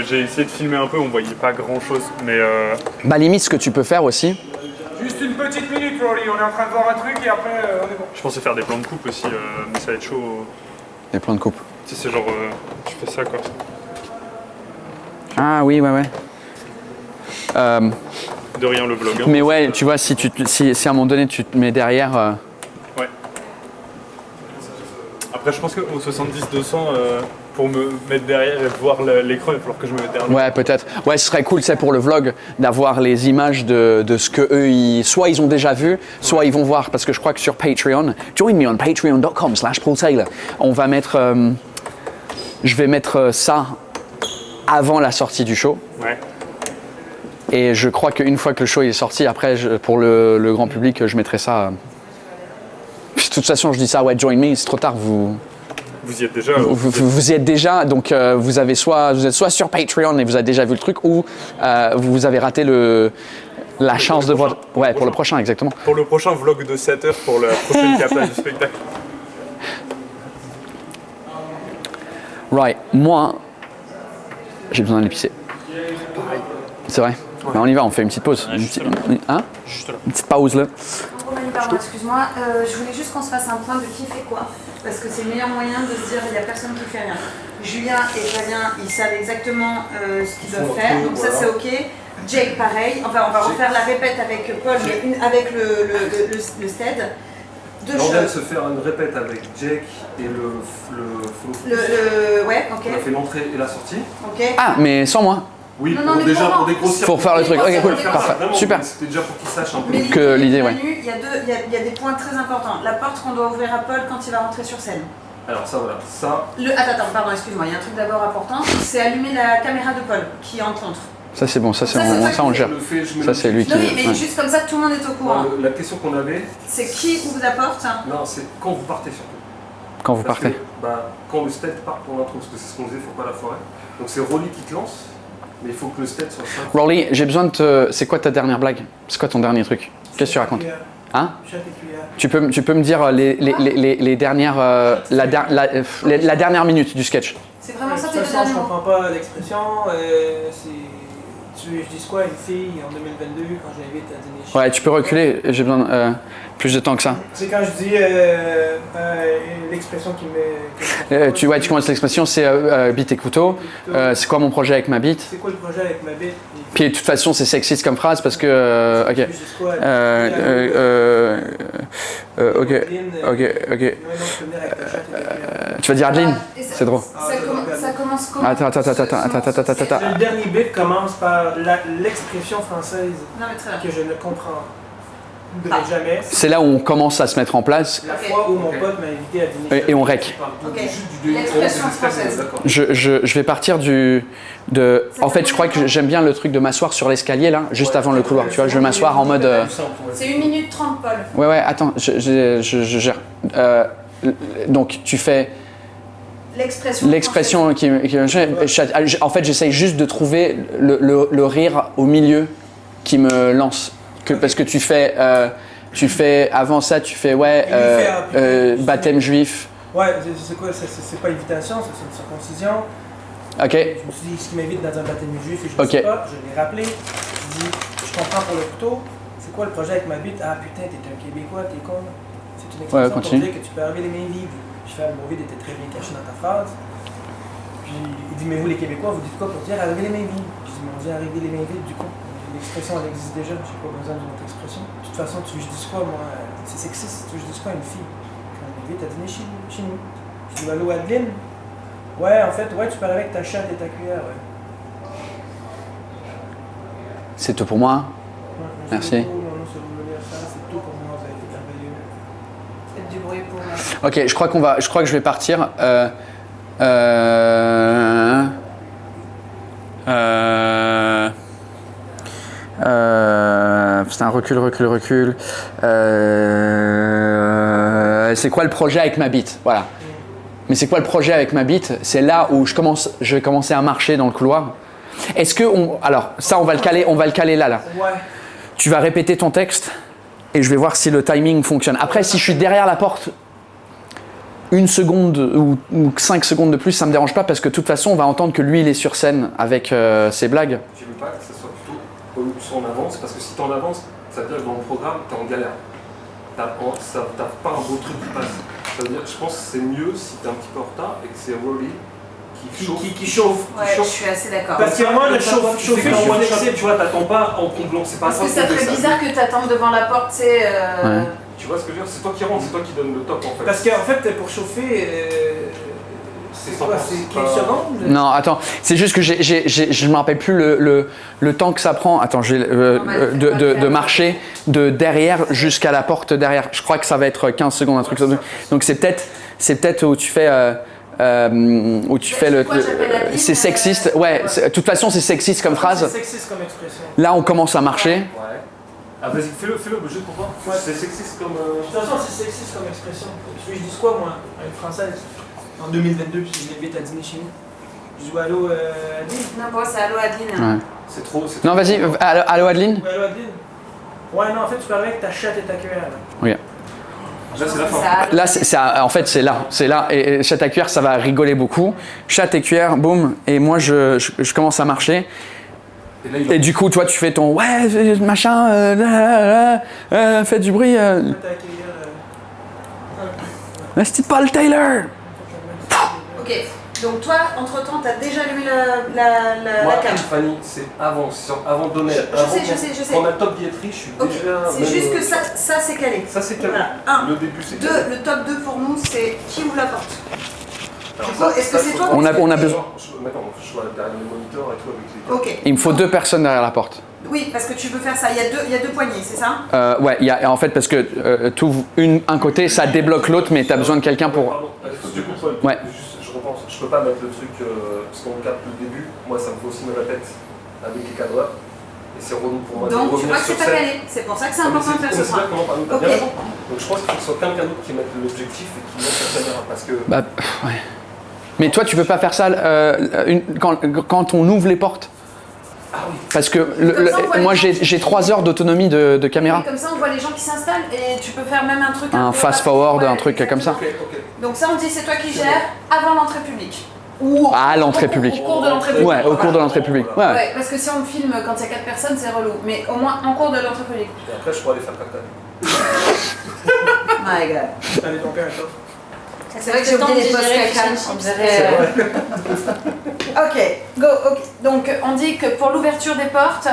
J'ai essayé de filmer un peu, on voyait pas grand chose, mais... Bah limite, ce que tu peux faire aussi... Juste une petite minute, Rolly, on est en train de voir un truc et après on est bon. Je pensais faire des plans de coupe aussi, mais ça va être chaud. Des plans de coupe. Tu sais, c'est genre, tu fais ça quoi. Ah oui, ouais. De rien le vlog. Hein. Mais ouais, tu vois, si à un moment donné tu te mets derrière... Ouais. Après, je pense qu'au 70-200, pour me mettre derrière et voir l'écran, il va falloir que je me mette derrière. Ouais, peut-être. Ouais, ce serait cool, c'est pour le vlog, d'avoir les images de ce que eux, soit ils ont déjà vu, soit ils vont voir. Parce que je crois que sur Patreon, join me on patreon.com/Paul Taylor. On va mettre, je vais mettre ça avant la sortie du show. Ouais. Et je crois qu'une fois que le show est sorti, après, pour le grand public, je mettrai ça. De toute façon, je dis ça, ouais, join me, c'est trop tard, vous y êtes déjà. Vous y êtes déjà, donc vous êtes soit sur Patreon et vous avez déjà vu le truc, ou vous avez raté la chance de voir. Ouais, pour le prochain, exactement. Pour le prochain vlog de 7 heures pour la prochaine capta du spectacle. Right, moi, j'ai besoin d'aller pisser. C'est vrai? Ouais. Ben, on y va, on fait une petite pause. Ouais, juste Une petite pause là. Pardon, excuse-moi, je voulais juste qu'on se fasse un point de qui fait quoi, parce que c'est le meilleur moyen de se dire il n'y a personne qui fait rien. Julien et Flavien, ils savent exactement ce qu'ils doivent faire, donc ça c'est ok. Jake pareil, enfin on va refaire la répète avec Paul, mais avec le stead. On vient de se faire une répète avec Jake et ouais, ok. On a fait l'entrée et la sortie. Ok. Ah, mais sans moi. Oui, non, mais déjà pour dégrossir. Pour faire le truc, ok, cool, parfait, super. C'était déjà pour qu'ils sachent un peu. Mais que l'idée, ouais. Il y a des points très importants. La porte qu'on doit ouvrir à Paul quand il va rentrer sur scène. Alors ça, voilà, ça... Attends, pardon, excuse-moi, il y a un truc d'abord important, c'est allumer la caméra de Paul qui entre. Ça c'est bon, ça on le gère. Ça c'est lui qui... Non, mais juste comme ça, tout le monde est au courant. Non, la question qu'on avait... C'est qui ouvre la porte? Non, c'est quand vous partez surtout. Quand vous partez? Quand le stead part pour l'intro, parce que c'est ce qu'on disait, il ne faut pas la foirer. Donc c'est Rolly qui te lance, mais il faut que le stead soit ça. Rolly, j'ai besoin de te... C'est quoi ta dernière blague? C'est quoi ton dernier truc? Qu'est-ce que tu racontes? Hein? Tu peux me dire les dernières... la dernière minute du sketch. C'est vraiment ça, je comprends pas l'expression, Tu veux, je dis quoi, une fille en 2022 quand je l'invite à dîner chez Ouais, tu peux reculer, j'ai besoin plus de temps que ça. C'est quand je dis l'expression qui me... Tu commences l'expression, c'est bite et couteau. C'est quoi mon projet avec ma bite? C'est quoi le projet avec ma bite? Puis de toute façon, c'est sexiste comme phrase parce que. Ok. Ok. Tu vas dire Adeline? C'est drôle. Ça commence comment? Attends. Le dernier bit commence par l'expression française que je ne comprends jamais. C'est là où on commence à se mettre en place. La fois où mon pote m'a invité à dîner. Et on rec. L'expression française. Je vais partir En fait, je crois que j'aime bien le truc de m'asseoir sur l'escalier là, juste avant le couloir. Tu vois, je vais m'asseoir en mode. C'est 1 minute 30, Paul. Ouais, attends, je gère. Donc, tu fais. L'expression qui en fait, j'essaye juste de trouver le rire au milieu qui me lance. Parce que tu fais avant ça, tu fais baptême juif. Ouais, c'est quoi? C'est pas invitation, c'est une circoncision. Ok. Je me suis dit, ce qui m'invite dans un baptême juif et je ne sais pas, je l'ai rappelé. Je dis, je comprends pour le couteau, c'est quoi le projet avec ma bite? Ah putain, t'es un Québécois, t'es con. C'est une expression pour dire que tu peux arriver les mains vides. Je fais, le mot vide était très bien caché dans ta phrase. Puis il dit, mais vous les Québécois, vous dites quoi pour dire arriver les mains vides? Je dis, mais on dit arriver les mains vides du coup. L'expression elle existe déjà, j'ai pas besoin d'une autre expression. De toute façon, tu veux que je dise quoi, moi? C'est sexiste, tu veux que je dise quoi à une fille? Quand elle m'invite à dîner chez nous. Je dis, allô Adeline? Ouais, en fait, tu parles avec ta chatte et ta cuillère, ouais. C'est tout pour moi. Merci. C'est tout pour moi, ça a été merveilleux. Faites du bruit pour moi. Ok, je crois que je vais partir. Putain, recule. C'est quoi le projet avec ma bite? Voilà. Mais c'est quoi le projet avec ma bite? C'est là où je vais commencer à marcher dans le couloir. Est-ce que alors ça on va le caler là. Ouais. Tu vas répéter ton texte et je vais voir si le timing fonctionne. Après, si je suis derrière la porte 1 seconde ou 5 secondes de plus, ça me dérange pas parce que de toute façon, on va entendre que lui, il est sur scène avec ses blagues. Je veux pas que ce soit plutôt soit en avance, parce que si t'en avances, ça veut dire que dans le programme, t'es en galère. T'as pas un beau truc qui passe. Ça veut dire, je pense que c'est mieux si t'es un petit peu en retard et que c'est Rolly qui chauffe. Ouais, je suis assez d'accord. Parce que moi, le chauffer, en one shot, tu vois, t'attends pas en comblant. C'est pas parce que ça ferait bizarre que t'attendes devant la porte, tu sais. Tu vois ce que je veux dire? C'est toi qui rentre, c'est toi qui donne le top en fait. Parce qu'en fait, pour chauffer, c'est quoi? C'est 15 secondes? Non, attends, c'est juste que je ne me rappelle plus le temps que ça prend. Attends, de marcher de derrière jusqu'à la porte derrière. Je crois que ça va être 15 secondes, un truc comme ça. Donc c'est peut-être où tu fais. C'est sexiste. Ouais, de toute façon, c'est sexiste comme phrase. C'est sexiste comme expression. Là, on commence à marcher. Ouais. Ah, vas-y, fais-le juste pour voir. Ouais. C'est sexiste comme. De toute façon, c'est sexiste comme expression. Tu veux que je dise quoi, moi, à une française, en 2022, puis je l'invite à dîner chez nous? Je dis allô Adeline? Non, pour moi, c'est allô Adeline. Ouais. C'est trop. Non, vas-y, allô Adeline? Allô Adeline? Ouais, non, en fait, tu parles avec ta chatte et ta cuillère. Oui. Là, c'est la fin. Là, en fait, c'est là. Et chatte à cuillère, ça va rigoler beaucoup. Chatte et cuillère, boum. Et moi, je commence à marcher. Et du coup, toi, tu fais ton ouais, machin, fais du bruit. C'est Paul Taylor. Ok, donc toi, entre-temps, t'as déjà lu la cam. Fanny, c'est avant de donner. Je sais. Quand on a top billetterie, je suis déjà. C'est juste que ça c'est calé. Ça, c'est calé. Voilà. Le début, c'est calé. Le top 2 pour nous, c'est qui ouvre la porte. Est-ce que c'est toi? On a besoin. D'accord, je vois derrière le moniteur et tout avec les. Ok. Il me faut 2 personnes derrière la porte. Oui, parce que tu peux faire ça. Il y a deux poignées, c'est ça? Ouais, en fait, parce que tu ouvres un côté, ça débloque l'autre, mais tu as besoin de quelqu'un pour. Ouais. Je repense, je peux pas mettre le truc parce qu'on capte le début. Moi, ça me faut aussi me la tête avec les cadreurs. Et c'est relou pour moi. Donc, tu vois que c'est pas calé. C'est pour ça que c'est important de faire ce soir. Donc, je pense qu'il faut que ce soit quelqu'un d'autre qui mette l'objectif et qui mette la caméra. Parce que. Bah, ouais. Mais toi, tu peux pas faire ça quand on ouvre les portes? Ah oui. Parce que moi, j'ai 3 heures d'autonomie de caméra. Et comme ça, on voit les gens qui s'installent et tu peux faire même un truc. Un fast forward, un truc comme ça. Okay. Donc ça, on dit c'est toi qui gères avant l'entrée publique. Ou à l'entrée publique. Au cours de l'entrée publique. Ouais, au cours de l'entrée publique. Ouais. Ouais, parce que si on filme quand il y a 4 personnes, c'est relou. Mais au moins en cours de l'entrée publique. Et après, je pourrais aller faire caca. My god. Allez, ton père est top. C'est vrai que j'ai oublié les posts caca, on dirait. Ok, go. Ok. Donc on dit que pour l'ouverture des portes,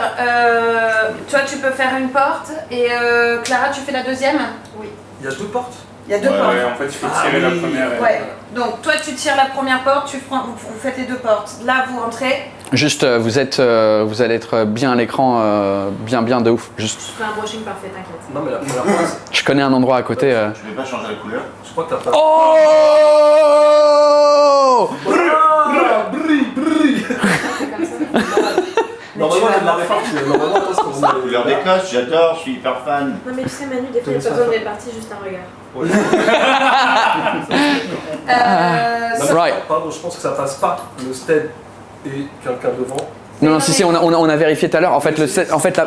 toi tu peux faire une porte et Clara tu fais la deuxième. Oui. Il y a 2 portes. Il y a 2 portes. Ouais, en fait, il faut tirer la première. Ouais. Donc toi tu tires la première porte, vous faites les 2 portes. Là vous rentrez. Juste, vous allez être bien à l'écran, bien de ouf. Juste. Je fais un brushing parfait, t'inquiète. Non, mais la première fois, Je connais un endroit à côté. Tu veux pas changer la couleur? je crois que t'as pas. Oh! Normalement, il y a de la répartie. Normalement, parce qu'on La couleur d'Écosse, j'adore, je suis hyper fan. Non mais tu sais Manu, des fois il n'y a pas besoin de répartie, juste un regard. Right. Pardon, je pense que ça passe pas le stead et quelqu'un devant. Non, si, on a vérifié tout à l'heure. En fait,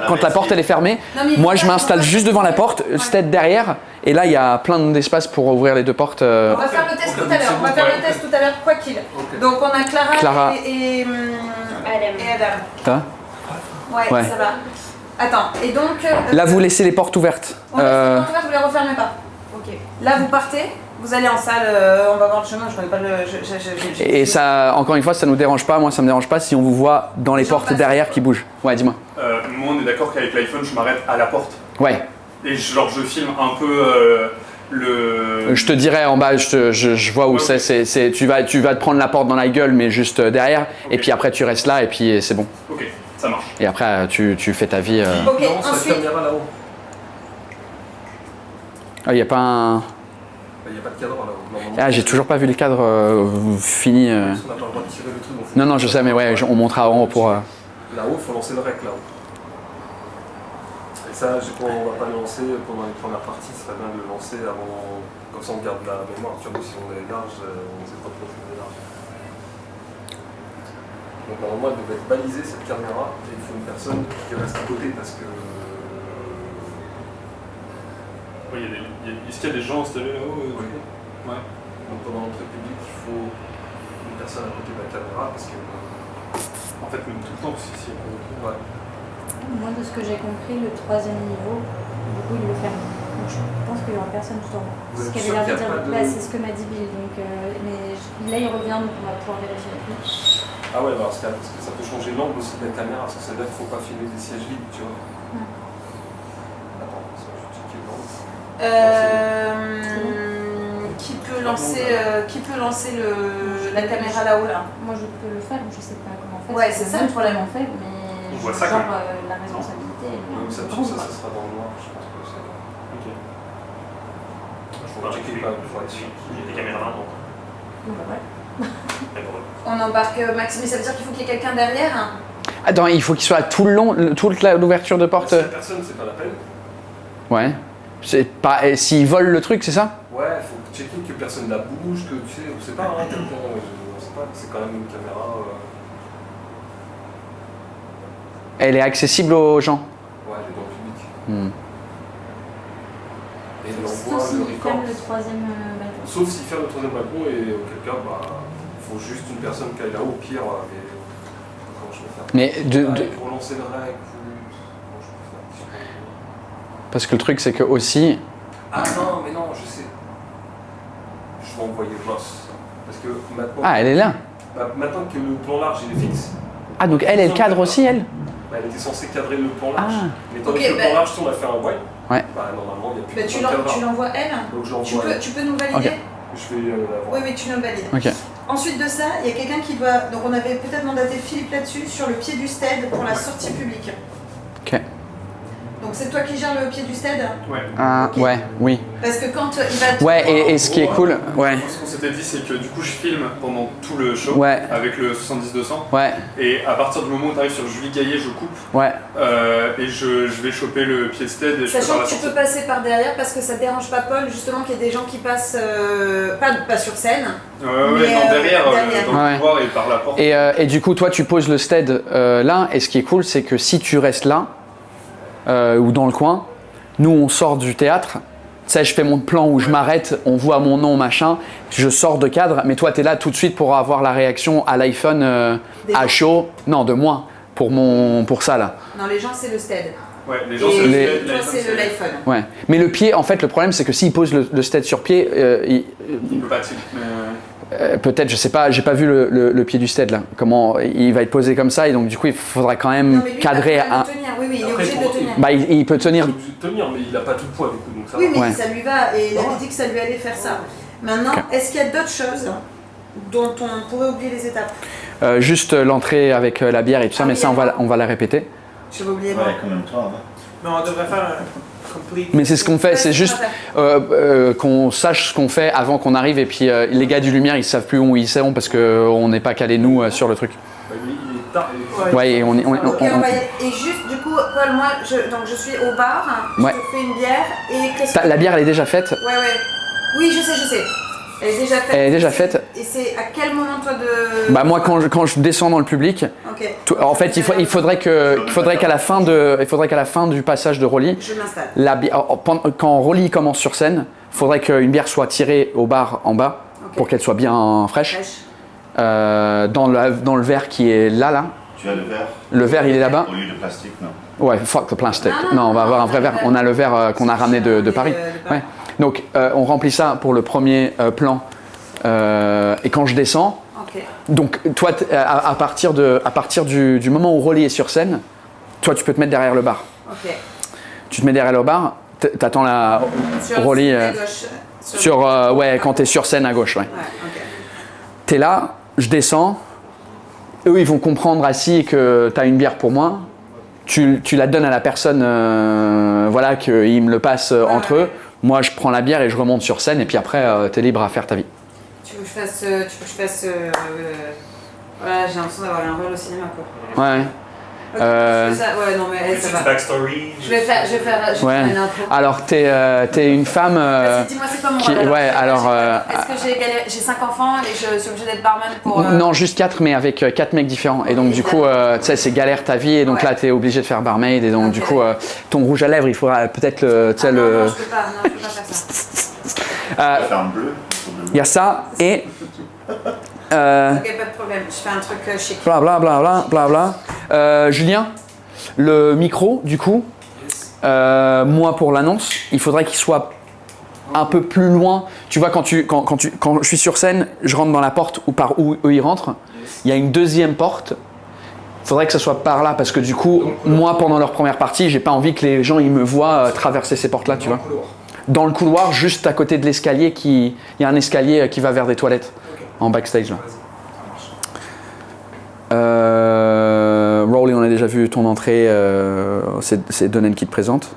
quand la porte elle est fermée, moi je m'installe juste devant la porte, le stead derrière, et là il y a plein d'espace pour ouvrir les 2 portes. On va faire le test tout à l'heure. On va faire le test tout à l'heure, quoi qu'il. Donc on a Clara. Et Adam. Ça Ouais, ça va. Attends, et donc. Là vous laissez les portes ouvertes. On laisse les portes ouvertes, vous les refermez pas. Ok. Là vous partez. Vous allez en salle, on va voir le chemin, je connais pas le... Et ça, encore une fois, ça nous dérange pas, moi ça me dérange pas si on vous voit dans les portes derrière qui bougent. Ouais, dis-moi. Moi, on est d'accord qu'avec l'iPhone, je m'arrête à la porte. Ouais. Et je filme un peu le... Je te dirais en bas, je vois où c'est. Tu vas te prendre la porte dans la gueule, mais juste derrière, et puis après tu restes là, et puis c'est bon. Ok, ça marche. Et après, tu fais ta vie. Ok, ensuite... Ah, y a pas un... Il n'y a pas de cadre là-haut. Ah, j'ai toujours pas vu le cadre fini. On n'a pas le droit de tirer le truc. Non, je sais, mais ouais, on montera en haut pour. Là-haut, il faut lancer le rec là-haut. Et ça, on va pas le lancer pendant les premières parties, ce serait bien de le lancer avant. Comme ça, on garde la mémoire. Tu vois, si on est large, on ne sait pas trop si on est large. Donc, normalement, elle devait être balisée cette caméra, et il faut une personne qui reste à côté parce que. Oui, est-ce qu'il y a des gens installés là-haut? Oui. Ouais. Donc pendant l'entrée publique, il faut une personne à côté de la caméra parce que. En fait, même tout le temps, si ouais. Moi, de ce que j'ai compris, le 3e niveau, du coup, il le ferme. Donc je pense qu'il n'y aura personne tout en haut. C'est ce qu'elle a l'air de dire. C'est ce que m'a dit Bill. Donc, mais là, il revient, donc on va pouvoir vérifier avec lui. Ah ouais, parce que ça peut changer l'angle aussi de la caméra, parce que ça veut dire qu'il ne faut pas filmer des sièges libres, tu vois. Attends, ça, je vais checker l'angle. Qui peut lancer la caméra là-haut là? Moi je peux le faire, je sais pas comment faire. Ouais, c'est ça le problème. En fait, mais on voit ça genre quand la responsabilité. Donc ça sera dans le noir, je pense que c'est. Ok. Il faut checker pas, il faut être sûr. Il y a des caméras là, donc. On embarque Maxime, mais ça veut dire qu'il faut qu'il y ait quelqu'un derrière? Attends, il faut qu'il soit tout le long, toute l'ouverture de porte. Si la personne, c'est pas la peine. Ouais. C'est pas. S'ils volent le truc, c'est ça? Ouais, il faut checker que personne la bouge, que tu sais, on sait pas, hein, quelqu'un, on sait pas, c'est quand même une caméra. Elle est accessible aux gens. Ouais, elle est dans le public. Et Sauf s'il ferme le 3e balcon. Sauf s'il ferme le 3e balcon et auquel cas, il faut juste une personne qui aille là-haut, au pire, mais comment je peux faire? Mais Pour lancer le règle, comment je peux faire? Parce que le truc, c'est que aussi. Ah non, mais non, je sais. Je vais envoyer Ross. Parce que maintenant. Ah, elle est là. Maintenant que le plan large il est fixe. Ah, donc elle cadre aussi, elle? Elle était censée cadrer le plan large. Ah. Mais tant que le plan large, si on a fait un white, ouais. Normalement, il n'y a plus de tu l'envoies elle? Donc je l'envoie. Tu peux nous valider? Okay. Je vais la voir. Oui, tu nous valides. Ok. Ensuite de ça, il y a quelqu'un qui doit. Donc on avait peut-être mandaté Philippe là-dessus, sur le pied du stead pour la sortie publique. Ok. Donc c'est toi qui gères le pied du stead? Ouais. Okay. Ouais, oui. Parce que quand il va... Ouais, et ce qui est cool, ouais. Ce qu'on s'était dit, c'est que du coup, je filme pendant tout le show ouais. avec le 70-200. Ouais. Et à partir du moment où tu arrives sur Julie Gaillet, je coupe. Ouais. Et je vais choper le pied stead et je Sachant peux que tu peux passer par derrière parce que ça dérange pas Paul, justement, qu'il y ait des gens qui passent, pas sur scène. Ouais, non, derrière. Dans le couloir et par la porte. Et du coup, toi, tu poses le stead là, et ce qui est cool, c'est que si tu restes là, ou dans le coin, nous, on sort du théâtre, sais, je fais mon plan où je m'arrête, on voit mon nom, machin, je sors de cadre, mais toi, tu es là tout de suite pour avoir la réaction à l'iPhone à chaud. Non, de moi, pour ça, là. Non, les gens, c'est le stead. Ouais, les gens, Et toi, c'est l'iPhone. Ouais. Mais le pied, en fait, le problème, c'est que s'il pose le stead sur pied, il peut pas tilt, peut-être, je sais pas, j'ai pas vu le pied du stead là. Comment il va être posé comme ça et donc du coup il faudra quand même Non, mais lui, cadrer il va un. tenir. Oui, oui, il est obligé de tenir. Bah il peut tenir. Il est obligé de tenir, mais il a pas tout le poids du coup, donc ça Oui, va. mais ça lui va et il avait dit que ça lui allait faire ça. Maintenant, est-ce qu'il y a d'autres choses dont on pourrait oublier les étapes? Juste l'entrée avec la bière et tout ça, mais ça on va la répéter. Je vais oublier moi. Ouais, quand même toi. Hein. Mais on devrait faire un complete. Mais c'est ce qu'on fait, c'est juste qu'on sache ce qu'on fait avant qu'on arrive et puis les gars du lumière ils savent plus où ils sont parce qu'on n'est pas calés nous sur le truc. Il est tard. Ouais, et Ok, on va y aller. Et juste, du coup, Paul, moi, donc je suis au bar, Ouais. je te fais une bière et qu'est-ce que... La bière elle est déjà faite. Ouais, ouais. Oui, je sais. Elle est déjà faite. Elle est déjà faite. Et c'est à quel moment, toi, de... Bah moi quand je descends dans le public, Ok. en fait il faudrait qu'à la fin du passage de Rolly, Je m'installe. quand Rolly commence sur scène, il faudrait qu'une bière soit tirée au bar en bas pour qu'elle soit bien fraîche. Dans le verre qui est là. Tu as le verre. Le verre il est là-bas. Au lieu de plastique, non. Ouais, fuck the plastic. Non, on va avoir un vrai verre. On a le verre qu'on a ramené de Paris. Ouais. Donc on remplit ça pour le premier plan. Et quand je descends, donc toi à partir du moment où Rolly est sur scène, toi tu peux te mettre derrière le bar. Ok. Tu te mets derrière le bar, t'attends la Rolly ouais, quand t'es sur scène à gauche, ouais. T'es là, je descends, eux ils vont comprendre assis que t'as une bière pour moi, tu la donnes à la personne, voilà, qu'ils me le passent entre eux, moi je prends la bière et je remonte sur scène et puis après t'es libre à faire ta vie. Tu veux que je fasse... Voilà, j'ai l'impression d'avoir un rôle au cinéma, quoi. Ouais. Ok, je fais ça. Ouais, non, mais ça va. Backstory. Je vais faire Ouais. une intro. Alors t'es une femme Dis-moi, c'est quoi mon rôle? ouais, alors Est-ce que j'ai 5 enfants et je suis obligée d'être barman pour... non, juste 4 mais avec 4 mecs différents et donc du coup tu sais c'est galère ta vie et donc là t'es obligé de faire barmaid et donc du coup ton rouge à lèvres il faudra peut-être le tu sais Non, je peux pas faire ça. Faire un bleu. Il y a ça et Ok, pas de problème, je fais un truc chic. Julien, le micro du coup, moi pour l'annonce, il faudrait qu'il soit un peu plus loin. Tu vois quand je suis sur scène, je rentre dans la porte ou par où eux ils rentrent. Il y a une deuxième porte. Il faudrait que ça soit par là parce que du coup, moi pendant leur première partie, j'ai pas envie que les gens ils me voient traverser ces portes là, tu vois. Dans le couloir, juste à côté de l'escalier, il y a un escalier qui va vers des toilettes en backstage là. Rolly, on a déjà vu ton entrée, c'est Donen qui te présente.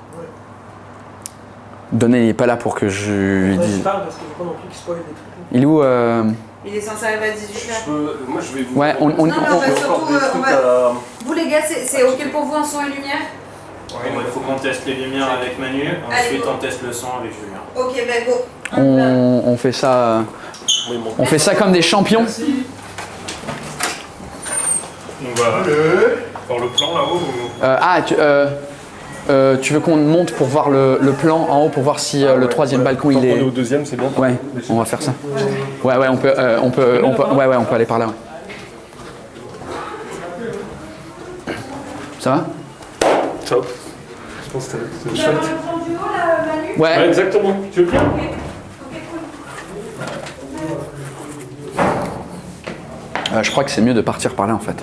Donen il n'est pas là pour que je lui dise. Je parle parce que je veux pas non plus qu'il spoil des trucs. Il est où Il est censé arriver à 18h. Moi je vais vous. Ouais, Non, mais on va surtout... Vous les gars, c'est ok pour vous en son et lumière? Il faut qu'on teste les lumières avec Manu, ensuite on teste le son avec Julien. Ok, ben go. on fait ça. On fait ça comme des champions. On va faire le plan là-haut. Tu veux qu'on monte pour voir le plan en haut pour voir si le troisième balcon il est. On est au deuxième, c'est bien. Ouais, on va faire ça. Ouais, on peut aller par là. Ouais. Ça va? Top. Je pense que c'est chouette. Ouais, exactement. Tu veux bien? Je crois que c'est mieux de partir par là en fait.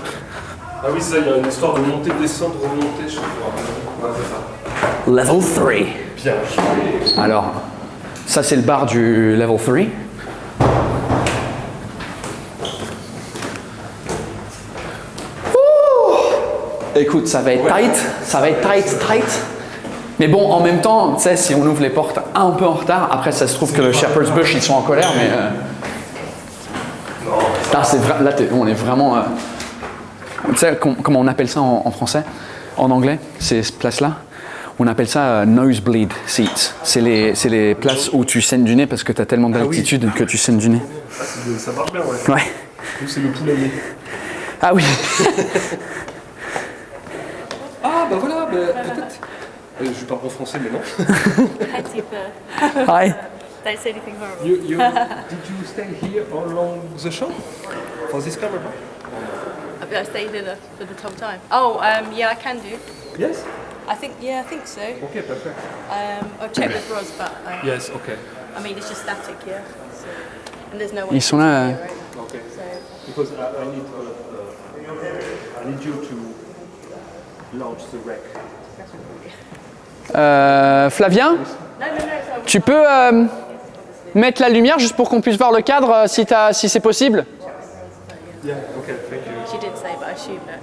Ah oui, ça, il y a une histoire de monter, descendre, remonter, je crois. Ouais, c'est ça. Level 3. Bien joué. Alors, ça c'est le bar du level 3. Écoute, ça va être tight. Mais bon, en même temps, tu sais, si on ouvre les portes un peu en retard, après ça se trouve que le Shepherd's Bush ils sont en colère, mais là, on est vraiment. Tu sais comment on appelle ça en français, en anglais, ces places-là? On appelle ça nosebleed seats. C'est les places où tu saignes du nez parce que tu as tellement d'altitude que tu saignes du nez. Ça marche bien, ouais. Ouais. Nous, c'est le poulailler. Ah oui. Ah, bah voilà, peut-être. Je parle en français, mais non. Hi, Tifa. Hi. Don't say anything horrible. Did you stay here all along the show for this camera? I stayed here for the whole time. Oh, yeah, I can do. Yes. I think so. Okay, perfect. I'll check with Roz, but Yes, okay. I mean, it's just static, yeah. So, and there's no one. Ils sont là. Okay. Because I need you to launch the wreck. Flavien, tu peux mettre la lumière juste pour qu'on puisse voir le cadre si c'est possible. Yeah, okay, thank you. She did say, but I assume that.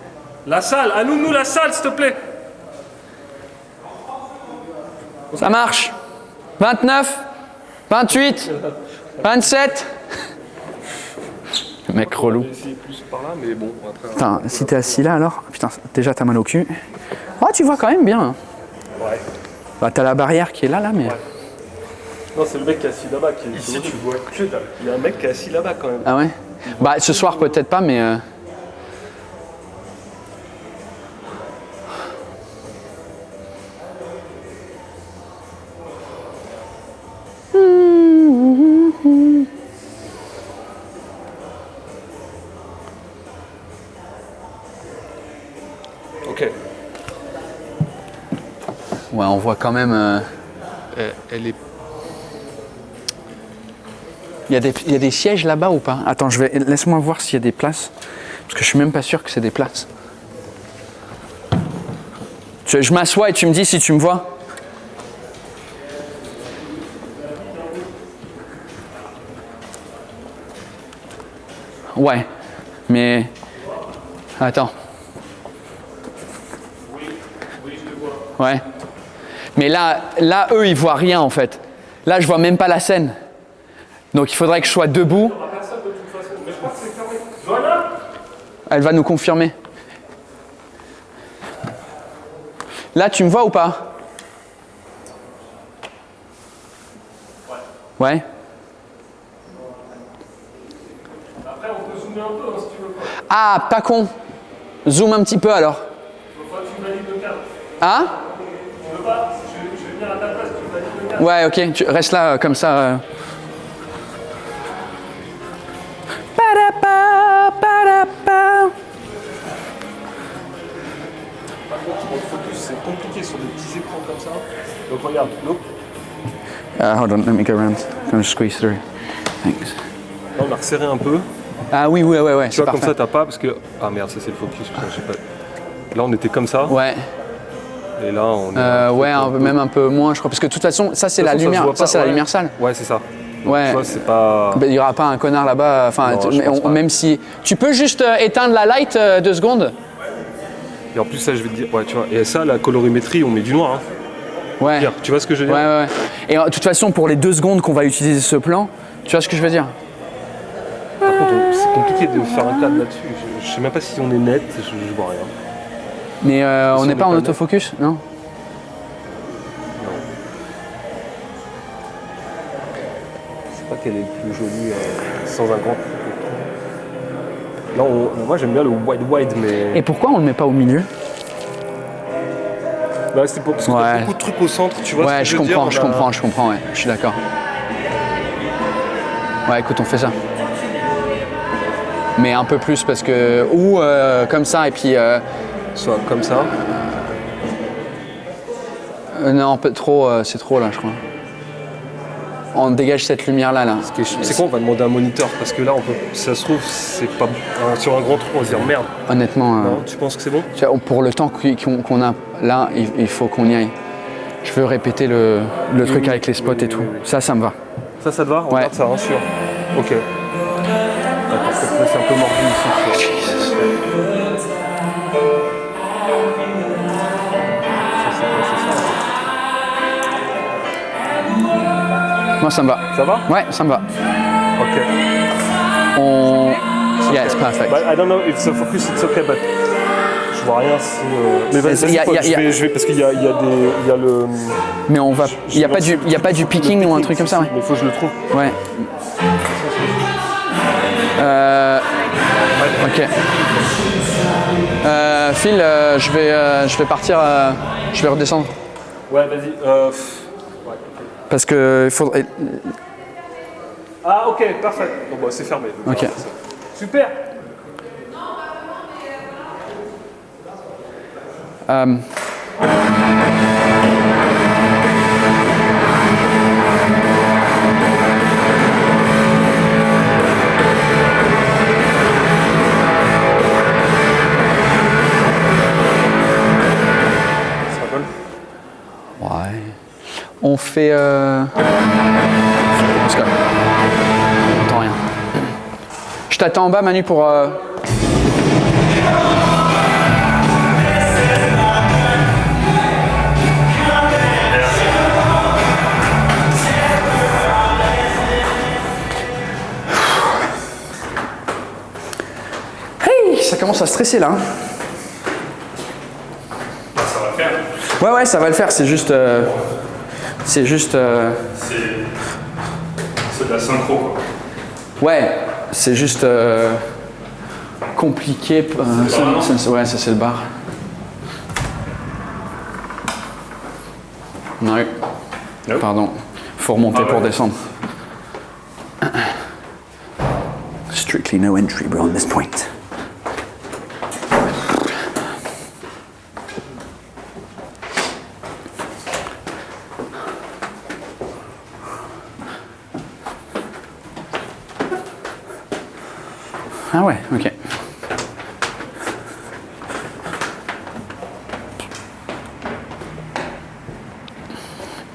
La salle, allume-nous la salle, s'il te plaît. Ça marche. 29, 28, 27. Le mec relou. On va essayer plus par là, mais bon, après. Putain, si t'es assis là alors, putain, déjà t'as mal au cul. Oh, tu vois quand même bien. Ouais. Bah, t'as la barrière qui est là, mais. Ouais. Non, c'est le mec qui est assis là-bas qui est. Ici, tu vois que dalle. Il y a un mec qui est assis là-bas quand même. Ah ouais. Bah, ce soir peut-être pas, mais. Ok. Ouais, on voit quand même. Elle est. Il y a des sièges là-bas ou pas? Attends, laisse-moi voir s'il y a des places. Parce que je suis même pas sûr que c'est des places. Je m'assois et tu me dis si tu me vois. Ouais, mais... Attends. Ouais. Mais là, eux, ils voient rien en fait. Là, je vois même pas la scène. Donc il faudrait que je sois debout. Elle va nous confirmer. Là, tu me vois ou pas? Ouais. Après, on peut zoomer un peu si tu veux. Ah, pas con. Zoom un petit peu alors. Tu valides le cadre. Hein? Tu veux pas? Je vais venir à ta place, tu valides le cadre. Ouais, ok. Tu restes là comme ça. Par contre, pour le focus, c'est compliqué sur des petits écrans comme ça. Donc regarde, look. Hold on, let me go around. Can I squeeze through? Thanks. Là, on a resserré un peu. Ah oui, ouais. Tu vois, comme ça, t'as pas, parce que... Ah merde, ça c'est le focus, putain, je sais pas. Là, on était comme ça. Ouais. Et là, on est... Ouais, même un peu moins, je crois. Parce que de toute façon, ça, c'est la lumière. Ça, c'est la lumière sale. Ouais, c'est ça. Ouais. Tu vois, c'est pas... Il n'y aura pas un connard là-bas. Enfin, Non, même si... Tu peux juste éteindre la light 2 secondes? Et en plus, ça, je vais te dire... Ouais, tu vois. Et ça, la colorimétrie, on met du noir. Hein. Ouais. Hier, tu vois ce que je veux dire? Ouais. Et de toute façon, pour les 2 secondes qu'on va utiliser ce plan, tu vois ce que je veux dire? Par contre, c'est compliqué de faire un cadre là-dessus. Je sais même pas si on est net, je vois rien. Mais on n'est pas en autofocus, non? Je sais pas quelle est le plus jolie sans un grand... Là, moi j'aime bien le wide, mais... Et pourquoi on le met pas au milieu? Bah, c'est parce que t'as beaucoup de trucs au centre, tu vois. Ouais, je comprends, ouais, je suis d'accord. Ouais, écoute, on fait ça. Mais un peu plus parce que... Ou comme ça et puis... Soit comme ça. Non, un peu trop, c'est trop là, je crois. On dégage cette lumière-là. Là. C'est quoi, on va demander un moniteur parce que là, on peut, si ça se trouve, c'est pas sur un grand trou, on va se dire merde. Honnêtement. Non, tu penses que c'est bon? Pour le temps qu'on a là, il faut qu'on y aille. Je veux répéter le truc avec les spots et tout. Ça me va. Ça te va? On regarde ça, hein, sûr. Ok. Attends, c'est un peu mordu ici. Moi, ça me va. Ça va? Ouais, ça me va. Ok. Yeah, it's perfect. But I don't know if the focus it's okay, but je vois rien si. Mais vas-y, je vais parce qu'il y a le. Mais on va. Il y a pas du picking ou un truc comme ça, ouais. Mais il faut que je le trouve. Ouais. Ok. Phil, je vais partir. Je vais redescendre. Ouais, vas-y. Ouais, ok. Parce que il faudrait. Ah, ok, parfait. Bon, bah, c'est fermé. Donc, Ok. voilà, super. Ouais. On fait. Let's go. On entend rien. Je t'attends en bas, Manu, pour. Hey, ça commence à stresser là. Hein. Ça va le faire. Ouais, ouais, ça va le faire. C'est juste. C'est juste. C'est de la synchro, quoi. Ouais, c'est juste. Compliqué. Ouais, ça c'est le bar. Non. Pardon. Faut remonter pour descendre. Strictly no entry, bro, on this point. Ah ouais, ok.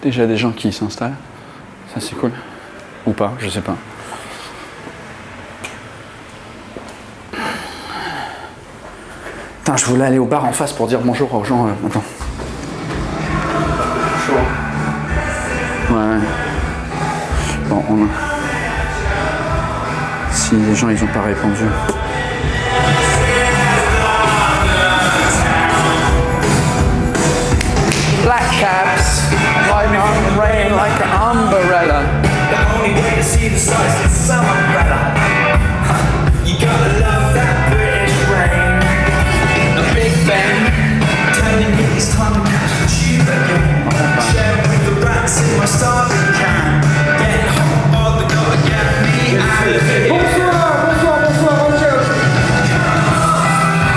Déjà des gens qui s'installent. Ça c'est cool. Ou pas, je sais pas. Putain, je voulais aller au bar en face pour dire bonjour aux gens. Attends. Ouais. Bon, on a... Si les gens ils ont pas répondu. Black caps, flying on the rain like an umbrella. The only way to see the stars is some umbrella. You gotta love that British rain. A Big Ben telling me it's time to catch the tube again. Share with the rats in my starving can. Get hot or they gotta get me out of here. Bonsoir, bonjour.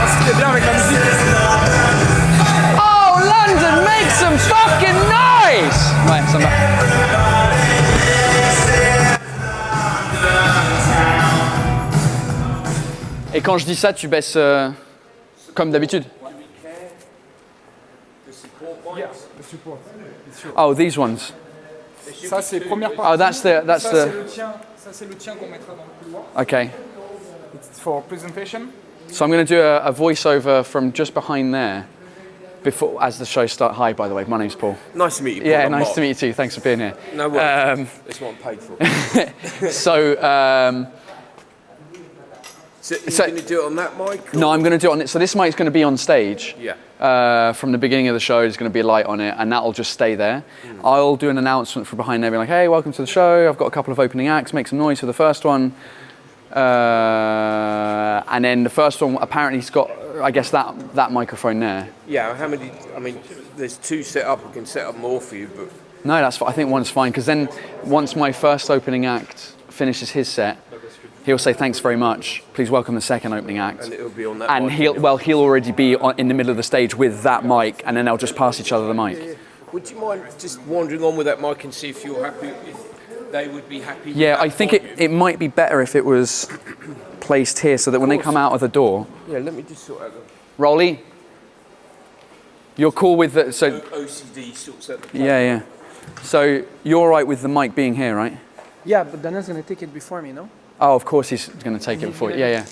C'était bien avec la musique. Oh, London, make some fucking noise! Ouais, ça va. Et quand je dis ça, tu baisses comme d'habitude. Oh, these ones. Ça, c'est première Oh, partie. that's the. Ça, c'est le tien qu'on mettra dans le couloir. Okay. It's for presentation. So I'm going to do a voiceover from just behind there, before as the show starts. Hi, by the way, my name's Paul. Nice to meet you, Paul. Yeah, I'm nice Mark. to meet you too. Thanks for being here. No worries. That's what I'm paid for. So you're going to do it on that mic? No, I'm going to do it on it. So this mic's going to be on stage. Yeah. From the beginning of the show, there's going to be a light on it, and that'll just stay there. I'll do an announcement from behind there, being like, "Hey, welcome to the show. I've got a couple of opening acts. Make some noise for the first one." And then the first one, apparently, it's got, I guess, that microphone there. Yeah, how many? I mean, there's two set up. We can set up more for you, but No, that's fine. I think one's fine, because then once my first opening act finishes his set, he'll say thanks very much. Please welcome the second opening act. and it'll be on that. And mic. he'll already be in the middle of the stage with that mic, and then they'll just pass each other the mic. Would you mind just wandering on with that mic and see if you're happy? If they would be happy. with Yeah, that I think volume? it might be better if it was placed here, so that when they come out of the door, Yeah, let me just sort out the Rolly, you're cool with the so. OCD sorts out the. Yeah. So you're all right with the mic being here, right? Yeah, but Daniel's gonna take it before me, no? Oh, of course he's going to take it before. Yeah.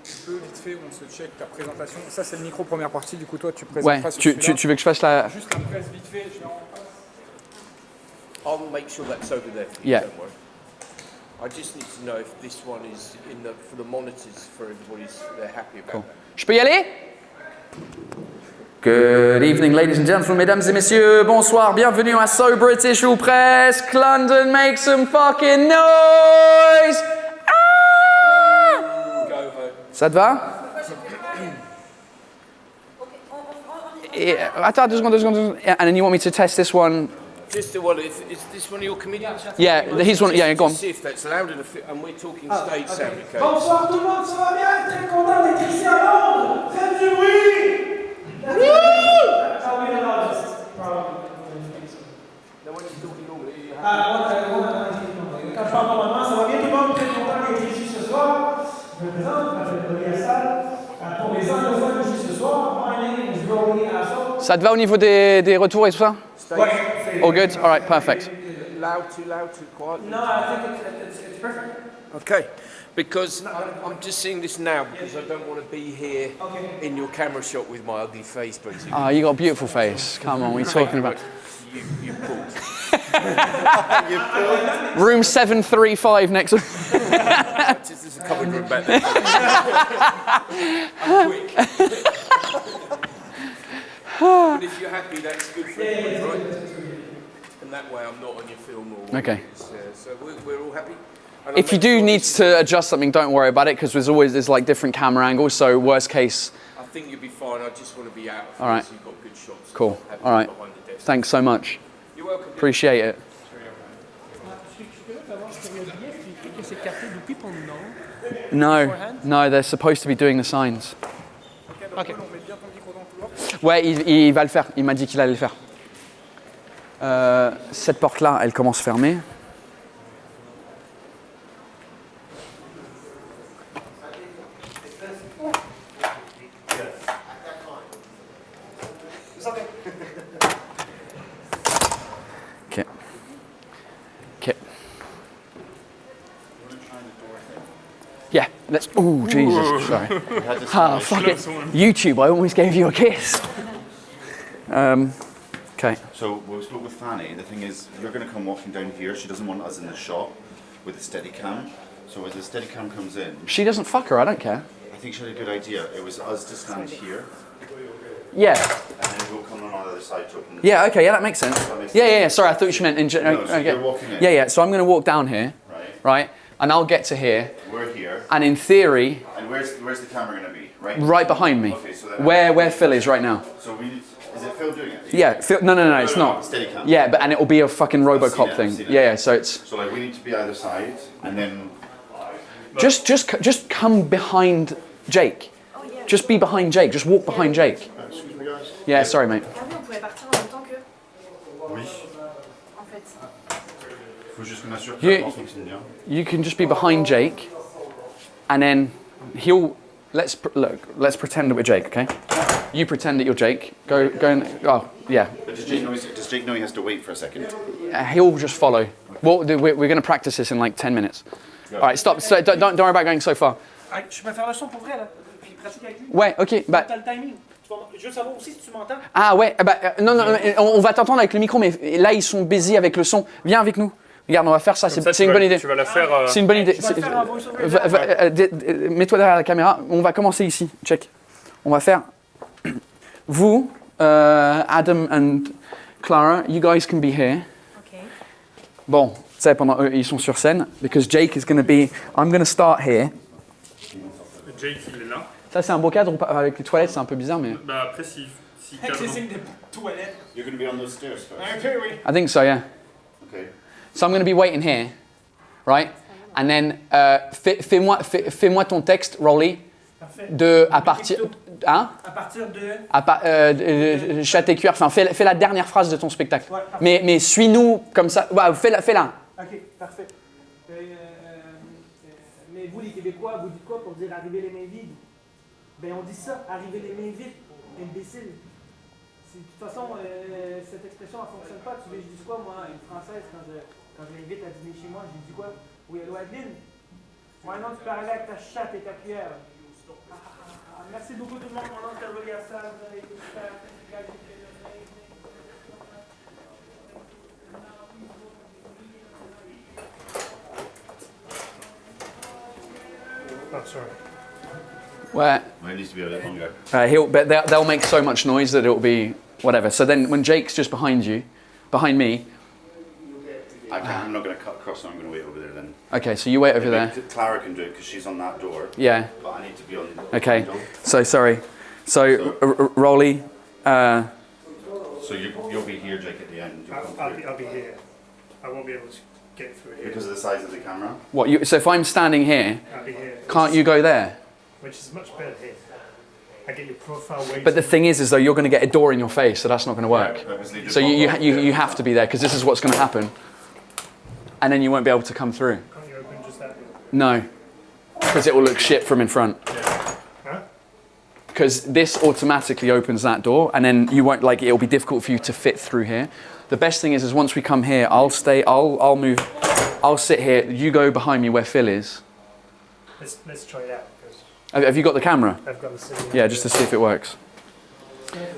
Tu peux vite fait, on se check ta présentation. Ça, c'est le micro première partie. Du coup, toi, tu Ouais. présenteras sur celui-là. Tu veux que je fasse la? Juste la presse vite fait. Je vais en... I'll make sure that's over there for you. Yeah. Don't worry. I just need to know if this one is in the for the monitors for everybody's. They're happy about that. Je peux y aller? Good evening, ladies and gentlemen, mesdames et messieurs, bonsoir, bienvenue à So British ou presque. London, make some fucking noise! Ah! Ça te va? Attends, 2 secondes. And then you want me to test this one? Just the one, is this one of your comedians? Yeah, he's one. Yeah, go on. See if that's loud enough, and we're talking stage sound, okay? Bonsoir tout le monde, ça va bien? Très content d'être ici à Londres. Faites du bruit! Quand je parle normalement, ça va bien tout le monde? Très content d'être ici ce soir. Je me présente, je m'appelle Olivier Assal. Pour les anglophones ici ce soir, my name is Rolly Assal. Ça te va au niveau des retours et tout ça? Ouais. All good? All right, perfect. Loud, too quiet? No, I think it's perfect. Okay, because I'm just seeing this now because I don't want to be here in your camera shot with my ugly face, basically. Oh, you got a beautiful face. Come on, what are you talking about? You pulled. Room 735 next. Just there's a covered room back there. I'm quick. But if you're happy, that's good for everybody, right? And that way I'm not on your film or Okay. So we're all happy. And If you do need to adjust something, don't worry about it because there's like different camera angles. So worst case. I think you'll be fine. I just want to be out. All right. So you've got good shots. Cool. All right. Thanks so much. You're welcome. Appreciate it. No, they're supposed to be doing the signs. Okay. Ouais, il va le faire. Il m'a dit qu'il allait le faire. Cette porte-là, elle commence fermée. Ok. Ok. Yeah, let's. Oh, Jesus, sorry. Ah, fuck it. YouTube, I almost gave you a kiss. Okay. So we spoke with Fanny. The thing is, you're going to come walking down here. She doesn't want us in the shot with the Steadicam. So as the Steadicam comes in, She doesn't fuck her, I don't care. I think she had a good idea. It was us to stand here, Yeah. and then we'll come on the other side to open the Yeah, okay, yeah, that makes sense. Yeah. Sorry, I thought you meant in general. No, so you're walking in. Yeah, so I'm going to walk down here, right? And I'll get to here. We're here. And in theory, And where's the camera going to be? right behind me, Okay, so then where Phil is right now. So is it Phil doing it? Yeah, Phil, no, it's not. Steadicam. Yeah, and it'll be a fucking RoboCop thing. Yeah, so it's So like we need to be either side, and then just come behind Jake. Just be behind Jake. Just walk behind Jake. Excuse me, guys. Yeah, sorry, mate. On pouvait partir en même temps que. Oui. En fait. Faut juste qu'on assure que You- ça fonctionne bien. You can just be behind Jake, and then he'll. Let's pretend that we're Jake, okay? You pretend that you're Jake. Go and. Oh, yeah. But does Jake know he has to wait for a second? He'll just follow. We're going to practice this in like 10 minutes. All right, stop. So, don't worry about going so far. Ah, je peux faire le son pour vrai, là. Puis pratique avec lui. Ouais, ok. Bah, T'as le timing. Je veux savoir aussi si tu m'entends. ah ouais, non, on va t'entendre avec le micro, mais là ils sont busy avec le son. Viens avec nous. Regarde, on va faire ça. C'est une bonne idée. Tu vas la faire. C'est une bonne idée. Je vais le faire en voice-over. Mets-toi derrière la caméra. On va commencer ici. Check. On va faire. Vous, Adam and Clara, you guys can be here. Okay. Bon, tu sais, pendant eux, ils sont sur scène. Because Jake is going to be. I'm going to start here. Jake, il est là. Ça, c'est un beau cadre ou pas? Avec les toilettes, c'est un peu bizarre, mais. Bah après, si Avec les signes de toilette. You're going to be on those stairs first. Un peu, oui. I think so, yeah. Okay. So I'm going to be waiting here, right? And then fais-moi ton texte, Rolly, à partir, hein? À partir de. Chat et cuir. Enfin, fais la dernière phrase de ton spectacle. Ouais, parfait. mais suis-nous comme ça. Ouais, fais-la. Ok, parfait. Mais vous, les Québécois, vous dites quoi pour dire arriver les mains vides? Ben, on dit ça, arriver les mains vides, imbécile. De toute façon, cette expression, elle ne fonctionne pas. Tu veux que je dise quoi, moi, une Française, quand je l'invite à dîner chez moi, je lui dis quoi? Oui, allô, Adeline? Ouais, non, tu peux arriver avec ta chatte et ta cuillère. Merci beaucoup tout le monde, mon nom est Rolly Assal, vous avez été super. Oh, sorry. Ouais. Well, it needs to be a bit longer. But they'll make so much noise that it'll be whatever. So then, when Jake's just behind me. I'm not going to cut across, so I'm going to wait over there then. Okay, so you wait over there. Clara can do it because she's on that door. Yeah. But I need to be on. Okay. The window. So sorry. So Rolly, So you'll be here, Jake, at the end. You'll come through. I'll be here. I won't be able to get through here. Because of the size of the camera? What? So if I'm standing here, I'll be here. can't you go there? Which is much better here. I get your profile way But the too- thing is though, you're going to get a door in your face, so that's not going to work. Obviously, just So you walk have to be there because this is what's going to happen, and then you won't be able to come through. Can't you open just that door? No, because it will look shit from in front. Huh? Because this automatically opens that door, and then you won't like it'll be difficult for you to fit through here. The best thing is once we come here, I'll move, I'll sit here. You go behind me where Phil is. Let's try it out. 'cause Have you got the camera? I've got the same. Yeah, just to see if it works.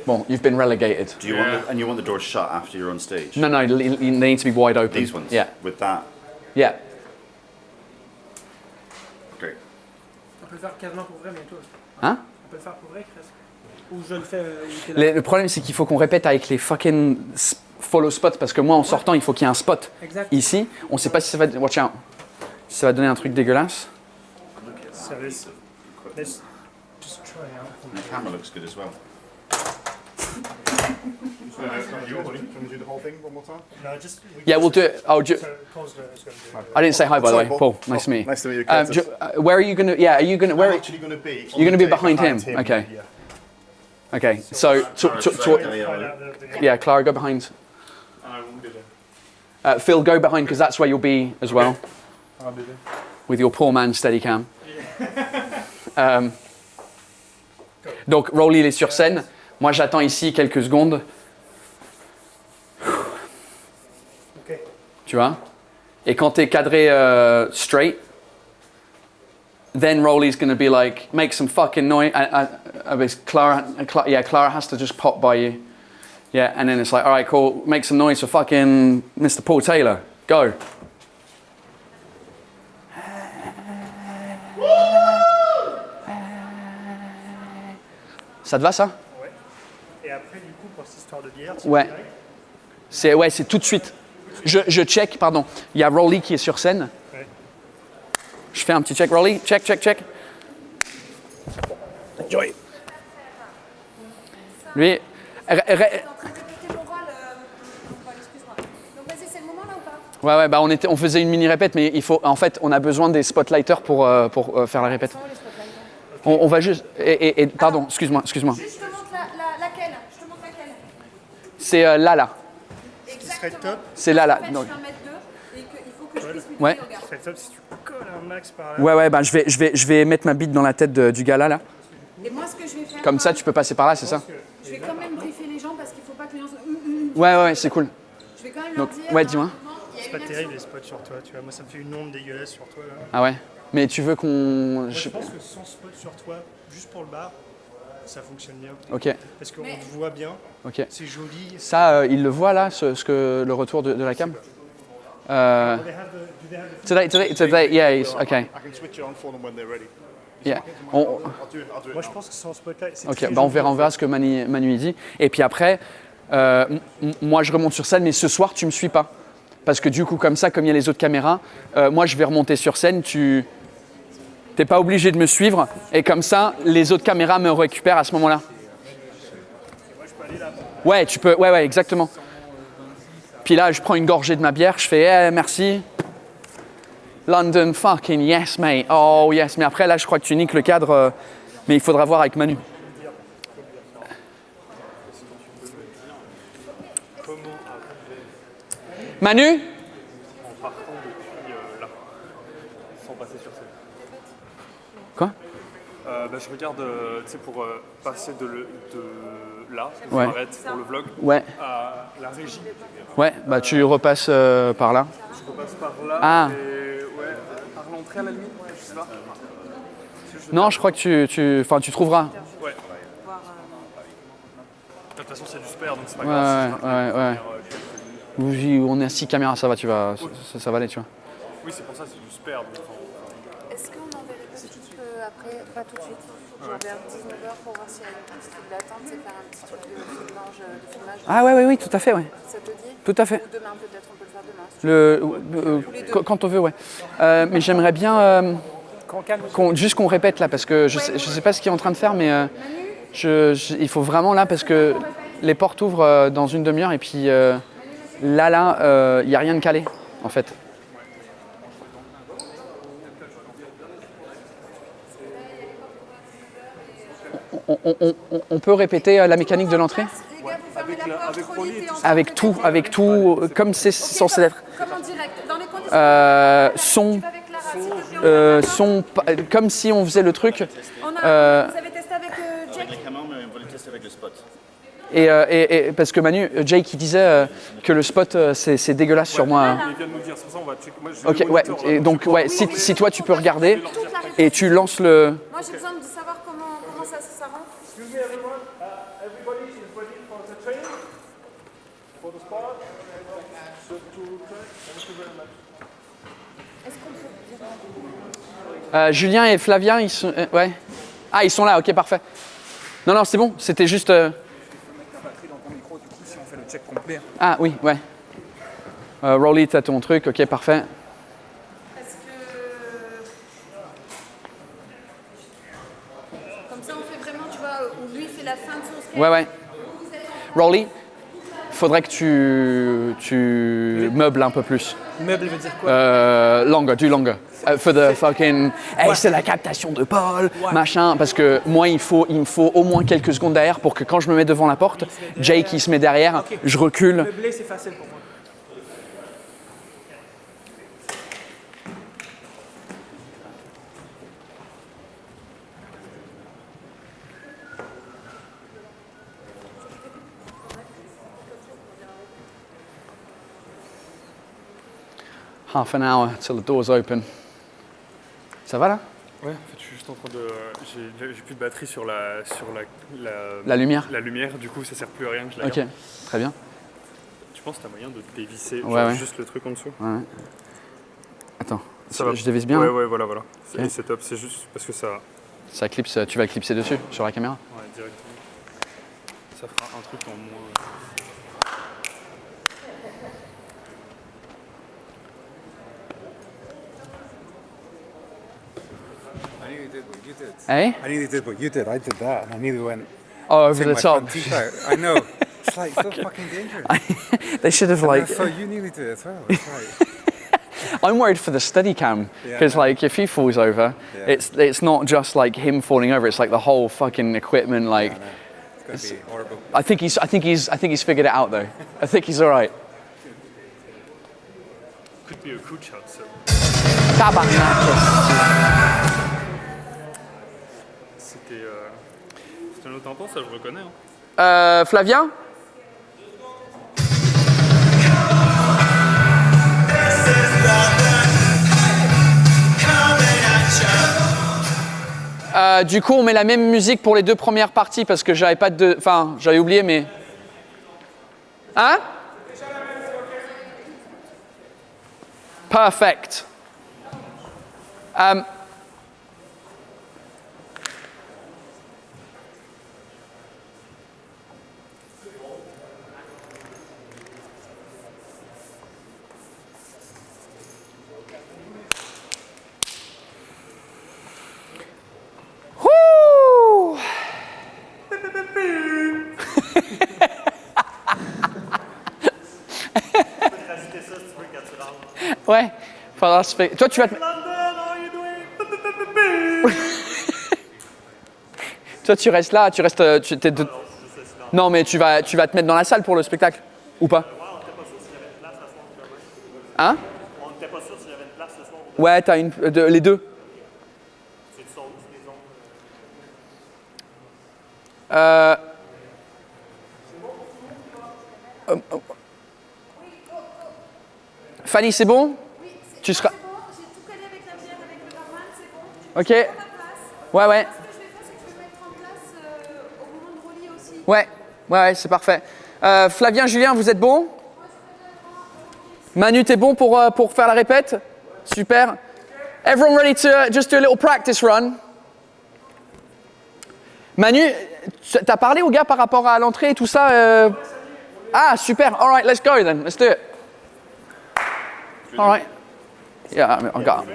Well, you've been relegated. Do you want and you want the doors shut after you're on stage? No, they need to be wide open. These ones? Yeah. With that? Yeah. Great. On peut le faire quasiment pour vrai bientôt. Hein? On peut le faire pour vrai, presque. Ou je le fais. il était là. Le problème, c'est qu'il faut qu'on répète avec les fucking follow spots parce que moi, en sortant, il faut qu'il y ait un spot. Exact. Ici, on sait pas si ça va. Watch out. Si ça va donner un truc dégueulasse. So let's just try out. The camera looks good as well. You want to do the whole thing one more time? No, just. Yeah, we'll do it. Oh, So Paul's going to do it. I didn't say hi, by the way. Sorry, Paul, Paul. nice to meet you. Nice to meet you, Curtis. Where are you going to? Yeah, are you going to? Where? I'm actually going to be. You're going to be on the behind day him. Okay. Yeah. Okay. So, yeah, Clara, go behind. I won't be there. Phil, go behind because that's where you'll be as well. I'll be there. With your poor man Steadicam. Donc, Rowley, il est sur scène. Moi, j'attends ici quelques secondes. Tu vois? Et quand t'es cadré straight, then Rowley's going to be like, make some fucking noise. Clara has to just pop by you. Yeah, and then it's like, all right, cool, make some noise for fucking Mr. Paul Taylor. Go. Ça te va, ça? Ouais. Et après, du coup, pour cette histoire de bière, Ouais. C'est tout de suite. Je check, pardon. Il y a Rowley qui est sur scène. Ouais. Je fais un petit check. Rowley, check. Enjoy. Lui. Ouais, bah on faisait une mini répète, mais il faut, en fait, on a besoin des spotlighters pour faire la répète. On va juste. Pardon, excuse-moi. Juste, je te montre laquelle. C'est là. Ce serait top. C'est là. En fait, Donc. je vais en mettre deux et qu'il faut que je puisse Ouais. m'utiliser au gars. Ce serait top si tu colles un max par là. Ouais, bah je vais mettre ma bite dans la tête du gars là. Et moi, ce que je vais faire. Comme ça, tu peux passer par là, c'est ça? Je vais quand même briefer les gens parce qu'il ne faut pas que les gens soient. Ouais, c'est cool. Je vais quand même leur Donc, dire. ouais, dis-moi. C'est pas terrible les spots sur toi, tu vois. Moi, ça me fait une ombre dégueulasse sur toi là. Ah ouais? Mais tu veux qu'on. Moi, je pense que sans spot sur toi, juste pour le bar, ça fonctionne bien. Ok. Parce qu'on te voit bien. Ok. C'est joli. Ça, il le voit là, le retour de la cam? Today, yeah, okay. I can switch it on for them when they're ready. Yeah. I'll do it. Moi, je pense que sans spotlight, c'est Ok, très bah on joli, verra en fait. ce que Manu y dit. Et puis après, moi je remonte sur scène, mais ce soir tu me suis pas. Parce que du coup, comme ça, comme il y a les autres caméras, moi je vais remonter sur scène, tu n'es pas obligé de me suivre. Et comme ça, les autres caméras me récupèrent à ce moment-là. Ouais, tu peux, ouais, exactement. Puis là, je prends une gorgée de ma bière, je fais merci. London, fucking yes, mate. Oh yes, mais après là, je crois que tu niques le cadre, mais il faudra voir avec Manu. Manu? En partant depuis là, sans passer sur scène. Quoi? Je regarde, tu sais, pour passer de là, où Ouais. je m'arrête pour le vlog, Ouais. à la régie. Ouais, bah tu repasses par là. Je repasse par là, Ah. et ouais, par l'entrée à la limite, je sais pas. Non, je crois que tu trouveras. Ouais. De toute façon, c'est du spare, donc c'est pas Ouais, grave. ouais. Oui, on est à 6 caméras, ça va, ça va aller, tu vois. Oui, c'est pour ça, c'est du spare. Donc, Est-ce qu'on enverrait pas tout après, pas tout de suite, genre vers 19h pour voir s'il y a une petite file d'attente et faire un petit truc de filmage? Ah ouais, tout à fait, ouais. Ça te dit? Tout à fait. Ou demain, peut-être, on peut le faire demain. Quand on veut, ouais. Mais j'aimerais bien juste qu'on répète là, parce que je sais pas ce qu'il est en train de faire, mais Il faut vraiment là parce que les portes ouvrent dans une demi-heure et puis là, il n'y a rien de calé en fait. On peut répéter la mécanique de l'entrée? Avec tout, comme c'est censé être. Son, comme si on faisait le truc. Vous avez testé avec Jake? Avec les caméras, mais on va le tester avec le spot. Et parce que Manu, Jake, il disait que le spot, c'est dégueulasse sur moi. Il vient de nous dire, c'est pour ça on va checker. Moi, Ok, ouais. Et donc, ouais, si toi tu peux regarder et tu lances le. Moi j'ai besoin de savoir comment ça rentre. Excuse me everyone, everybody is ready for the training? For the spot? Thank you very much. Est-ce qu'on peut... Julien et Flavien, ils sont. Ouais. Ah, ils sont là, ok, parfait. Non, c'est bon, c'était juste. La batterie dans ton micro, du coup, si on fait le check complet. Ah, oui, ouais. Rolly, t'as ton truc, ok, parfait. Est-ce que... Comme ça, on fait vraiment, tu vois, où lui fait la fin de son skate. Ouais. Rolly, faudrait que tu meubles un peu plus. Meuble veut dire quoi? Du longer. For the fucking. Hey, c'est la captation de Paul, machin. Parce que moi, il me faut au moins quelques secondes derrière pour que quand je me mets devant la porte, Jake, il se met derrière, je recule. Meubler, c'est facile pour moi. Half an hour till the doors open. Ça va là? Ouais, en fait, je suis juste en train de. J'ai plus de batterie sur la lumière. La lumière, du coup, ça sert plus à rien que je la Ok, garde. très bien. Tu penses que tu as moyen de dévisser Ouais. juste le truc en dessous? Ouais. Attends, ça va. Je dévisse bien? Ouais, voilà. Ok. C'est top, c'est juste parce que ça. Ça clipse, tu vas le clipser dessus, sur la caméra? Ouais, directement. Ça fera un truc en moins. I nearly did what you did. Hey? I nearly did what you did. I did that, and I nearly went. Over the my top. front teeth out. I know. It's like so fucking dangerous. They should have And I like. saw you nearly do it as well. It's like. I'm worried for the steady cam because like if he falls over, it's not just like him falling over. It's like the whole fucking equipment. Like, It's gonna be horrible. I think he's figured it out though. I think he's all right. Could be a cool shot, so. C'était un autre temps, ça je reconnais. Hein. Flavien? Du coup, on met la même musique pour les deux premières parties parce que j'avais pas de. Enfin, j'avais oublié, mais. Hein? Perfect. Wouh! Ouais, faudra se faire. Toi, tu vas te. Toi, tu restes là, tu restes. Non, mais tu vas te mettre dans la salle pour le spectacle, ou pas? Hein? On n'était pas sûr s'il y avait une place ce soir. Ouais, t'as les deux. C'est du son, c'est des ondes. Fanny, c'est bon? Tu seras. J'ai tout collé avec la bière, avec le barman, c'est bon. Ok. Tu prends ta place. Ouais. Ce que je vais faire, c'est que je vais mettre en place au moment de Rolly aussi. Ouais, c'est parfait. Flavien, Julien, vous êtes bons? Manu, t'es bon pour faire la répète? Super. Everyone ready to just do a little practice run? Manu, t'as parlé aux gars par rapport à l'entrée et tout ça? Ah, super. All right, let's go then. Let's do it. All right. Yeah, I've got.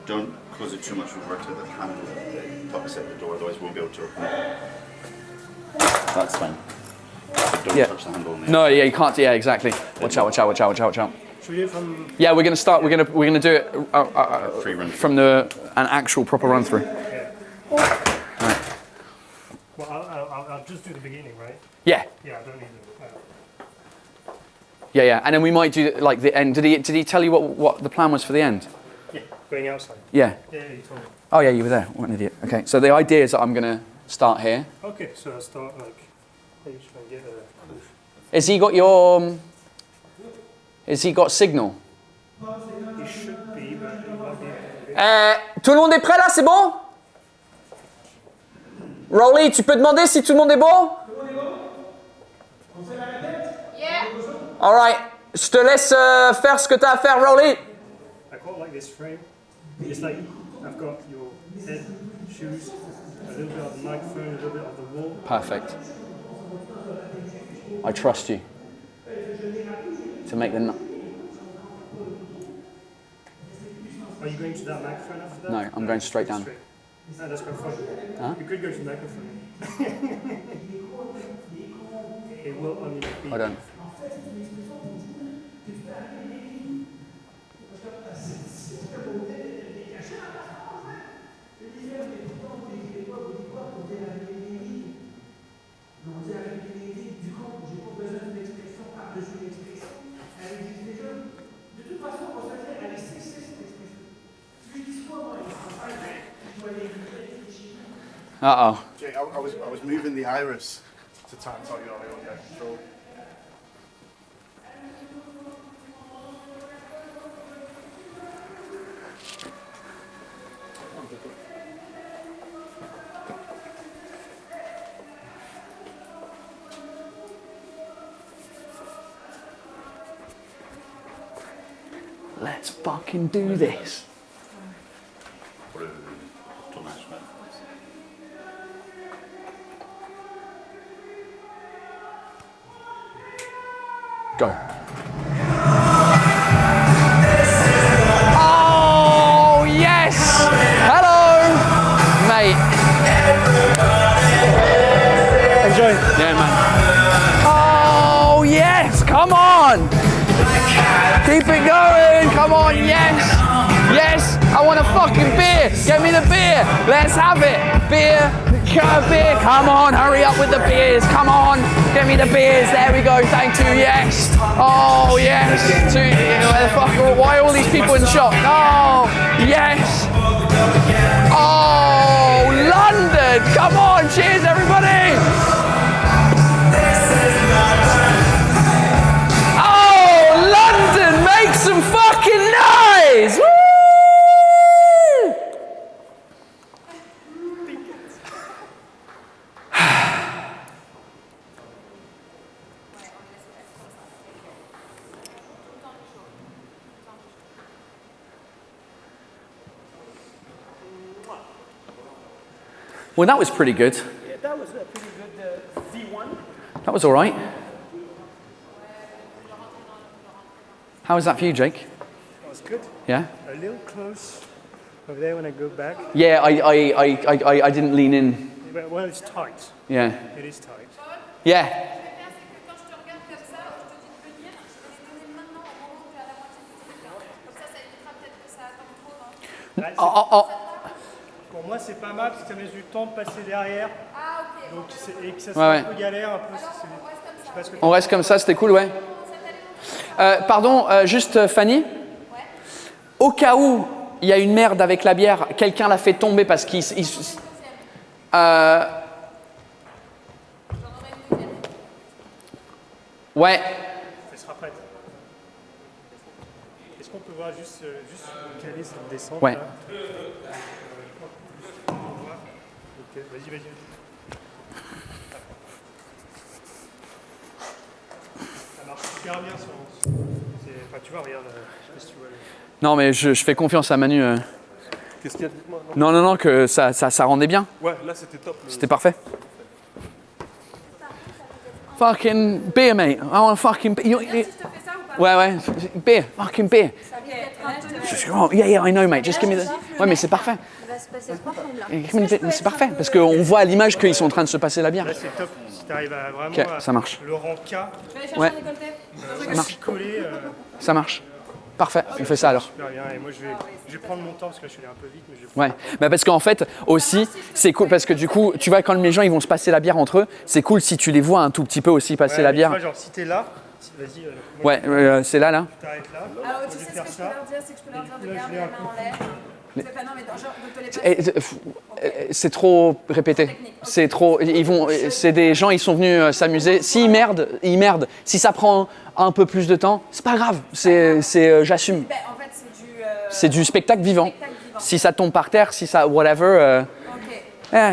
Don't close it too much with work to the handle opposite the door, otherwise we won't be able to open it. That's fine. But don't touch the handle. No, yeah, you can't. Yeah, exactly. Watch out, watch out, watch out, watch out, watch out. Should we do it from... Yeah, we're gonna start. We're gonna do it from an actual proper run through. Yeah. Right. Well, I'll just do the beginning, right? Yeah. Yeah, I don't need it. Yeah, yeah, and then we might do like the end. Did he tell you what the plan was for the end? Yeah, going outside. Yeah. Yeah, you told me. Oh yeah, you were there. What an idiot. Okay, so the idea is that I'm gonna start here. Okay, so I'll start like. Maybe try and get a. Has he got your? Has he got signal? It should be, but it might be. Tout le monde est prêt là, c'est bon? Rowley, tu peux demander si tout le monde est bon? All right, je te laisse faire ce que tu as à faire, Rowley. I quite like this frame. It's like I've got your head, shoes, a little bit of the microphone, a little bit of the wall. Perfect. I trust you to make the. Are you going to that microphone after that? No, I'm going straight down. No, that's quite funny. Huh? You could go to the microphone. It will only be. I don't. Uh-oh. Jay, I was moving the iris to try and tell you how the audio control. Let's fucking do this. Go. Oh, yes! Hello! Mate. Enjoy. Yeah, man. Oh, yes! Come on! Keep it going! Come on, yes! Yes! I want a fucking beer! Get me the beer! Let's have it! Beer! Beer! Come on! Hurry up with the beers! Come on! Get me the beers! There we go! Thank you! Yes! Oh, yes! Where the fuck? Why are all these people in shock? Oh! Yes! Oh! London! Come on! Cheers, everybody! Oh! London! Make some fucking noise! Woo! Well, that was pretty good. Yeah, that was a pretty good V1. That was all right. How was that for you, Jake? That was good. Yeah? A little close over there when I go back. Yeah, I didn't lean in. Well, it's tight. Yeah. It is tight. Yeah. Pour moi, c'est pas mal parce que ça laisse du temps de passer derrière. Donc, et que ça soit Ouais, un peu galère, un peu. Je sais pas ce que On reste comme ça, c'était cool, ouais. Pardon, juste Fanny. Au cas où il y a une merde avec la bière, quelqu'un l'a fait tomber parce qu'il... Ouais. Elle sera prête. Est-ce qu'on peut voir juste caler cette descente Ouais. là Ok, vas-y. Ça marche super bien. Enfin, tu vois, regarde, je sais pas si tu vois. Non, mais je fais confiance à Manu. Qu'est-ce qu'il y a? Dites-moi. Non, que ça rendait bien. Ouais, là c'était top. C'était parfait. Fucking beer, mate. I want a fucking beer. Ouais, beer. Fucking beer. Oh, yeah, I know, mate. Just give me the. Ouais, mais c'est parfait. Il va se passer quoi comme là? C'est parfait parce qu'on voit à l'image qu'ils sont en train de se passer la bière. Là, c'est top. Si t'arrives à vraiment Ok, ça marche. le rang K, Ouais. ça marche. Coller, Ça marche. Parfait, on fait ça alors. super bien. Et moi, je vais prendre mon temps parce que là, je suis allé un peu vite. Mais je vais Ouais, bah parce qu'en fait aussi c'est cool parce que du coup tu vois quand les gens ils vont se passer la bière entre eux, c'est cool si tu les vois un tout petit peu aussi passer la bière. Tu vois, genre, si t'es là, vas-y. Ouais, c'est là. Tu t'arrêtes là. Alors, tu je vais sais ce faire que je peux ça. leur dire, c'est que je peux leur dire de garder la main en l'air. Mais- C'est pas non, mais genre, de te les passer. C'est trop répété. C'est trop. C'est des gens, ils sont venus s'amuser. S'ils merdent, ils merdent. Si ça prend un peu plus de temps, c'est pas grave. J'assume. Ben, en fait, C'est du spectacle vivant. Si ça tombe par terre, si ça whatever.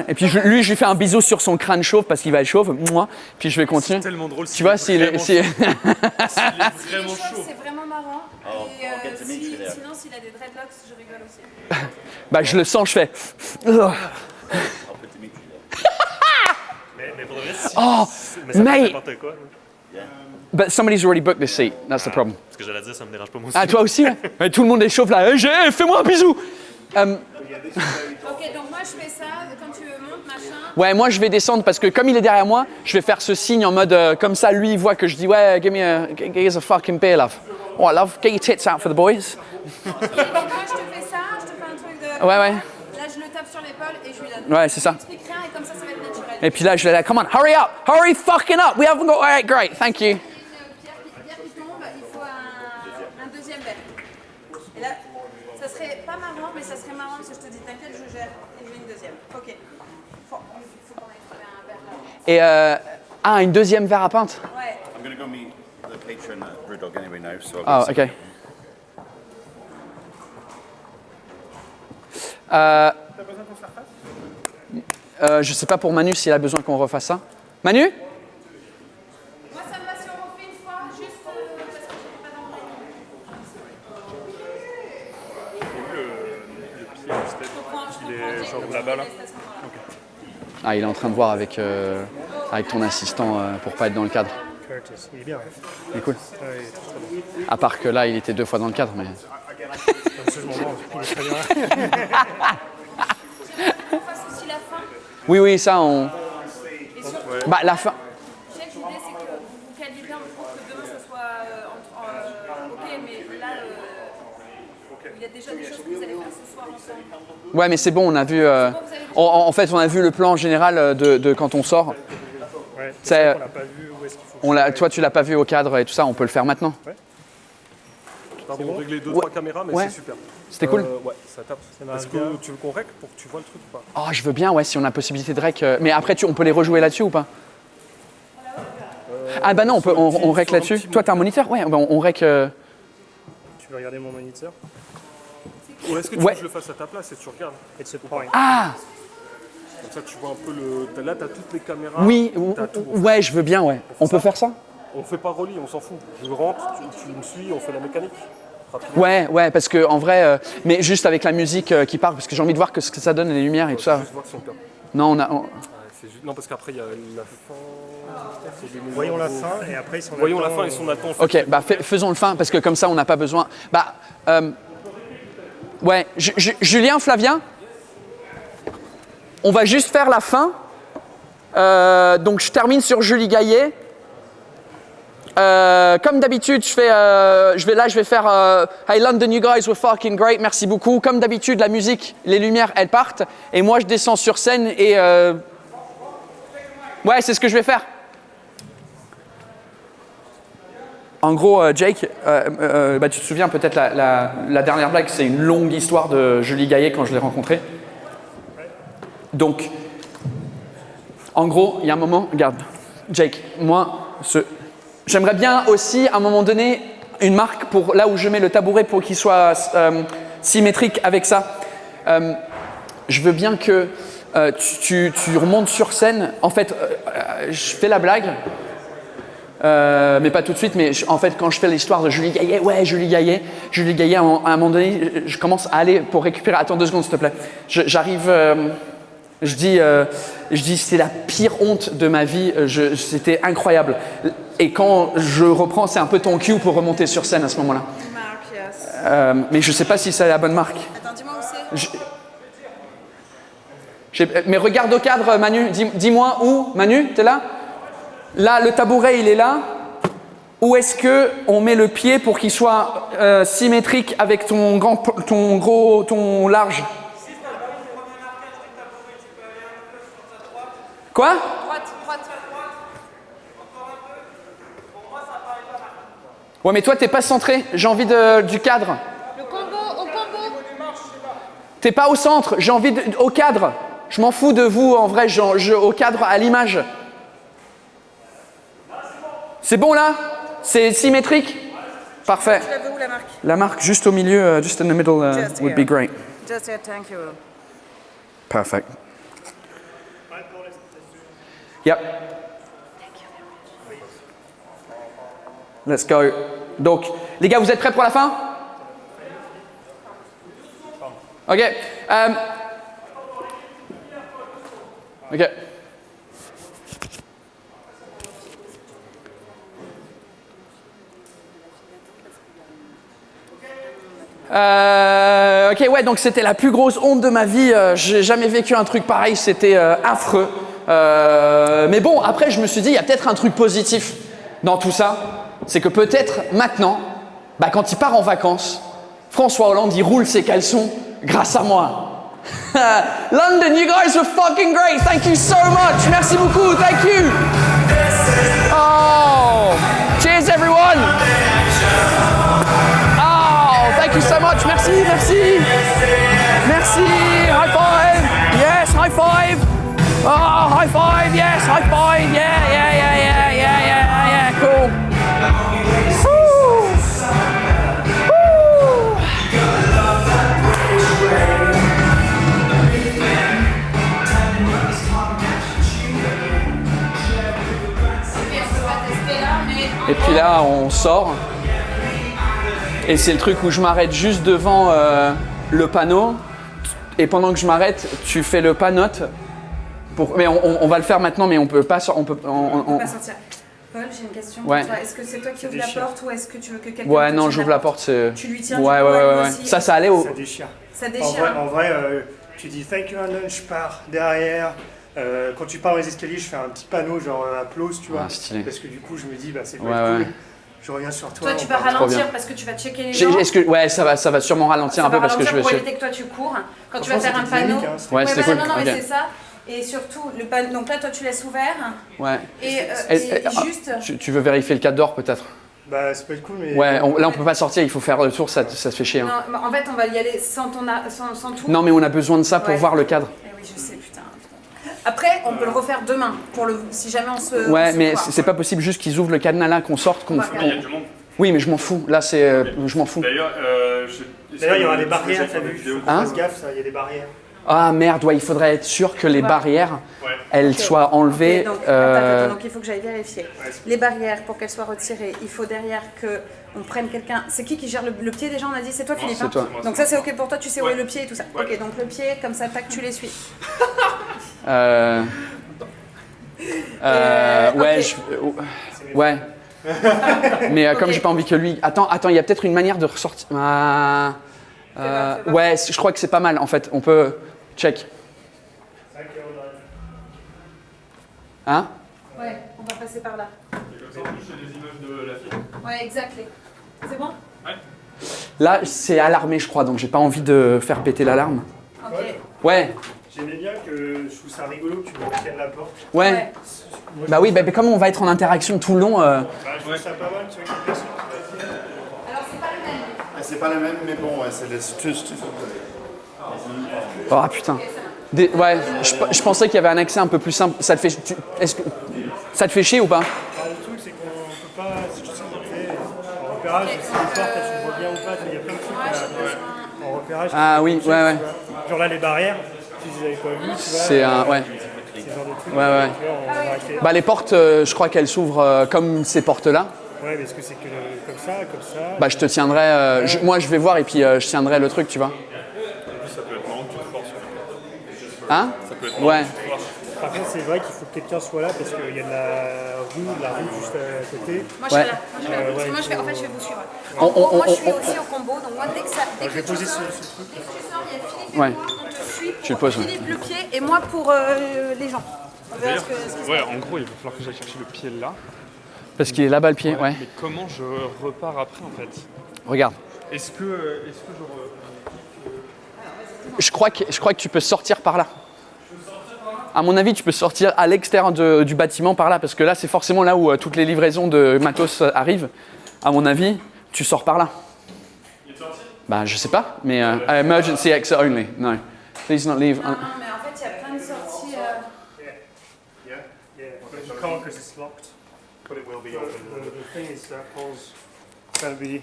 Et puis lui, je lui fais un bisou sur son crâne chauve parce qu'il va être chauve. Moi, puis je vais continuer. C'est tellement drôle. Tu vois, s'il est. C'est vraiment chaud. C'est vraiment marrant. Et sinon, s'il a des dreadlocks, je rigole aussi. Bah, je le sens, je fais. Mais pour de vrai, si- Oh, mais ça mate. fait n'importe quoi. But somebody's already booked this seat. That's the problem. Ce que j'allais dire, ça me dérange pas moi aussi. Ah, toi aussi, ouais. Ouais, tout le monde est chauve là. Hey, fais-moi un bisou. Ok, donc moi je fais ça, quand tu montes, machin. Ouais, moi je vais descendre parce que comme il est derrière moi, je vais faire ce signe en mode comme ça, lui il voit que je dis ouais, give us a fucking beer, love. Oh, love, get your tits out for the boys. Donc moi je te fais ça, je te fais un truc de. Ouais, ouais. Là je le tape sur l'épaule et je lui donne. Ouais, c'est ça. Je n'explique rien et comme ça va être naturel. Et puis là, je l'ai là, come on, hurry fucking up. We haven't got. All right, great, thank you. Pierre qui tombe, il faut un deuxième verre. Et là, ça serait pas marrant, mais ça serait marrant parce que je te dis t'inquiète, je gère et je vais une deuxième. Ok. Faut qu'on aille trouver un verre là. Et une deuxième verre à pinte. Ouais. I'm going to go meet the patron at Brewdog anyway now, so I'll Ah, go ok. T'as besoin qu'on se la refasse? Je sais pas pour Manu s'il a besoin qu'on refasse ça. Manu? Moi ça me va si on refait une fois, juste parce que j'ai pas d'envie. Le pied du step, il est genre là-bas là. Ah, il est en train de voir avec ton assistant pour pas être dans le cadre. Curtis, il est bien. Il est cool. Ouais, il est très bon. À part que là, il était 2 fois dans le cadre, mais. Comme ça, je m'en branle, il est très bien. On fasse aussi la fin. Oui, ça, on. Et surtout, Bah, la fin. je sais que l'idée c'est que vous caliez bien pour que demain ça soit ok, mais là il y a déjà des choses que vous allez faire ce soir ensemble. Ouais, mais c'est bon, on a vu. En fait, on a vu le plan général de quand on sort. Ouais, C'est- on l'a pas vu, où est-ce qu'il faut. Toi, tu l'as pas vu au cadre et tout ça, on peut le faire maintenant. Pardon, on réglait 2-3 Ouais. caméras, mais Ouais. c'est super. C'était cool. Ouais, ça tape. Est-ce que tu veux qu'on règle pour que tu vois le truc ou pas? Oh, je veux bien, ouais, si on a possibilité de rec. Mais après, on peut les rejouer là-dessus ou pas? Ah, bah non, on rec là-dessus. Toi, t'as un moniteur? Ouais, bah, on rec. Tu veux regarder mon moniteur? Ou est-ce que tu veux que je le fasse à ta place et tu regardes? It's a point. Ah! Comme ça, tu vois un peu le. Là, t'as toutes les caméras. Oui, t'as tout. ouais, je veux bien, ouais. On peut faire ça? On fait pas relier, on s'en fout. Je rentre, tu me suis, on fait la mécanique. Rapidement. Ouais, parce que en vrai, mais juste avec la musique qui part, parce que j'ai envie de voir ce que ça donne, les lumières et tout ça. Juste voir si on perd. Non, Non, parce qu'après, il y a la fin. Voyons la fin et après, si on Voyons la attend, fin et si on attend. Ok, bah faisons le fin, parce que comme ça, on n'a pas besoin. Bah, ouais, Julien, Flavien, on va juste faire la fin. Donc, je termine sur Julie Gaillet. Comme d'habitude, je vais faire Hey London, you guys were fucking great, merci beaucoup. Comme d'habitude, la musique, les lumières, elles partent. Et moi, je descends sur scène et. Ouais, c'est ce que je vais faire. En gros, Jake, bah, tu te souviens peut-être la dernière blague, c'est une longue histoire de Julie Gaillet quand je l'ai rencontrée. Donc, en gros, il y a un moment, regarde, Jake, moi, j'aimerais bien aussi, à un moment donné, une marque pour là où je mets le tabouret pour qu'il soit symétrique avec ça. Je veux bien que tu remontes sur scène. En fait, je fais la blague, mais pas tout de suite. Mais en fait, quand je fais l'histoire de Julie Gaillet, ouais, Julie Gaillet, à un moment donné, je commence à aller pour récupérer. Attends 2 secondes, s'il te plaît. J'arrive. Je dis, c'est la pire honte de ma vie, c'était incroyable. Et quand je reprends, c'est un peu ton cue pour remonter sur scène à ce moment-là. Mark, yes. Mais je sais pas si c'est la bonne marque. Attends, dis-moi où c'est. Mais regarde au cadre, Manu. Dis-moi où, Manu, t'es là? Là, le tabouret, il est là. Où est-ce que on met le pied pour qu'il soit symétrique avec ton large? Quoi? Droite. Ouais, mais toi, t'es pas centré. J'ai envie du cadre. Le combo, au combo. T'es pas au centre. J'ai envie au cadre. Je m'en fous de vous, en vrai. Au cadre, à l'image. C'est bon, là? C'est symétrique? Parfait. Tu la veux où, la marque? La marque, juste au milieu, just in the middle would be great. Just here, thank you. Perfect. Yep. Let's go. Donc, les gars, vous êtes prêts pour la fin? Ok. Ok. Ok, ouais, donc c'était la plus grosse honte de ma vie. J'ai jamais vécu un truc pareil, c'était affreux. Mais bon, après, je me suis dit, il y a peut-être un truc positif dans tout ça. C'est que peut-être maintenant, quand il part en vacances, François Hollande, il roule ses caleçons grâce à moi. London, you guys were fucking great. Thank you so much. Merci beaucoup. Thank you. Oh, cheers everyone. Oh, thank you so much. Merci. High five. Yes, high five. Oh, high five. Yes, high five. Yeah. Cool. Et puis là, on sort. Et c'est le truc où je m'arrête juste devant le panneau. Et pendant que je m'arrête, tu fais le pas note. Mais on va le faire maintenant, mais on peut pas sortir. On peut pas sortir. Paul, j'ai une question pour Ouais. toi. Est-ce que c'est toi qui ouvres la porte ou est-ce que tu veux que quelqu'un Ouais, te non, tienne j'ouvre la porte. Tu lui tiens du Ouais. poil aussi. Ça allait au. Ça déchire. Ça déchire. En vrai, tu dis thank you London, je pars derrière. Quand tu pars dans les escaliers, je fais un petit panneau genre applause, tu vois. Ah, stylé. Parce que du coup, je me dis, ça Ouais, va être ouais. cool. Je reviens sur toi. Toi, tu vas Trop bien. ralentir parce que tu vas checker les gens. Ouais, ça va sûrement ralentir Ça un peu va parce que je ralentir vais. pour éviter que toi tu cours. Quand tu vas Franchement, faire un c'était panneau. dynamique, hein, Ouais, c'était cool. Non, mais Ok. c'est ça. Et surtout, le panneau. Donc là, toi, tu laisses ouvert. Ouais. Et juste. Tu veux vérifier le cadre d'or peut-être? Ça peut être cool, mais. Ouais, là on peut pas sortir, il faut faire le tour, ça se fait chier. Hein. Non, en fait, on va y aller sans tout. Non, mais on a besoin de ça pour Ouais. voir le cadre. Eh oui, je sais, putain. Après, on peut le refaire demain, si jamais on se. Ouais, on se mais foire. c'est pas possible juste qu'ils ouvrent le cadenas là, qu'on sorte, qu'on. On va faire. Il y a du monde. Oui, mais je m'en fous. Là, je m'en fous. D'ailleurs, D'ailleurs, il y aura des barrières, t'as vu? Hein? Fais gaffe, il y a des barrières. Ah merde, ouais, il faudrait être sûr que les barrières, elles soient enlevées. Ok, donc, attends, donc il faut que j'aille vérifier. Les barrières, pour qu'elles soient retirées, il faut derrière qu'on prenne quelqu'un. C'est qui gère le pied déjà? On a dit c'est toi, Philippe. c'est toi. Donc ça c'est ok pour toi, tu sais où est le pied et tout ça. Ok, donc le pied, comme ça, tac, tu les suis. Ouais, ouais. Mais comme j'ai pas envie que lui. Attends, il y a peut-être une manière de ressortir. Ouais, je crois que c'est pas mal en fait. On peut check. Hein? Ouais, on va passer par là. C'est comme ça, c'est les images de la fille. Ouais, exactement. C'est bon? Ouais. Là, c'est alarmé, je crois, donc j'ai pas envie de faire péter l'alarme. Ok. Ouais. J'aimais bien que je trouve ça rigolo que tu me tiennes la porte. Ouais. Bah oui, mais comme on va être en interaction tout le long. Je trouve ça pas mal, tu vois, qu'il y a personne. Alors c'est pas le même. C'est pas la même, mais bon, ouais, c'est des. Oh putain. Ouais, je pensais qu'il y avait un accès un peu plus simple. Ça te fait, ça te fait chier ou pas? Le truc, c'est qu'on peut pas. Si tu sais, en repérage, si les portes, elles s'ouvrent bien ou pas, il y a plein de trucs en repérage. Ah oui, ouais. Genre là, les barrières, si je les avais pas vues, tu vois. C'est un. Ouais. C'est le genre de truc. Ouais. Tu vois, on va arrêter. Bah les portes, je crois qu'elles s'ouvrent comme ces portes-là. Ouais, mais est-ce que c'est que comme ça? Bah je te tiendrai. Moi je vais voir et puis je tiendrai le truc, tu vois. Ça peut être marrant que tu te forces. Hein? Ça peut être marrant Ouais. que tu te forces. Par contre, c'est vrai qu'il faut que quelqu'un soit là parce qu'il y a la rue juste à côté. Moi, je serai là. Parce que moi, je vais vous suivre. Moi, je suis aussi au combo, donc moi, dès que Je vais poser ce truc. dès que tu sors, il y a Philippe Ouais. et moi, on te suit Tu le pour poses, ouais. Philippe le pied et moi pour les gens. On verra ce que Ouais, en gros, il va falloir que j'aille chercher le pied là. Parce qu'il est là-bas le pied, ouais. Mais comment je repars après en fait? Regarde. Est-ce que Je crois que tu peux sortir par là. À mon avis, tu peux sortir à l'extérieur du bâtiment par là, parce que là, c'est forcément là où toutes les livraisons de matos arrivent. À mon avis, tu sors par là. Bah, je sais pas, mais emergency exit only. No, please not leave. Non, mais en fait, il y a plein de sorties. Yeah, but you can't because it's locked. But it will be open. The thing is that Paul's going to be,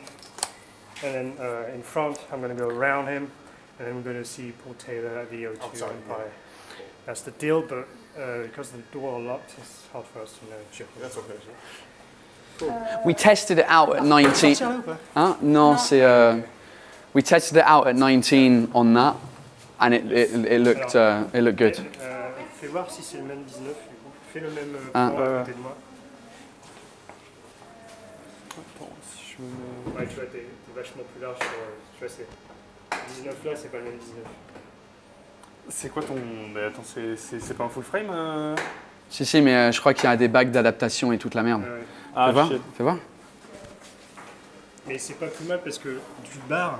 and then in front, I'm going to go around him, and then we're going to see Paul Taylor at the O2 Empire. That's the deal, but because the door are locked, it's hard for us to know. That's okay. We tested it out at 19. Hein? Non, c'est. We tested it out at 19 on that, and it looked good. Fais voir si c'est le même 19. Fais le même Ah. plan à côté de moi. si je me mets... Ouais, tu vois, t'es vachement plus large. Tu vois, c'est 19 là, c'est pas le même 19. C'est quoi ton... Mais attends, c'est pas un full frame Si, mais je crois qu'il y a des bacs d'adaptation et toute la merde. Ah, Fais voir. shit. Fais voir. Mais c'est pas plus mal parce que du bar,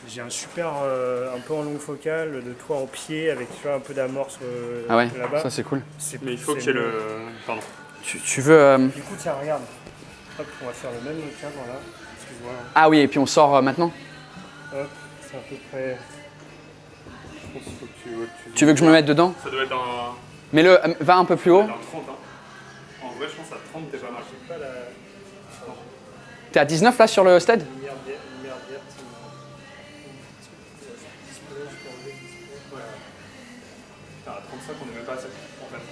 j'ai un super, un peu en longue focale, de toit en pied avec tu vois, un peu d'amorce Ah ouais, là-bas. ça c'est cool. Mais il faut qu'il y ait le... Pardon. Tu veux... Du coup, tiens, regarde. Hop, on va faire le même cadre là. Excuse-moi. Ah oui, et puis on sort maintenant. Hop, c'est à peu près... Je pense qu'il faut que Tu veux que je me mette dedans? Ça doit être un... Mais va un peu plus haut. Un 30, hein. En vrai, je pense à 30, t'es pas mal. T'es à 19 là sur le stead? À 35, on n'est même pas assez, en fait.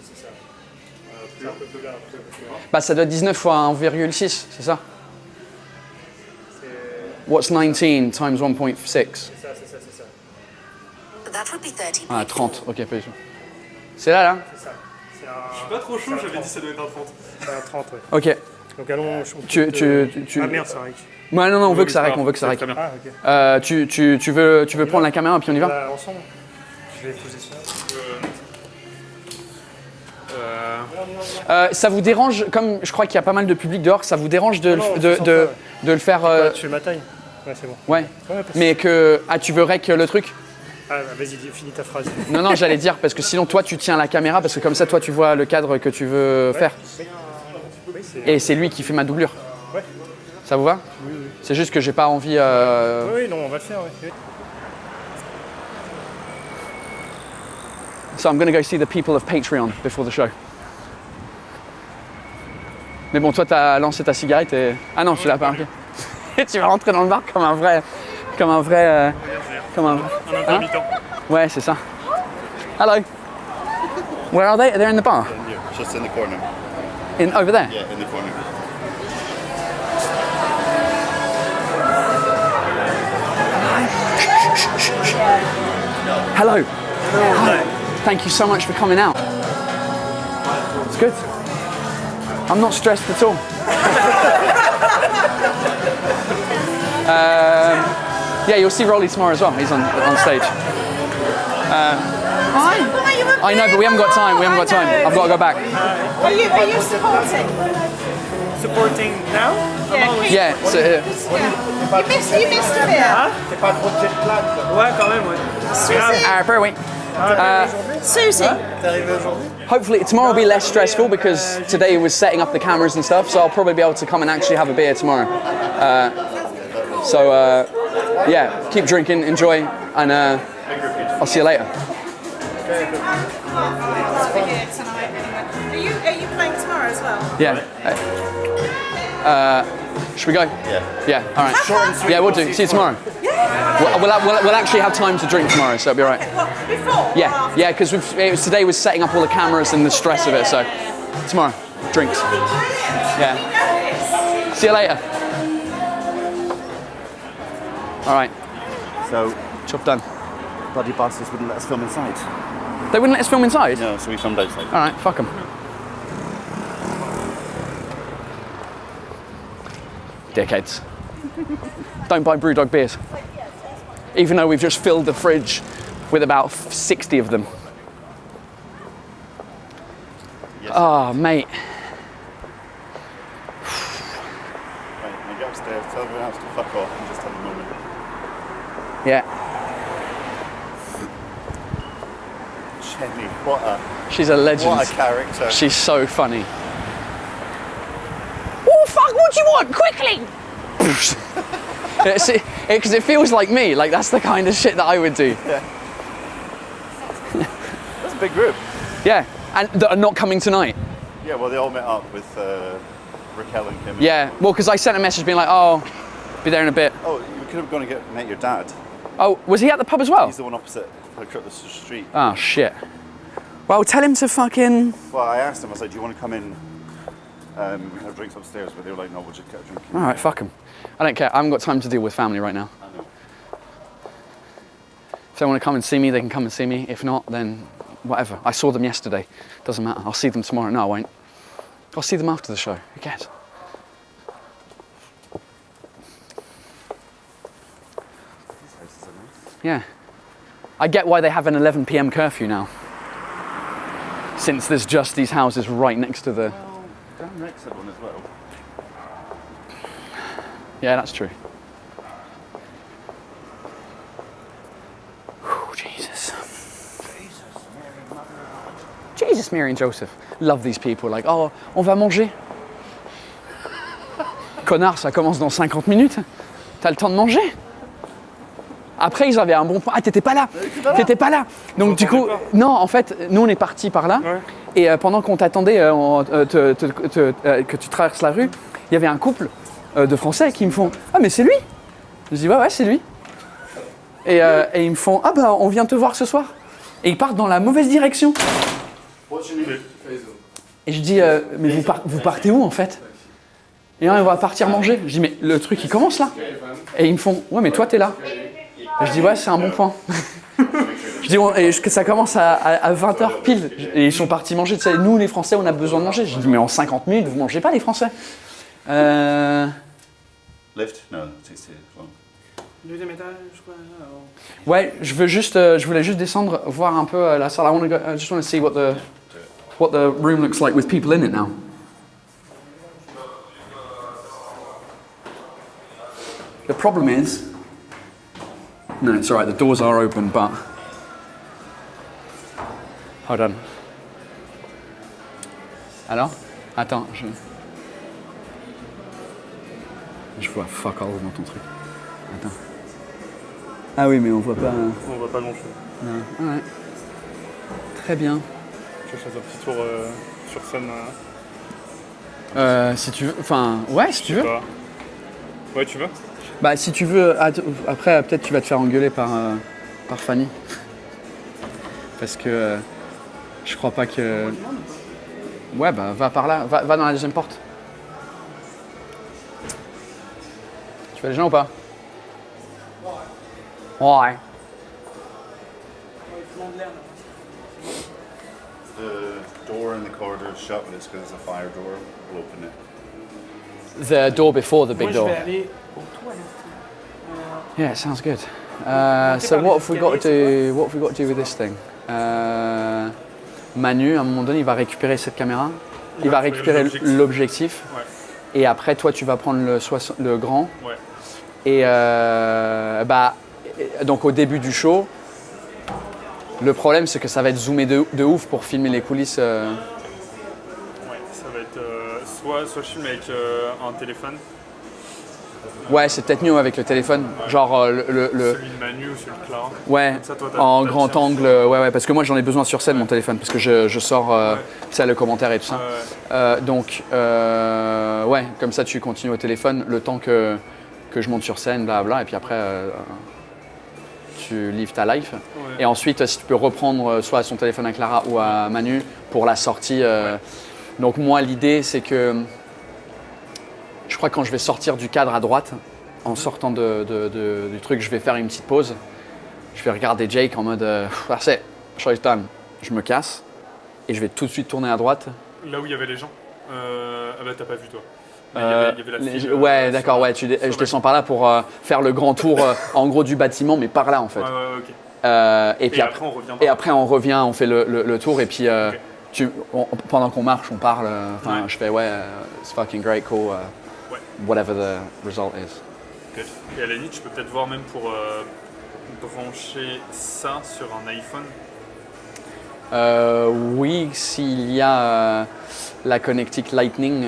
C'est ça. Plus un peu plus là, plus là. Bah ça doit être 19 fois 1,6, c'est ça? What's 19 times 1.6? C'est ça. Ah, 30, ok, pas du tout. C'est là, là? C'est ça. Je suis pas trop chaud, j'avais dit ça doit être un 30. C'est un 30, ouais. Ok. Donc allons... Ah merde, ça règle. Ouais, non, on veut que ça règle, on veut que ça règle. Ah, ok. Tu veux prendre la caméra et puis on y va? Bah, ensemble. Je vais poser ça. Ça vous dérange, comme je crois qu'il y a pas mal de public dehors, ça vous dérange de le faire... Tu fais ma taille? Ouais, c'est bon. Ouais, mais que... Ah, tu veux rec le truc? Ah, vas-y, finis ta phrase. Non, j'allais dire, parce que sinon toi tu tiens la caméra, parce que comme ça toi tu vois le cadre que tu veux faire. Et c'est lui qui fait ma doublure. Ouais. Ça vous va? Oui. C'est juste que j'ai pas envie... Oui, non, on va le faire, oui. So I'm going to go see the people of Patreon before the show. Mais bon, toi, t'as lancé ta cigarette et... Ah non, tu l'as pas, ok. Et tu vas rentrer dans le bar comme un vrai... Hein? Ouais, c'est ça. Hello. Where are they? They're in the bar? Just in the corner. Over there? Yeah, in the corner. Hello. Hi. Thank you so much for coming out. It's good. I'm not stressed at all. Yeah, you'll see Rolly tomorrow as well. He's on stage. I know, but we haven't got time. I've got to go back. Are you supporting? Supporting now? Yeah. So, You missed a bit. T'es pas trop de jet lag là? Ouais, quand même, ouais. per week. Susie. T'es arrivé aujourd'hui? Hopefully tomorrow will be less stressful because today was setting up the cameras and stuff, so I'll probably be able to come and actually have a beer tomorrow. Yeah, keep drinking, enjoy, and I'll see you later. Are you playing tomorrow as well? Yeah. Should we go? Yeah. All right. Yeah, we'll do. See you tomorrow. We'll actually have time to drink tomorrow, so it'll be all right. Before? Yeah, because today was setting up all the cameras and the stress of it, so tomorrow, drinks. Yeah. See you later. All right. So, job done. bloody bastards wouldn't let us film inside. They wouldn't let us film inside? No, so we filmed outside. Alright, fuck them. Dickheads. Don't buy Brewdog beers. Even though we've just filled the fridge with about 60 of them. Yes. Oh, mate. Right, now get upstairs, tell everyone else to fuck off and just have a moment. Yeah. Jenny, what a... She's a legend. What a character. She's so funny. Oh, fuck, what do you want? Quickly! Because it feels like me. Like, that's the kind of shit that I would do. Yeah. That's a big group. Yeah, and that are not coming tonight. Yeah, well, they all met up with Raquel and Kim. Yeah, well, because I sent a message being like, oh, be there in a bit. Oh, you could have gone and met your dad. Oh, was he at the pub as well? He's the one opposite across the street. Oh, shit. Well, tell him to fucking... Well, I asked him, I was like, do you want to come in have drinks upstairs? But they were like, no, we'll just get a drink. All right, fuck him. I don't care. I haven't got time to deal with family right now. I know. If they want to come and see me, they can come and see me. If not, then whatever. I saw them yesterday. Doesn't matter. I'll see them tomorrow. No, I won't. I'll see them after the show. Who cares? Yeah. I get why they have an 11 p.m. curfew now. Since there's just these houses right next to the... Well, Dan Rex had one as well. Yeah, that's true. Whew, Jesus. Jesus, Mary and Joseph. Love these people. Like, oh, on va manger. Connard, ça commence dans 50 minutes. T'as le temps de manger? Après, ils avaient un bon point. Ah, t'étais pas là. T'étais pas là. Donc du coup, non, en fait, nous on est partis par là. Ouais. Et pendant qu'on t'attendait que tu traverses la rue, il y avait un couple de Français qui me font « Ah, mais c'est lui !» Je dis « Ouais, c'est lui. » Et ils me font « Ah, bah, on vient te voir ce soir. » Et ils partent dans la mauvaise direction. Et je dis « Mais vous partez où, en fait ?» Et on va partir manger. Je dis « Mais le truc, il commence là. » Et ils me font « Ouais, mais toi, t'es là. » Et je dis « Ouais, c'est un bon point. » Je dis « Et que ça commence à 20h pile. » Et ils sont partis manger. Tu sais, nous, les Français, on a besoin de manger. Je dis « Mais en 50 minutes, vous mangez pas, les Français. » Lift? No, c'est long. Deuxième étage, je crois. Ouais, je voulais juste descendre, voir un peu la salle. I just want to see what the room looks like with people in it now. The problem is, no, it's alright. The doors are open, but hold on. Alors, attends, je vois fuck all dans ton truc. Attends. Ah oui, mais on voit pas. On voit pas grand chose. Non. Ouais. Très bien. Je fais un petit tour sur scène. Si tu veux. Enfin, ouais, si tu veux. Ouais, tu veux? Bah, si tu veux. Après, peut-être tu vas te faire engueuler par Fanny. Parce que je crois pas que. Ouais, bah, va par là. Va dans la deuxième porte. Tu fais les gens ou pas? Ouais. The door in the corridor is shut, but it's because it's a fire door. We'll open it. The door before the big door. Moi, je vais aller aux toilettes. Yeah, it sounds good. So what have we got to do? What have we got to do with this thing? Manu, à un moment donné, il va récupérer cette caméra. Il va récupérer l'objectif. Ouais. Et après, toi, tu vas prendre le grand. Ouais. Et donc au début du show, le problème c'est que ça va être zoomé de ouf pour filmer les coulisses. Ouais, ça va être soit je filme avec un téléphone. Ouais, c'est peut-être mieux avec le téléphone. Ouais. Genre celui de Manu ou celui de Clara. Ouais, ça, toi, en grand angle. Ouais, parce que moi j'en ai besoin sur scène mon téléphone parce que je sors ça, le commentaire et tout ça. Donc ouais, comme ça tu continues au téléphone le temps que je monte sur scène, blablabla, et puis après tu livres ta life. Ouais. Et ensuite, si tu peux reprendre soit à son téléphone à Clara ou à Manu pour la sortie. Donc moi, l'idée, c'est que je crois que quand je vais sortir du cadre à droite, en sortant du truc, je vais faire une petite pause. Je vais regarder Jake en mode that's it, show is done. je me casse et je vais tout de suite tourner à droite. Là où il y avait les gens. Ah bah t'as pas vu toi. Il y avait la file, ouais, d'accord, ouais, je descends par là pour faire le grand tour en gros du bâtiment, mais par là en fait. Ouais, ok. Et puis après, on revient. Et après on revient, on fait le tour et puis pendant qu'on marche, on parle. Je fais it's fucking great, cool, whatever the result is. Good. Et à la limite, je peux peut-être voir même pour brancher ça sur un iPhone. Oui, s'il y a la connectique Lightning.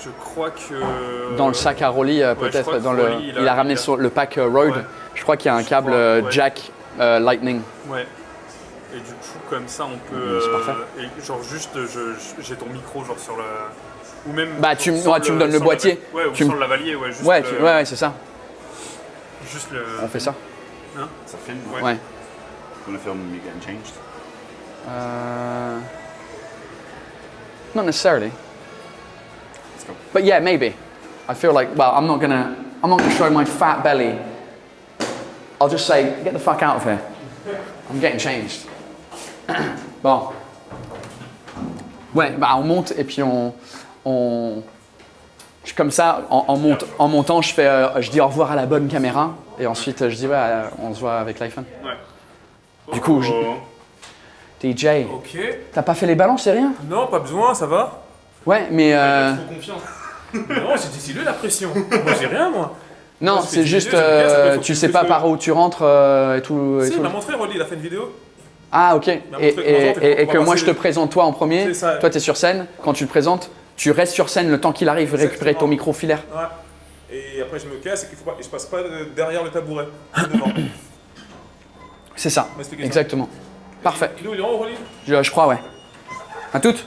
Je crois que. Dans le sac à Rolly, peut-être. Il a ramené sur le pack Road. Ouais. Je crois qu'il y a un câble jack Lightning. Ouais. Et du coup, comme ça, on peut. C'est parfait. Et genre, juste, j'ai ton micro, genre sur le. Ou même. Bah, tu me donnes le boîtier. Ouais, ou sur le lavalier, ouais. Juste ouais, c'est ça. Juste le. On fait ça. Hein? Ça filme? Ouais. On va film you getting changed? Not necessarily. But yeah, maybe. I feel like, well, I'm not gonna show my fat belly. I'll just say, get the fuck out of here. I'm getting changed. Bon. Ouais, bah on monte et puis comme ça, en montant, je dis au revoir à la bonne caméra et ensuite je dis on se voit avec l'iPhone. Ouais. Du coup, DJ, t'as pas fait les balances, c'est rien? Non, pas besoin, ça va. Ouais, mais Trop confiance. Non, j'ai décidé la pression. Moi, j'ai rien, moi. Non, moi, c'est juste, tu sais pas par où tu rentres et tout. Si, il m'a montré, Rolly, il a fait une vidéo. Ah, ok. Et que moi je te présente toi en premier. Toi, tu es sur scène. Quand tu le présentes, tu restes sur scène le temps qu'il arrive récupérer ton micro filaire. Ouais. Et après, je me casse et je passe pas derrière le tabouret. Devant. C'est ça. Exactement. Parfait. Il est en haut, Rolly? Je crois, ouais. À toutes.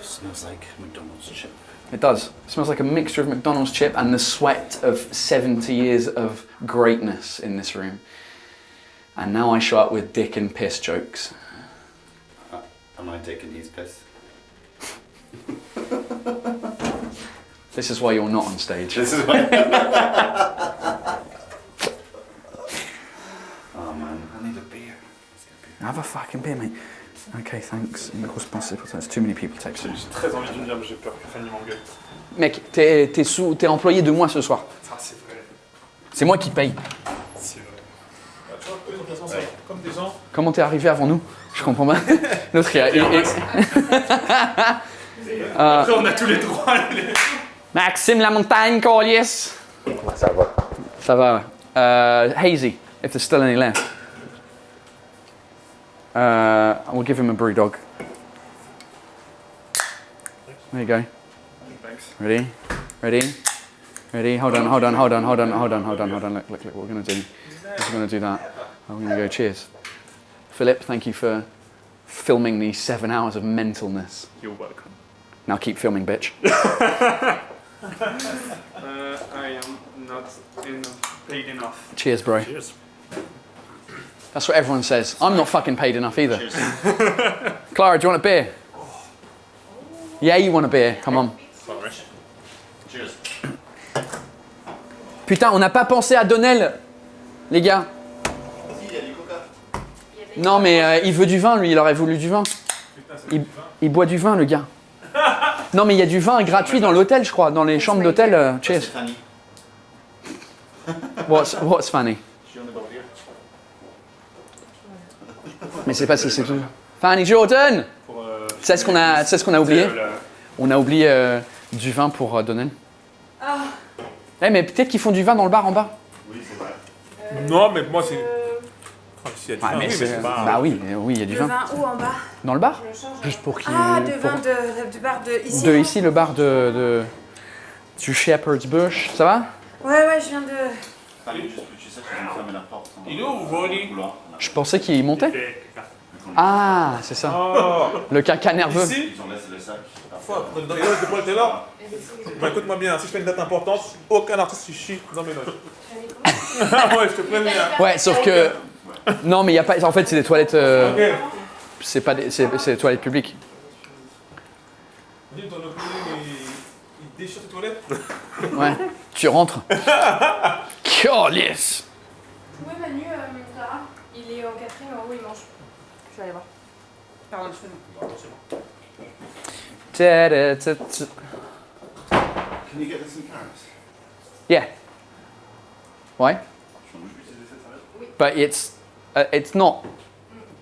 Smells like McDonald's chip. It does. It smells like a mixture of McDonald's chip and the sweat of 70 years of greatness in this room. And now I show up with dick and piss jokes. Am I dick and he's piss? This is why you're not on stage. This is why. Oh man, I need a beer. Have a fucking beer, mate. Okay, thanks. There's too many people texting. J'ai très envie d'une bière, mais j'ai peur que Fanny m'engueule. Mec, t'es employé de moi ce soir. Ah, c'est vrai. C'est moi qui paye. C'est vrai. Tu vois, eux, de toute façon, c'est comme des gens. Comment t'es arrivé avant nous? Je comprends pas. L'autre, il a... Après, on a tous les droits. Maxime Lamontagne, Corliss. Ça va. Ça va, ouais. Hazy, if there's still any left. We'll give him a brew dog. There you go. Thanks. Ready? Hold on. Look, what we're gonna do. We're gonna do that. I'm gonna go cheers. Philip, thank you for filming these 7 hours of mentalness. You're welcome. Now keep filming, bitch. I am not paid enough. Cheers, bro. Cheers. That's what everyone says. I'm not fucking paid enough either. Clara, do you want a beer? Yeah, you want a beer. Come on. Sorry. Cheers. Putain, on n'a pas pensé à Donnell, les gars. Il y a du coca. Non, mais il veut du vin, lui. Il aurait voulu du vin. Il boit du vin, le gars. Non, mais il y a du vin gratuit dans l'hôtel, je crois. Dans les chambres d'hôtel. Cheers. Fanny. What's funny? Mais c'est pas si c'est tout. Fanny Jordan! C'est ce qu'on a oublié. On a oublié du vin pour Donnell. Mais peut-être qu'ils font du vin dans le bar en bas. Oui, c'est vrai. Non, mais moi, c'est. S'il y a du vin, oui, mais c'est pas. Bah oui, il y a du vin. Le vin où en bas? Dans le bar? Juste pour qu'il. Ah, du vin du bar de ici. De ici, le bar du Shepherd's Bush. Ça va? Ouais, je viens de. Fanny, juste tu sais, tu viens de fermer la porte. Il est où, Rolly? Je pensais qu'il montait. Ah, c'est ça. Oh. Le caca nerveux. Ici? Ils ont laissé le sac. Dans les notes de Paul Taylor? Bah écoute-moi bien, si je fais une date importante, aucun artiste se chie dans mes notes. Ouais, je te préviens. Ouais, sauf que. Non, mais il y a pas. En fait, c'est des toilettes. C'est pas des... c'est des toilettes publiques. Dis, ton opening, il déchire tes toilettes? Ouais. Tu rentres. Corliss. Où est Manu, Clara? Il est en quatrième, en haut, il mange. vais aller voir. Pardon, je fais. Can you get us some carrots? Yeah. Why? But it's not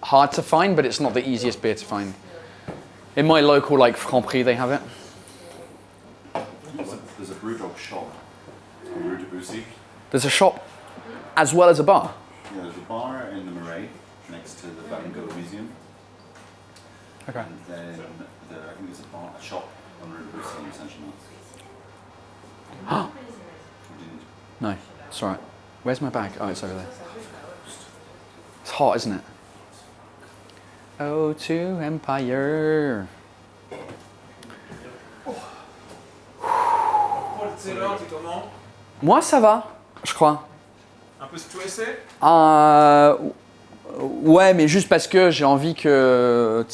hard to find, but it's not the easiest beer to find. In my local like Franprix, they have it. There's a Brewdog shop on Rue de Bussy. There's a shop as well as a bar. Yeah, there's a bar in the Marais next to the Van Gogh Museum. Okay. And then I think there's a shop on Rue de Bussy in Saint-Germain. No, it's alright. Where's my bag? Oh, it's over there. It's hot, isn't it? O2 Empire. Paul, t'es comment? Moi, ça va, je crois. Un peu stressé? Ouais, mais juste parce que j'ai envie que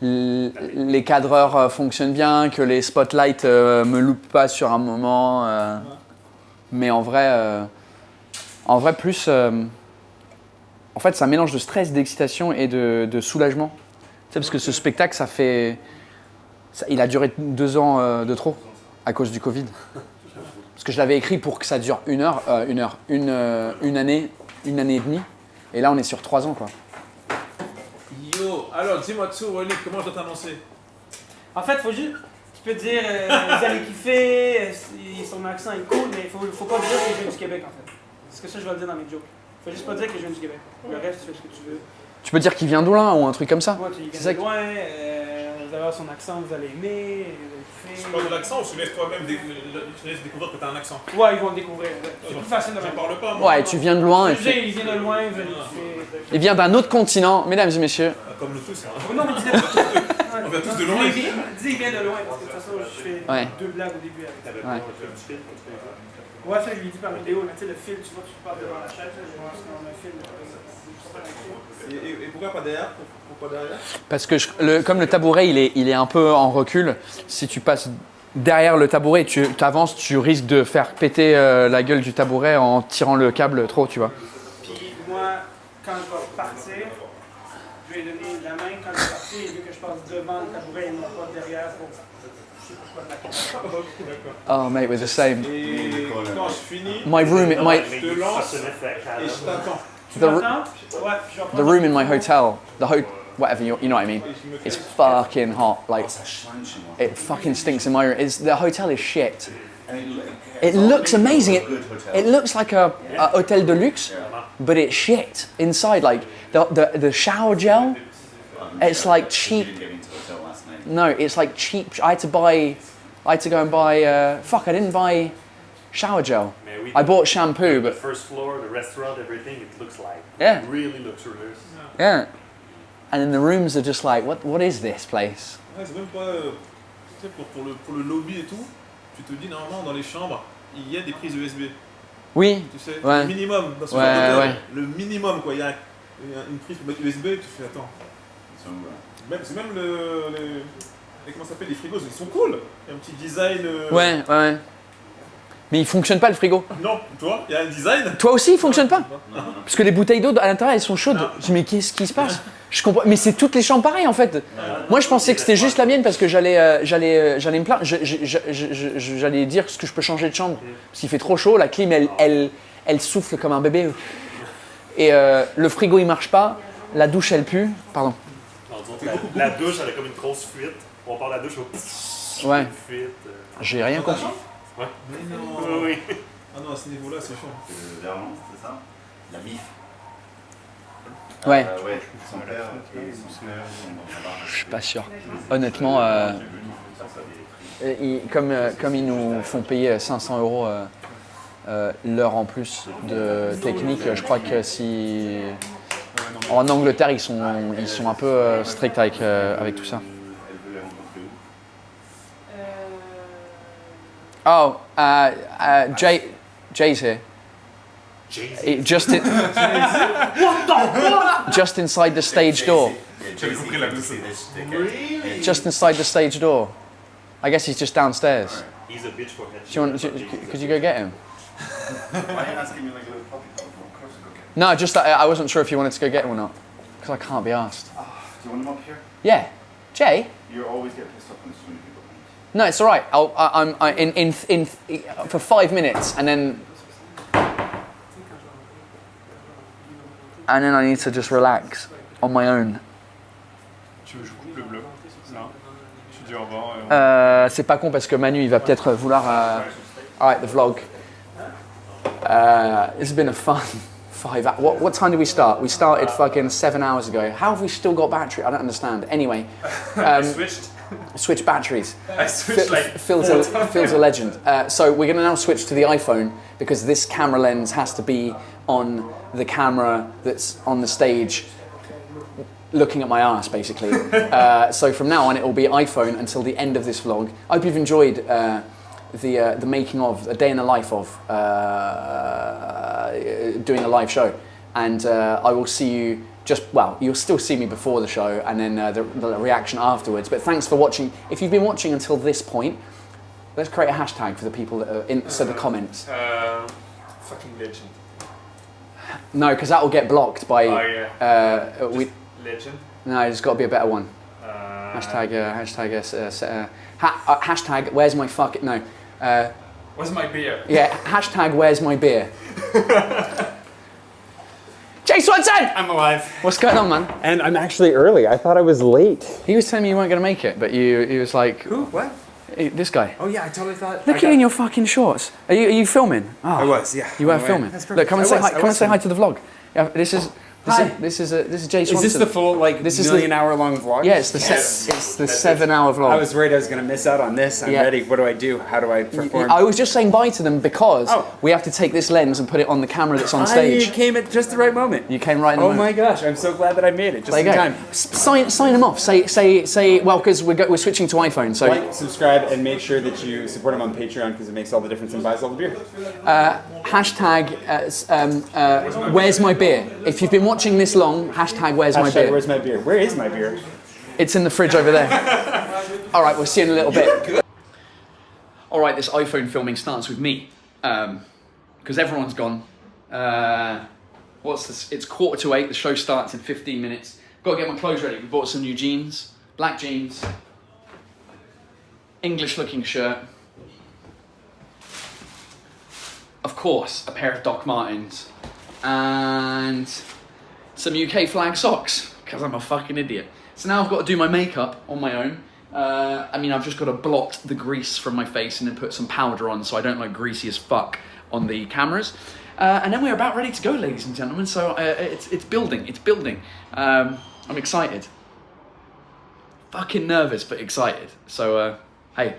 les cadreurs fonctionnent bien, que les spotlights me loupent pas sur un moment. Mais en vrai plus. En fait, c'est un mélange de stress, d'excitation et de soulagement. Tu sais, parce que ce spectacle, il a duré 2 ans de trop à cause du Covid. Parce que je l'avais écrit pour que ça dure une année et demie. Et là, on est sur 3 ans, quoi. Yo, alors dis-moi tout, Rolly, comment je dois t'annoncer? En fait, faut juste. Tu peux dire, vous allez kiffer, son accent est cool, mais faut pas dire que je viens du Québec, en fait. Parce que ça, je vais le dire dans mes jokes. Faut juste pas dire que je viens du Québec. Le reste, tu fais ce que tu veux. Tu peux dire qu'il vient d'où là ou un truc comme ça? Ouais, tu viens de loin, vous allez avoir son accent, vous allez aimer, vous allez kiffer. Tu parles de l'accent ou tu laisses toi-même découvrir que t'as un accent? Ouais, ils vont le découvrir. C'est plus facile de J'en parle pas, moi. Ouais, tu viens de loin. Il vient de loin, vous allez kiffer. Il vient d'un autre continent, mesdames et messieurs. Comme nous tous, hein. Non, mais dis on vient tous de loin. Dis, il vient de loin, parce que de toute façon, je fais 2 blagues au début avec ça. Ouais, ça, je lui dis par vidéo, mais tu sais, le fil, tu vois, tu parles devant la chaise, je vois sinon le fil. Et pourquoi pas derrière? Pourquoi derrière? Parce que comme le tabouret, il est un peu en recul, si tu passes derrière le tabouret, tu avances, tu risques de faire péter la gueule du tabouret en tirant le câble trop, tu vois. Puis moi, quand je vais partir, je vais donner la main quand je vais partir, et vu que je passe devant le tabouret et non pas derrière, pour je sais pas quoi de la Oh mate, we're the same. Et quand je finis, My room, je te lance et je t'attends. The room in my hotel, whatever you know what I mean. It's fucking hot. Like it fucking stinks in my room. The hotel is shit. It looks amazing. It looks like a hotel de luxe, but it's shit inside. Like the shower gel, it's like cheap. No, it's like cheap. I had to go and buy. Fuck, I didn't buy shower gel. I bought shampoo, but the first floor, the restaurant, everything, it looks like really luxurious. Yeah, and then the rooms are just like, what is this place? Ouais, c'est même pas. Tu sais, pour le lobby et tout, tu te dis normalement dans les chambres, il y a des prises USB. Oui. Tu sais, ouais. le minimum. Dans ce ouais, genre ouais. Le minimum, quoi. Il y a une prise USB, tu fais attends. C'est même comment ça s'appelle, les frigos, ils sont cool. Il y a un petit design. Ouais. Mais il fonctionne pas le frigo. Non, toi, il y a un design. Toi aussi, il fonctionne pas. Parce que les bouteilles d'eau à l'intérieur, elles sont chaudes. Je dis mais qu'est-ce qui se passe? Je comprends. Mais c'est toutes les chambres pareilles en fait. Moi, je pensais que c'était juste la mienne parce que j'allais me plaindre. J'allais dire ce que je peux changer de chambre parce qu'il fait trop chaud. La clim, elle souffle comme un bébé. Et le frigo, il marche pas. La douche, elle pue. Pardon. La douche, elle a comme une grosse fuite. On part de la douche, ouais. Une fuite. J'ai rien compris. Ouais. Mais non. Oui. Ah non, à ce niveau-là, c'est chaud. C'est le Verlan, c'est ça? La MIF. Ouais. Ouais, son père et son frère sont dans la barre. Je suis pas sûr. Honnêtement, comme ils nous font payer 500 € l'heure en plus de technique, je crois que si... En Angleterre, ils sont un peu stricts avec tout ça. Oh, Jay's here. Just inside the stage door. Just inside the stage door. I guess he's just downstairs. He's a bitch for head. Could you go get him? Why are you asking me like a little puppy dog? Of course I go get him. No, just I wasn't sure if you wanted to go get him or not. Because I can't be asked. Do you want him up here? Yeah. Jay? You always get pissed off when so many people. No, it's all right. I'm for 5 minutes, and then I need to just relax on my own. Tu veux que je coupe le bleu? Non. Je dis au revoir. C'est pas con parce que Manu il va peut-être vouloir. Alright, the vlog. This has been a fun 5 hours. What time did we start? We started fucking 7 hours ago. How have we still got battery? I don't understand. Anyway, switch batteries. I switched Phil's a legend. So we're going to now switch to the iPhone because this camera lens has to be on the camera that's on the stage looking at my ass, basically. So from now on, it will be iPhone until the end of this vlog. I hope you've enjoyed the making of, a day in the life of doing a live show. And I will see you you'll still see me before the show and then the reaction afterwards. But thanks for watching. If you've been watching until this point, let's create a hashtag for the people that are in, so the comments. Fucking legend. No, because that will get blocked by... Legend? No, there's got to be a better one. Hashtag, where's my fucking... No. Where's my beer? Yeah, hashtag, where's my beer? Jay Swanson! I'm alive. What's going on, man? And I'm actually early. I thought I was late. He was telling me you weren't going to make it, but he was like... Who? What? This guy. Oh yeah, I totally thought... Look at you in your fucking shorts. Are you filming? Oh, I was, yeah. You were filming. That's perfect. Look, come and say hi. Come and say hi to the vlog. Yeah, this is Jay Swanson. Is this the full million-hour-long vlog? Yeah, it's the 7-hour vlog. I was worried I was going to miss out on this. I'm ready. What do I do? How do I perform? I was just saying bye to them because we have to take this lens and put it on the camera that's on stage. You came at just the right moment. You came right in the moment. Oh my gosh, I'm so glad that I made it just in time. Sign them off. Say well, because we're switching to iPhone. So like, subscribe, and make sure that you support them on Patreon because it makes all the difference and buys all the beer. Hashtag where's my beer? If you've been watching this long, hashtag where's my beer? Where's my beer? Where is my beer? It's in the fridge over there. All right, we'll see you in a little bit. All right, this iPhone filming starts with me because everyone's gone. What's this? It's 7:45. The show starts in 15 minutes. Got to get my clothes ready. We bought some new jeans, black jeans, English-looking shirt. Of course, a pair of Doc Martens and some UK flag socks because I'm a fucking idiot. So now I've got to do my makeup on my own. I've just got to blot the grease from my face and then put some powder on so I don't look greasy as fuck on the cameras. And then we're about ready to go, ladies and gentlemen. So it's building. I'm excited. Fucking nervous, but excited. So, hey.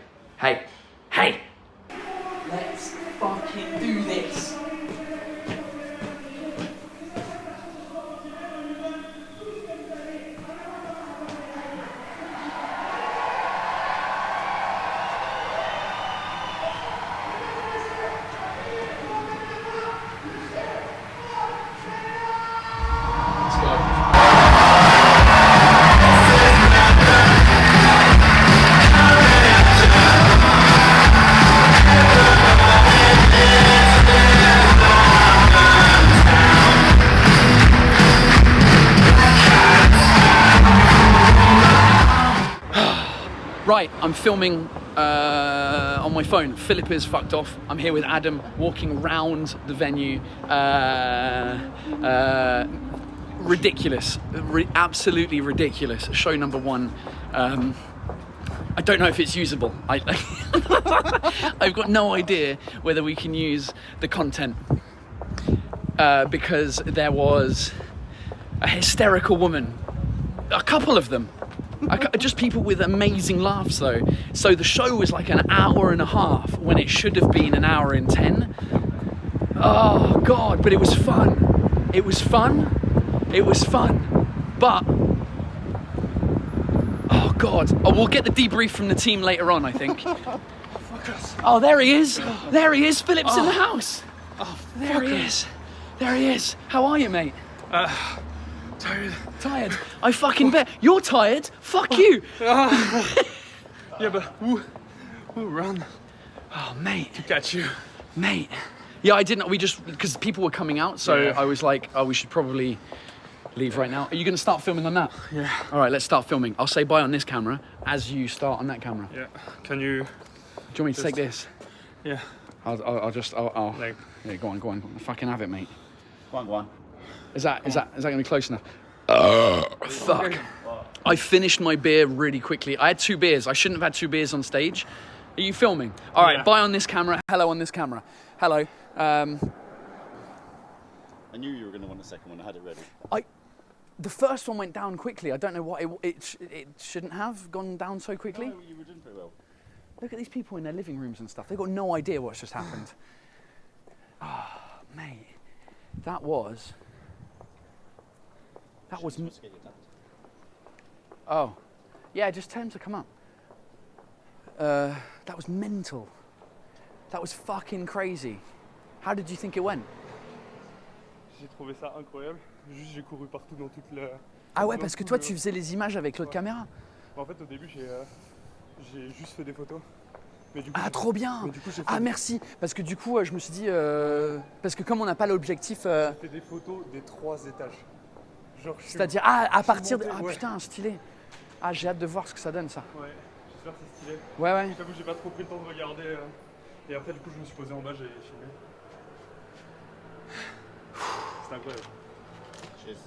Let's fucking do this. Right, I'm filming on my phone. Philip is fucked off. I'm here with Adam, walking round the venue. Ridiculous, absolutely ridiculous. Show number 1. I don't know if it's usable. I've got no idea whether we can use the content because there was a hysterical woman, a couple of them. Just people with amazing laughs though. So the show was like an hour and a half when it should have been an hour and 10. Oh God, but it was fun. It was fun. But, oh God. Oh, we'll get the debrief from the team later on, I think. Oh, there he is. Philip's in the house. There he is. How are you, mate? Tired? I fucking bet. You're tired? Fuck you. Yeah, but we'll run. Oh, mate. To catch you. Mate. Yeah, I didn't. We just, because people were coming out, so yeah. I was like, oh, we should probably leave right now. Are you going to start filming on that? Yeah. All right, let's start filming. I'll say bye on this camera as you start on that camera. Yeah. Can you... Do you want me to take this? Yeah. I'll just... Like... Yeah, go on. Fucking have it, mate. Go on. Is that going to be close enough? Fuck. I finished my beer really quickly. I had 2 beers. I shouldn't have had 2 beers on stage. Are you filming? All right, bye on this camera. Hello on this camera. Hello. I knew you were going to want a second one. I had it ready. The first one went down quickly. I don't know what it shouldn't have gone down so quickly. No, you were doing pretty well. Look at these people in their living rooms and stuff. They've got no idea what's just happened. Oh, mate. That was... Oh. Yeah, just tell him to come up. That was mental. That was fucking crazy. How did you think it went? J'ai trouvé ça incroyable. Juste, j'ai couru partout dans toute la... Ah ouais, parce que toi, tu faisais les images avec l'autre caméra. En fait, au début, j'ai juste fait des photos. Mais du coup, Ah, trop bien. Ah, merci. Parce que du coup, je me suis dit... Parce que comme on n'a pas l'objectif... J'ai fait des photos des 3 étages. C'est-à-dire, à partir de... monté, Ah ouais. putain, stylé. Ah, j'ai hâte de voir ce que ça donne, ça. Ouais, j'espère que c'est stylé. Ouais. J'avoue, j'ai pas trop pris le temps de regarder. Et après, du coup, je me suis posé en bas, j'ai filmé. C'est incroyable. Cheers.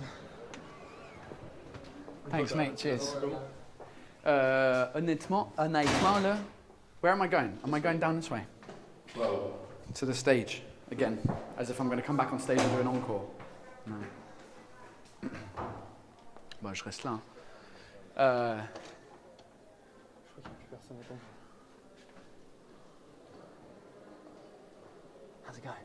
Thanks, mate. Cheers. Honnêtement, là... Where am I going? Am I going down this way? Well... To the stage, again. As if I'm going to come back on stage and do an encore. No. Bah, je reste là. Hein. Je crois qu'il n'y a plus personne à temps. How's it going?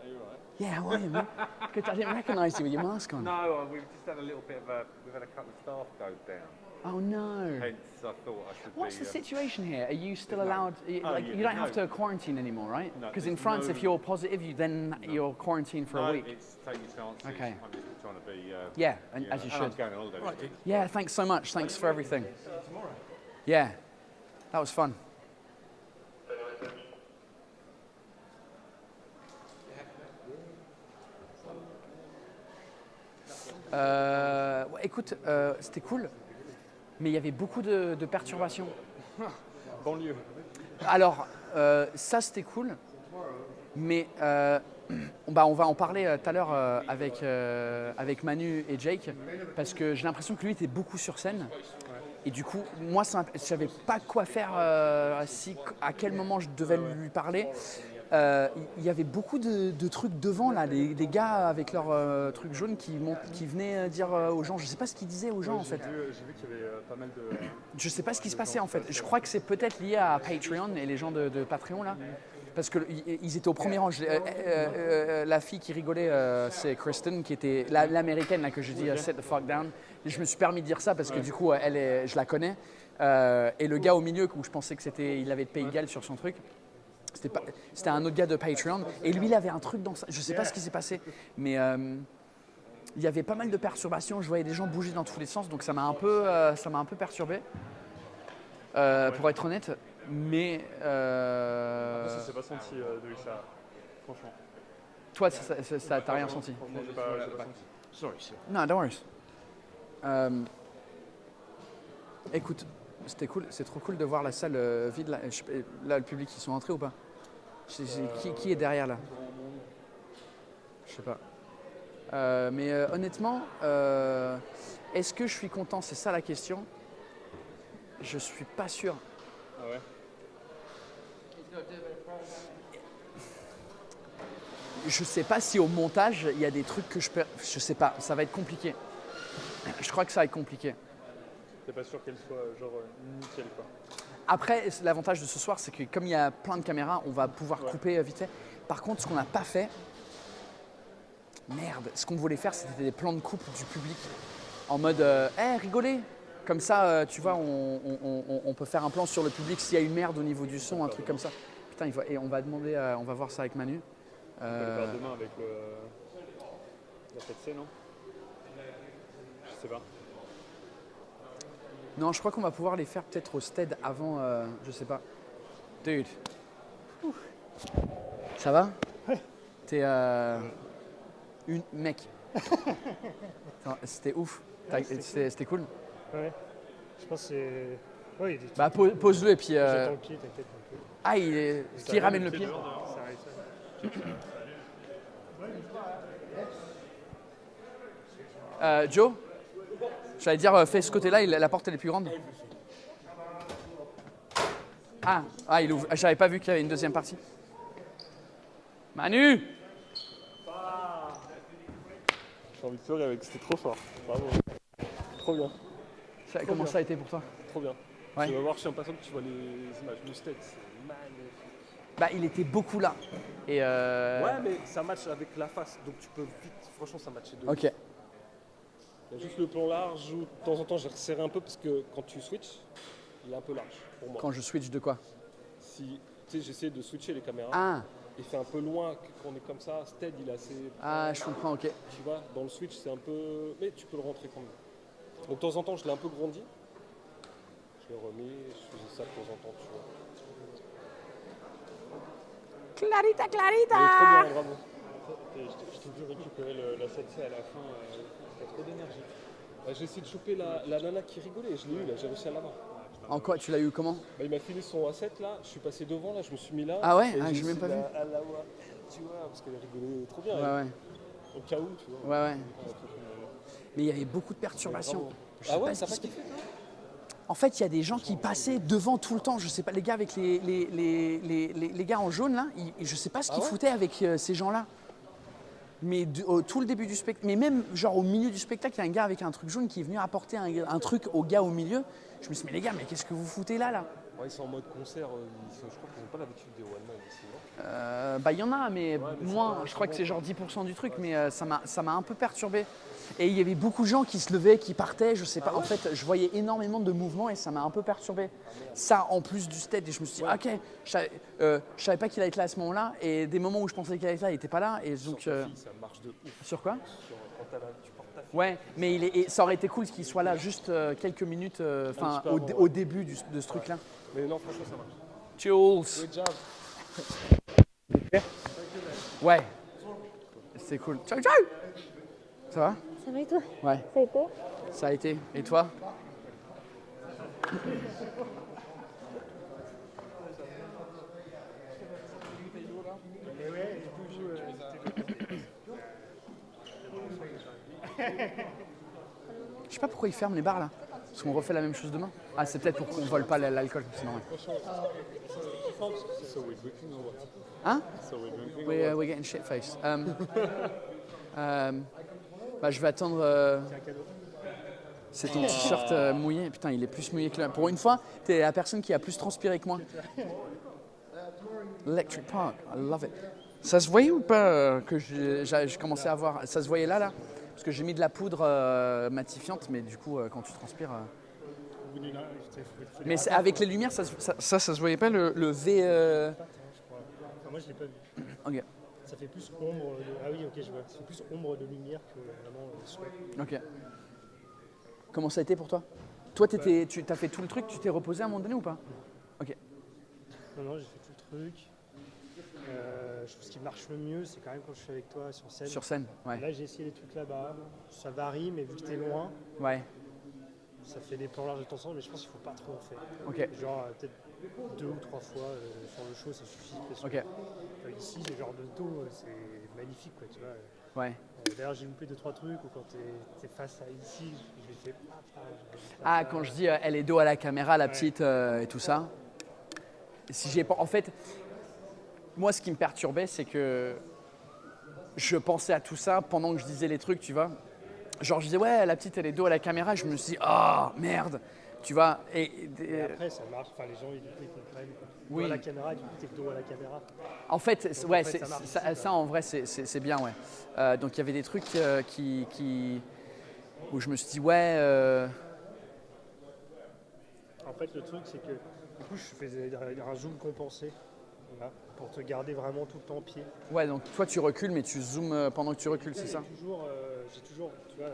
Are you alright? Yeah, how are you, man? Good, I didn't recognise you with your mask on. No, we've just had a little bit of we've had a couple of staff go down. Oh no. Hence, I thought I should What's be... the situation here? Are you still there's no- allowed? You don't have to quarantine anymore, right? No, Because in there's France, no- if you're positive, you're quarantined for a week. it's take your chances. Okay. I'm just trying to be... Yeah, and as you and should. I'm going on holiday. Right. Yeah, thanks so much. Thanks for everything. Tomorrow. Yeah, that was fun. Ouais, écoute, c'était cool, mais il y avait beaucoup de perturbations. Banlieue. Alors, ça c'était cool, mais on va en parler tout à l'heure avec Manu et Jake, parce que j'ai l'impression que lui était beaucoup sur scène. Et du coup, moi, je ne savais pas quoi faire, à quel moment je devais lui parler. Il y avait beaucoup de trucs devant, là, les gars avec leurs trucs jaunes qui venaient dire aux gens. Je ne sais pas ce qu'ils disaient aux gens, en fait. J'ai vu qu'il y avait pas mal de... Je ne sais pas ce qui se passait, en fait. Je crois que c'est peut-être lié à Patreon et les gens de Patreon, là. Parce qu'ils étaient au premier rang. La fille qui rigolait, c'est Kristen, qui était l'américaine là, que je dis set the fuck down. Et je me suis permis de dire ça parce que du coup, je la connais. Et le gars au milieu, où je pensais il avait de Pays de Galles sur son truc, c'était un autre gars de Patreon. Et lui, il avait un truc dans ça. Je ne sais pas ce qui s'est passé, mais il y avait pas mal de perturbations. Je voyais des gens bouger dans tous les sens, donc ça m'a un peu perturbé, pour être honnête. Mais Après, ça s'est pas senti de ça, franchement. Toi, ça t'as rien senti? Franchement, j'ai pas senti. Sorry, sir. Non, don't worry. Écoute, c'était cool, c'est trop cool de voir la salle vide. Là, le public, ils sont entrés ou pas? Qui est derrière là? Je sais pas. Mais honnêtement, est-ce que je suis content? C'est ça la question. Je suis pas sûr. Ah ouais? Je sais pas si au montage, il y a des trucs que je sais pas, ça va être compliqué. Je crois que ça va être compliqué. T'es pas sûr qu'elle soit genre nickel quoi? Après, l'avantage de ce soir, c'est que comme il y a plein de caméras, on va pouvoir couper vite fait. Par contre, ce qu'on n'a pas fait, merde, ce qu'on voulait faire, c'était des plans de coupe du public. En mode, rigolez. Comme ça, tu vois, on peut faire un plan sur le public s'il y a une merde au niveau du son, un truc comme ça. Putain, et on va demander, on va voir ça avec Manu. On peut le faire demain avec la PTC, non? Je sais pas. Non, je crois qu'on va pouvoir les faire peut-être au stead avant, je sais pas. Dude. Ça va? Ouais. T'es... Mec, C'était ouf. C'était cool. Ouais. Je pense que c'est. Ouais, il est Bah pose-le et puis. J'attends le pied, t'inquiète un peu. Ah, il est. Qui ramène le pied? Ça arrive. Joe, j'allais dire, fais ce côté-là, la porte elle est plus grande. Ah, il ouvre. J'avais pas vu qu'il y avait une deuxième partie. Manu! J'ai envie de pleurer avec, c'était trop fort. Bravo. Trop bien. Comment ça a été pour toi? Trop bien. Ouais. Tu vas voir, je suis impatient que tu vois les images du stade, c'est magnifique. Bah, il était beaucoup là. Et Ouais, mais ça match avec la face, donc tu peux vite, franchement, ça matchait de ouf. Ok. Il y a juste le plan large où de temps en temps j'ai resserré un peu parce que quand tu switches, il est un peu large pour moi. Quand je switch de quoi? Si, tu sais, j'essaie de switcher les caméras. Ah. Il fait un peu loin quand on est comme ça. Stead, il est assez. Ah, je comprends, ok. Tu vois, dans le switch, c'est un peu. Mais tu peux le rentrer quand même. Donc de temps en temps, je l'ai un peu grandi. Je l'ai remis, je faisais ça de temps en temps, tu vois. Clarita, Il est trop bien, bravo. Je t'ai vu récupérer la 7C à la fin, c'était trop d'énergie. J'ai essayé de choper la nana qui rigolait, je l'ai eu là, j'ai réussi à l'avoir. En quoi? Tu l'as eu comment? Bah, il m'a filé son A7 là, je suis passé devant là, je me suis mis là. Ah ouais? Et Ah, j'ai même essayé pas vu. à l'avoir, tu vois, parce qu'elle rigolait trop bien. Ouais, elle. ouais. Au cas où, tu vois. Ouais. Mais il y avait beaucoup de perturbations. Je sais Ah ouais, pas ça ce va qui se kiffé toi? En fait, il y a des gens qui passaient devant tout le temps. Je sais pas, les gars avec les gars en jaune là, je sais pas ce qu'ils foutaient avec ces gens-là. Mais au tout le début du spectacle, mais même genre au milieu du spectacle, il y a un gars avec un truc jaune qui est venu apporter un truc au gars au milieu. Je me suis dit, mais les gars, mais qu'est-ce que vous foutez là? Ouais, ils sont en mode concert, je crois qu'ils n'ont pas l'habitude des one man ici, non? Bah il y en a, mais moins. Je crois que c'est genre 10% du truc, mais ça m'a un peu perturbé. Et il y avait beaucoup de gens qui se levaient, qui partaient, je sais pas. En fait, je voyais énormément de mouvements et ça m'a un peu perturbé. Ça, en plus du stead, et je me suis dit, ok, je savais pas qu'il allait être là à ce moment-là. Et des moments où je pensais qu'il allait être là, il était pas là. Et donc, Sur ta fille, ça marche de ouf. Sur quoi? Quand tu portes ta fille. Ouais, mais et ça aurait été cool qu'il soit là juste quelques minutes, enfin au début de ce truc-là. Mais non, franchement, ça marche. Cheers. Good job. Ouais. C'est cool. Ciao, ciao. Ça va? Ça va et toi? Ouais. Ça a été? Ça a été. Et toi? Je sais pas pourquoi ils ferment les bars là. Parce qu'on refait la même chose demain. Ah, c'est peut-être pour qu'on vole pas l'alcool, sinon. Hein? We're getting shit faced. Bah, je vais attendre. C'est ton t-shirt mouillé. Putain, il est plus mouillé que là. Pour une fois, t'es la personne qui a plus transpiré que moi. Electric Park, I love it. Ça se voyait ou pas que je commençais à voir? Ça se voyait là? Parce que j'ai mis de la poudre matifiante, mais du coup, quand tu transpires. Mais avec les lumières, ça se voyait pas le V. Moi, je l'ai pas vu. Ok. Ça fait plus ombre. Ah oui, ok, je vois. C'est plus ombre de lumière que vraiment sweat. Ok. Comment ça a été pour toi? Toi, tu as fait tout le truc, tu t'es reposé à un moment donné ou pas? Ok. Non, j'ai fait tout le truc. Je trouve ce qui marche le mieux, c'est quand même quand je suis avec toi sur scène. Sur scène, ouais. Là, j'ai essayé les trucs là-bas. Ça varie, mais vu que t'es loin, ouais. Ça fait des plans larges de temps en temps, mais je pense qu'il faut pas trop en faire. Ok. Genre peut-être 2 ou 3 fois sur le show, ça suffit. Parce ok. Que, ici, ce genre de dos, c'est magnifique, quoi, tu vois. Ouais. D'ailleurs, j'ai loupé 2-3 trucs, ou quand t'es face à ici, je l'ai fait. Ah, quand je dis elle est dos à la caméra, la petite, et tout ça. Si j'ai pas, en fait, moi, ce qui me perturbait, c'est que je pensais à tout ça pendant que je disais les trucs, tu vois. Genre, je disais, ouais, la petite, elle est dos à la caméra. Je me suis dit, ah, oh, merde, tu vois. Et après, ça marche. Enfin, les gens, ils comprennent. Oui. Dos à la caméra, du coup, t'es dos à la caméra. En fait, donc, ouais, en fait, ça, en vrai, c'est bien, ouais. Donc, il y avait des trucs où je me suis dit, ouais. En fait, le truc, c'est que du coup, je faisais un zoom compensé. Voilà, pour te garder vraiment tout le temps pied. Ouais, donc toi tu recules, mais tu zoomes pendant que tu recules, c'est ça? J'ai toujours, tu vois,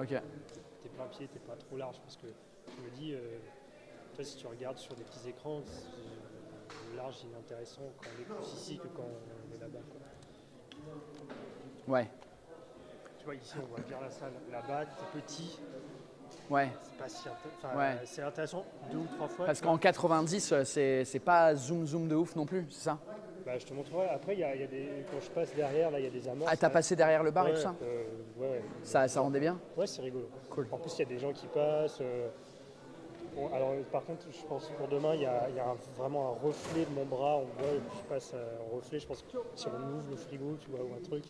ok. T'es plein pied, t'es pas trop large, parce que je me dis, toi si tu regardes sur des petits écrans, le large il est intéressant quand on est plus ici que quand on est là-bas. Ouais. tu vois, ici on voit bien la salle. Là-bas, t'es petit. Ouais. C'est pas si intéressant. Ouais. C'est intéressant 2 ou 3 fois. Parce qu'en 90, c'est pas zoom de ouf non plus, c'est ça? Bah, je te montrerai. Après, il y a des... quand je passe derrière, là, il y a des amorces. Ah, t'as passé derrière le bar et tout ça? Ouais. Ça rendait bien? Ouais, c'est rigolo. Cool. En plus, il y a des gens qui passent. Bon, alors, par contre, je pense pour demain, il y a vraiment un reflet de mon bras. On voit, je passe en reflet. Je pense que si on ouvre le frigo, tu vois, ou un truc.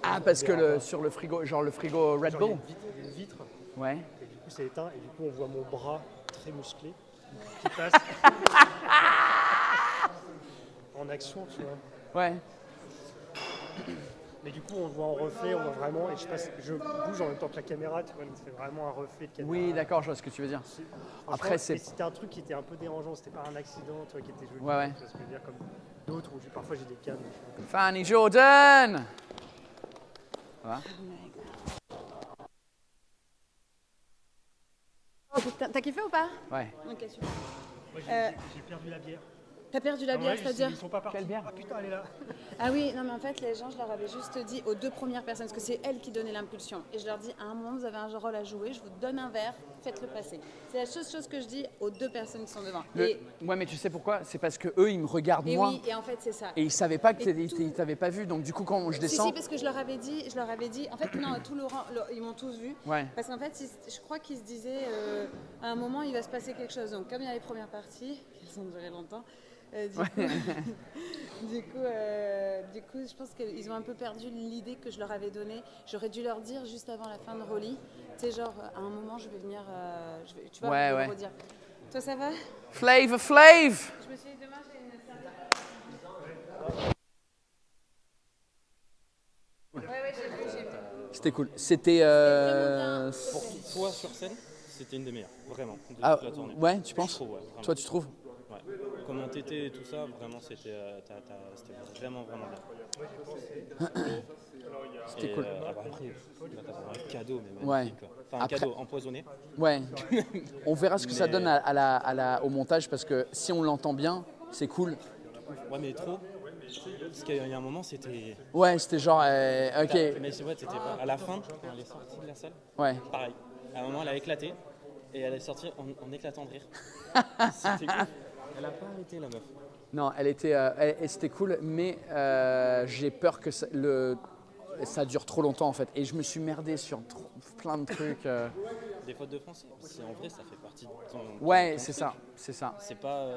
Parce que sur le frigo, genre le frigo Red Bull? Il y a une vitre. Ouais. Et du coup, c'est éteint. Et du coup, on voit mon bras très musclé qui passe en action, tu vois. Ouais. Mais du coup, on le voit en reflet, on voit vraiment. Et je bouge en même temps que la caméra, tu vois. Donc, c'est vraiment un reflet de caméra. Oui, d'accord, je vois ce que tu veux dire. Après, c'était un truc qui était un peu dérangeant. C'était pas un accident, tu vois, qui était joli. Ouais. Tu vois ce que je veux dire, comme d'autres où parfois j'ai des cannes. Fanny Jordan! Ça va? Oh, t'as kiffé ou pas? Ouais. Ok, super. Moi, j'ai perdu la bière. T'as perdu la bière, c'est-à-dire? Ils sont pas partis. Quelle bière? Ah putain, elle est là. Ah oui, non mais en fait les gens, je leur avais juste dit aux 2 premières personnes, parce que c'est elles qui donnaient l'impulsion. Et je leur dis, à un moment vous avez un rôle à jouer, je vous donne un verre, faites-le passer. C'est la chose que je dis aux 2 personnes qui sont devant. Ouais, mais tu sais pourquoi? C'est parce que eux, ils me regardent Et moi. oui, et en fait c'est ça. Et ils savaient pas que ils t'avaient pas vu, donc du coup quand je descends. Si, parce que je leur avais dit, en fait non, tout Laurent, ils m'ont tous vu. Ouais. Parce qu'en fait, je crois qu'ils se disaient, à un moment il va se passer quelque chose. Donc comme il y a les premières parties, qui ont duré longtemps, du coup, je pense qu'ils ont un peu perdu l'idée que je leur avais donnée. J'aurais dû leur dire juste avant la fin de Rolly, tu sais, genre, à un moment, je vais venir, tu vas me le redire. Toi, ça va? Flav! Je me suis dit, demain, j'ai une serviette. Ouais, j'ai vu. C'était cool. C'était. Pour toi sur scène, c'était une des meilleures, vraiment, de toute la tournée. Ouais, tu penses? Trouve, ouais, toi, tu trouves? Ouais. Comment t'étais et tout ça, vraiment, c'était vraiment bien. C'était cool. Après, t'as un cadeau, mais magnifique. Quoi. Enfin, un cadeau empoisonné. Ouais. On verra ce que ça donne au montage, parce que si on l'entend bien, c'est cool. Ouais, mais trop. Parce qu'il y a un moment, c'était. Ouais, c'était genre. Ok. Mais c'est vrai, c'était pas. À la fin, quand elle est sortie de la salle, ouais. Pareil. À un moment, elle a éclaté. Et elle est sortie en éclatant de rire. C'était cool. Elle a pas arrêté, la meuf. Non, c'était cool, mais j'ai peur que ça dure trop longtemps en fait. Et je me suis merdé sur plein de trucs. Des fautes de français. En vrai, ça fait partie de ton. Ouais, c'est ça. C'est pas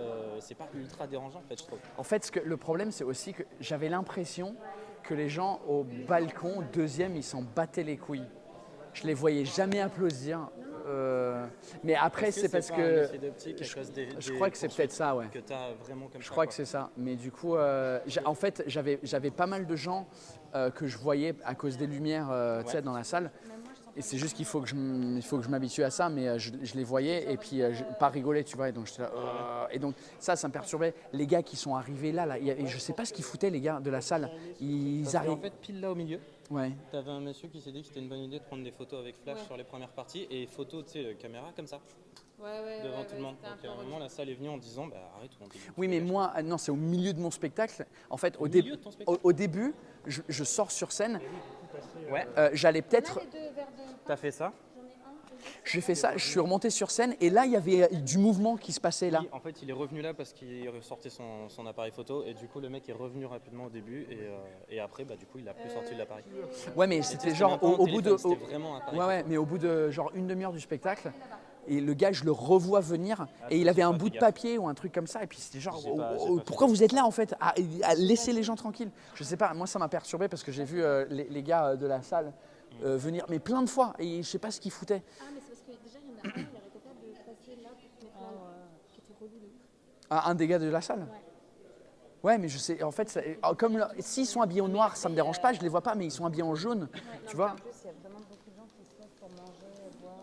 ultra dérangeant en fait, je trouve. En fait, le problème, c'est aussi que j'avais l'impression que les gens au balcon, deuxième, ils s'en battaient les couilles. Je les voyais jamais applaudir. Mais après, c'est parce que je crois que c'est peut-être ça, ouais. Que t'as vraiment comme je ça, crois quoi. que c'est ça. Mais du coup, en fait, j'avais pas mal de gens que je voyais à cause des lumières tu sais, dans la salle. Et c'est juste qu'il faut que je m'habitue à ça, mais je les voyais et puis pas rigoler, tu vois. Et donc, j'étais là, et donc ça me perturbait. Les gars qui sont arrivés là, je sais pas ce qu'ils foutaient, les gars de la salle. Ils arrivent. En fait, pile là au milieu. Ouais. T'avais un monsieur qui s'est dit que c'était une bonne idée de prendre des photos avec flash sur les premières parties et photos, tu sais, caméra comme ça. Devant tout le monde. Donc à un moment, la salle est venue en disant, bah arrête. Oui, mais moi, non, c'est au milieu de mon spectacle. En fait, au début, je sors sur scène. Ouais. J'allais peut-être. T'as fait ça? J'ai fait ça, je suis remonté sur scène et là il y avait du mouvement qui se passait là. Oui, en fait il est revenu là parce qu'il ressortait son appareil photo et du coup le mec est revenu rapidement au début et après bah du coup il a plus sorti de l'appareil. Ouais mais c'était genre au bout de mais au bout de genre une demi-heure du spectacle et le gars je le revois venir et il avait un bout de papier ou un truc comme ça et puis c'était genre pourquoi vous êtes là en fait à laisser les gens tranquilles. Je sais pas, moi ça m'a perturbé parce que j'ai vu les gars de la salle venir, mais plein de fois, et je sais pas ce qu'ils foutaient. Ah, mais c'est parce que déjà, il y en a un, il arrêtait pas de passer là pour se mettre là, qui était relou de ouf. Ah, un des gars de la salle? Ouais, mais je sais, en fait, comme s'ils sont habillés en noir, ça me dérange pas, je les vois pas, mais ils sont habillés en jaune, tu vois. En plus, il y a vraiment beaucoup de gens qui se lèvent pour manger, boire,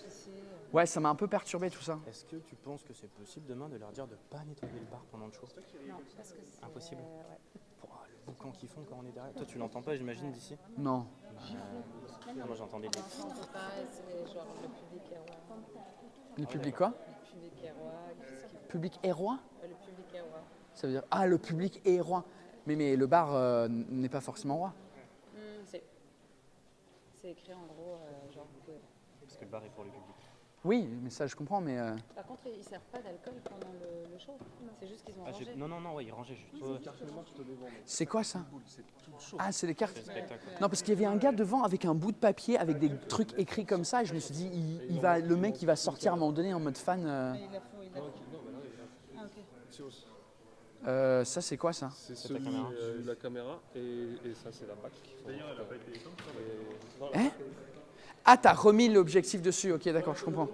pisser. Ouais, ça m'a un peu perturbé tout ça. Est-ce que tu penses que c'est possible demain de leur dire de pas nettoyer le bar pendant le show? Non, parce que c'est impossible. Le boucan qu'ils font quand on est derrière. Toi, tu l'entends pas, j'imagine, d'ici? Non. Moi, j'entendais des. c'est genre le public est roi. Le public quoi? Le public est roi. Public est roi? Le public est roi. Ça veut dire le public est roi. Mais le bar n'est pas forcément roi. C'est. C'est écrit en gros, genre, vous pouvez. Parce que le bar est pour le public. Oui, mais ça je comprends, mais... Par contre, ils servent pas d'alcool pendant le show. C'est juste qu'ils ont rangé. Non, ouais, ils rangeaient juste. C'est quoi ça? Ah, c'est les cartes. C'est le spectacle. Non, parce qu'il y avait un gars devant avec un bout de papier avec des trucs écrits comme ça, et je me suis dit, le mec il va sortir à un moment donné en mode fan. Ça c'est quoi ça? C'est celui de la caméra et ça c'est la bac. D'ailleurs, elle a pas été Hein? Ah, t'as remis l'objectif dessus, ok, d'accord, je comprends.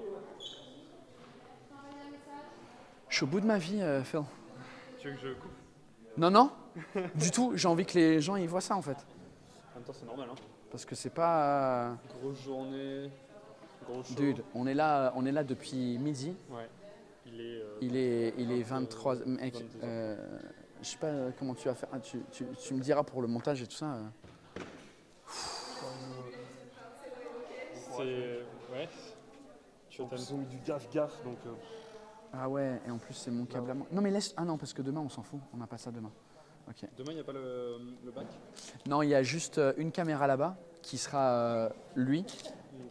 Je suis au bout de ma vie, Phil. Tu veux que je coupe? Non, du tout, j'ai envie que les gens ils voient ça en fait. En même temps, c'est normal, hein. Parce que c'est pas... Grosse journée, gros show. Dude, on est là depuis midi. Ouais. Il est 23... Mec, je sais pas comment tu vas faire. Ah, tu me diras pour le montage et tout ça. Ouais. Tu as besoin du gaffe, donc... Ah ouais, et en plus c'est mon câble à moi. Non mais laisse... Ah non, parce que demain on s'en fout, on n'a pas ça demain. Ok. Demain, il n'y a pas le bac? Non, il y a juste une caméra là-bas, qui sera lui.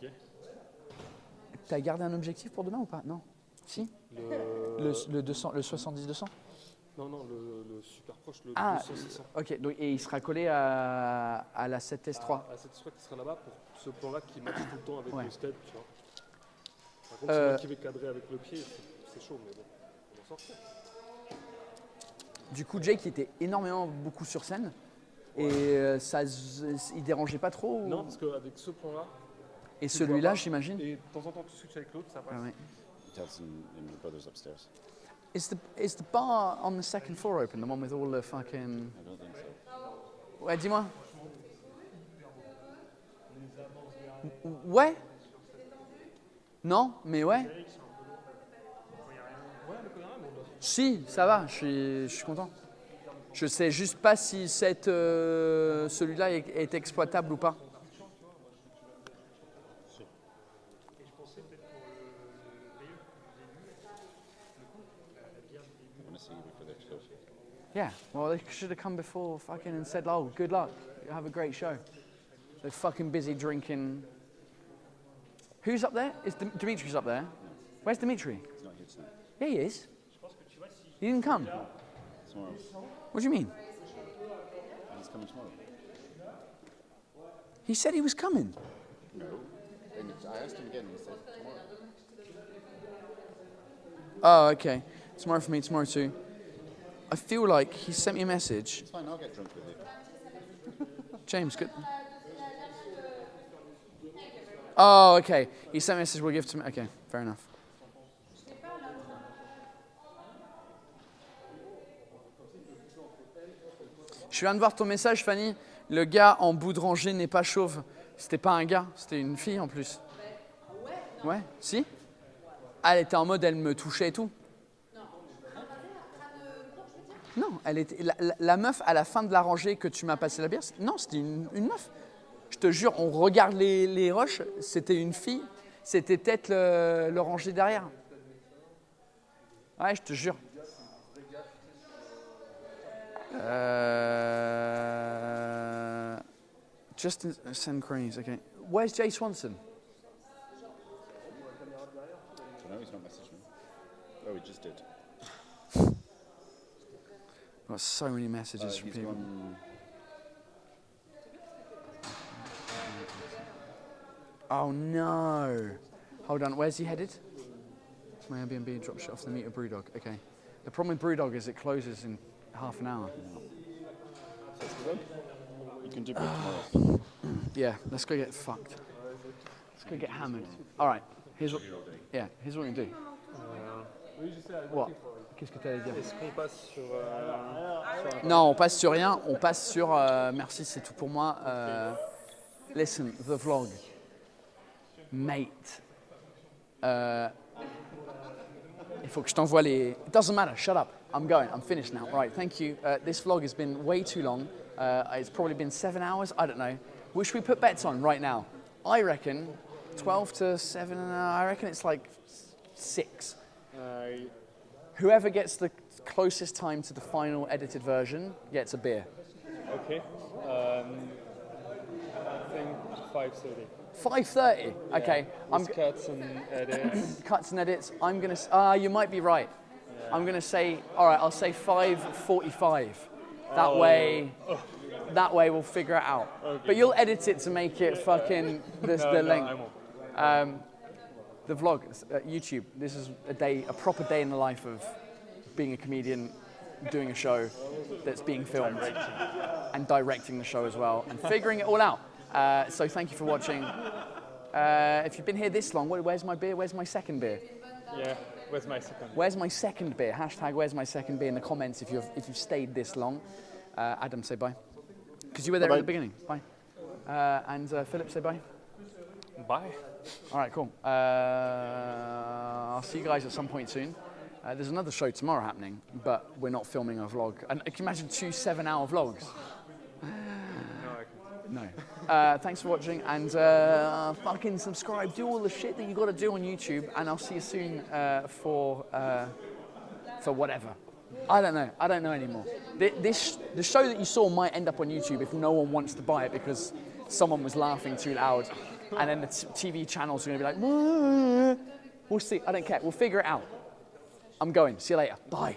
Ok. T'as gardé un objectif pour demain ou pas? Non. Si? Le 200, le 70-200? Non, le super proche, le 200-600. Ok, donc, et il sera collé à la 7S3. À cette S3 qui sera là-bas pour ce plan-là qui matche tout le temps avec le stead, tu vois. Par contre, c'est moi qui vais cadrer avec le pied, c'est chaud, mais bon, on va sortir. Du coup, Jake était beaucoup sur scène et il dérangeait pas trop? Non, parce qu'avec ce plan-là... Et celui-là, j'imagine? Et de temps en temps, tu switches avec l'autre, ça passe. Ah ouais. Ted's and your brother's upstairs. Is the bar on the second floor open, the one with all the fucking... I don't think so. Ouais, dis-moi. Ouais? Non, mais ouais. Si, ça va, je suis content. Je sais juste pas si celui-là est exploitable ou pas. Yeah, well, they should have come before fucking and said, oh, good luck, have a great show. They're fucking busy drinking. Who's up there? Is Dimitri's up there? Where's Dimitri? He's not here tonight. Yeah, he is. He didn't come? Tomorrow. What do you mean? He's coming tomorrow. He said he was coming. No. And I asked him again, and he said tomorrow. Oh, okay. Tomorrow for me, tomorrow too. I feel like he sent me a message. It's fine, I'll get drunk with you. James, good. Oh, okay. He sent me a message, we'll give it to me. Okay, fair enough. Je viens de voir ton message, Fanny. Le gars en bout de rangée n'est pas chauve. C'était pas un gars, c'était une fille en plus. Ouais, si? Ah, elle était en mode, elle me touchait et tout. Non, elle était la meuf à la fin de la rangée que tu m'as passé la bière. Non, c'était une meuf. Je te jure, on regarde les roches, c'était une fille. C'était peut-être le rangé derrière. Ouais, je te jure. Justin Sam Cranes, okay. Where's Jay Swanson? No, he's not messaged me. Oh, he just did. Got so many messages from people. Oh no! Hold on, where's he headed? To my Airbnb, drop shit off the meet of Brewdog. Okay. The problem with Brewdog is it closes in half an hour. So it's good. You can do break tomorrow. Yeah, let's go get fucked. Let's go get hammered. All right. Here's what we're gonna do. What? Qu'est-ce que tu allais dire? Est-ce qu'on passe sur... Non, on passe sur rien. On passe sur... merci, c'est tout pour moi. Listen, the vlog. Mate. Il faut que je t'envoie les... It doesn't matter, shut up. I'm going, I'm finished now. Right, thank you. This vlog has been way too long. It's probably been 7 hours, I don't know. Should we put bets on right now? I reckon 12 to 7, I reckon it's like 6. Whoever gets the closest time to the final edited version gets a beer. Okay. I think 5:30. 5:30. Okay. With cuts and edits. Cuts and edits. I'm gonna. You might be right. Yeah. I'm gonna say. All right. I'll say 5:45. That Oh. way. That way we'll figure it out. Okay. But you'll edit it to make it fucking the No, length. I won't. The vlog, YouTube. This is a proper day in the life of being a comedian, doing a show that's being filmed, and directing the show as well, and figuring it all out. So thank you for watching. If you've been here this long, where's my beer? Where's my second beer? Yeah, where's my second? Where's my second beer? Hashtag where's my second beer in the comments if you've stayed this long. Adam, say bye. Because you were there at the beginning. Bye. And Philip, say bye. Bye. All right, cool. I'll see you guys at some point soon. There's another show tomorrow happening, but we're not filming a vlog. And can you imagine 2 7-hour vlogs? No. Thanks for watching, and fucking subscribe. Do all the shit that you got to do on YouTube, and I'll see you soon for whatever. I don't know. I don't know anymore. The show that you saw might end up on YouTube if no one wants to buy it because someone was laughing too loud, and then the TV channels are going to be like, we'll see. I don't care. We'll figure it out. I'm going. See you later. Bye.